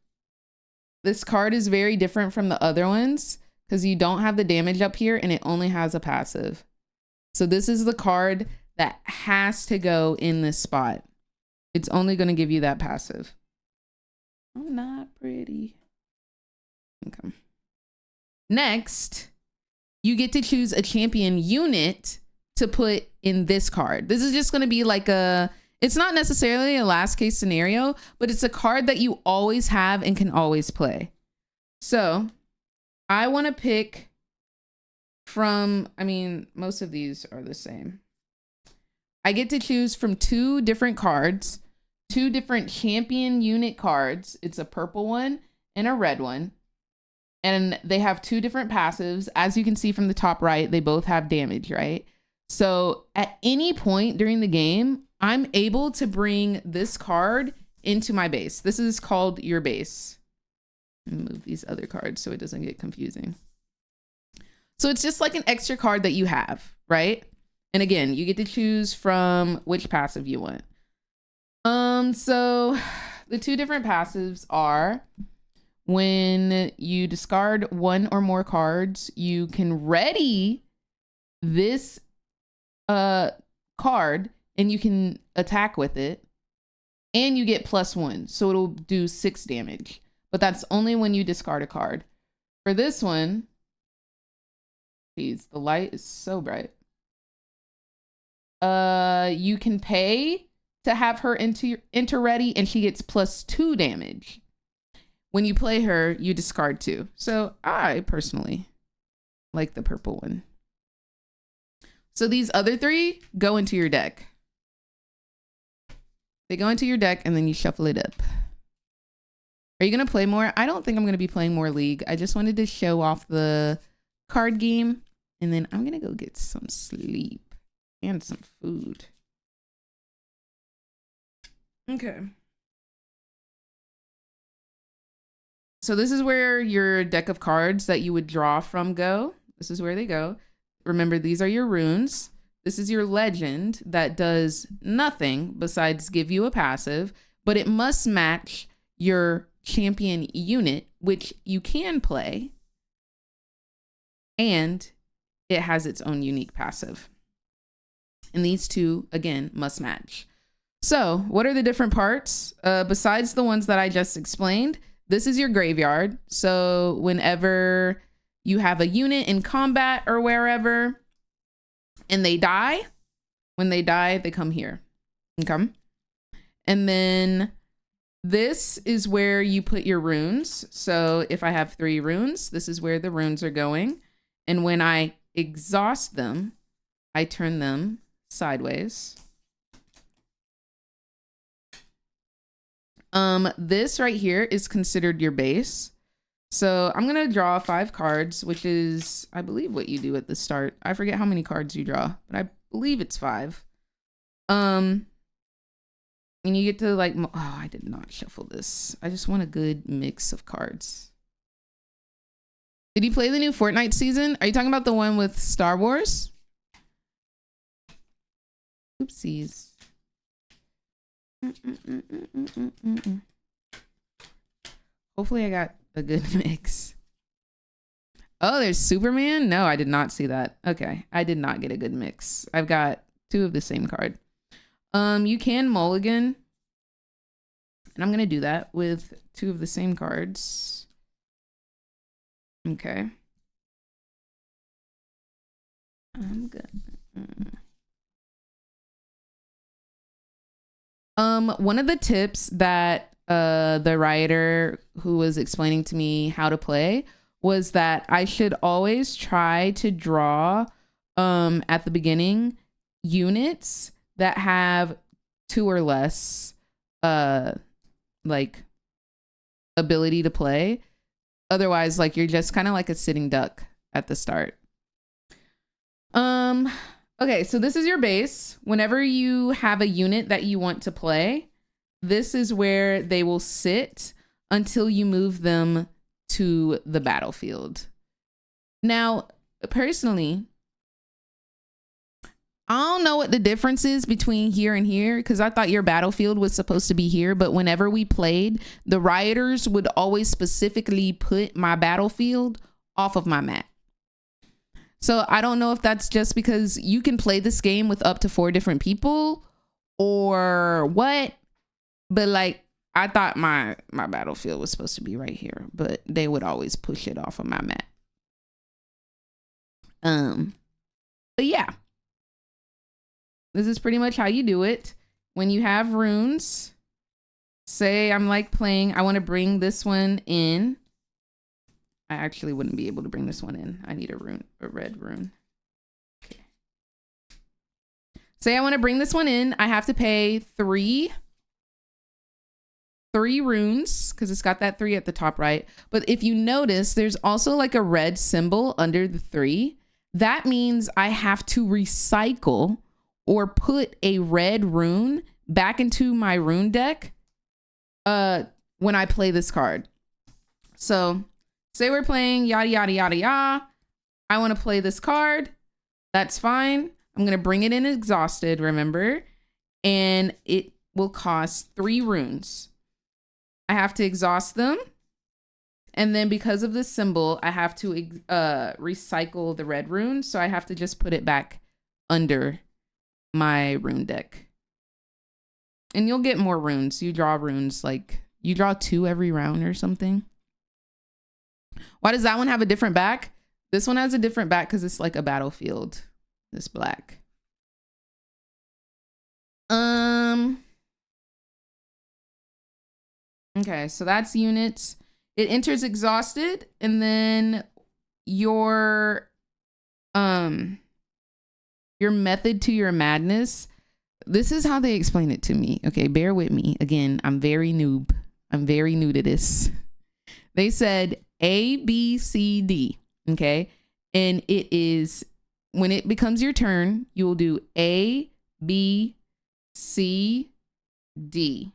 this card is very different from the other ones because you don't have the damage up here and it only has a passive. So this is the card that has to go in this spot. It's only going to give you that passive. I'm not pretty. Okay. Next, you get to choose a champion unit to put in this card. This is just going to be like a, it's not necessarily a last case scenario, but it's a card that you always have and can always play. So I want to pick from, I mean, most of these are the same. I get to choose from 2 different cards, 2 different champion unit cards. It's a purple one and a red one. And they have 2 different passives. As you can see from the top right, they both have damage, right? So at any point during the game, I'm able to bring this card into my base. This is called your base. Move these other cards so it doesn't get confusing. So it's just like an extra card that you have, right? And again, you get to choose from which passive you want. So the 2 different passives are when you discard 1 or more cards, you can ready this card and you can attack with it and you get +1. So it'll do 6 damage, but that's only when you discard a card. For this one, geez, the light is so bright. You can pay to have her enter ready and she gets +2 damage. When you play her, you discard 2. So I personally like the purple one. So these other 3 go into your deck. They go into your deck and then you shuffle it up. Are you going to play more? I don't think I'm going to be playing more League. I just wanted to show off the card game and then I'm going to go get some sleep and some food. Okay. So this is where your deck of cards that you would draw from go. This is where they go. Remember, these are your runes. This is your legend that does nothing besides give you a passive, but it must match your champion unit, which you can play. And it has its own unique passive. And these 2, again, must match. So what are the different parts? Besides the ones that I just explained, this is your graveyard. So whenever you have a unit in combat or wherever and they die, when they die, they come here. Okay. And then this is where you put your runes. So if I have 3 runes, this is where the runes are going. And when I exhaust them, I turn them sideways. This right here is considered your base. So I'm going to draw 5 cards, which is, I believe, what you do at the start. I forget how many cards you draw, but I believe it's 5. And you get to like, oh, I did not shuffle this. I just want a good mix of cards. Did you play the new Fortnite season? Are you talking about the one with Star Wars? Oopsies. Hopefully I got a good mix. Oh, there's Superman? No, I did not see that. Okay, I did not get a good mix. I've got 2 of the same card. You can mulligan. And I'm going to do that with 2 of the same cards. Okay. I'm good. One of the tips that the writer who was explaining to me how to play was that I should always try to draw at the beginning units that have 2 or less like ability to play. Otherwise, like, you're just kind of like a sitting duck at the start. Okay, so this is your base. Whenever you have a unit that you want to play, this is where they will sit until you move them to the battlefield. Now, personally, I don't know what the difference is between here and here, because I thought your battlefield was supposed to be here, but whenever we played, the rioters would always specifically put my battlefield off of my map. So I don't know if that's just because you can play this game with up to 4 different people or what, but like I thought my battlefield was supposed to be right here, but they would always push it off of my map. But yeah. This is pretty much how you do it. When you have runes, say I'm like playing, I want to bring this one in. I actually wouldn't be able to bring this one in. I need a rune, a red rune. Okay. Say I want to bring this one in. I have to pay three runes because it's got that 3 at the top right. But if you notice, there's also like a red symbol under the 3. That means I have to recycle or put a red rune back into my rune deck when I play this card. So say we're playing yada, yada, yada, yada. I want to play this card. That's fine. I'm going to bring it in exhausted, remember? And it will cost 3 runes. I have to exhaust them. And then because of this symbol, I have to recycle the red rune. So I have to just put it back under my rune deck. And you'll get more runes. You draw runes, like you draw 2 every round or something. Why does that one have a different back? This one has a different back because it's like a battlefield. This black. Okay, so that's units. It enters exhausted, and then your method to your madness. This is how they explain it to me. Okay, bear with me. Again, I'm very new to this. They said A, B, C, D. Okay, and it is when it becomes your turn, you will do A, B, C, D.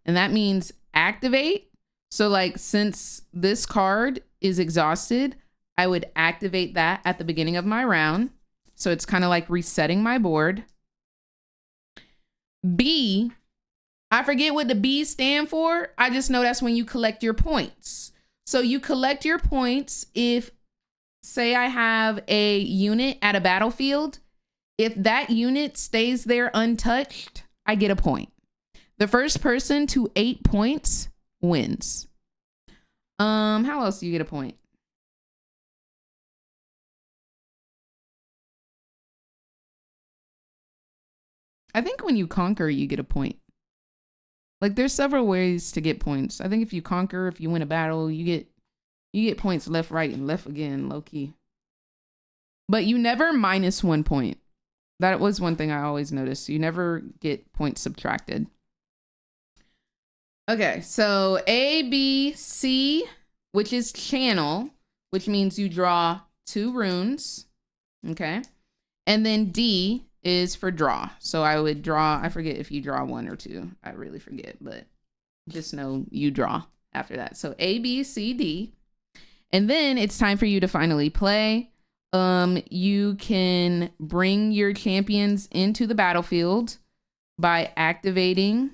And that means activate. So like, since this card is exhausted, I would activate that at the beginning of my round. So it's kind of like resetting my board. B, I forget what the B stand for. I just know that's when you collect your points. So you collect your points if, say I have a unit at a battlefield. If that unit stays there untouched, I get a point. The first person to 8 points wins. How else do you get a point? I think when you conquer, you get a point. Like there's several ways to get points. I think if you conquer, if you win a battle, you get points left, right, and left again, low key. But you never minus 1 point. That was one thing I always noticed. You never get points subtracted. Okay, so A, B, C, which is channel, which means you draw 2 runes. Okay. And then D is for draw. So I would draw, I forget if you draw 1 or 2. I really forget, but just know you draw after that. So A, B, C, D. And then it's time for you to finally play. You can bring your champions into the battlefield by activating,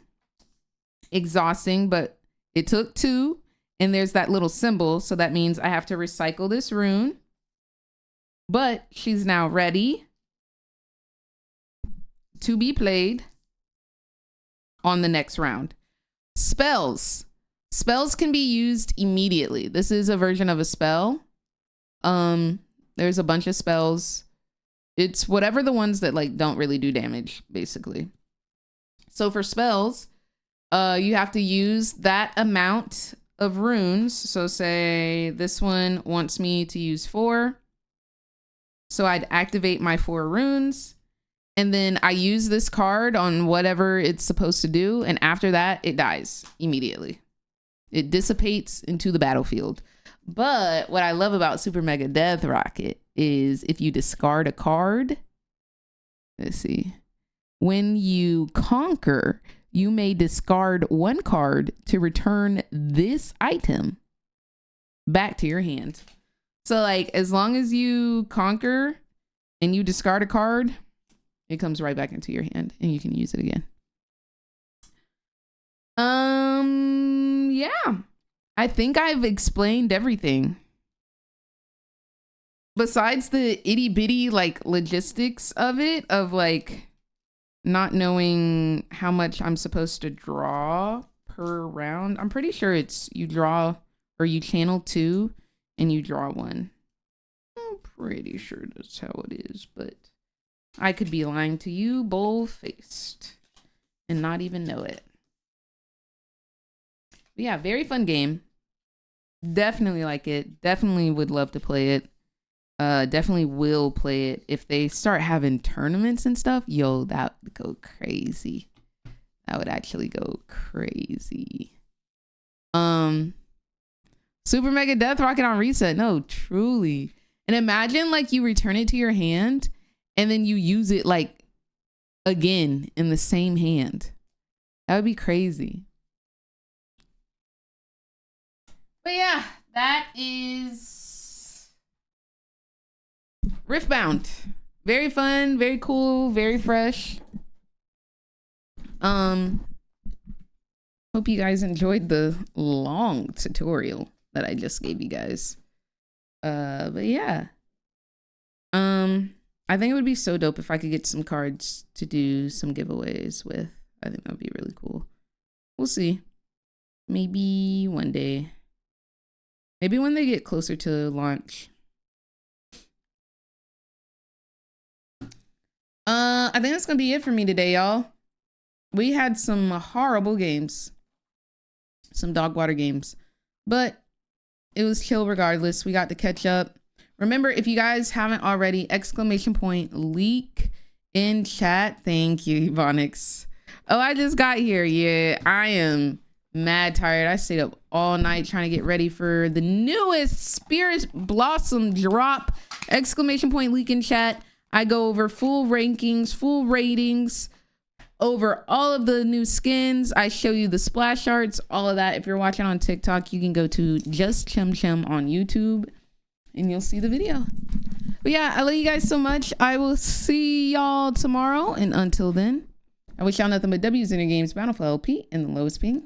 exhausting, but it took 2, and there's that little symbol. So that means I have to recycle this rune, but she's now ready to be played on the next round. Spells can be used immediately. This is a version of a spell. There's a bunch of spells. It's whatever the ones that like don't really do damage, basically. So for spells, you have to use that amount of runes. So say this one wants me to use 4. So I'd activate my 4 runes, and then I use this card on whatever it's supposed to do. And after that, it dies immediately. It dissipates into the battlefield. But what I love about Super Mega Death Rocket is if you discard a card, let's see, when you conquer, you may discard 1 card to return this item back to your hand. So like, as long as you conquer, and you discard a card, it comes right back into your hand and you can use it again. Yeah. I think I've explained everything. Besides the itty bitty like logistics of it, of like not knowing how much I'm supposed to draw per round. I'm pretty sure it's you draw or you channel 2 and you draw 1. I'm pretty sure that's how it is, but I could be lying to you bull-faced and not even know it. But yeah, very fun game. Definitely like it. Definitely would love to play it. Definitely will play it. If they start having tournaments and stuff, yo, that would go crazy. That would actually go crazy. Super Mega Death Rocket on reset. No, truly. And imagine like you return it to your hand and then you use it like again in the same hand. That would be crazy. But yeah, that is Riftbound. Very fun, very cool, very fresh. Hope you guys enjoyed the long tutorial that I just gave you guys. But yeah. I think it would be so dope if I could get some cards to do some giveaways with. I think that would be really cool. We'll see. Maybe one day. Maybe when they get closer to launch. I think that's gonna be it for me today, y'all. We had some horrible games. Some dog water games. But it was chill regardless. We got to catch up. Remember, if you guys haven't already, ! Leak in chat. Thank you, Ebonics. Oh, I just got here. Yeah, I am mad tired. I stayed up all night trying to get ready for the newest Spirit Blossom drop! ! Leak in chat. I go over full rankings, full ratings, over all of the new skins. I show you the splash arts, all of that. If you're watching on TikTok, you can go to Just Chim Chim on YouTube and you'll see the video. But yeah, I love you guys so much. I will see y'all tomorrow. And until then, I wish y'all nothing but W's in your games. Battle for LP in the lowest ping.